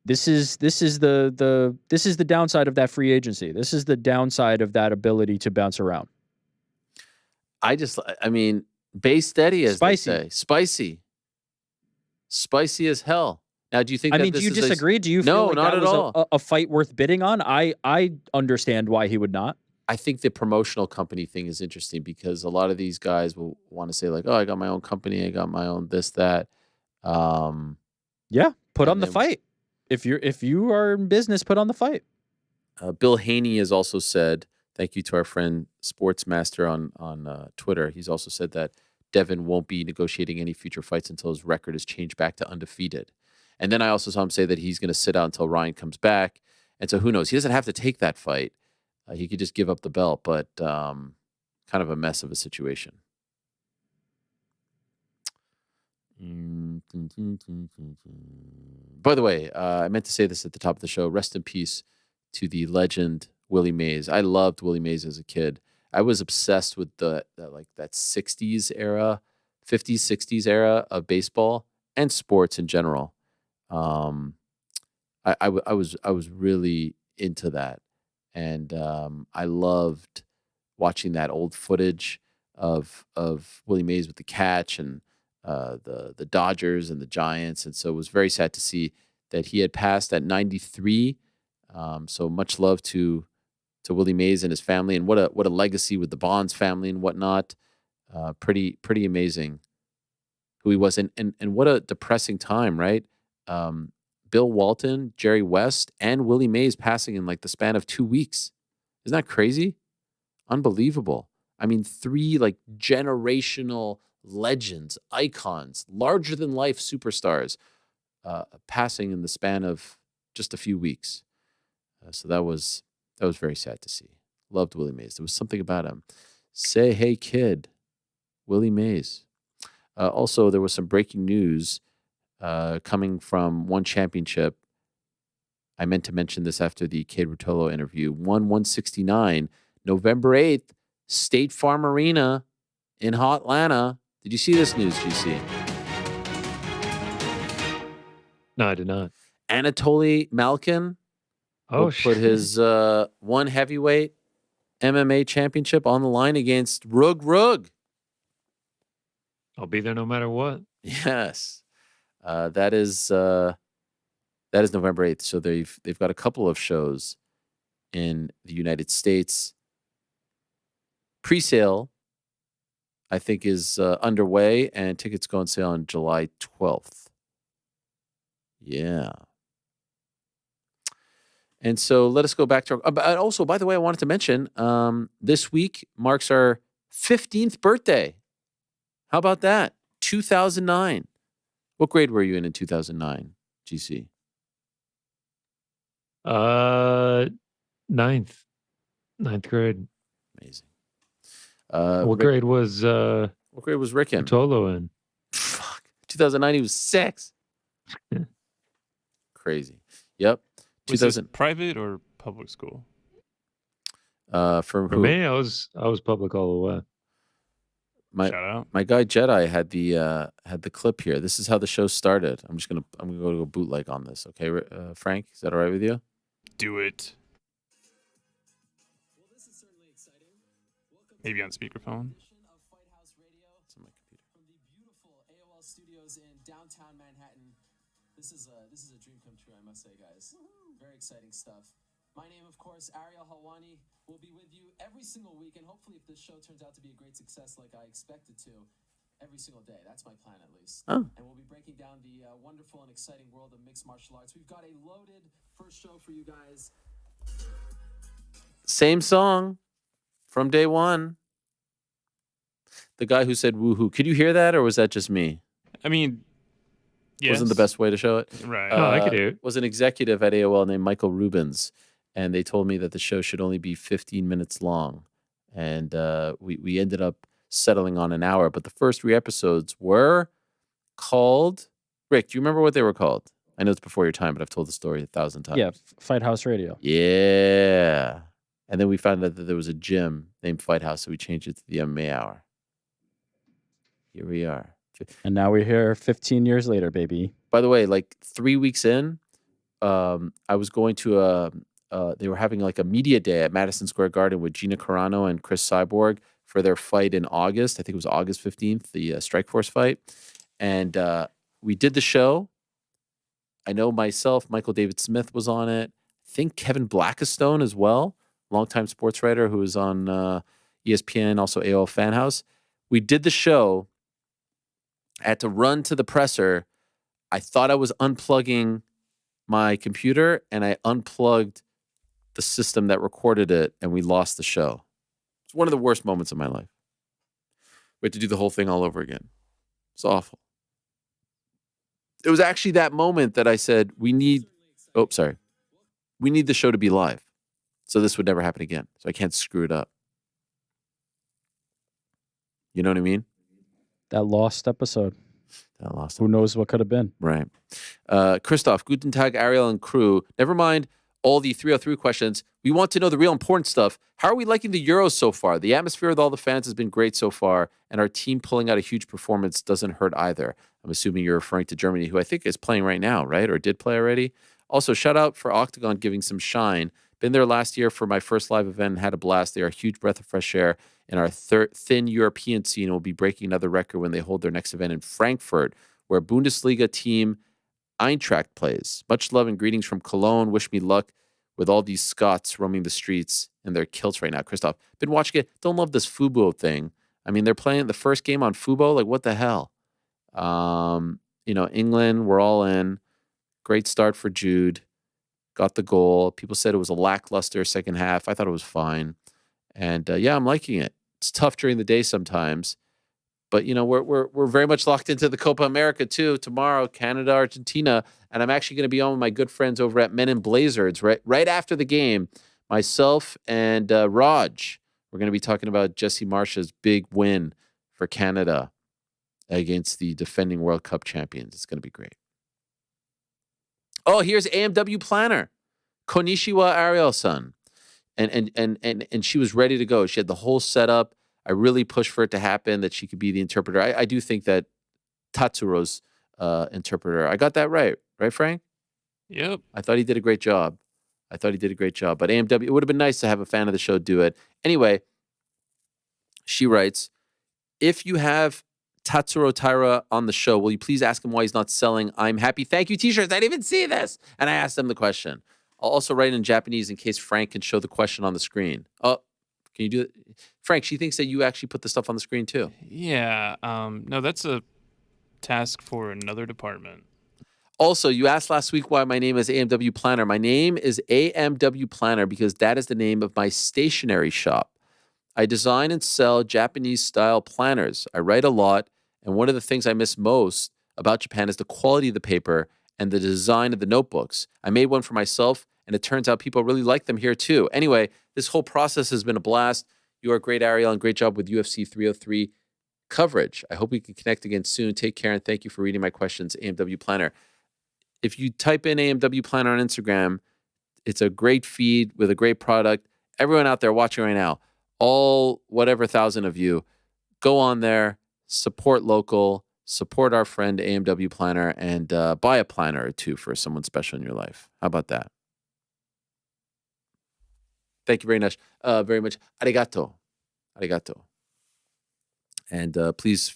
this is the downside of that free agency. This is the downside of that ability to bounce around. I mean, base steady, as Spicy. they say. Spicy as hell. Now, do you think? Do you disagree? Do you feel no, like not that at was all. a fight worth bidding on? I understand why he would not. I think the promotional company thing is interesting because a lot of these guys will want to say, like, oh, I got my own company, I got my own this, that. Yeah, put on the fight. If you are in business, put on the fight. Bill Haney has also said, thank you to our friend Sportsmaster on Twitter. He's also said that Devin won't be negotiating any future fights until his record is changed back to undefeated. And then I also saw him say that he's going to sit out until Ryan comes back. And so who knows? He doesn't have to take that fight. He could just give up the belt, but kind of a mess of a situation. By the way, I meant to say this at the top of the show. Rest in peace to the legend Willie Mays. I loved Willie Mays as a kid. I was obsessed with that 60s era, 50s, 60s era of baseball and sports in general. I was really into that, and I loved watching that old footage of Willie Mays with the catch and the Dodgers and the Giants, and so it was very sad to see that he had passed at 93. So much love to Willie Mays and his family, and what a legacy with the Bonds family and whatnot. Pretty amazing who he was, and what a depressing time, right? Bill Walton, Jerry West, and Willie Mays passing in like the span of 2 weeks. Isn't that crazy? Unbelievable. I mean, 3 like generational legends, icons, larger than life superstars, passing in the span of just a few weeks. So that was very sad to see. Loved Willie Mays. There was something about him. Say hey kid, Willie Mays. Also, there was some breaking news coming from One Championship. I meant to mention this after the Kade Ruotolo interview. 169, November 8th, State Farm Arena in Atlanta. Did you see this news, GC? No, I did not. Anatoly Malkin will put his one heavyweight MMA championship on the line against Rug. I'll be there no matter what. Yes. That is November 8th. So they've got a couple of shows in the United States. Pre-sale, I think, is underway, and tickets go on sale on July 12th. Yeah. And so let us go back to our, also, by the way, I wanted to mention this week marks our 15th birthday. How about that? 2009. What grade were you in 2009, GC? Ninth grade. Amazing. What grade was Rick in? Ruotolo in? Fuck. 2009, he was 6. Crazy. Yep. Was this private or public school? For me, I was public all the way. My guy Jedi had the clip here. This is how the show started. I'm gonna go to a bootleg on this. Okay, Frank, is that all right with you? Do it. Maybe on speakerphone. It's on my computer. From the beautiful AOL studios in downtown Manhattan. This is a dream come true, I must say, guys. Very exciting stuff. My name, of course, Ariel Helwani, will be with you every single week, and hopefully, if this show turns out to be a great success like I expect it to, every single day. That's my plan, at least. Oh. And we'll be breaking down the wonderful and exciting world of mixed martial arts. We've got a loaded first show for you guys. Same song from day one. The guy who said woohoo. Could you hear that, or was that just me? I mean, yes. Wasn't the best way to show it? Right. No, I could hear it. Was an executive at AOL named Michael Rubens, and they told me that the show should only be 15 minutes long. And we ended up settling on an hour. But the first 3 episodes were called... Rick, do you remember what they were called? I know it's before your time, but I've told the story 1,000 times. Yeah, Fight House Radio. Yeah. And then we found out that there was a gym named Fight House, so we changed it to the MMA Hour. Here we are. And now we're here 15 years later, baby. By the way, like 3 weeks in, I was going to they were having like a media day at Madison Square Garden with Gina Carano and Chris Cyborg for their fight in August. I think it was August 15th, the Strikeforce fight. And we did the show. I know myself, Michael David Smith was on it. I think Kevin Blackistone as well, longtime sports writer who was on ESPN, also AOL Fan House. We did the show. I had to run to the presser. I thought I was unplugging my computer, and I unplugged the system that recorded it, and we lost the show. It's one of the worst moments of my life. We had to do the whole thing all over again. It's awful. It was actually that moment that I said, we need the show to be live. So this would never happen again. So I can't screw it up. You know what I mean? That lost episode. Who knows what could have been? Right. Christoph, Guten Tag, Ariel and crew. Never mind all the 303 questions. We want to know the real important stuff. How are we liking the Euros so far? The atmosphere with all the fans has been great so far, and our team pulling out a huge performance doesn't hurt either. I'm assuming you're referring to Germany, who I think is playing right now, right? Or did play already. Also, shout out for Octagon giving some shine. Been there last year for my first live event and had a blast. They are a huge breath of fresh air in our thin European scene and will be breaking another record when they hold their next event in Frankfurt, where Bundesliga team Eintracht plays. Much love and greetings from Cologne. Wish me luck with all these Scots roaming the streets in their kilts right now. Christoph, been watching it. Don't love this Fubo thing. I mean, they're playing the first game on Fubo. Like, what the hell? England, we're all in. Great start for Jude. Got the goal. People said it was a lackluster second half. I thought it was fine. And I'm liking it. It's tough during the day sometimes. But, we're very much locked into the Copa America, too. Tomorrow, Canada, Argentina. And I'm actually going to be on with my good friends over at Men in Blazers right after the game. Myself and Raj. We're going to be talking about Jesse Marsh's big win for Canada against the defending World Cup champions. It's going to be great. Oh, here's AMW Planner. Konnichiwa Ariel-san. And she was ready to go. She had the whole setup. I really pushed for it to happen, that she could be the interpreter. I do think that Tatsuro's interpreter. I got that right. Right, Frank? Yep. I thought he did a great job. But AMW, it would have been nice to have a fan of the show do it. Anyway, she writes, if you have Tatsuro Taira on the show, will you please ask him why he's not selling I'm Happy Thank You t-shirts? I didn't even see this. And I asked him the question. I'll also write in Japanese in case Frank can show the question on the screen. Oh, can you do it? Frank, she thinks that you actually put the stuff on the screen too. Yeah. No, that's a task for another department. Also, you asked last week why my name is AMW Planner. My name is AMW Planner because that is the name of my stationery shop. I design and sell Japanese-style planners. I write a lot, and one of the things I miss most about Japan is the quality of the paper and the design of the notebooks. I made one for myself, and it turns out people really like them here too. Anyway, this whole process has been a blast. You are great, Ariel, and great job with UFC 303 coverage. I hope we can connect again soon. Take care, and thank you for reading my questions, AMW Planner. If you type in AMW Planner on Instagram, it's a great feed with a great product. Everyone out there watching right now, all whatever 1,000 of you, go on there, support local, support our friend AMW Planner, and buy a planner or two for someone special in your life. How about that? Thank you very much. Arigato. And please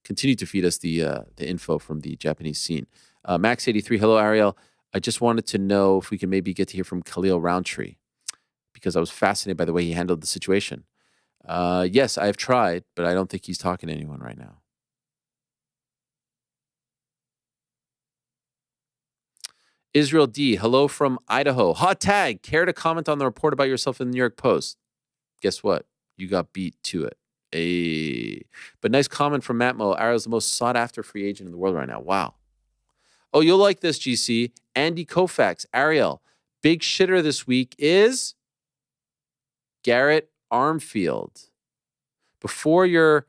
continue to feed us the info from the Japanese scene. Max83, hello, Ariel. I just wanted to know if we can maybe get to hear from Khalil Roundtree, because I was fascinated by the way he handled the situation. Yes, I've tried, but I don't think he's talking to anyone right now. Israel D, hello from Idaho. Hot tag, care to comment on the report about yourself in the New York Post? Guess what? You got beat to it. Hey. But nice comment from Matt Mo. Ariel's the most sought-after free agent in the world right now. Wow. Oh, you'll like this, GC. Andy Koufax. Ariel, big shitter this week is Garrett Armfield. Before your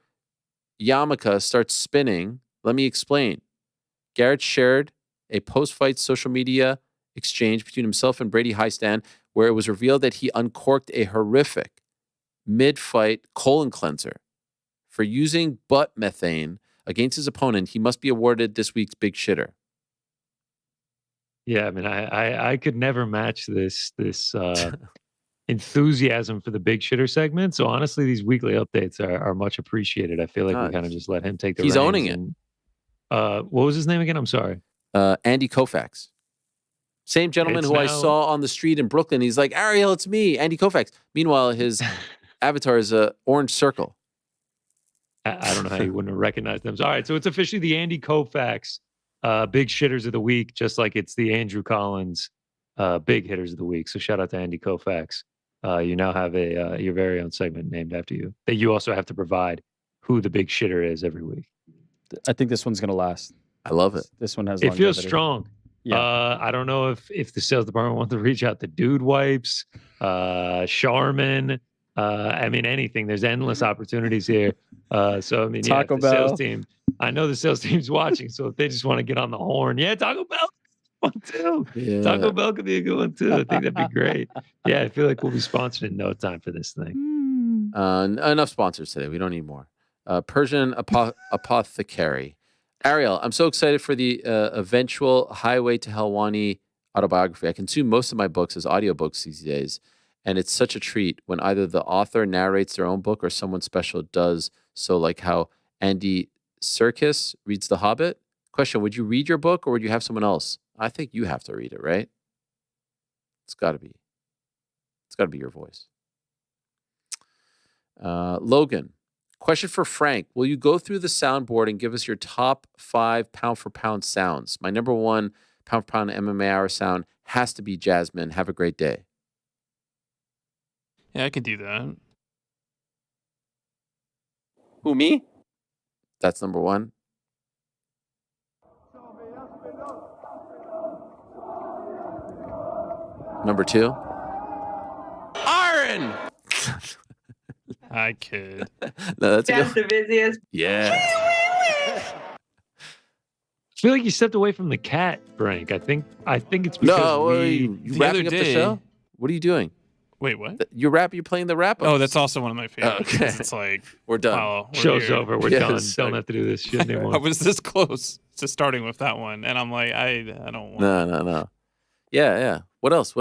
yarmulke starts spinning, let me explain. Garrett shared a post-fight social media exchange between himself and Brady Highstand where it was revealed that he uncorked a horrific mid-fight colon cleanser. For using butt methane against his opponent, he must be awarded this week's big shitter. Yeah, I mean, I could never match this enthusiasm for the big shitter segment. So honestly, these weekly updates are much appreciated. I feel like we kind of just let him take the reins. He's owning it. What was his name again? I'm sorry. Andy Koufax. Same gentleman who I saw on the street in Brooklyn. He's like, Ariel, it's me, Andy Koufax. Meanwhile, his avatar is an orange circle. I don't know how you wouldn't have recognized them. All right, so it's officially the Andy Koufax big shitters of the week, just like it's the Andrew Collins big hitters of the week. So shout out to Andy Koufax. You now have your very own segment named after you that you also have to provide who the big shitter is every week. I think this one's going to last. I love it. This one has It longevity. feels strong. Yeah. I don't know if the sales department wants to reach out to Dude Wipes, Charmin. I mean, anything. There's endless opportunities here. So, I mean, Taco the Bell. sales team. I know the sales team's watching, so if they just want to get on the horn, Taco Bell. one too. Yeah. Taco Bell could be a good one too. I think that'd be great. Yeah, I feel like we'll be sponsored in no time for this thing. Enough sponsors today. We don't need more. Persian Apothecary. Ariel, I'm so excited for the eventual Highway to Helwani autobiography. I consume most of my books as audiobooks these days, and it's such a treat when either the author narrates their own book or someone special does so, like how Andy Serkis reads The Hobbit. Question, would you read your book or would you have someone else? I think you have to read it, right? It's got to be. It's got to be your voice. Logan, question for Frank. Will you go through the soundboard and give us your top 5 pound for pound sounds? My number 1 pound for pound MMA hour sound has to be Jasmine. Have a great day. Yeah, I can do that. Who, me? That's number 1. Number 2. Iron! I could. No, that's That's good. the busiest. Yeah. I feel like you stepped away from the cat, Frank. I think it's because No, we. you the wrapping other up the day- show? What are you doing? Wait, what? You're playing the wrap up. Oh, that's also one of my favorites. Okay. It's like, We're done. wow, we're Show's here. over. We're Yes. done. Don't have to do this shit anymore. I was this close to starting with that one, and I'm like, I don't want. No. Yeah. What else?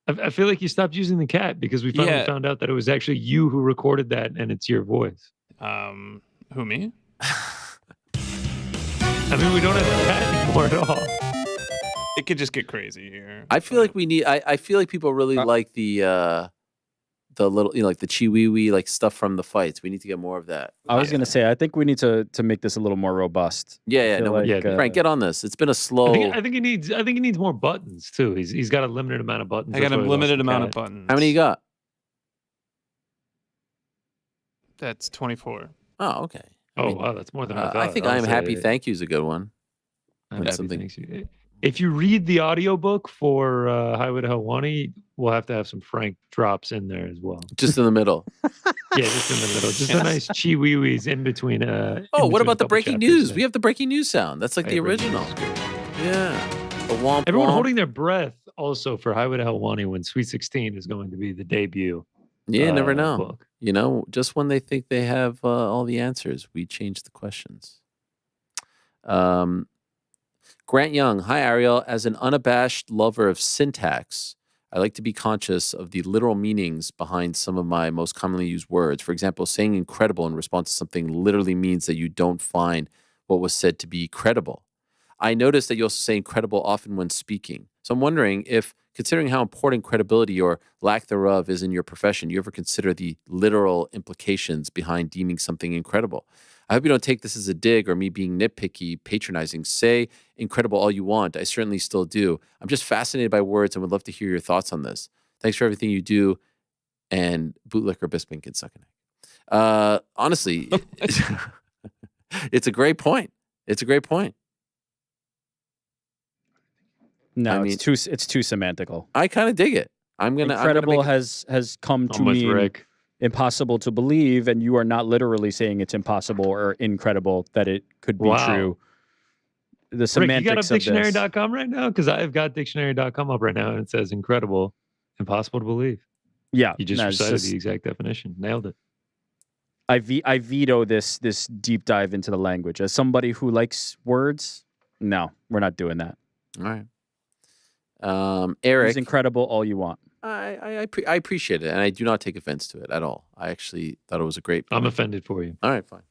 I feel like you stopped using the cat because we finally Yeah. found out that it was actually you who recorded that and it's your voice. Who, me? I mean, we don't have the cat anymore at all. It could just get crazy here. I feel like we need. I feel like people really like the little, like the chiwiwi, like stuff from the fights. We need to get more of that. I was gonna say, I think we need to make this a little more robust. Yeah. feel No, like, Frank, get on this. It's been a slow. I think he needs more buttons too. He's got a limited amount of buttons. I got That's a why we lost limited the amount cat. of buttons. How many you got? That's 24. Oh, okay. Oh wow, that's more than I thought. I think I am happy. Thank you is a good one. I'm That's happy, something- thanks you. If you read the audiobook for Highway to Helwani, we'll have to have some Frank drops in there as well. Just in the middle. Yeah, just in the middle. Just a nice chi-wee-wees in between. Oh, in what between about a the couple breaking chapters news? there. We have the breaking news sound. That's like the Yeah, breaking original. news is good. Yeah. The womp Everyone womp. holding their breath also for Highway to Helwani when Sweet 16 is going to be the debut. Yeah, never know. Book. You know, just when they think they have all the answers, we change the questions. Grant Young, hi Ariel. As an unabashed lover of syntax, I like to be conscious of the literal meanings behind some of my most commonly used words. For example, saying incredible in response to something literally means that you don't find what was said to be credible. I notice that you also say incredible often when speaking. So I'm wondering if, considering how important credibility or lack thereof is in your profession, you ever consider the literal implications behind deeming something incredible? I hope you don't take this as a dig or me being nitpicky, patronizing. Say incredible all you want. I certainly still do. I'm just fascinated by words and would love to hear your thoughts on this. Thanks for everything you do. And bootlicker Bisping can suck an egg. Honestly, it's a great point. It's a great point. No, I mean- it's too semantical. I kind of dig it. Incredible has come to I'm with mean Rick. impossible to believe, and you are not literally saying it's impossible or incredible that it could be Wow. true. The Rick, you semantics got up of this. dictionary.com right now? Because I've got dictionary.com up right now and it says incredible, impossible to believe. Yeah, You just no, it's recited just- the exact definition. Nailed it. I veto this deep dive into the language. As somebody who likes words, no, we're not doing that. All right. Eric, It's incredible all you want. I appreciate it, and I do not take offense to it at all. I actually thought it was a great I'm point. offended for you. All right, fine.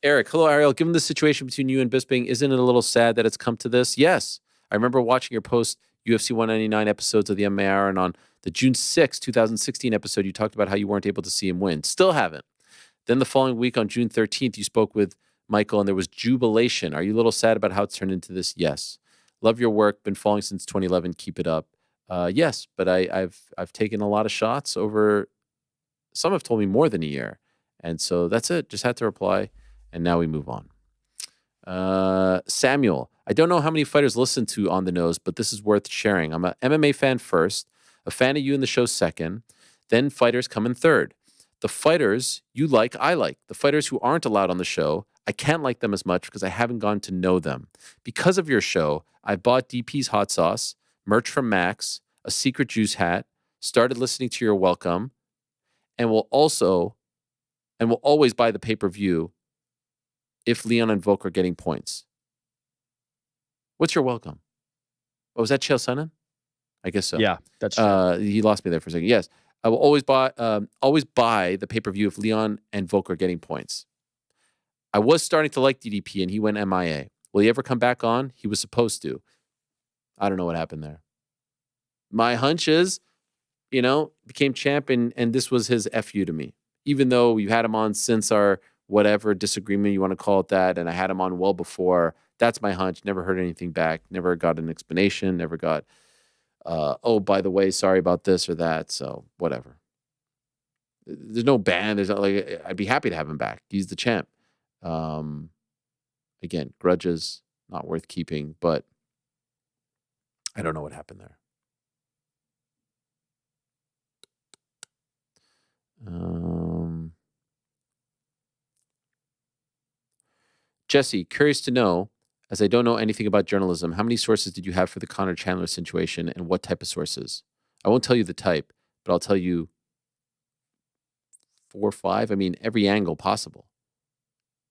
Eric, hello, Ariel. Given the situation between you and Bisping, isn't it a little sad that it's come to this? Yes. I remember watching your post UFC 199 episodes of the MMA Hour, and on the June 6, 2016 episode, you talked about how you weren't able to see him win. Still haven't. Then the following week on June 13th, you spoke with Michael, and there was jubilation. Are you a little sad about how it's turned into this? Yes. Love your work. Been following since 2011. Keep it up. Yes, but I've taken a lot of shots over. Some have told me more than a year, and so that's it. Just had to reply, and now we move on. Samuel, I don't know how many fighters listen to On the Nose, but this is worth sharing. I'm an MMA fan first, a fan of you in the show second, then fighters come in third. The fighters you like, I like. The fighters who aren't allowed on the show, I can't like them as much because I haven't gone to know them. Because of your show, I bought DP's hot sauce, merch from Max, a secret juice hat, started listening to your welcome, and will always buy the pay-per-view if Leon and Volk are getting points. What's your welcome? Oh, was that Chael Sonnen? I guess so. Yeah, that's true. He lost me there for a second. Yes. I will always buy the pay-per-view if Leon and Volk are getting points. I was starting to like DDP, and he went MIA. Will he ever come back on? He was supposed to. I don't know what happened there. My hunch is, became champ, and this was his FU to me. Even though you had him on since our whatever disagreement you want to call it that, and I had him on well before, that's my hunch. Never heard anything back. Never got an explanation. Never got, oh, by the way, sorry about this or that. So whatever. There's no ban. There's not I'd be happy to have him back. He's the champ. Again, grudges, not worth keeping, but I don't know what happened there. Jesse, curious to know, as I don't know anything about journalism, how many sources did you have for the Connor Chandler situation, and what type of sources? I won't tell you the type, but I'll tell you 4 or 5. I mean, every angle possible.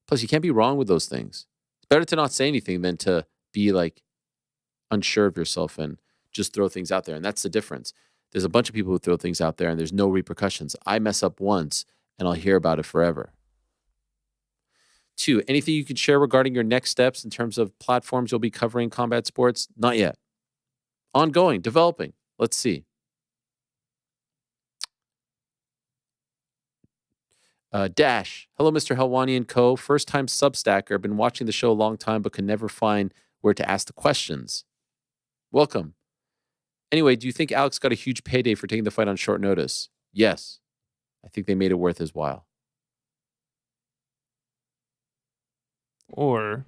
Plus, you can't be wrong with those things. It's better to not say anything than to be unsure of yourself and just throw things out there. And that's the difference. There's a bunch of people who throw things out there and there's no repercussions. I mess up once and I'll hear about it forever. 2, anything you can share regarding your next steps in terms of platforms you'll be covering combat sports? Not yet. Ongoing, developing. Let's see. Dash. Hello, Mr. Helwani and co. First-time Substacker. Been watching the show a long time, but can never find where to ask the questions. Welcome. Anyway, do you think Alex got a huge payday for taking the fight on short notice? Yes. I think they made it worth his while. Or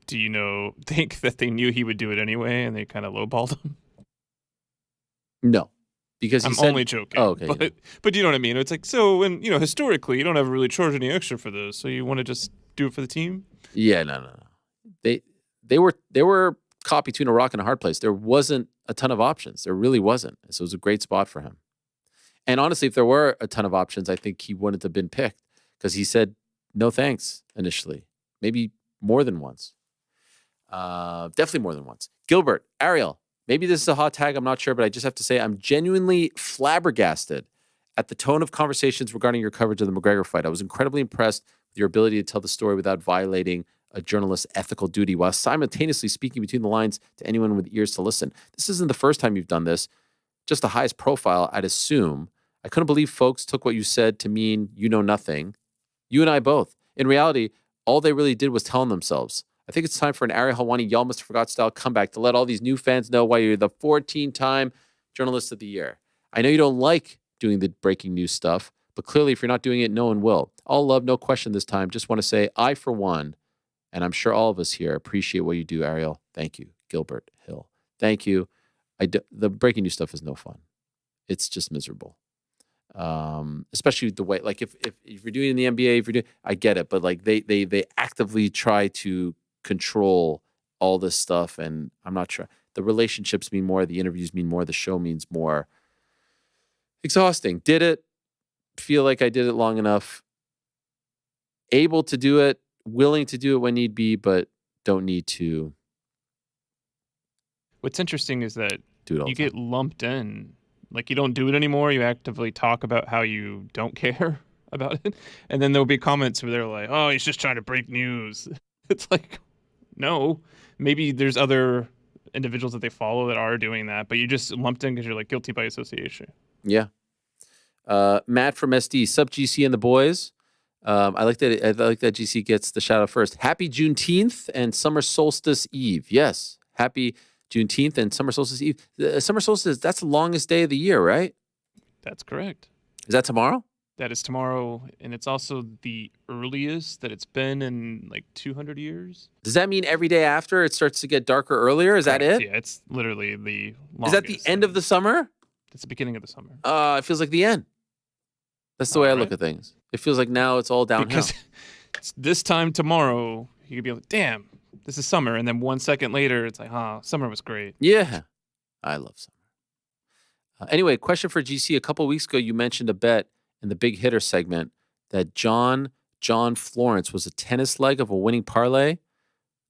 do you think that they knew he would do it anyway and they kind of lowballed him? No. Because I'm only joking. Oh, okay. But you know what I mean? It's when, historically, you don't ever really charge any extra for this. So you want to just do it for the team? Yeah, no. They were caught between a rock and a hard place. There wasn't a ton of options. There really wasn't. So it was a great spot for him. And honestly, if there were a ton of options, I think he wouldn't have been picked because he said no thanks initially. Maybe more than once. Definitely more than once. Gilbert, Ariel, maybe this is a hot tag. I'm not sure, but I just have to say I'm genuinely flabbergasted at the tone of conversations regarding your coverage of the McGregor fight. I was incredibly impressed with your ability to tell the story without violating a journalist's ethical duty while simultaneously speaking between the lines to anyone with ears to listen. This isn't the first time you've done this. Just the highest profile, I'd assume. I couldn't believe folks took what you said to mean you know nothing. You and I both. In reality, all they really did was tell themselves. I think it's time for an Ariel Helwani Y'all Must Have Forgot style comeback to let all these new fans know why you're the 14-time Journalist of the Year. I know you don't like doing the breaking news stuff, but clearly if you're not doing it, no one will. All love, no question this time. Just want to say I, for one, and I'm sure all of us here appreciate what you do, Ariel. Thank you. Gilbert Hill. Thank you. The breaking news stuff is no fun. It's just miserable. Especially the way, if you're doing it in the NBA, I get it, but they actively try to control all this stuff, and I'm not sure. The relationships mean more, the interviews mean more, the show means more. Exhausting. Did it. Feel like I did it long enough. Able to do it, willing to do it when need be, but don't need to. What's interesting is that you get lumped in. You don't do it anymore. You actively talk about how you don't care about it. And then there'll be comments where they're like, oh, he's just trying to break news. It's no. Maybe there's other individuals that they follow that are doing that, but you just lumped in because you're guilty by association. Yeah. Matt from SD, sub GC and the boys. I like that GC gets the shout out first. Happy Juneteenth and Summer Solstice Eve. Yes. Happy Juneteenth and Summer Solstice Eve. Summer Solstice, that's the longest day of the year, right? That's correct. Is that tomorrow? That is tomorrow, and it's also the earliest that it's been in 200 years. Does that mean every day after it starts to get darker earlier? Is that it? Yeah, it's literally the longest. Is that the end of the summer? It's the beginning of the summer. It feels like the end. That's the way I look at things. It feels like now it's all downhill. Because this time tomorrow, you could be like, damn, this is summer. And then 1 second later, it's like, summer was great. Yeah. I love summer. Anyway, question for GC. A couple weeks ago, you mentioned a bet in the big hitter segment that John Florence was a tennis leg of a winning parlay.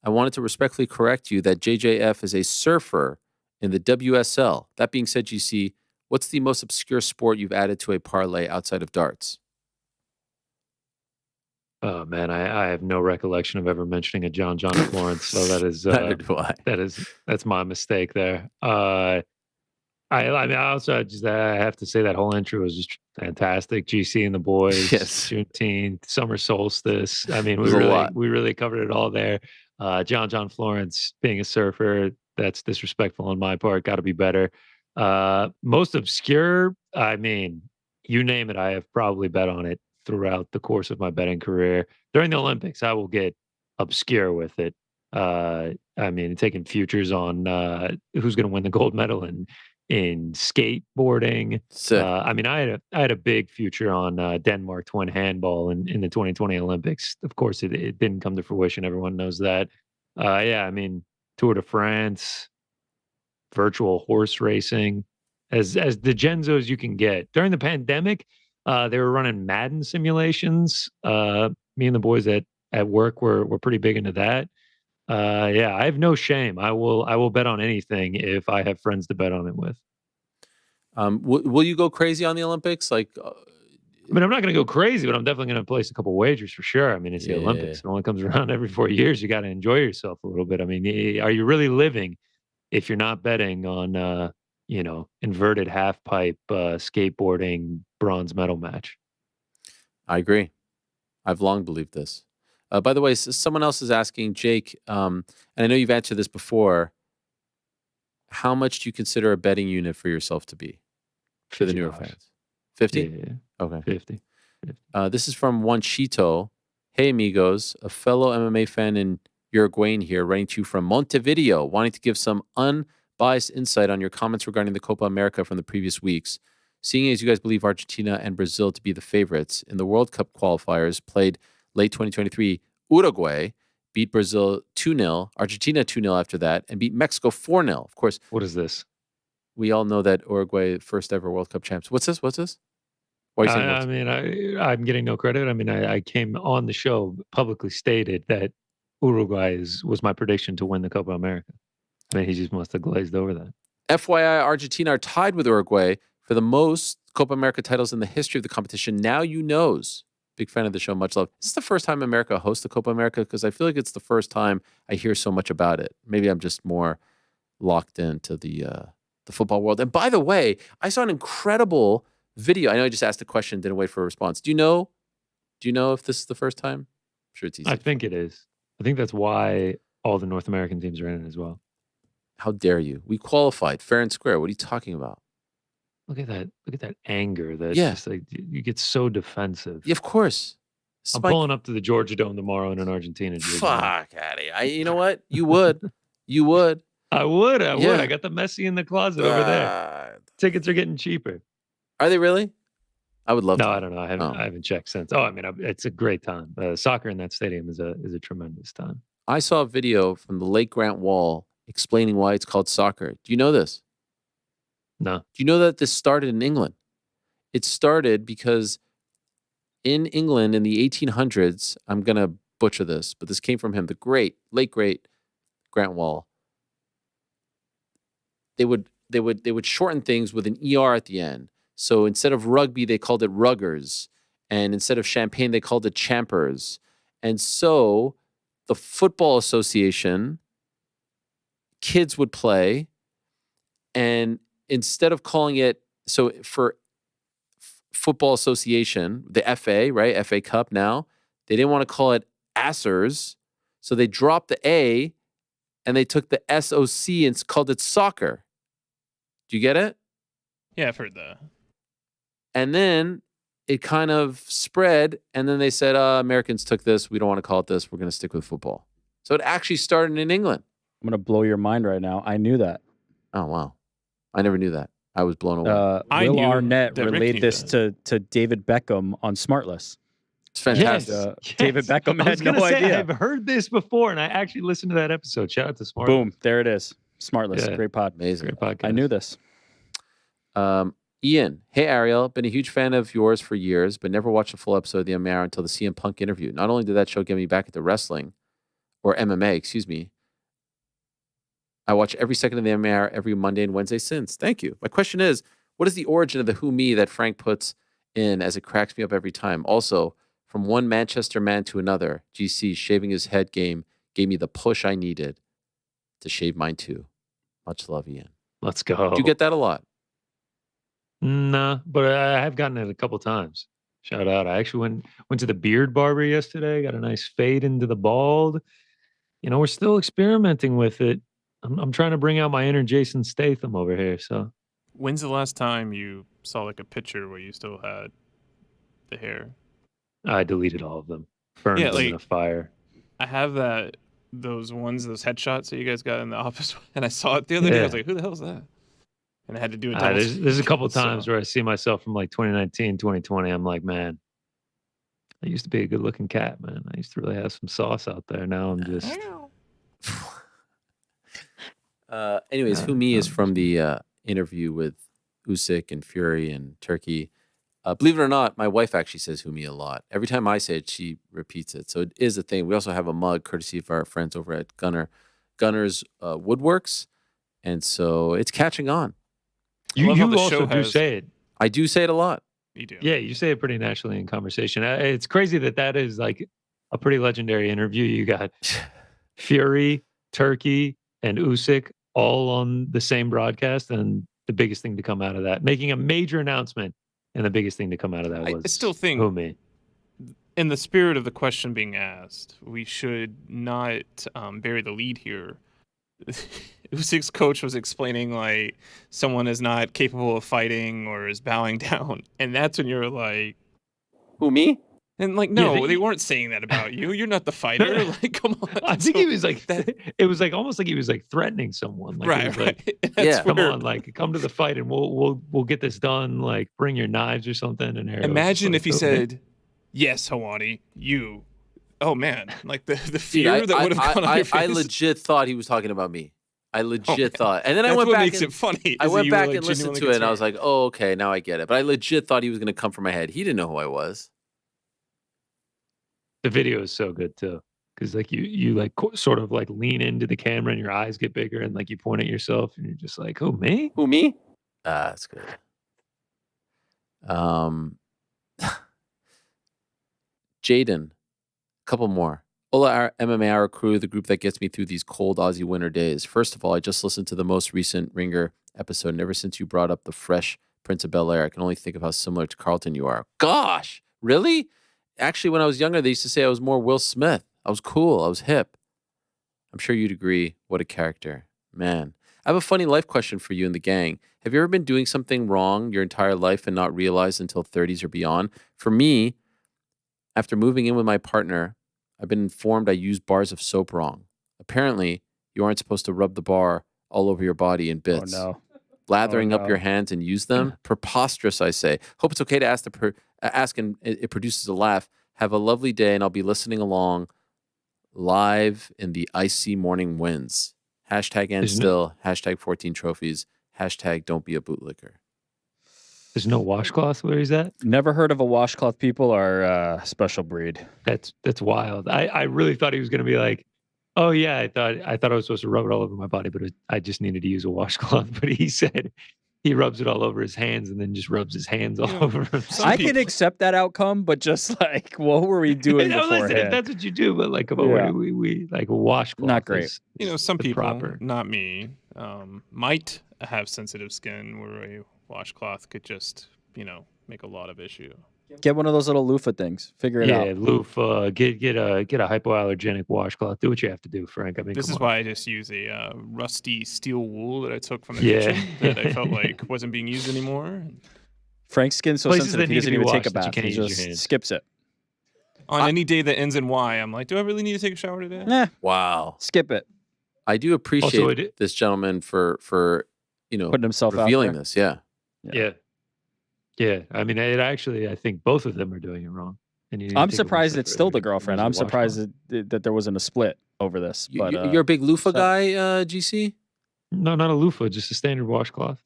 I wanted to respectfully correct you that JJF is a surfer in the WSL. That being said, GC, what's the most obscure sport you've added to a parlay outside of darts? Oh man, I have no recollection of ever mentioning a John Florence. So that is Neither do I. that's my mistake there. I mean, I also just I have to say that whole entry was just fantastic. GC and the boys, Yes. Juneteenth, summer solstice. I mean, There's a lot. we really covered it all there. John Florence being a surfer, that's disrespectful on my part. Got to be better. Most obscure, I mean, you name it, I have probably bet on it throughout the course of my betting career. During the Olympics, I will get obscure with it. I mean, taking futures on who's going to win the gold medal in skateboarding. I mean, I had a big future on Denmark to win handball in the 2020 Olympics. Of course, it didn't come to fruition. Everyone knows that. Yeah, I mean, Tour de France, virtual horse racing, as degenzo as you can get. During the pandemic, they were running Madden simulations. Me and the boys at work were pretty big into that. Yeah, I have no shame. I will bet on anything if I have friends to bet on it with. Will you go crazy on the Olympics? Like, I mean, I'm not going to go crazy, but I'm definitely going to place a couple wagers for sure. I mean, it's the Olympics. It only comes around every 4 years. You got to enjoy yourself a little bit. I mean, are you really living if you're not betting on, inverted half pipe skateboarding bronze medal match? I agree. I've long believed this. By the way, someone else is asking, Jake, and I know you've answered this before. How much do you consider a betting unit for yourself to be for the newer fans? 50? Yeah. Okay. 50. This is from One Chito. Hey, amigos, a fellow MMA fan in Uruguayan here, writing to you from Montevideo, wanting to give some unbiased insight on your comments regarding the Copa America from the previous weeks. Seeing as you guys believe Argentina and Brazil to be the favorites in the World Cup qualifiers played late 2023, Uruguay beat Brazil 2-0, Argentina 2-0 after that, and beat Mexico 4-0. Of course. What is this? We all know that Uruguay, first ever World Cup champs. What's this? Why are you saying I mean, I'm getting no credit. I mean, I came on the show, publicly stated that Uruguay was my prediction to win the Copa America. I mean, he just must have glazed over that. FYI, Argentina are tied with Uruguay for the most Copa America titles in the history of the competition. Now you knows. Big fan of the show. Much love. Is this the first time America hosts the Copa America? Because I feel like it's the first time I hear so much about it. Maybe I'm just more locked into the football world. And by the way, I saw an incredible video. I know I just asked a question, didn't wait for a response. Do you know if this is the first time? I'm sure it's easy. I think it is. I think that's why all the North American teams are in it as well. How dare you? We qualified fair and square. What are you talking about? Look at that anger. That's just like you get so defensive. Yeah, of course. I'm pulling up to the Georgia Dome tomorrow in an Argentina jersey. Fuck, Addy. You know what? You would. You would. I would. I got the Messi in the closet over there. Tickets are getting cheaper. Are they really? I would love to. No, I don't know. I haven't checked since. Oh, I mean, it's a great time. Soccer in that stadium is a tremendous time. I saw a video from the Lake Grant Wall explaining why it's called soccer. Do you know this? No. Do you know that this started in England? It started because in England in the 1800s, I'm going to butcher this, but this came from him, the late great Grant Wall. They would shorten things with an ER at the end. So instead of rugby, they called it ruggers. And instead of champagne, they called it champers. And so the Football Association, kids would play, and instead of calling it, so for Football Association, the FA, right? FA Cup now, they didn't want to call it Assers. So they dropped the A and they took the SOC and called it soccer. Do you get it? Yeah, I've heard that. And then it kind of spread. And then they said, Americans took this. We don't want to call it this. We're going to stick with football. So it actually started in England. I'm going to blow your mind right now. I knew that. Oh, wow. I never knew that. I was blown away. Will Arnett relayed this to David Beckham on Smartless. It's fantastic. Yes. David Beckham I was had no gonna say, idea. I've heard this before, and I actually listened to that episode. Shout out to Smart. Boom. There it is. Smartless. Yeah. Great pod. Amazing. Great podcast. I knew this. Ian, hey Ariel, been a huge fan of yours for years, but never watched a full episode of the MMA until the CM Punk interview. Not only did that show get me back into wrestling, or MMA, excuse me, I watch every second of the MMA every Monday and Wednesday since. Thank you. My question is, what is the origin of the who me that Frank puts in as it cracks me up every time? Also, from one Manchester man to another, GC shaving his head game gave me the push I needed to shave mine too. Much love, Ian. Let's go. Do you get that a lot? Nah, but I have gotten it a couple times. Shout out. I actually went to the beard barber yesterday, got a nice fade into the bald. You know, we're still experimenting with it. I'm trying to bring out my inner Jason Statham over here. So When's the last time you saw like a picture where you still had the hair? I deleted all of them. Burned them in a fire. I have those headshots that you guys got in the office, and I saw it the other day. I was like, who the hell is that? And I had to do it. There's a couple times where I see myself from like 2019, 2020. I'm like, man, I used to be a good looking cat, man. I used to really have some sauce out there. Now I'm just. Anyways, who me is from the interview with Usyk and Fury and Turkey. Believe it or not, my wife actually says who me a lot. Every time I say it, she repeats it. So it is a thing. We also have a mug courtesy of our friends over at Gunner's Woodworks. And so it's catching on. You also do say it. I do say it a lot. You do. Yeah, you say it pretty naturally in conversation. It's crazy that is like a pretty legendary interview. You got Fury, Turkey, and Usyk all on the same broadcast, and the biggest thing to come out of that, making a major announcement, and the biggest thing to come out of that was I still think, who me. In the spirit of the question being asked, we should not bury the lead here. Usyk's coach was explaining like someone is not capable of fighting or is bowing down, and that's when you're like, "Who, me?" And like, no, they weren't saying that about you. You're not the fighter. Like, come on. I think he was like, it was like almost like he was like threatening someone. Like, right, right. Like, yeah, come on, like come to the fight and we'll get this done. Like, bring your knives or something. And imagine if he said, "Yes, Hawani, you." Oh man, like the fear that would have gone on your face. I legit thought he was talking about me. I legit thought, and then that's I went what back. Makes it funny. I went back and listened to it, and I was like, "Oh, okay, now I get it." But I legit thought he was going to come for my head. He didn't know who I was. The video is so good too, because like you like sort of like lean into the camera and your eyes get bigger, and like you point at yourself, and you're just like, "Who, me? Who, me?" That's good. Jaden, a couple more. Hola, our MMA Hour crew, the group that gets me through these cold Aussie winter days. First of all, I just listened to the most recent Ringer episode, and ever since you brought up the fresh Prince of Bel-Air, I can only think of how similar to Carlton you are. Gosh, really? Actually, when I was younger, they used to say I was more Will Smith. I was cool. I was hip. I'm sure you'd agree. What a character. Man. I have a funny life question for you and the gang. Have you ever been doing something wrong your entire life and not realized until 30s or beyond? For me, after moving in with my partner, I've been informed I used bars of soap wrong. Apparently, you aren't supposed to rub the bar all over your body in bits. Oh, no. Lathering up your hands and use them? Preposterous, I say. Hope it's okay to ask and it produces a laugh. Have a lovely day, and I'll be listening along live in the icy morning winds. Hashtag and still. Hashtag 14 trophies. Hashtag don't be a bootlicker. There's no washcloth where he's at? Never heard of a washcloth. People are a special breed. That's wild. I really thought he was going to be like, oh yeah, I thought I was supposed to rub it all over my body, but I just needed to use a washcloth. But he said he rubs it all over his hands and then just rubs his hands all over him. I can accept that outcome, but just like, what were we doing beforehand? Listen, that's what you do, but like, we like a washcloth. Not great. Some people, not me, might have sensitive skin where a washcloth could just, make a lot of issue. Get one of those little loofah things. Figure it out. Yeah, loofah. Get a hypoallergenic washcloth. Do what you have to do, Frank. I mean, this is why I just use a rusty steel wool that I took from the kitchen that I felt like wasn't being used anymore. Frank's skin's so sensitive he doesn't even take a bath. He just skips it. On any day that ends in Y, I'm like, do I really need to take a shower today? Nah. Wow. Skip it. I do appreciate this gentleman for putting himself revealing out there. this. Yeah. Yeah. I mean, I think both of them are doing it wrong. And you need to I'm take a surprised loose it's still the liquor. girlfriend. Use a I'm surprised washcloth. that there wasn't a split over this. But You're a big loofah so- guy, GC? No, not a loofah, just a standard washcloth.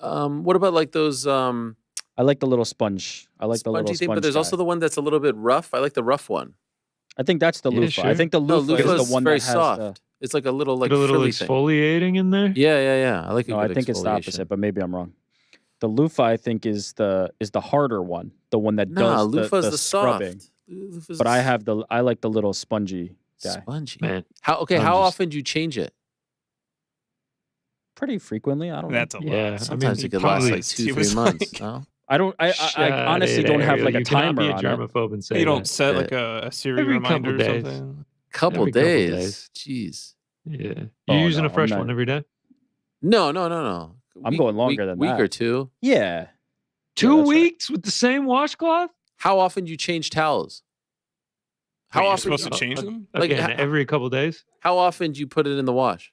What about like those I like the little sponge. I like the little spongy sponge thing, but there's guy. also the one that's a little bit rough. I like the rough one. I think that's the Yeah, loofah. I sure. think the No, loofah is loofah's the one very that has soft. the. It's like a little like Put a little frilly thing. exfoliating in there. Yeah. I like a No, good I think it's the exfoliation. opposite, but maybe I'm wrong. The loofah, I think, is the harder one, the one that Nah, does loofah's the soft. scrubbing. Loofah's But I like the little spongy guy. spongy. Man, How I'm how just- often do you change it? Pretty frequently. I don't know. That's a Yeah, I lot. mean, Sometimes he it could last probably- like he 2-3 was months. like- No? I don't. I honestly don't have like a You cannot timer be a on it. germaphobe and say You don't that. set like a Siri Every reminder couple or days. something. Couple Every couple days. days. Jeez. Yeah. You're Oh, using no, a fresh I'm not- one every day? No. I'm going longer than week that. or two. Yeah. 2 that's right. weeks with the same washcloth? How often do you change towels? How Wait, you're often? supposed to change them? Like, Again, ha- every couple days? How often do you put it in the wash?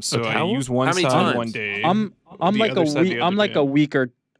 So I towel? use one How many side times? one day. I'm the like other a side week. the I'm other like day.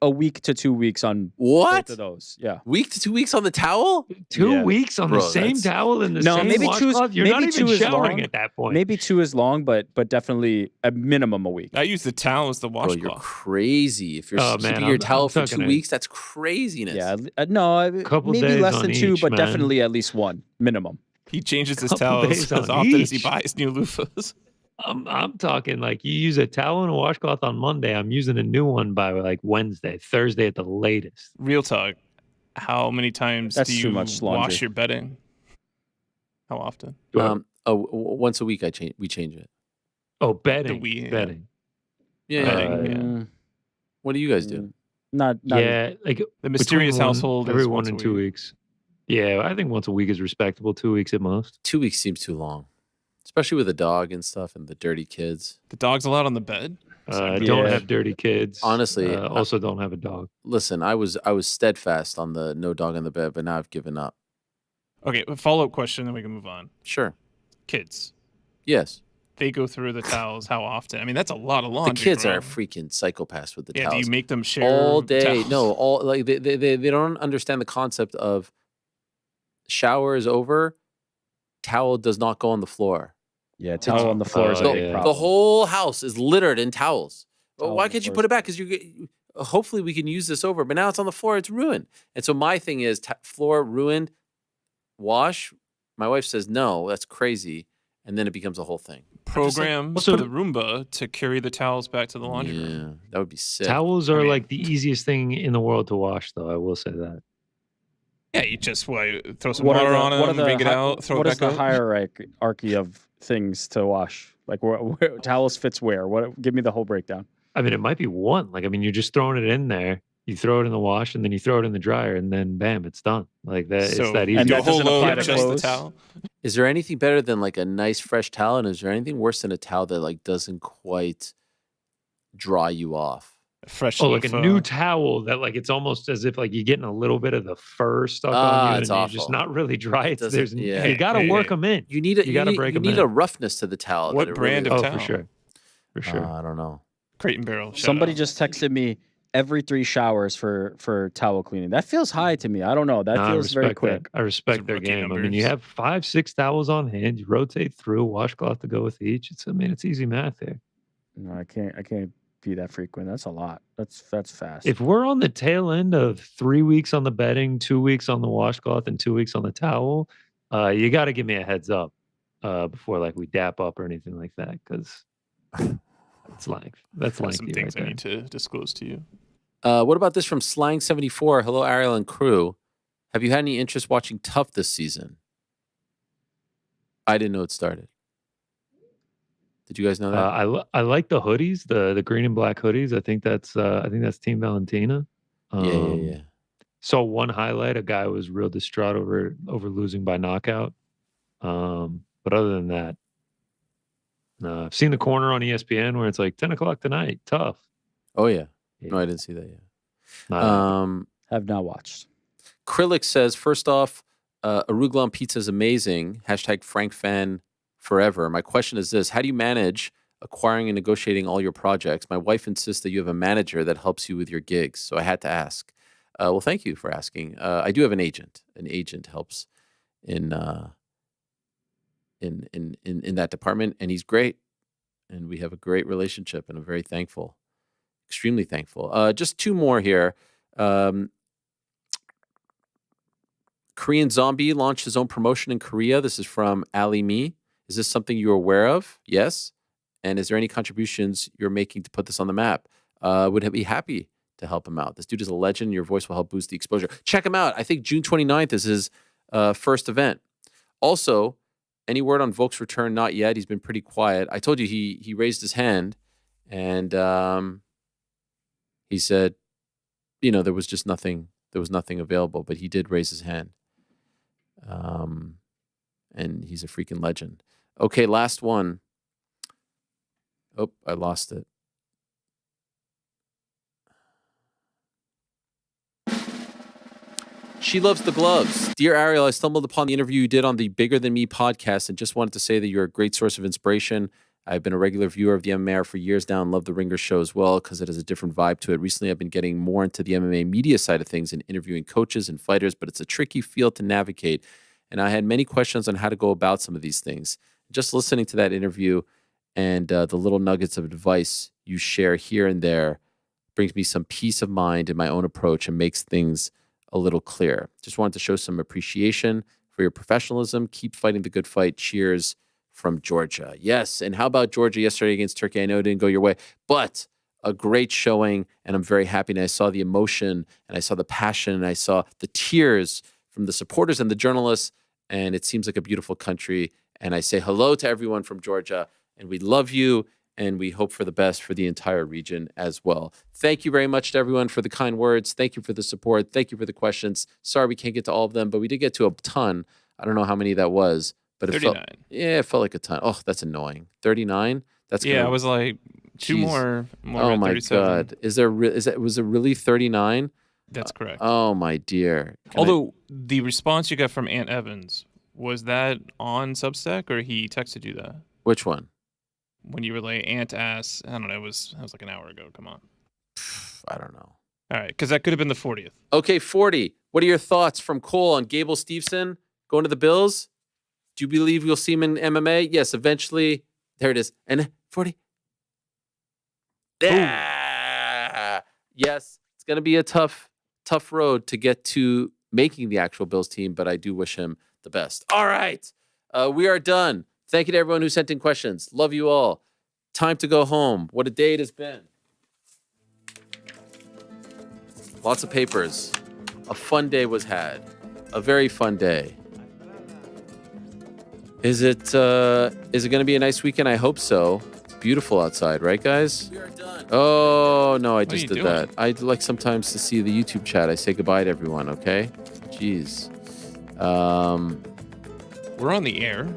a week to 2 weeks on What? both of those. Yeah. Week to 2 weeks on the towel? 2 Yeah. weeks on Bro, the same that's- towel in the No, same maybe two's- washcloth? You're not maybe even two is showering long. at that point. Maybe 2 is long, but definitely a minimum a week. I use the towel as the Bro, you're washcloth. crazy. If you're Oh, man, keeping your I'm towel for talking 2 a- weeks, that's craziness. Yeah. No, Couple maybe days less on than 2, each, but man. definitely at least one minimum. He changes his Couple towels days as on often as he each. buys new loofahs. I'm talking like you use a towel and a washcloth on Monday. I'm using a new one by like Wednesday, Thursday at the latest. Real talk. How many times That's do too you much wash laundry. your bedding? How often? Once a week we change it. Oh, bedding. yeah. Bedding. Yeah. Bedding, yeah. Mm, What do you guys do? Not Yeah, like The mysterious between household every is 1 once and a 2 week. weeks. Yeah, I think once a week is respectable. 2 weeks at most. 2 weeks seems too long, especially with a dog and stuff and the dirty kids. The dog's allowed on the bed. Don't Yeah. have dirty kids. Honestly, also don't have a dog. Listen, I was steadfast on the no dog on the bed, but now I've given up. Okay, a follow-up question, then we can move on. Sure. Kids. Yes. They go through the towels how often? I mean, that's a lot of laundry. The kids bro. are freaking psychopaths with the Yeah, do towels. you make them share all day? towels? No, all like they don't understand the concept of shower is over, towel does not go on the floor. Yeah, towel on the floor is a Oh, big yeah. problem. The whole house is littered in towels. Well, Towel why on the can't you floor put is it back? Because you hopefully we can use this over, but now it's on the floor. It's ruined. And so my thing is floor ruined. Wash. My wife says no. That's crazy. And then it becomes a whole thing. Program Also- the Roomba to carry the towels back to the laundry room. Yeah, that would be sick. Towels are I mean- like the easiest thing in the world to wash, though. I will say that. Yeah, you just throw some What are water the- on what are them, the wring it hi- out, throw What it is back the out. hierarchy of things to wash? Like where towels fits where? What? Give me the whole breakdown. I mean, it might be one. Like, I mean, you're just throwing it in there. You throw it in the wash, and then you throw it in the dryer, and then bam, it's done. Like that. So it's that easy. And your that whole doesn't apply load to of just the clothes? towel. Is there anything better than like a nice fresh towel? And is there anything worse than a towel that like doesn't quite dry you off? Fresh Oh, like a loofah. new towel that like it's almost as if like you're getting a little bit of the fur stuck Ah, on you, and it's you're awful. just not really dry. It's, Doesn't- there's yeah. you got to Hey, work hey. them in. You need a You gotta break you 'em need in. a roughness to the towel. What that it brand really of Oh, towel? for sure, for sure. I don't know. Crate and Barrel. shout Somebody out. just texted me every 3 showers for towel cleaning. That feels high to me. I don't know. That Nah, feels very that. quick. I respect Those their rookie game. I mean, you numbers. have 5-6 towels on hand. You rotate through, washcloth to go with each. It's easy math here. No, I can't be that frequent. That's a lot. That's fast. If we're on the tail end of 3 weeks on the bedding, 2 weeks on the washcloth, and 2 weeks on the towel, you got to give me a heads up before like we dap up or anything like that, because that's length. That's Got some lengthy things right I there. need to disclose to you. What about this from Slang74? Hello, Ariel and crew. Have you had any interest watching Tough this season? I didn't know it started. Did you guys know that? I like the hoodies, the green and black hoodies. I think that's Team Valentina. Yeah. Saw one highlight. A guy was real distraught over losing by knockout. But other than that, no. I've seen the corner on ESPN where it's like 10 o'clock tonight. Tough. Oh yeah. Yeah. No, I didn't see that yet. Not have not watched. Krillic says, first off, arugula on pizza is amazing. Hashtag Frank fan forever. My question is this: how do you manage acquiring and negotiating all your projects? My wife insists that you have a manager that helps you with your gigs, so I had to ask. Well, thank you for asking. I do have an agent. An agent helps in that department, and he's great. And we have a great relationship, and I'm very thankful, extremely thankful. Just two more here. Korean Zombie launched his own promotion in Korea. This is from Ali Me. Is this something you're aware of? Yes. And is there any contributions you're making to put this on the map? Would be happy to help him out. This dude is a legend. Your voice will help boost the exposure. Check him out. I think June 29th is his first event. Also, any word on Volk's return? Not yet. He's been pretty quiet. I told you he raised his hand, and he said, there was just nothing. There was nothing available, but he did raise his hand. And he's a freaking legend. Okay, last one. Oh, I lost it. She loves the gloves. Dear Ariel, I stumbled upon the interview you did on the Bigger Than Me podcast and just wanted to say that you're a great source of inspiration. I've been a regular viewer of the MMA for years now and love the Ringer show as well because it has a different vibe to it. Recently, I've been getting more into the MMA media side of things and interviewing coaches and fighters, but it's a tricky field to navigate. And I had many questions on how to go about some of these things. Just listening to that interview and the little nuggets of advice you share here and there brings me some peace of mind in my own approach and makes things a little clearer. Just wanted to show some appreciation for your professionalism. Keep fighting the good fight. Cheers from Georgia. Yes, and how about Georgia yesterday against Turkey? I know it didn't go your way, but a great showing, and I'm very happy. And I saw the emotion, and I saw the passion, and I saw the tears from the supporters and the journalists, and it seems like a beautiful country. And I say hello to everyone from Georgia, and we love you, and we hope for the best for the entire region as well. Thank you very much to everyone for the kind words. Thank you for the support. Thank you for the questions. Sorry we can't get to all of them, but we did get to a ton. I don't know how many that was, but 39. It felt like a ton. Oh, that's annoying. 39? That's I was like two more. Oh my 37. God. Was it really 39? That's correct. Oh my dear. Although the response you got from Ant Evans, was that on Substack or he texted you that? Which one? When you were like, Ant ass, I don't know, that was like an hour ago. Come on. I don't know. All right, because that could have been the 40th. Okay, 40. What are your thoughts from Cole on Gable Steveson going to the Bills? Do you believe you'll see him in MMA? Yes, eventually. There it is. And 40. Yeah. Yes, it's going to be a tough road to get to making the actual Bills team, but I do wish him the best. All right. We are done. Thank you to everyone who sent in questions. Love you all. Time to go home. What a day it has been. Lots of papers. A fun day was had. A very fun day. Is it going to be a nice weekend? I hope so. It's beautiful outside, right, guys? We are done. Oh, no, I just did that. I'd like sometimes to see the YouTube chat. I say goodbye to everyone, okay? Jeez. We're on the air.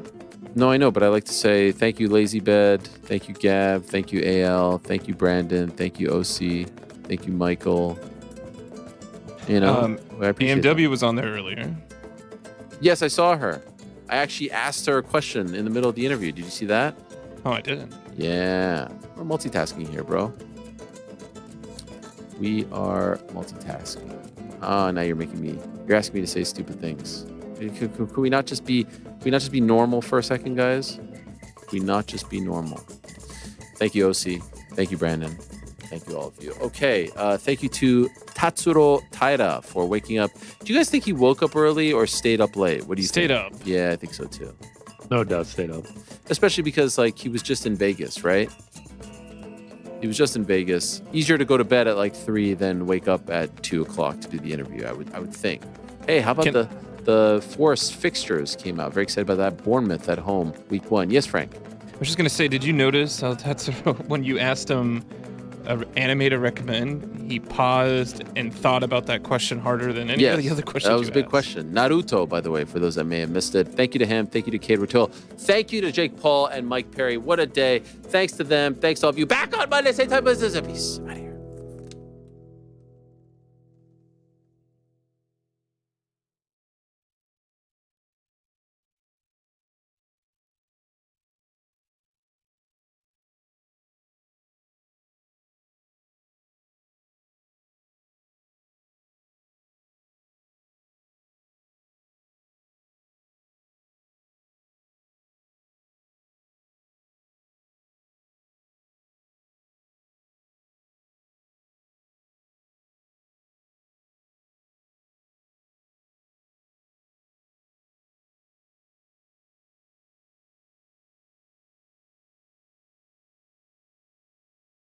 No, I know, but I like to say thank you, Lazy Bed. Thank you, Gav. Thank you, AL. Thank you, Brandon. Thank you, OC. Thank you, Michael. I appreciate AMW that. was on there earlier. Yes, I saw her. I actually asked her a question in the middle of the interview. Did you see that? Oh, I didn't. Yeah. We're multitasking here, bro. We are multitasking. Oh, now you're asking me to say stupid things. Could we not just be normal for a second, guys? Could we not just be normal? Thank you, OC. Thank you, Brandon. Thank you, all of you. Okay. Thank you to Tatsuro Taira for waking up. Do you guys think he woke up early or stayed up late? What do you think? Stayed up. Yeah, I think so too. No doubt, stayed up. Especially because he was just in Vegas, right? He was just in Vegas. Easier to go to bed at 3 than wake up at 2 o'clock to do the interview. I would think. Hey, how about the Forest fixtures came out? Very excited about that. Bournemouth at home, week 1. Yes, Frank. I was just gonna say, did you notice how Tatsuro, when you asked him anime to recommend, he paused and thought about that question harder than any of the other questions? That was a big question. Naruto, by the way, for those that may have missed it. Thank you to him. Thank you to Kade Ruotolo. Thank you to Jake Paul and Mike Perry. What a day. Thanks to them. Thanks to all of you. Back on Monday, same time as this. Peace.